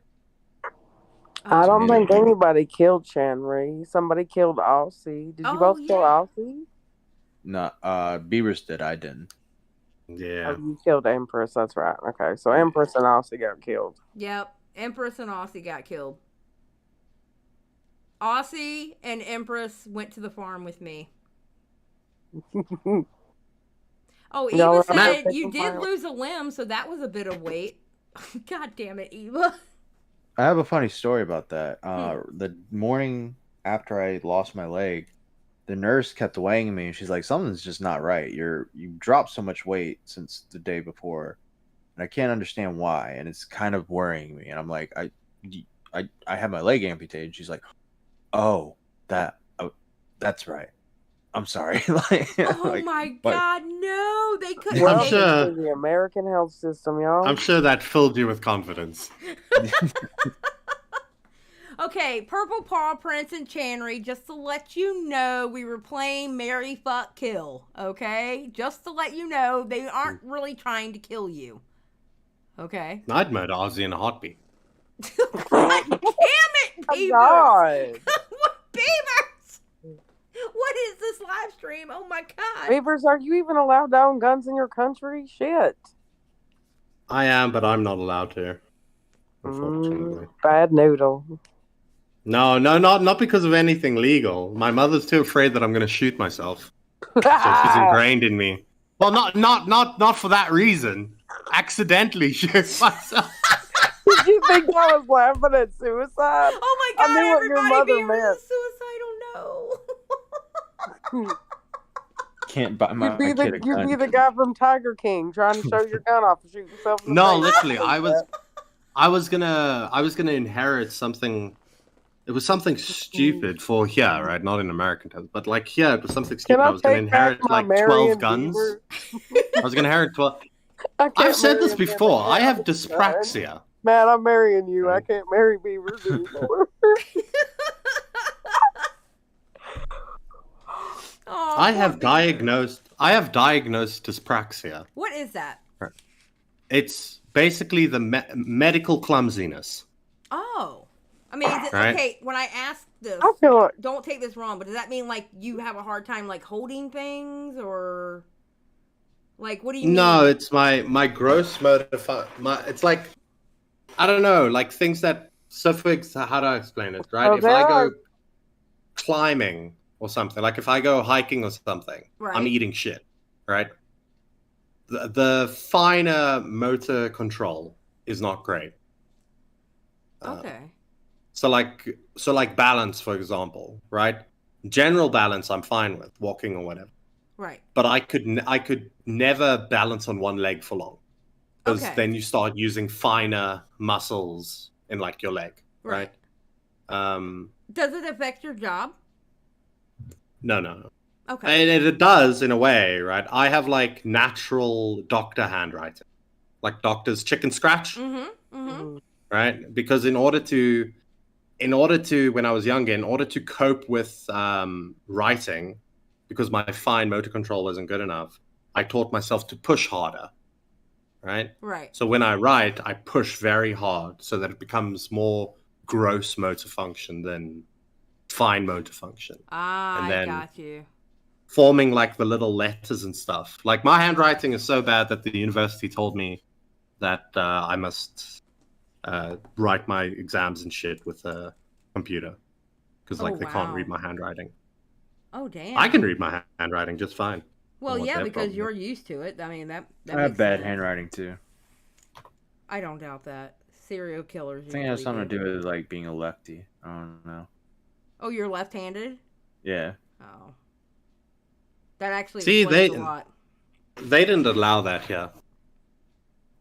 I don't think anybody killed Chanry. Somebody killed Aussie. Did you both kill Aussie? No, Beavers did. I didn't. Yeah. Oh, you killed Empress. That's right. Okay, so Empress and Aussie got killed. Yep, Empress and Aussie got killed. Aussie and Empress went to the farm with me. Oh, Eva said you did lose a limb, so that was a bit of weight. God damn it, Eva. I have a funny story about that. The morning after I lost my leg, the nurse kept weighing me, and she's like, "Something's just not right. You dropped so much weight since the day before, and I can't understand why, and it's kind of worrying me." And I'm like, "I had my leg amputated." And she's like, "Oh, that's right. I'm sorry." Oh my God, no! They couldn't. Well, the American health system, y'all. I'm sure that filled you with confidence. Okay, Purple Paw Prince and Chanry, just to let you know, we were playing Marry, Fuck, Kill, okay? Just to let you know, they aren't really trying to kill you. Okay? I'd murder Ozzy in a heartbeat. God damn it, Beavers! God. What Beavers? What is this live stream? Oh my God. Beavers, are you even allowed to own guns in your country? Shit. I am, but I'm not allowed to. Unfortunately. Bad noodle. No, not because of anything legal. My mother's too afraid that I'm going to shoot myself. So she's ingrained in me. Well, not for that reason. Accidentally shoot myself. Did you think I was laughing at suicide? Oh my God, I knew what your mother meant. Suicidal, no. Can't buy my You'd kid a gun. be the guy from Tiger King trying to show your gun off and shoot yourself in the No, face. literally, I was gonna inherit something. It was something stupid for here, right? Not in American terms, but like here, it was something stupid. I was gonna inherit like 12 guns. I was gonna inherit 12. I've said this before. I have dyspraxia. Man, I'm marrying you. I can't marry beavers anymore. Oh, I have diagnosed dyspraxia. What is that? It's basically the medical clumsiness. Oh. I mean, is it, Right. Okay, when I ask this, I feel like, don't take this wrong, but does that mean like you have a hard time like holding things, or like what do you mean? No, it's my gross motor. It's like, I don't know, like things that. So how do I explain it? Right, if I go climbing or something, like if I go hiking or something, I'm eating shit. Right. The finer motor control is not great. Okay. So like balance, for example, right? General balance, I'm fine with walking or whatever. Right. But I could never balance on one leg for long, because then you start using finer muscles in like your leg, right? Does it affect your job? No. Okay. And it does in a way, right? I have like natural doctor handwriting, like doctor's chicken scratch, right? Because in order to when I was younger, in order to cope with writing, because my fine motor control wasn't good enough, I taught myself to push harder. Right? Right. So when I write, I push very hard so that it becomes more gross motor function than fine motor function. Ah, and then I got you. Forming like the little letters and stuff. Like my handwriting is so bad that the university told me that I must write my exams and shit with a computer because like they can't read my handwriting. Oh damn! I can read my handwriting just fine. Well, yeah, because you're used to it. I mean, that I have makes bad sense. handwriting too. I don't doubt that. Serial killers. I think it has something to do with like being a lefty. I don't know. Oh, you're left-handed? Yeah. Oh. That actually explains a lot. They didn't allow that here.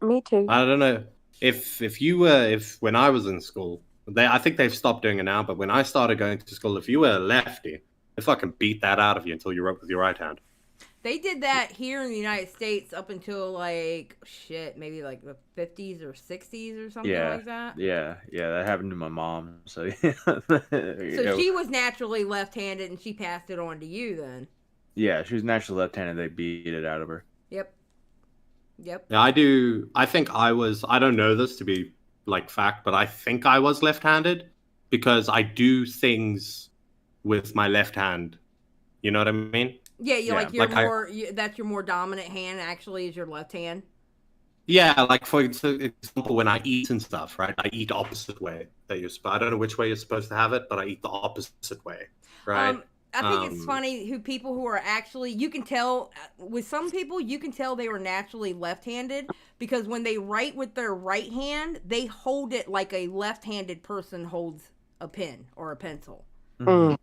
Me too. I don't know if when I was in school, I think they've stopped doing it now. But when I started going to school, if you were a lefty, they fucking beat that out of you until you wrote with your right hand. They did that here in the United States up until like maybe like the 50s or 60s or something like that. Yeah, that happened to my mom. So she was naturally left-handed, and she passed it on to you then. Yeah, she was naturally left-handed. They beat it out of her. Yep. Yeah, I do. I think I was. I don't know this to be like fact, but I think I was left-handed because I do things with my left hand. You know what I mean? Yeah, you're more. That's your more dominant hand. Actually, is your left hand. Yeah, like for example, when I eat and stuff, right? I eat opposite way that you're. I don't know which way you're supposed to have it, but I eat the opposite way, right? I think it's funny people who are actually, you can tell with some people, you can tell they were naturally left-handed because when they write with their right hand, they hold it like a left-handed person holds a pen or a pencil. Mm.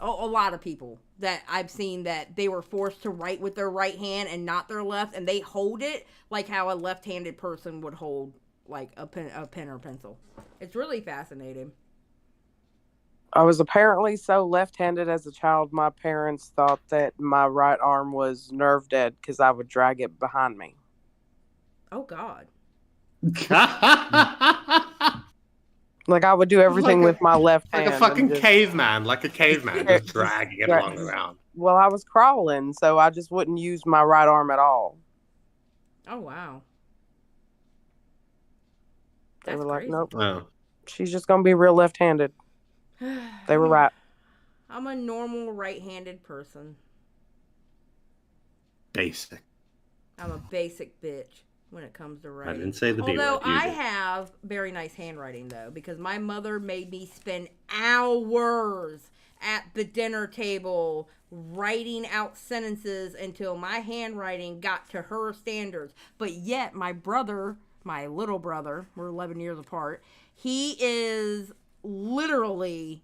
A lot of people that I've seen that they were forced to write with their right hand and not their left, and they hold it like how a left-handed person would hold like a pen or pencil. It's really fascinating. I was apparently so left-handed as a child, my parents thought that my right arm was nerve dead because I would drag it behind me. Oh, God. Like, I would do everything with my left hand. Like a fucking caveman, just dragging it along around. Well, I was crawling, so I just wouldn't use my right arm at all. Oh, wow. They were like, nope. Oh. She's just going to be real left-handed. They were right. I'm a normal right-handed person. Basic. I'm a basic bitch when it comes to writing. I didn't say the B word. Although I have very nice handwriting, though, because my mother made me spend hours at the dinner table writing out sentences until my handwriting got to her standards. But yet, my brother, my little brother, we're 11 years apart, he is literally,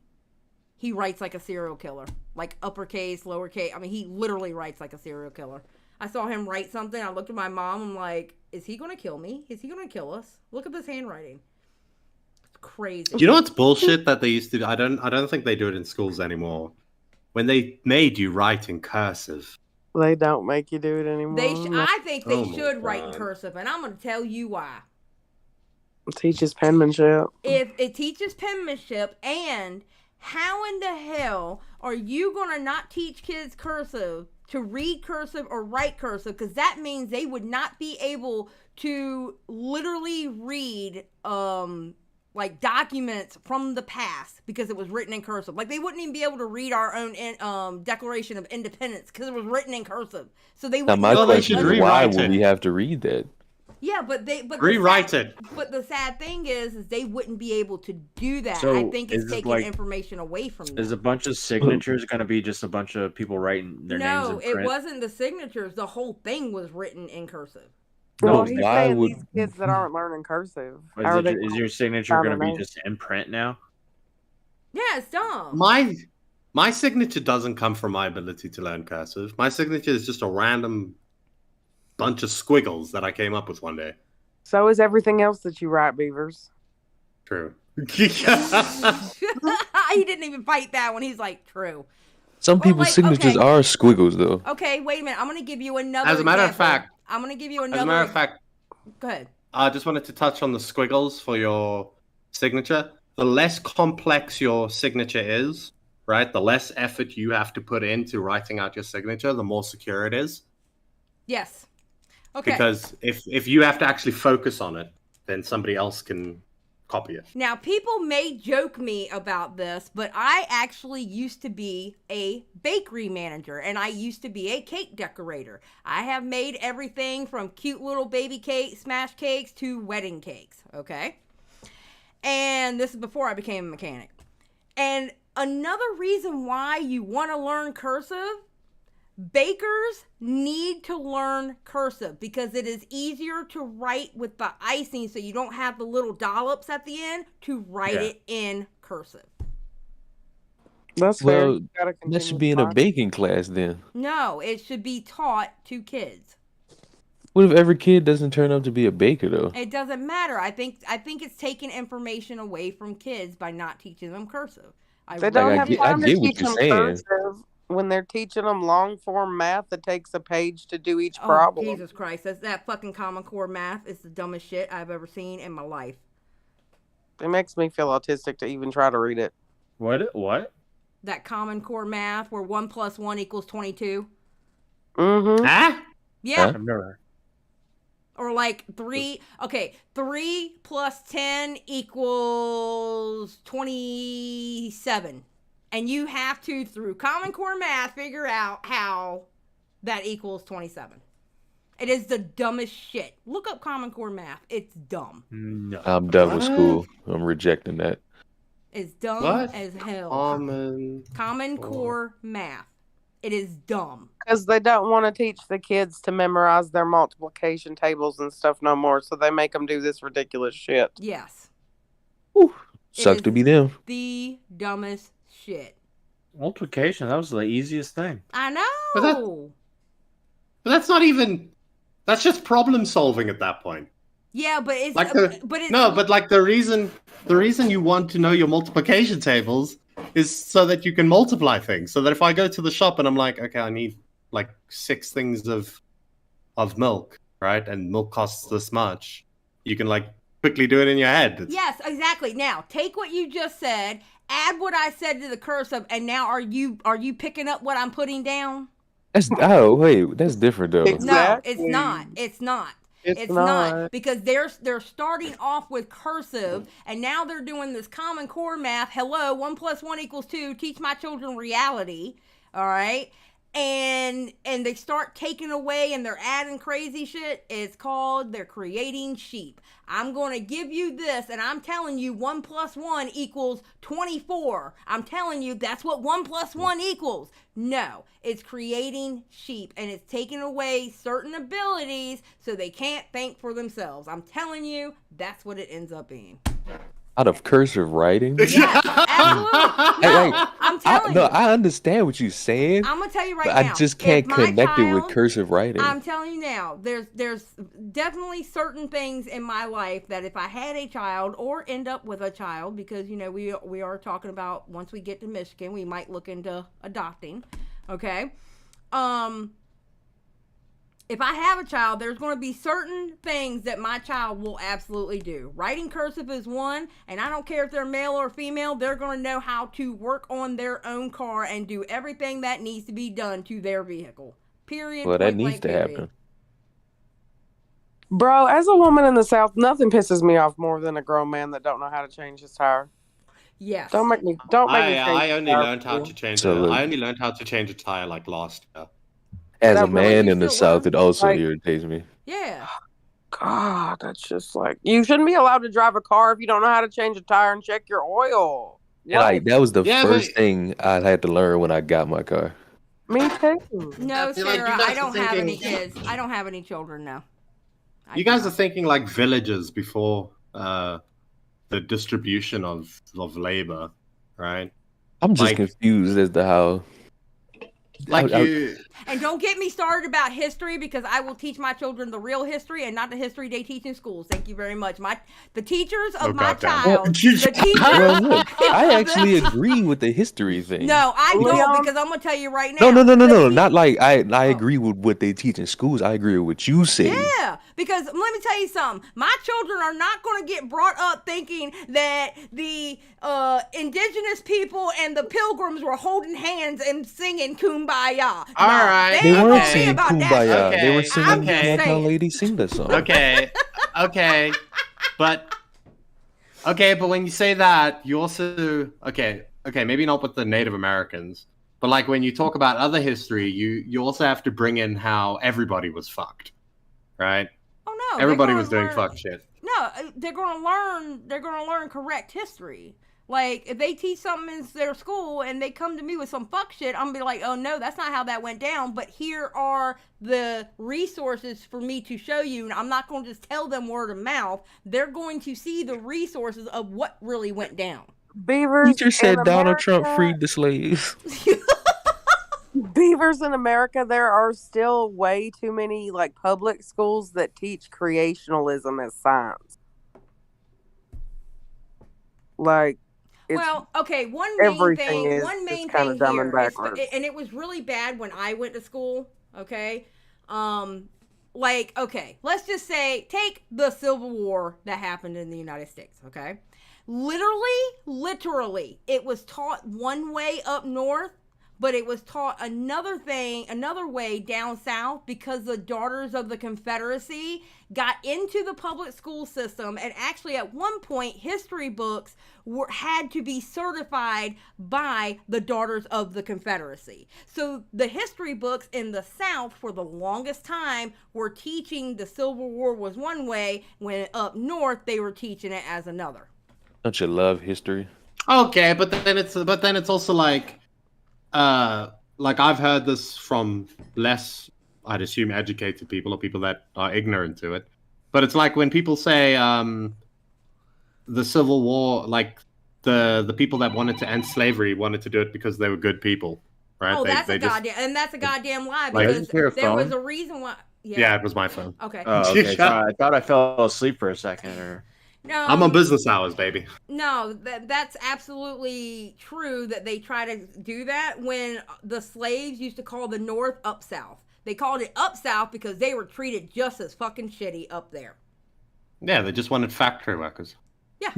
he writes like a serial killer, like uppercase, lowercase. I mean, he literally writes like a serial killer. I saw him write something. I looked at my mom. I'm like, is he going to kill me? Is he going to kill us? Look at this handwriting. It's crazy. Do you know what's bullshit that they used to do? I don't think they do it in schools anymore. When they made you write in cursive. They don't make you do it anymore. I think they should write in cursive, and I'm going to tell you why. It teaches penmanship. If it teaches penmanship, and how in the hell are you going to not teach kids cursive to read cursive or write cursive? Because that means they would not be able to literally read like documents from the past because it was written in cursive. Like they wouldn't even be able to read our own Declaration of Independence because it was written in cursive. So they would. Now my question is, why would we have to read that? Yeah, but rewrite it. But the sad thing is they wouldn't be able to do that. So I think it's taking like, information away from them. Is a bunch of signatures going to be just a bunch of people writing their names in print? No, it wasn't the signatures. The whole thing was written in cursive. Well, he's saying these kids that aren't learning cursive. Is your signature going to be just in print now? Yeah, it's dumb. My signature doesn't come from my ability to learn cursive. My signature is just a random bunch of squiggles that I came up with one day. So is everything else that you write, Beavers. True. He didn't even fight that one. He's like, true. Some people's signatures are squiggles, though. Okay, wait a minute. I'm going to give you another As a matter of fact. I'm going to give you another. As a matter of fact. Go ahead. I just wanted to touch on the squiggles for your signature. the less complex your signature is, right? The less effort you have to put into writing out your signature, the more secure it is. Yes. Okay. Because if you have to actually focus on it, then somebody else can copy it. Now, people may joke me about this, but I actually used to be a bakery manager, and I used to be a cake decorator. I have made everything from cute little baby cakes, smash cakes, to wedding cakes, okay? And this is before I became a mechanic. And another reason why you want to learn cursive, bakers need to learn cursive because it is easier to write with the icing so you don't have the little dollops at the end to write it in cursive. That's Well, fair. that should be in a baking class then. No, it should be taught to kids. What if every kid doesn't turn out to be a baker though? It doesn't matter. I think it's taking information away from kids by not teaching them cursive. They don't have time to get what teach you're them saying. cursive when they're teaching them long form math. That takes a page to do each Oh, problem. Jesus Christ. That fucking Common Core math is the dumbest shit I've ever seen in my life. It makes me feel autistic to even try to read it. What? That Common Core math where 1 + 1 = 22. Mm-hmm. Huh? Yeah. I've never. Or like 3 + 10 = 27. And you have to, through Common Core math, figure out how that equals 27. It is the dumbest shit. Look up Common Core math. It's dumb. No. I'm done with school. I'm rejecting that. It's dumb What? as hell. Common Core math. It is dumb. Because they don't want to teach the kids to memorize their multiplication tables and stuff no more, so they make them do this ridiculous shit. Yes. Sucks to be them. The dumbest shit. Multiplication, that was the easiest thing. I know. But that's not even. That's just problem solving at that point. Yeah, but it's Like the reason you want to know your multiplication tables is so that you can multiply things. So that if I go to the shop and I'm like, okay, I need like 6 things of milk, right? And milk costs this much. You can like quickly do it in your head. Yes, exactly. Now, take what you just said, add what I said to the cursive, and now are you picking up what I'm putting down? That's that's different though. No, it's not. It's not. It's not because they're starting off with cursive and now they're doing this Common Core math. Hello, 1 + 1 = 2. Teach my children reality. All right. And they start taking away and they're adding crazy shit. It's called they're creating sheep. I'm going to give you this and I'm telling you 1 + 1 = 24. I'm telling you that's what 1 + 1 equals. No, it's creating sheep and it's taking away certain abilities so they can't think for themselves. I'm telling you that's what it ends up being. Out of cursive writing? Yes, absolutely. No, I'm telling you. I understand what you're saying. I'm gonna tell you right but now. I just can't connect it with cursive writing. I'm telling you now. There's definitely certain things in my life that if I had a child or end up with a child, because you know we are talking about once we get to Michigan, we might look into adopting. Okay. If I have a child, there's going to be certain things that my child will absolutely do. Writing cursive is one, and I don't care if they're male or female, they're going to know how to work on their own car and do everything that needs to be done to their vehicle. Period. Well, that needs to happen. Bro, as a woman in the South, nothing pisses me off more than a grown man that don't know how to change his tire. Yes. Don't make me. I only learned how to change. I only learned how to change a tire like last year. As a man in the South, it also irritates me. Yeah. God, that's just like you shouldn't be allowed to drive a car if you don't know how to change a tire and check your oil. And like that was the first thing I had to learn when I got my car. Me too. No, Sarah, I don't have any kids. I don't have any children now. You guys are thinking like villages before the distribution of labor, right? I'm just confused as to how. And don't get me started about history because I will teach my children the real history and not the history they teach in schools. Thank you very much. The teachers of my child. I actually agree with the history thing. No, I don't because I'm gonna tell you right now. No. Not like I agree with what they teach in schools. I agree with what you say. Yeah, Because let me tell you something. My children are not going to get brought up thinking that the indigenous people and the pilgrims were holding hands and singing Kumbaya. All right. They weren't okay. singing Kumbaya. They were singing okay. Let My Lady Sing the Song. Okay. But when you say that, you also okay, maybe not with the Native Americans, but like when you talk about other history, you also have to bring in how everybody was fucked, right? Oh no, everybody was doing fuck shit. No, they're going to learn. They're going to learn correct history. Like if they teach something in their school and they come to me with some fuck shit, I'm gonna be like, oh no, that's not how that went down. But here are the resources for me to show you, and I'm not going to just tell them word of mouth. They're going to see the resources of what really went down. Beavers. Teacher said Donald Trump freed the slaves. Beavers in America, there are still way too many like public schools that teach creationalism as science. Like, well, okay, one main thing here, and it was really bad when I went to school, okay? Like, okay, let's just say, take the Civil War that happened in the United States, okay? Literally, it was taught one way up north, but it was taught another way down south because the Daughters of the Confederacy got into the public school system, and actually at one point history books had to be certified by the Daughters of the Confederacy. So the history books in the South for the longest time were teaching the Civil War was one way, when up north they were teaching it as another. Don't you love history? Okay, but then it's also like I've heard this from less, I'd assume, educated people or people that are ignorant to it. But it's like when people say the Civil War, like the people that wanted to end slavery wanted to do it because they were good people, right? Oh, that's a goddamn lie, because there was a reason why. Yeah, it was my phone. Okay. Oh, okay. I thought I fell asleep for a second. Or no, I'm on business hours, baby. No, that's absolutely true that they try to do that. When the slaves used to call the North up South. They called it up South because they were treated just as fucking shitty up there. Yeah, they just wanted factory workers. Yeah.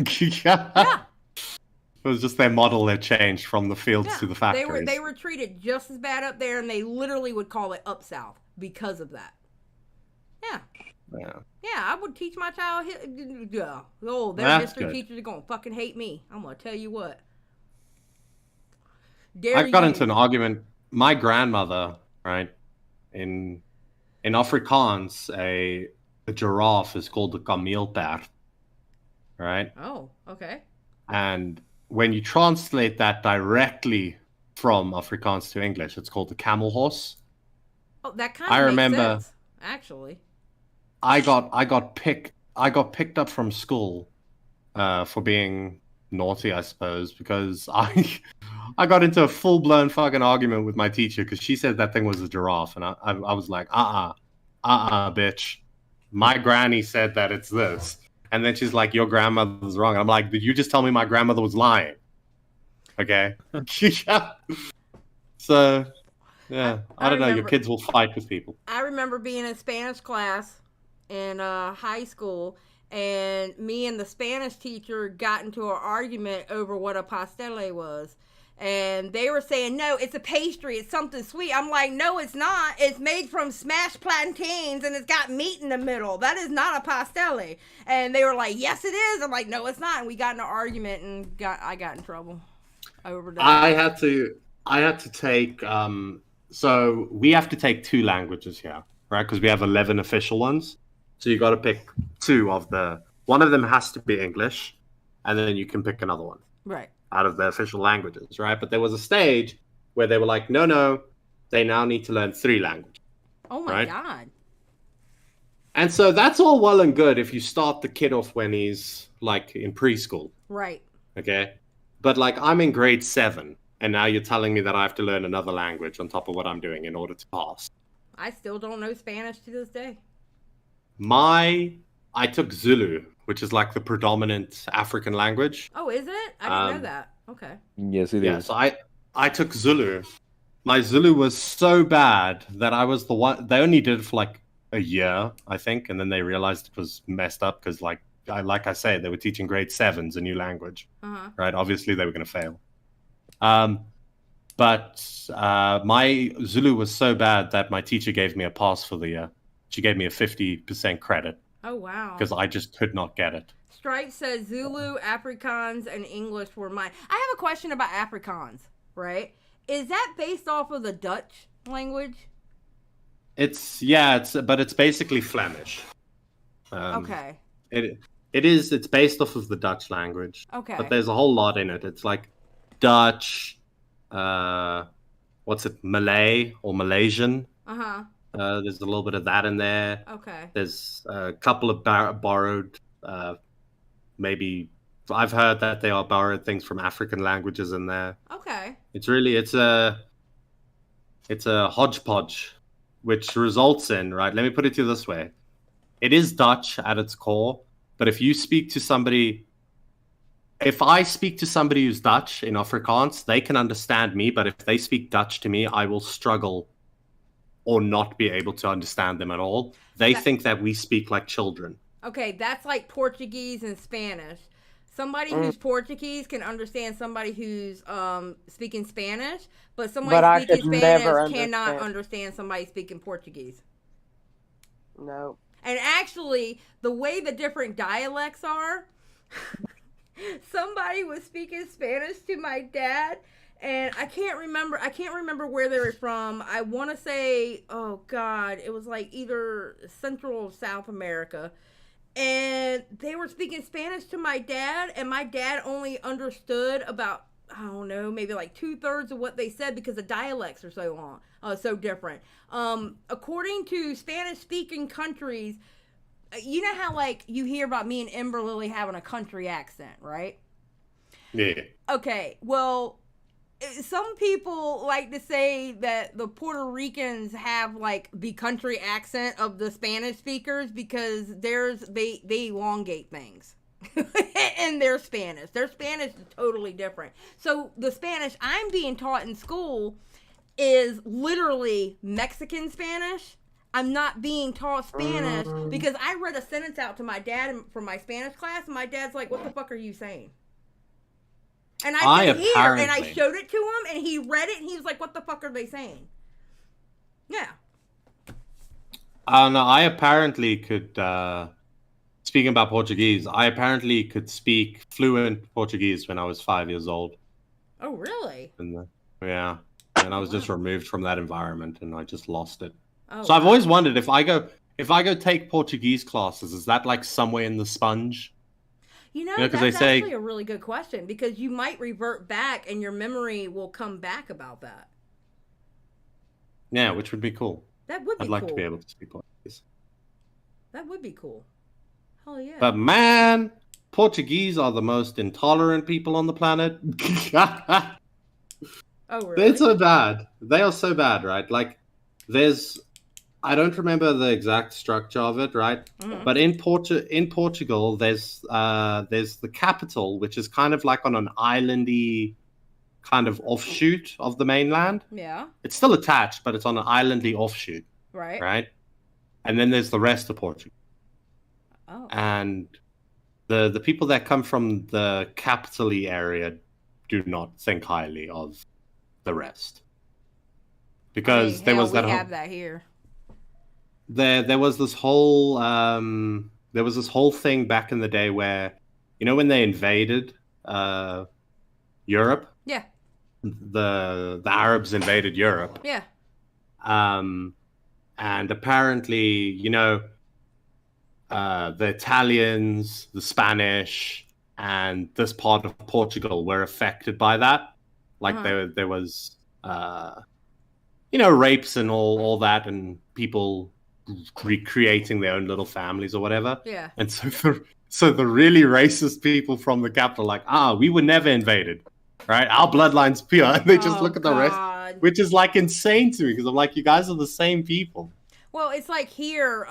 Yeah. It was just their model that changed from the fields to the factories. They were treated just as bad up there, and they literally would call it up South because of that. Yeah. Yeah, I would teach my child. Oh, their history teachers are gonna fucking hate me. I'm gonna tell you what. I got into an argument. My grandmother, right, in Afrikaans, a giraffe is called a kameelperd, right? Oh, okay. And when you translate that directly from Afrikaans to English, it's called a camel horse. Oh, that kind of makes sense, actually. I got picked up from school for being naughty, I suppose, because I got into a full-blown fucking argument with my teacher because she said that thing was a giraffe, and I was like, bitch, my granny said that it's this, and then she's like, your grandmother's wrong. And I'm like, did you just tell me my grandmother was lying? Okay. So yeah, I don't know. Your kids will fight with people. I remember being in Spanish class in high school, and me and the Spanish teacher got into an argument over what a pastel was. And they were saying, no, it's a pastry, it's something sweet. I'm like, no, it's not. It's made from smashed plantains, and it's got meat in the middle. That is not a pastel. And they were like, yes, it is. I'm like, no, it's not. And we got in an argument, and I got in trouble over that. I had to take, so we have to take 2 languages here, right? Because we have 11 official ones. So you got to pick 2 of one of them has to be English, and then you can pick another one. Right. Out of the official languages, right? But there was a stage where they were like, no, they now need to learn 3 languages. Oh my God. And so that's all well and good if you start the kid off when he's like in preschool. Right. Okay. But like I'm in grade 7, and now you're telling me that I have to learn another language on top of what I'm doing in order to pass. I still don't know Spanish to this day. I took Zulu, which is like the predominant African language. Oh, is it? I didn't know that. Okay. Yes, it is. So I took Zulu. My Zulu was so bad that I was the one. They only did it for like a year, I think, and then they realized it was messed up because, like I said, they were teaching grade 7s a new language, right? Obviously, they were going to fail. But my Zulu was so bad that my teacher gave me a pass for the year. She gave me a 50% credit. Oh, wow. Because I just could not get it. Stripe says Zulu, Afrikaans, and English were mine. I have a question about Afrikaans, right? Is that based off of the Dutch language? But it's basically Flemish. Okay. It's based off of the Dutch language. Okay. But there's a whole lot in it. It's like Dutch, Malay or Malaysian. There's a little bit of that in there. Okay. There's a couple of borrowed, maybe I've heard that they are borrowed things from African languages in there. Okay. It's a hodgepodge, which results in, right? Let me put it to you this way: it is Dutch at its core, but if I speak to somebody who's Dutch in Afrikaans, they can understand me, but if they speak Dutch to me, I will struggle or not be able to understand them at all. They think that we speak like children. Okay, that's like Portuguese and Spanish. Somebody who's Portuguese can understand somebody who's speaking Spanish, but somebody speaking Spanish cannot understand somebody speaking Portuguese. No. And actually, the way the different dialects are, somebody was speaking Spanish to my dad, and I can't remember where they were from. I want to say, oh God, it was like either Central or South America. And they were speaking Spanish to my dad, and my dad only understood about, I don't know, maybe like 2/3 of what they said because the dialects are so different. According to Spanish-speaking countries, you know how like you hear about me and Emberlily having a country accent, right? Yeah. Okay, well, some people like to say that the Puerto Ricans have like the country accent of the Spanish speakers because they elongate things in their Spanish. Their Spanish is totally different. So the Spanish I'm being taught in school is literally Mexican Spanish. I'm not being taught Spanish because I read a sentence out to my dad from my Spanish class, and my dad's like, "What the fuck are you saying?" And I could hear, and I showed it to him, and he read it, and he was like, "What the fuck are they saying?" Yeah. No, I apparently could, speaking about Portuguese, I apparently could speak fluent Portuguese when I was 5 years old. Oh, really? Yeah. And I was just removed from that environment, and I just lost it. Oh, so I've always wondered if I go take Portuguese classes, is that like somewhere in the sponge? You know, that's actually a really good question because you might revert back and your memory will come back about that. Yeah, which would be cool. That would be cool. I'd like to be able to speak Portuguese. That would be cool. Hell yeah. But man, Portuguese are the most intolerant people on the planet. Oh, really? They're so bad. They are so bad, right? Like, I don't remember the exact structure of it, right? Mm-hmm. But in Portugal, there's the capital, which is kind of like on an islandy kind of offshoot of the mainland. Yeah. It's still attached, but it's on an islandy offshoot. Right. Right? And then there's the rest of Portugal. Oh. And the people that come from the capital-y area do not think highly of the rest. Because there was that we have that here. There was this whole thing back in the day where, you know, when they invaded Europe. Yeah. The Arabs invaded Europe. Yeah. And apparently, you know, the Italians, the Spanish, and this part of Portugal were affected by that. Like there was you know, rapes and all that, and people recreating their own little families or whatever. Yeah. And so the really racist people from the capital, like, we were never invaded, right? Our bloodline's pure. And they just look at the rest, which is like insane to me because I'm like, you guys are the same people. Well, it's like here,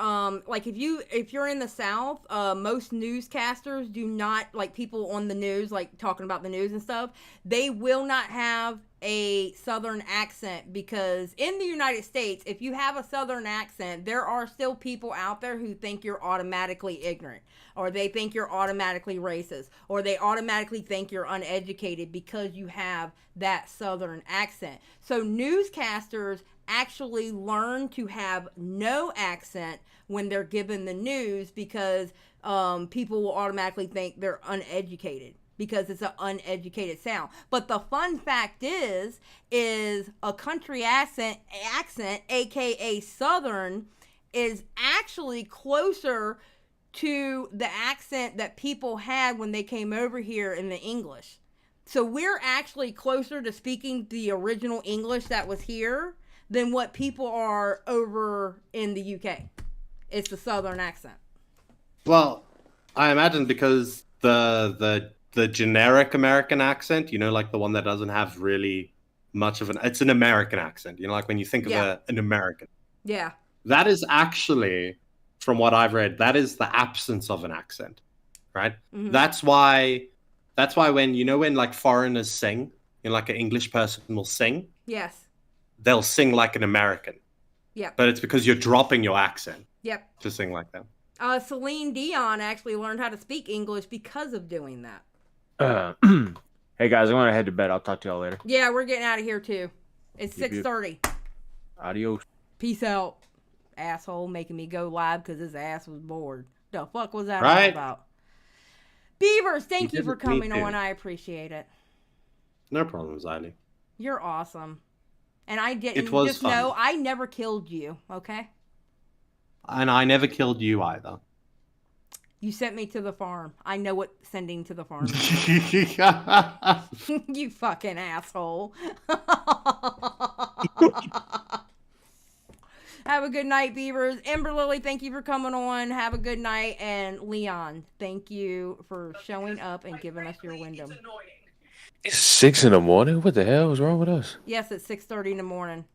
like if you're in the South, most newscasters do not, like people on the news, like talking about the news and stuff, they will not have a Southern accent, because in the United States, if you have a Southern accent, there are still people out there who think you're automatically ignorant, or they think you're automatically racist, or they automatically think you're uneducated because you have that Southern accent. So newscasters actually learn to have no accent when they're given the news, because people will automatically think they're uneducated because it's an uneducated sound. But the fun fact is a country accent, aka Southern, is actually closer to the accent that people had when they came over here in the English. So we're actually closer to speaking the original English that was here than what people are over in the UK. It's the Southern accent. Well, I imagine because the generic American accent, you know, like the one that doesn't have really much of it's an American accent, you know, like when you think of an American. Yeah. That is actually, from what I've read, that is the absence of an accent, right? Mm-hmm. That's why when, you know, when like foreigners sing, you know, like an English person will sing. Yes. They'll sing like an American. Yep. But it's because you're dropping your accent. Yep. To sing like that. Celine Dion actually learned how to speak English because of doing that. Hey guys, I'm gonna head to bed. I'll talk to y'all later. Yeah, we're getting out of here too. It's 6:30. Adios. Peace out, asshole, making me go live because his ass was bored. The fuck was that all about? Beavers, thank you for coming on. I appreciate it. No problem, Ziley. You're awesome. And I didn't. It was just fun. know I never killed you, okay? And I never killed you either. You sent me to the farm. I know what sending to the farm is. You fucking asshole. Have a good night, Beavers. Emberlily, thank you for coming on. Have a good night. And Leon, thank you for showing up and giving us your Wyndham. It's 6 in the morning? What the hell is wrong with us? Yes, it's 6:30 in the morning.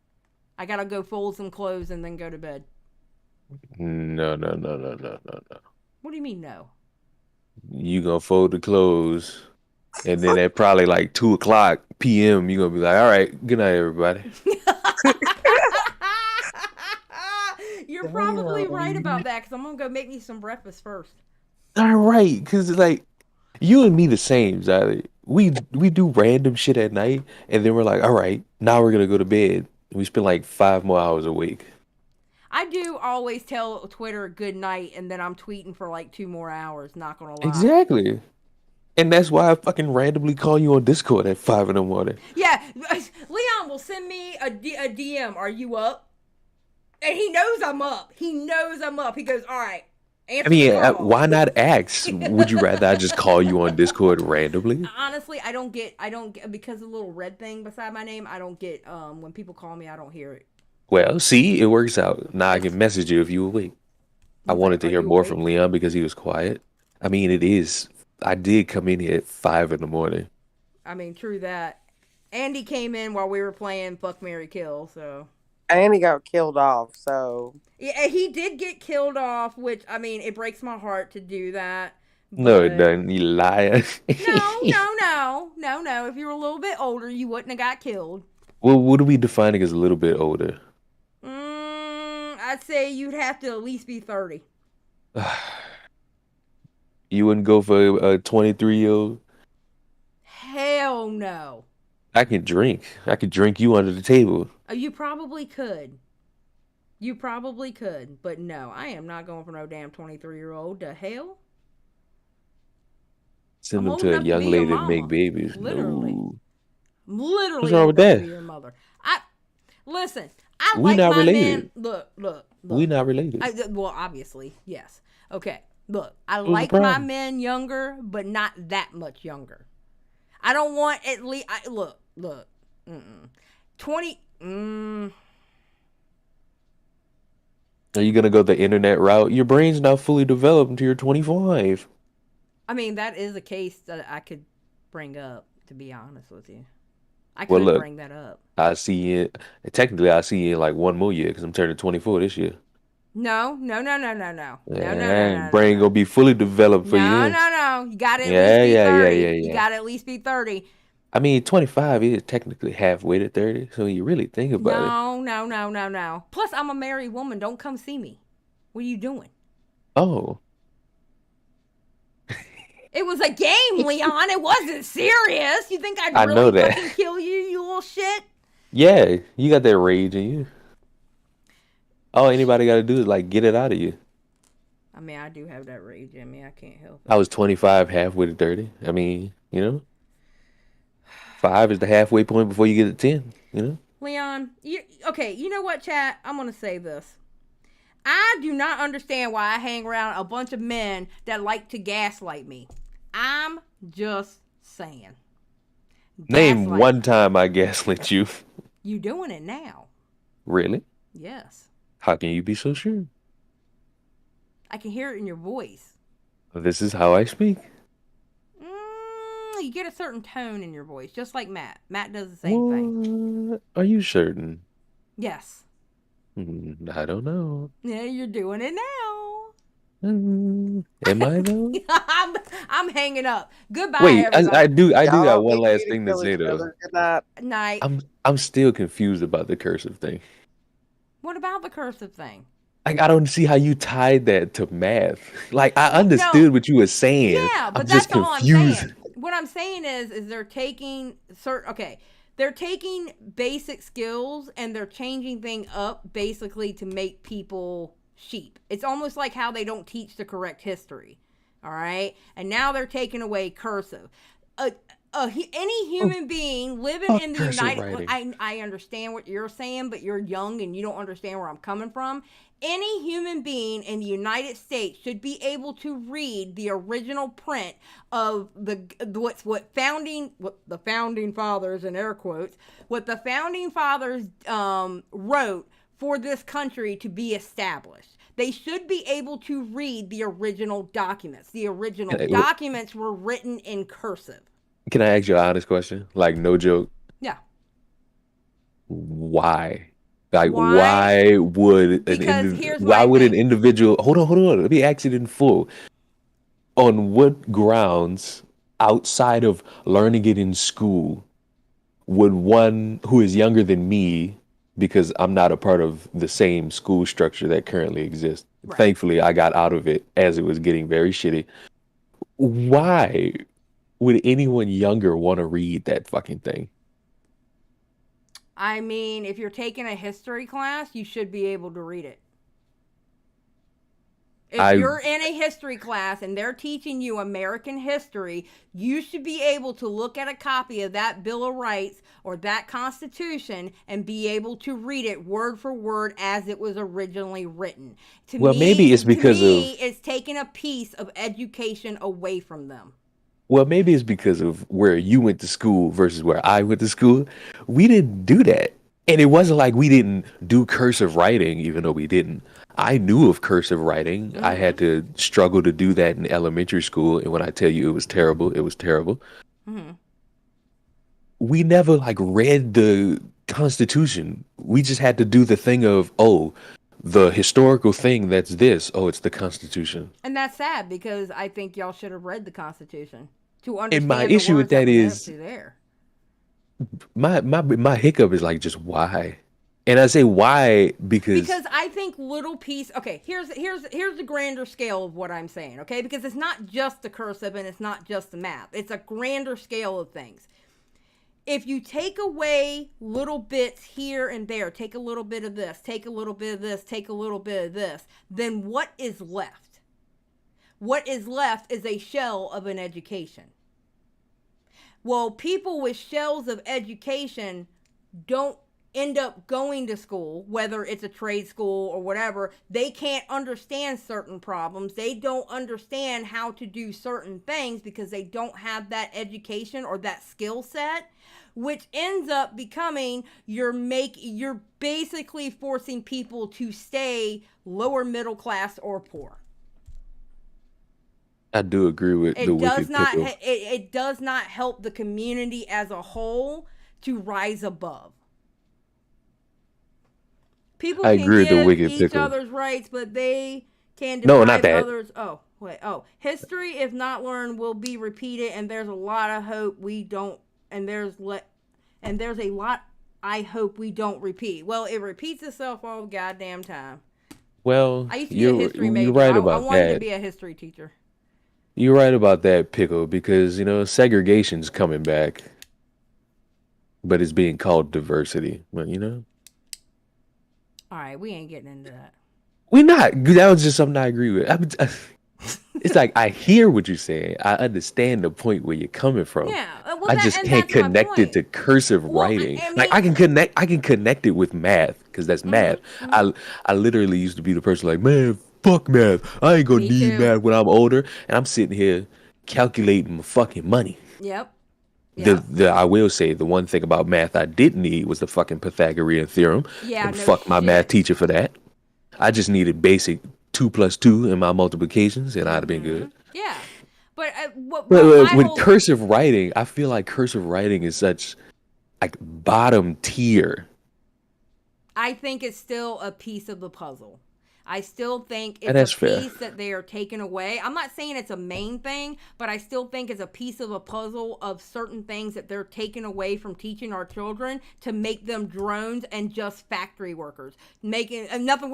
I gotta go fold some clothes and then go to bed. No. What do you mean, no? You gonna fold the clothes, and then at probably like 2:00 p.m., you gonna be like, all right, good night, everybody. You're probably right about that, because I'm gonna go make me some breakfast first. All right, because like you and me the same, Ziley. We do random shit at night, and then we're like, all right, now we're gonna go to bed. We spend like 5 more hours awake. I do always tell Twitter good night, and then I'm tweeting for like 2 more hours, not gonna lie. Exactly. And that's why I fucking randomly call you on Discord at 5 in the morning. Yeah, Leon will send me a DM. Are you up? And he knows I'm up. He knows I'm up. He goes, all right. I mean, why not ask? Would you rather I just call you on Discord randomly? Honestly, I don't get, because of the little red thing beside my name, I don't get, when people call me, I don't hear it. Well, see, it works out. Now I can message you if you awake. I wanted to hear more from Leon because he was quiet. I mean, it is. I did come in here at 5 in the morning. I mean, true that. Andy came in while we were playing Fuck, Marry, Kill, so. Andy got killed off, so. Yeah, he did get killed off, which, I mean, it breaks my heart to do that. No, it doesn't. You liar. No. If you were a little bit older, you wouldn't have got killed. Well, what are we defining as a little bit older? I'd say you'd have to at least be 30. You wouldn't go for a 23-year-old? Hell no. I can drink. I could drink you under the table. You probably could. But no, I am not going for no damn 23-year-old. The hell? Send them to a young lady to make babies. Literally. No. Literally. What's wrong with that? Your mother. Listen, I We like not my related. man. Look. We not related. Well, obviously, yes. Okay, look, I What's the like my problem? men younger, but not that much younger. I don't want at least. Look. 20. Are you gonna go the internet route? Your brain's not fully developed until you're 25. I mean, that is a case that I could bring up. To be honest with you, I Well, could look, bring that up. I see it. Technically, I see you in like 1 more year because I'm turning 24 this year. No. Brain gonna be fully developed for you. No. You gotta at Yeah, least be yeah, 30. yeah, You yeah. gotta at least be 30. I mean, 25 is technically halfway to 30, so you really think about it. No. Plus, I'm a married woman. Don't come see me. What are you doing? Oh, It was a game, Leon. It wasn't serious. You think I'd I know really that. fucking kill you, you little shit? Yeah, you got that rage in you. All anybody got to do is like get it out of you. I mean, I do have that rage in me. I can't help it. I was 25, halfway to 30. I mean, 5 is the halfway point before you get to 10. Leon, you know what, chat? I'm going to say this. I do not understand why I hang around a bunch of men that like to gaslight me. I'm just saying. Name one time I gaslit you. You doing it now. Really? Yes. How can you be so sure? I can hear it in your voice. This is how I speak. You get a certain tone in your voice, just like Matt. Matt does the same thing. Are you certain? Yes. I don't know. Yeah, you're doing it now. Am I though? I'm hanging up. Goodbye, Wait, everybody. I do Y'all got one get last to thing to kill say each though. other. Good night. Night. I'm still confused about the cursive thing. What about the cursive thing? Like I don't see how you tied that to math. Like I understood what you were saying. Yeah, but I'm just that's all confused. I'm saying. What I'm saying is they're taking they're taking basic skills and they're changing things up basically to make people sheep. It's almost like how they don't teach the correct history. All right? And now they're taking away cursive. Any human being living in the United I understand what you're saying, but you're young and you don't understand where I'm coming from. Any human being in the United States should be able to read the original print of what the founding fathers, in air quotes, what the founding fathers wrote for this country to be established. They should be able to read the original documents. The original documents were written in cursive. Can I ask you an honest question? Like no joke. Yeah. Why? Like why would an individual hold on, let me ask it in full. On what grounds outside of learning it in school would one who is younger than me, because I'm not a part of the same school structure that currently exists. Right. Thankfully, I got out of it as it was getting very shitty. Why would anyone younger want to read that fucking thing? I mean, if you're taking a history class, you should be able to read it. If you're in a history class and they're teaching you American history, you should be able to look at a copy of that Bill of Rights or that Constitution and be able to read it word for word as it was originally written. Maybe it's because it's taking a piece of education away from them. Well, maybe it's because of where you went to school versus where I went to school. We didn't do that. And it wasn't like we didn't do cursive writing, even though we didn't. I knew of cursive writing. Mm-hmm. I had to struggle to do that in elementary school. And when I tell you it was terrible, it was terrible. Mm-hmm. We never read the Constitution. We just had to do the thing of, the historical thing that's this. It's the Constitution. And that's sad because I think y'all should have read the Constitution to understand. And my issue with that is my hiccup is just why. And I say why because I think little piece. Okay, here's the grander scale of what I'm saying. Okay, because it's not just the cursive and it's not just the math. It's a grander scale of things. If you take away little bits here and there, take a little bit of this, take a little bit of this, take a little bit of this, then what is left? What is left is a shell of an education. Well, people with shells of education don't end up going to school, whether it's a trade school or whatever. They can't understand certain problems. They don't understand how to do certain things because they don't have that education or that skill set, which ends up becoming you're basically forcing people to stay lower middle class or poor. I do agree with the wicked pickle. It does not help the community as a whole to rise above. people I can agree with the give wicked each pickle. other's rights, but they can No, not deprive that. others. History, if not learned, will be repeated, and there's a lot of hope we don't. And there's a lot I hope we don't repeat. Well, it repeats itself all the goddamn time. Well, I used to be a history major. you're right I about wanted to that. be a history teacher. You're right about that, pickle, because segregation's coming back, but it's being called diversity. Well, All right, we ain't getting into that. we not. That was just something I agree with. It's like I hear what you're saying. I understand the point where you're coming from. Yeah, I just can't connect it to cursive writing. I can connect it with math because that's math. I literally used to be the person like, man, fuck math. I ain't gonna need math when I'm older. And I'm sitting here calculating my fucking money. Yep. I will say the one thing about math I didn't need was the fucking Pythagorean theorem. Yeah, and fuck my math teacher for that. I just needed basic 2 + 2 in my multiplications, and I'd have been good. Yeah, but with cursive writing, I feel like cursive writing is such like bottom tier. I think it's still a piece of the puzzle. I still think And it's that's a fair. piece that they are taking away. I'm not saying it's a main thing, but I still think it's a piece of a puzzle of certain things that they're taking away from teaching our children to make them drones and just factory workers. Making nothing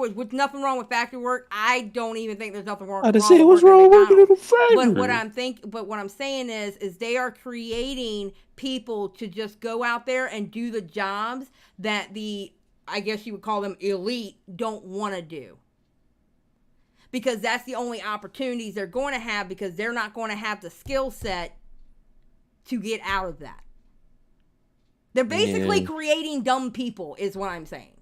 wrong with factory work. I don't even think there's nothing wrong. What's wrong with working at a factory? But what I'm saying is they are creating people to just go out there and do the jobs that I guess you would call them elite, don't want to do. Because that's the only opportunities they're going to have, because they're not going to have the skill set to get out of that. They're basically creating dumb people, is what I'm saying.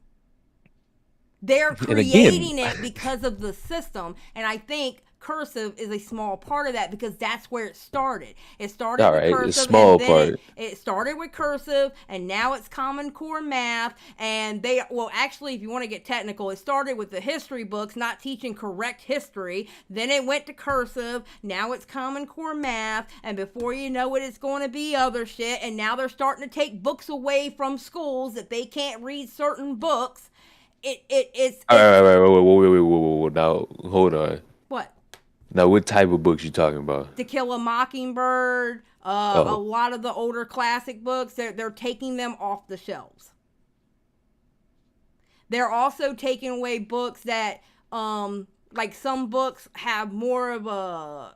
They're creating it because of the system, and I think cursive is a small part of that because that's where it started. It started with cursive, it's small part. It started with cursive, and now it's Common Core math. And actually, if you want to get technical, it started with the history books, not teaching correct history. Then it went to cursive. Now it's Common Core math, and before you know it, it's going to be other shit. And now they're starting to take books away from schools that they can't read certain books. It's All right, wait. Now hold on. What? Now, what type of books you talking about? To Kill a Mockingbird, a lot of the older classic books, they're taking them off the shelves. They're also taking away books that, like some books have more of a,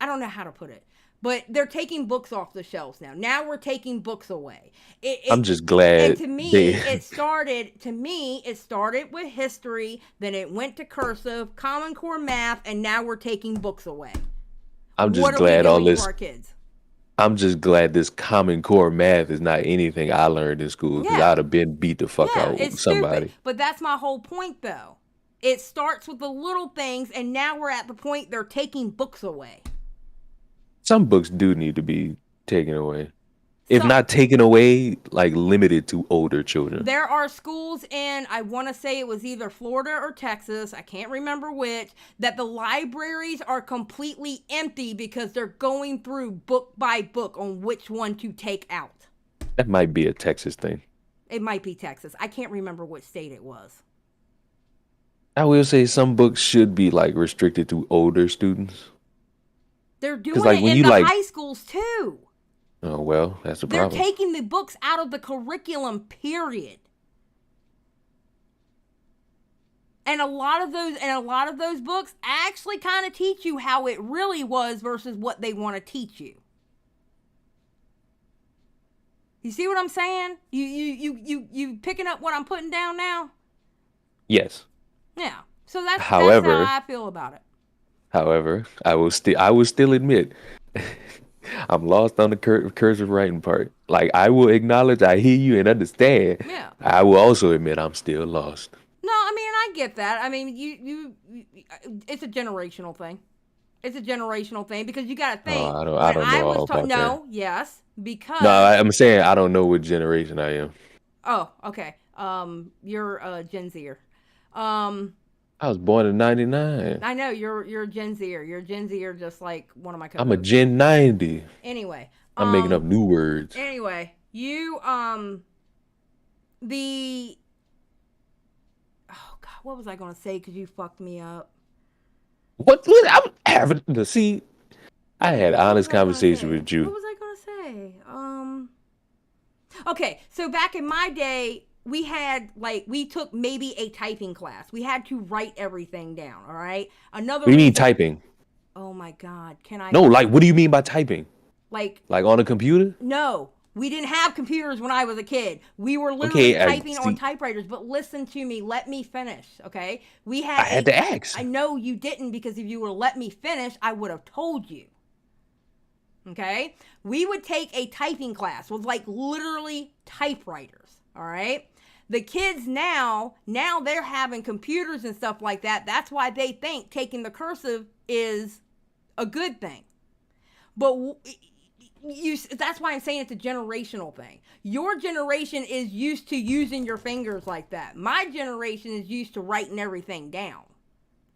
I don't know how to put it, but they're taking books off the shelves now. Now we're taking books away. I'm just glad. And to me, it started with history, then it went to cursive, Common Core math, and now we're taking books away. I'm just glad all this. I'm just glad this Common Core math is not anything I learned in school, because I'd have been beat the fuck out with somebody. Stupid. But that's my whole point, though. It starts with the little things, and now we're at the point they're taking books away. Some books do need to be taken away. If not taken away, like limited to older children. There are schools in, I want to say it was either Florida or Texas, I can't remember which, that the libraries are completely empty because they're going through book by book on which one to take out. That might be a Texas thing. It might be Texas. I can't remember what state it was. I will say some books should be like restricted to older students. They're doing it in the high schools too. Oh, well, that's the problem. They're taking the books out of the curriculum, period. And a lot of those books actually kind of teach you how it really was versus what they want to teach you. You see what I'm saying? You picking up what I'm putting down now? Yes. Yeah. So that's how I feel about it. However, I will still admit I'm lost on the cursive writing part. Like, I will acknowledge, I hear you and understand. Yeah. I will also admit I'm still lost. No, I mean, I get that. I mean, you it's a generational thing. It's a generational thing because you got to think. I don't know all about that. Yes, because. No, I'm saying I don't know what generation I am. Oh, okay. You're Gen Zer. I was born in 99. I know you're Gen Zer. You're Gen Zer, just like one of my cousins. I'm a Gen 90. Anyway, I'm making up new words. Anyway, you the God, what was I gonna say? Because you fucked me up. What I'm having to see. I had honest conversation with you. What was I gonna say? Okay, so back in my day, we had we took maybe a typing class. We had to write everything down. All right. Another. What do you mean typing? Oh my God! Can I? No, like what do you mean by typing? Like on a computer? No. We didn't have computers when I was a kid. We were literally typing on typewriters. But listen to me. Let me finish, okay? I had to ask. I know you didn't, because if you would have let me finish, I would have told you. Okay? We would take a typing class with literally typewriters, all right? The kids now they're having computers and stuff like that. That's why they think taking the cursive is a good thing. But that's why I'm saying it's a generational thing. Your generation is used to using your fingers like that. My generation is used to writing everything down.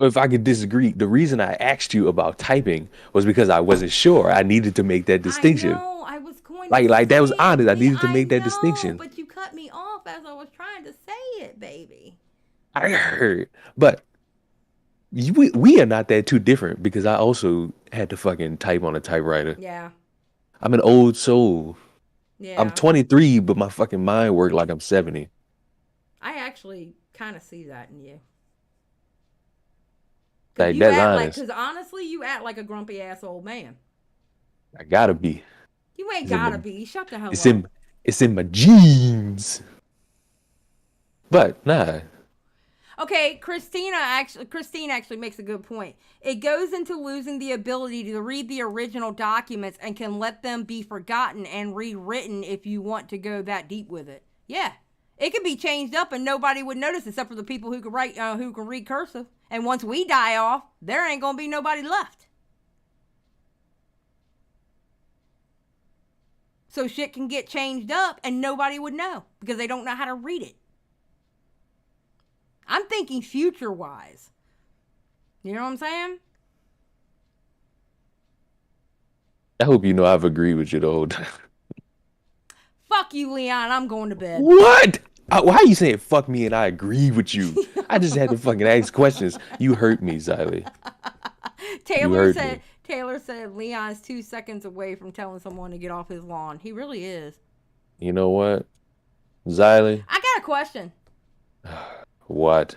If I could disagree, the reason I asked you about typing was because I wasn't sure. I needed to make that distinction. I know. I was going to that was honest. I needed to make that distinction. But you cut me off as I was trying to say it, baby. I heard, but we are not that too different, because I also had to fucking type on a typewriter. Yeah. I'm an old soul. Yeah. I'm 23, but my fucking mind worked like I'm 70. I actually kind of see that in you. Like, that's honest. Because honestly, you act like a grumpy ass old man. I gotta be. You ain't gotta be. Shut the hell up. It's in my genes. But nah. Okay, Christine actually makes a good point. It goes into losing the ability to read the original documents and can let them be forgotten and rewritten if you want to go that deep with it. Yeah, it could be changed up and nobody would notice except for the people who can write, who can read cursive. And once we die off, there ain't gonna be nobody left. So shit can get changed up and nobody would know because they don't know how to read it. I'm thinking future-wise. You know what I'm saying? I hope you know I've agreed with you the whole time. Fuck you, Leon. I'm going to bed. What? Why are you saying fuck me and I agree with you? I just had to fucking ask questions. You hurt me, Xylee. Taylor said Leon's 2 seconds away from telling someone to get off his lawn. He really is. You know what? Xylee? I got a question. What?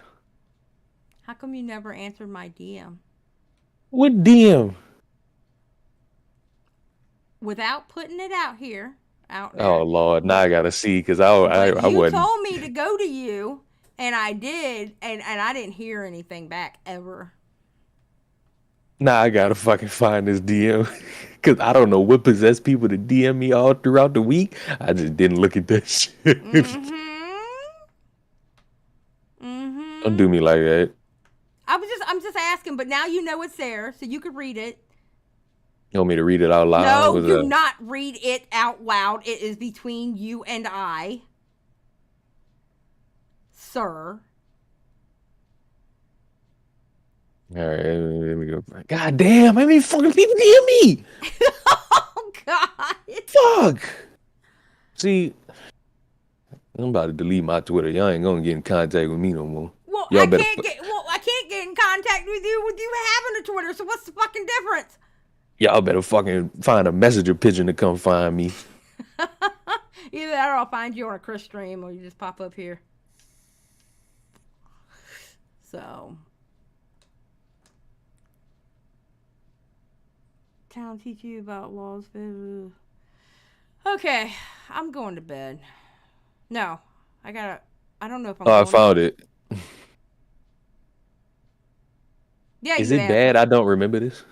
How come you never answered my DM? What DM? Without putting it out here. Oh Lord, now I gotta see, because I wasn't. You told me to go to you, and I did, and I didn't hear anything back ever. Now I gotta fucking find this DM, because I don't know what possessed people to DM me all throughout the week. I just didn't look at that shit. Don't do me like that. I'm just asking, but now you know it's there, so you could read it. You want me to read it out loud? No, do not read it out loud. It is between you and I, sir. All right, let me go. God damn, how many fucking people DM me? Oh, God. Fuck. See, I'm about to delete my Twitter. Y'all ain't gonna get in contact with me no more. Well, I can't get in contact with you having a Twitter, so what's the fucking difference? Y'all better fucking find a messenger pigeon to come find me. Either that or I'll find you on a Chris stream or you just pop up here. So. Town teach you about laws. Okay, I'm going to bed. No, I don't know if I'm I found it. Yeah, is it bad? I don't remember this.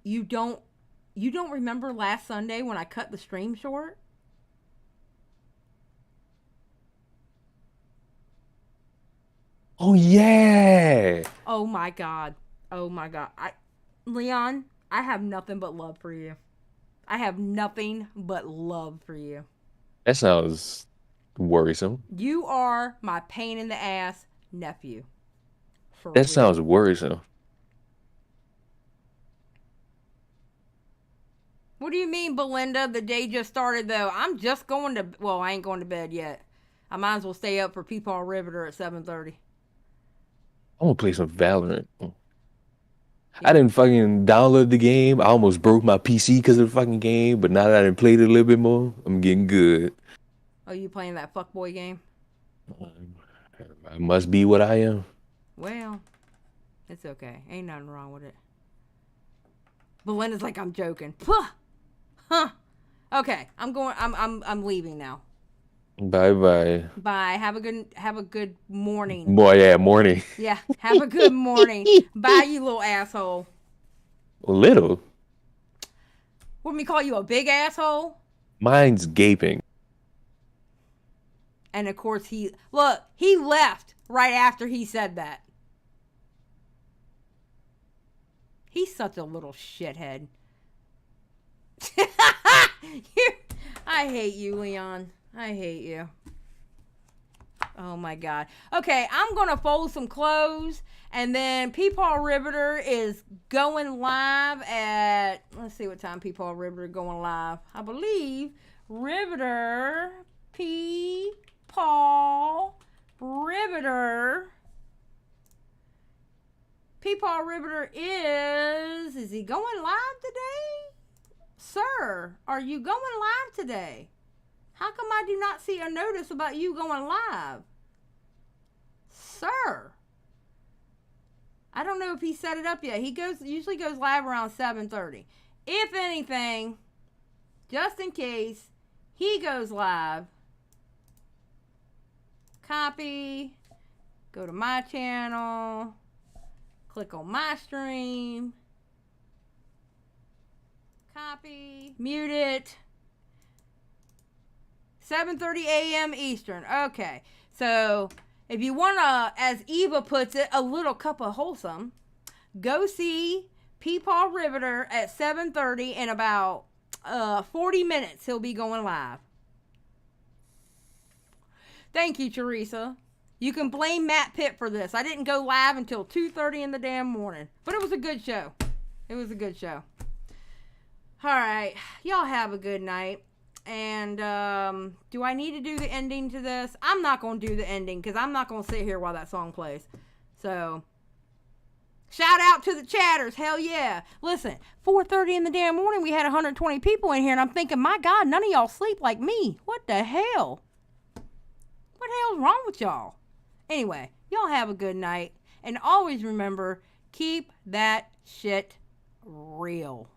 You don't remember last Sunday when I cut the stream short? Oh yeah. Oh my God. Leon, I have nothing but love for you. I have nothing but love for you. That sounds worrisome. You are my pain in the ass nephew. That sounds worrisome. What do you mean, Belinda? The day just started, though. I'm just going to... Well, I ain't going to bed yet. I might as well stay up for Peepaw Riveter at 7:30. I want to play some Valorant. I didn't fucking download the game. I almost broke my PC because of the fucking game. But now that I done played it a little bit more, I'm getting good. Oh, you playing that fuckboy game? I must be what I am. Well, it's okay. Ain't nothing wrong with it. Belinda's like, I'm joking. Huh. Okay, I'm leaving now. Bye bye. Bye. Have a good morning. Boy, yeah, morning. Yeah, have a good morning. Bye, you little asshole. Little? Wouldn't we call you a big asshole? Mine's gaping. And of course he left right after he said that. He's such a little shithead. I hate you, Leon. I hate you. Oh my God. Okay, I'm going to fold some clothes, and then Peepaw Riveter is going live at, let's see what time Peepaw Riveter going live. I believe Riveter, Peepaw Riveter is he going live today? Sir, are you going live today? How come I do not see a notice about you going live? Sir. I don't know if he set it up yet. He usually goes live around 7:30. If anything, just in case he goes live, copy, go to my channel, click on my stream, copy, mute it. 7:30 a.m. Eastern. Okay. So, if you want to, as Eva puts it, a little cup of wholesome, go see Peepaw Riveter at 7:30 in about 40 minutes. He'll be going live. Thank you, Teresa. You can blame Matt Pitt for this. I didn't go live until 2:30 in the damn morning. But it was a good show. It was a good show. All right. Y'all have a good night. And do I need to do the ending to this? I'm not going to do the ending because I'm not going to sit here while that song plays. So, shout out to the chatters. Hell yeah. Listen, 4:30 in the damn morning, we had 120 people in here. And I'm thinking, my God, none of y'all sleep like me. What the hell? What the hell's wrong with y'all? Anyway, y'all have a good night. And always remember, keep that shit real.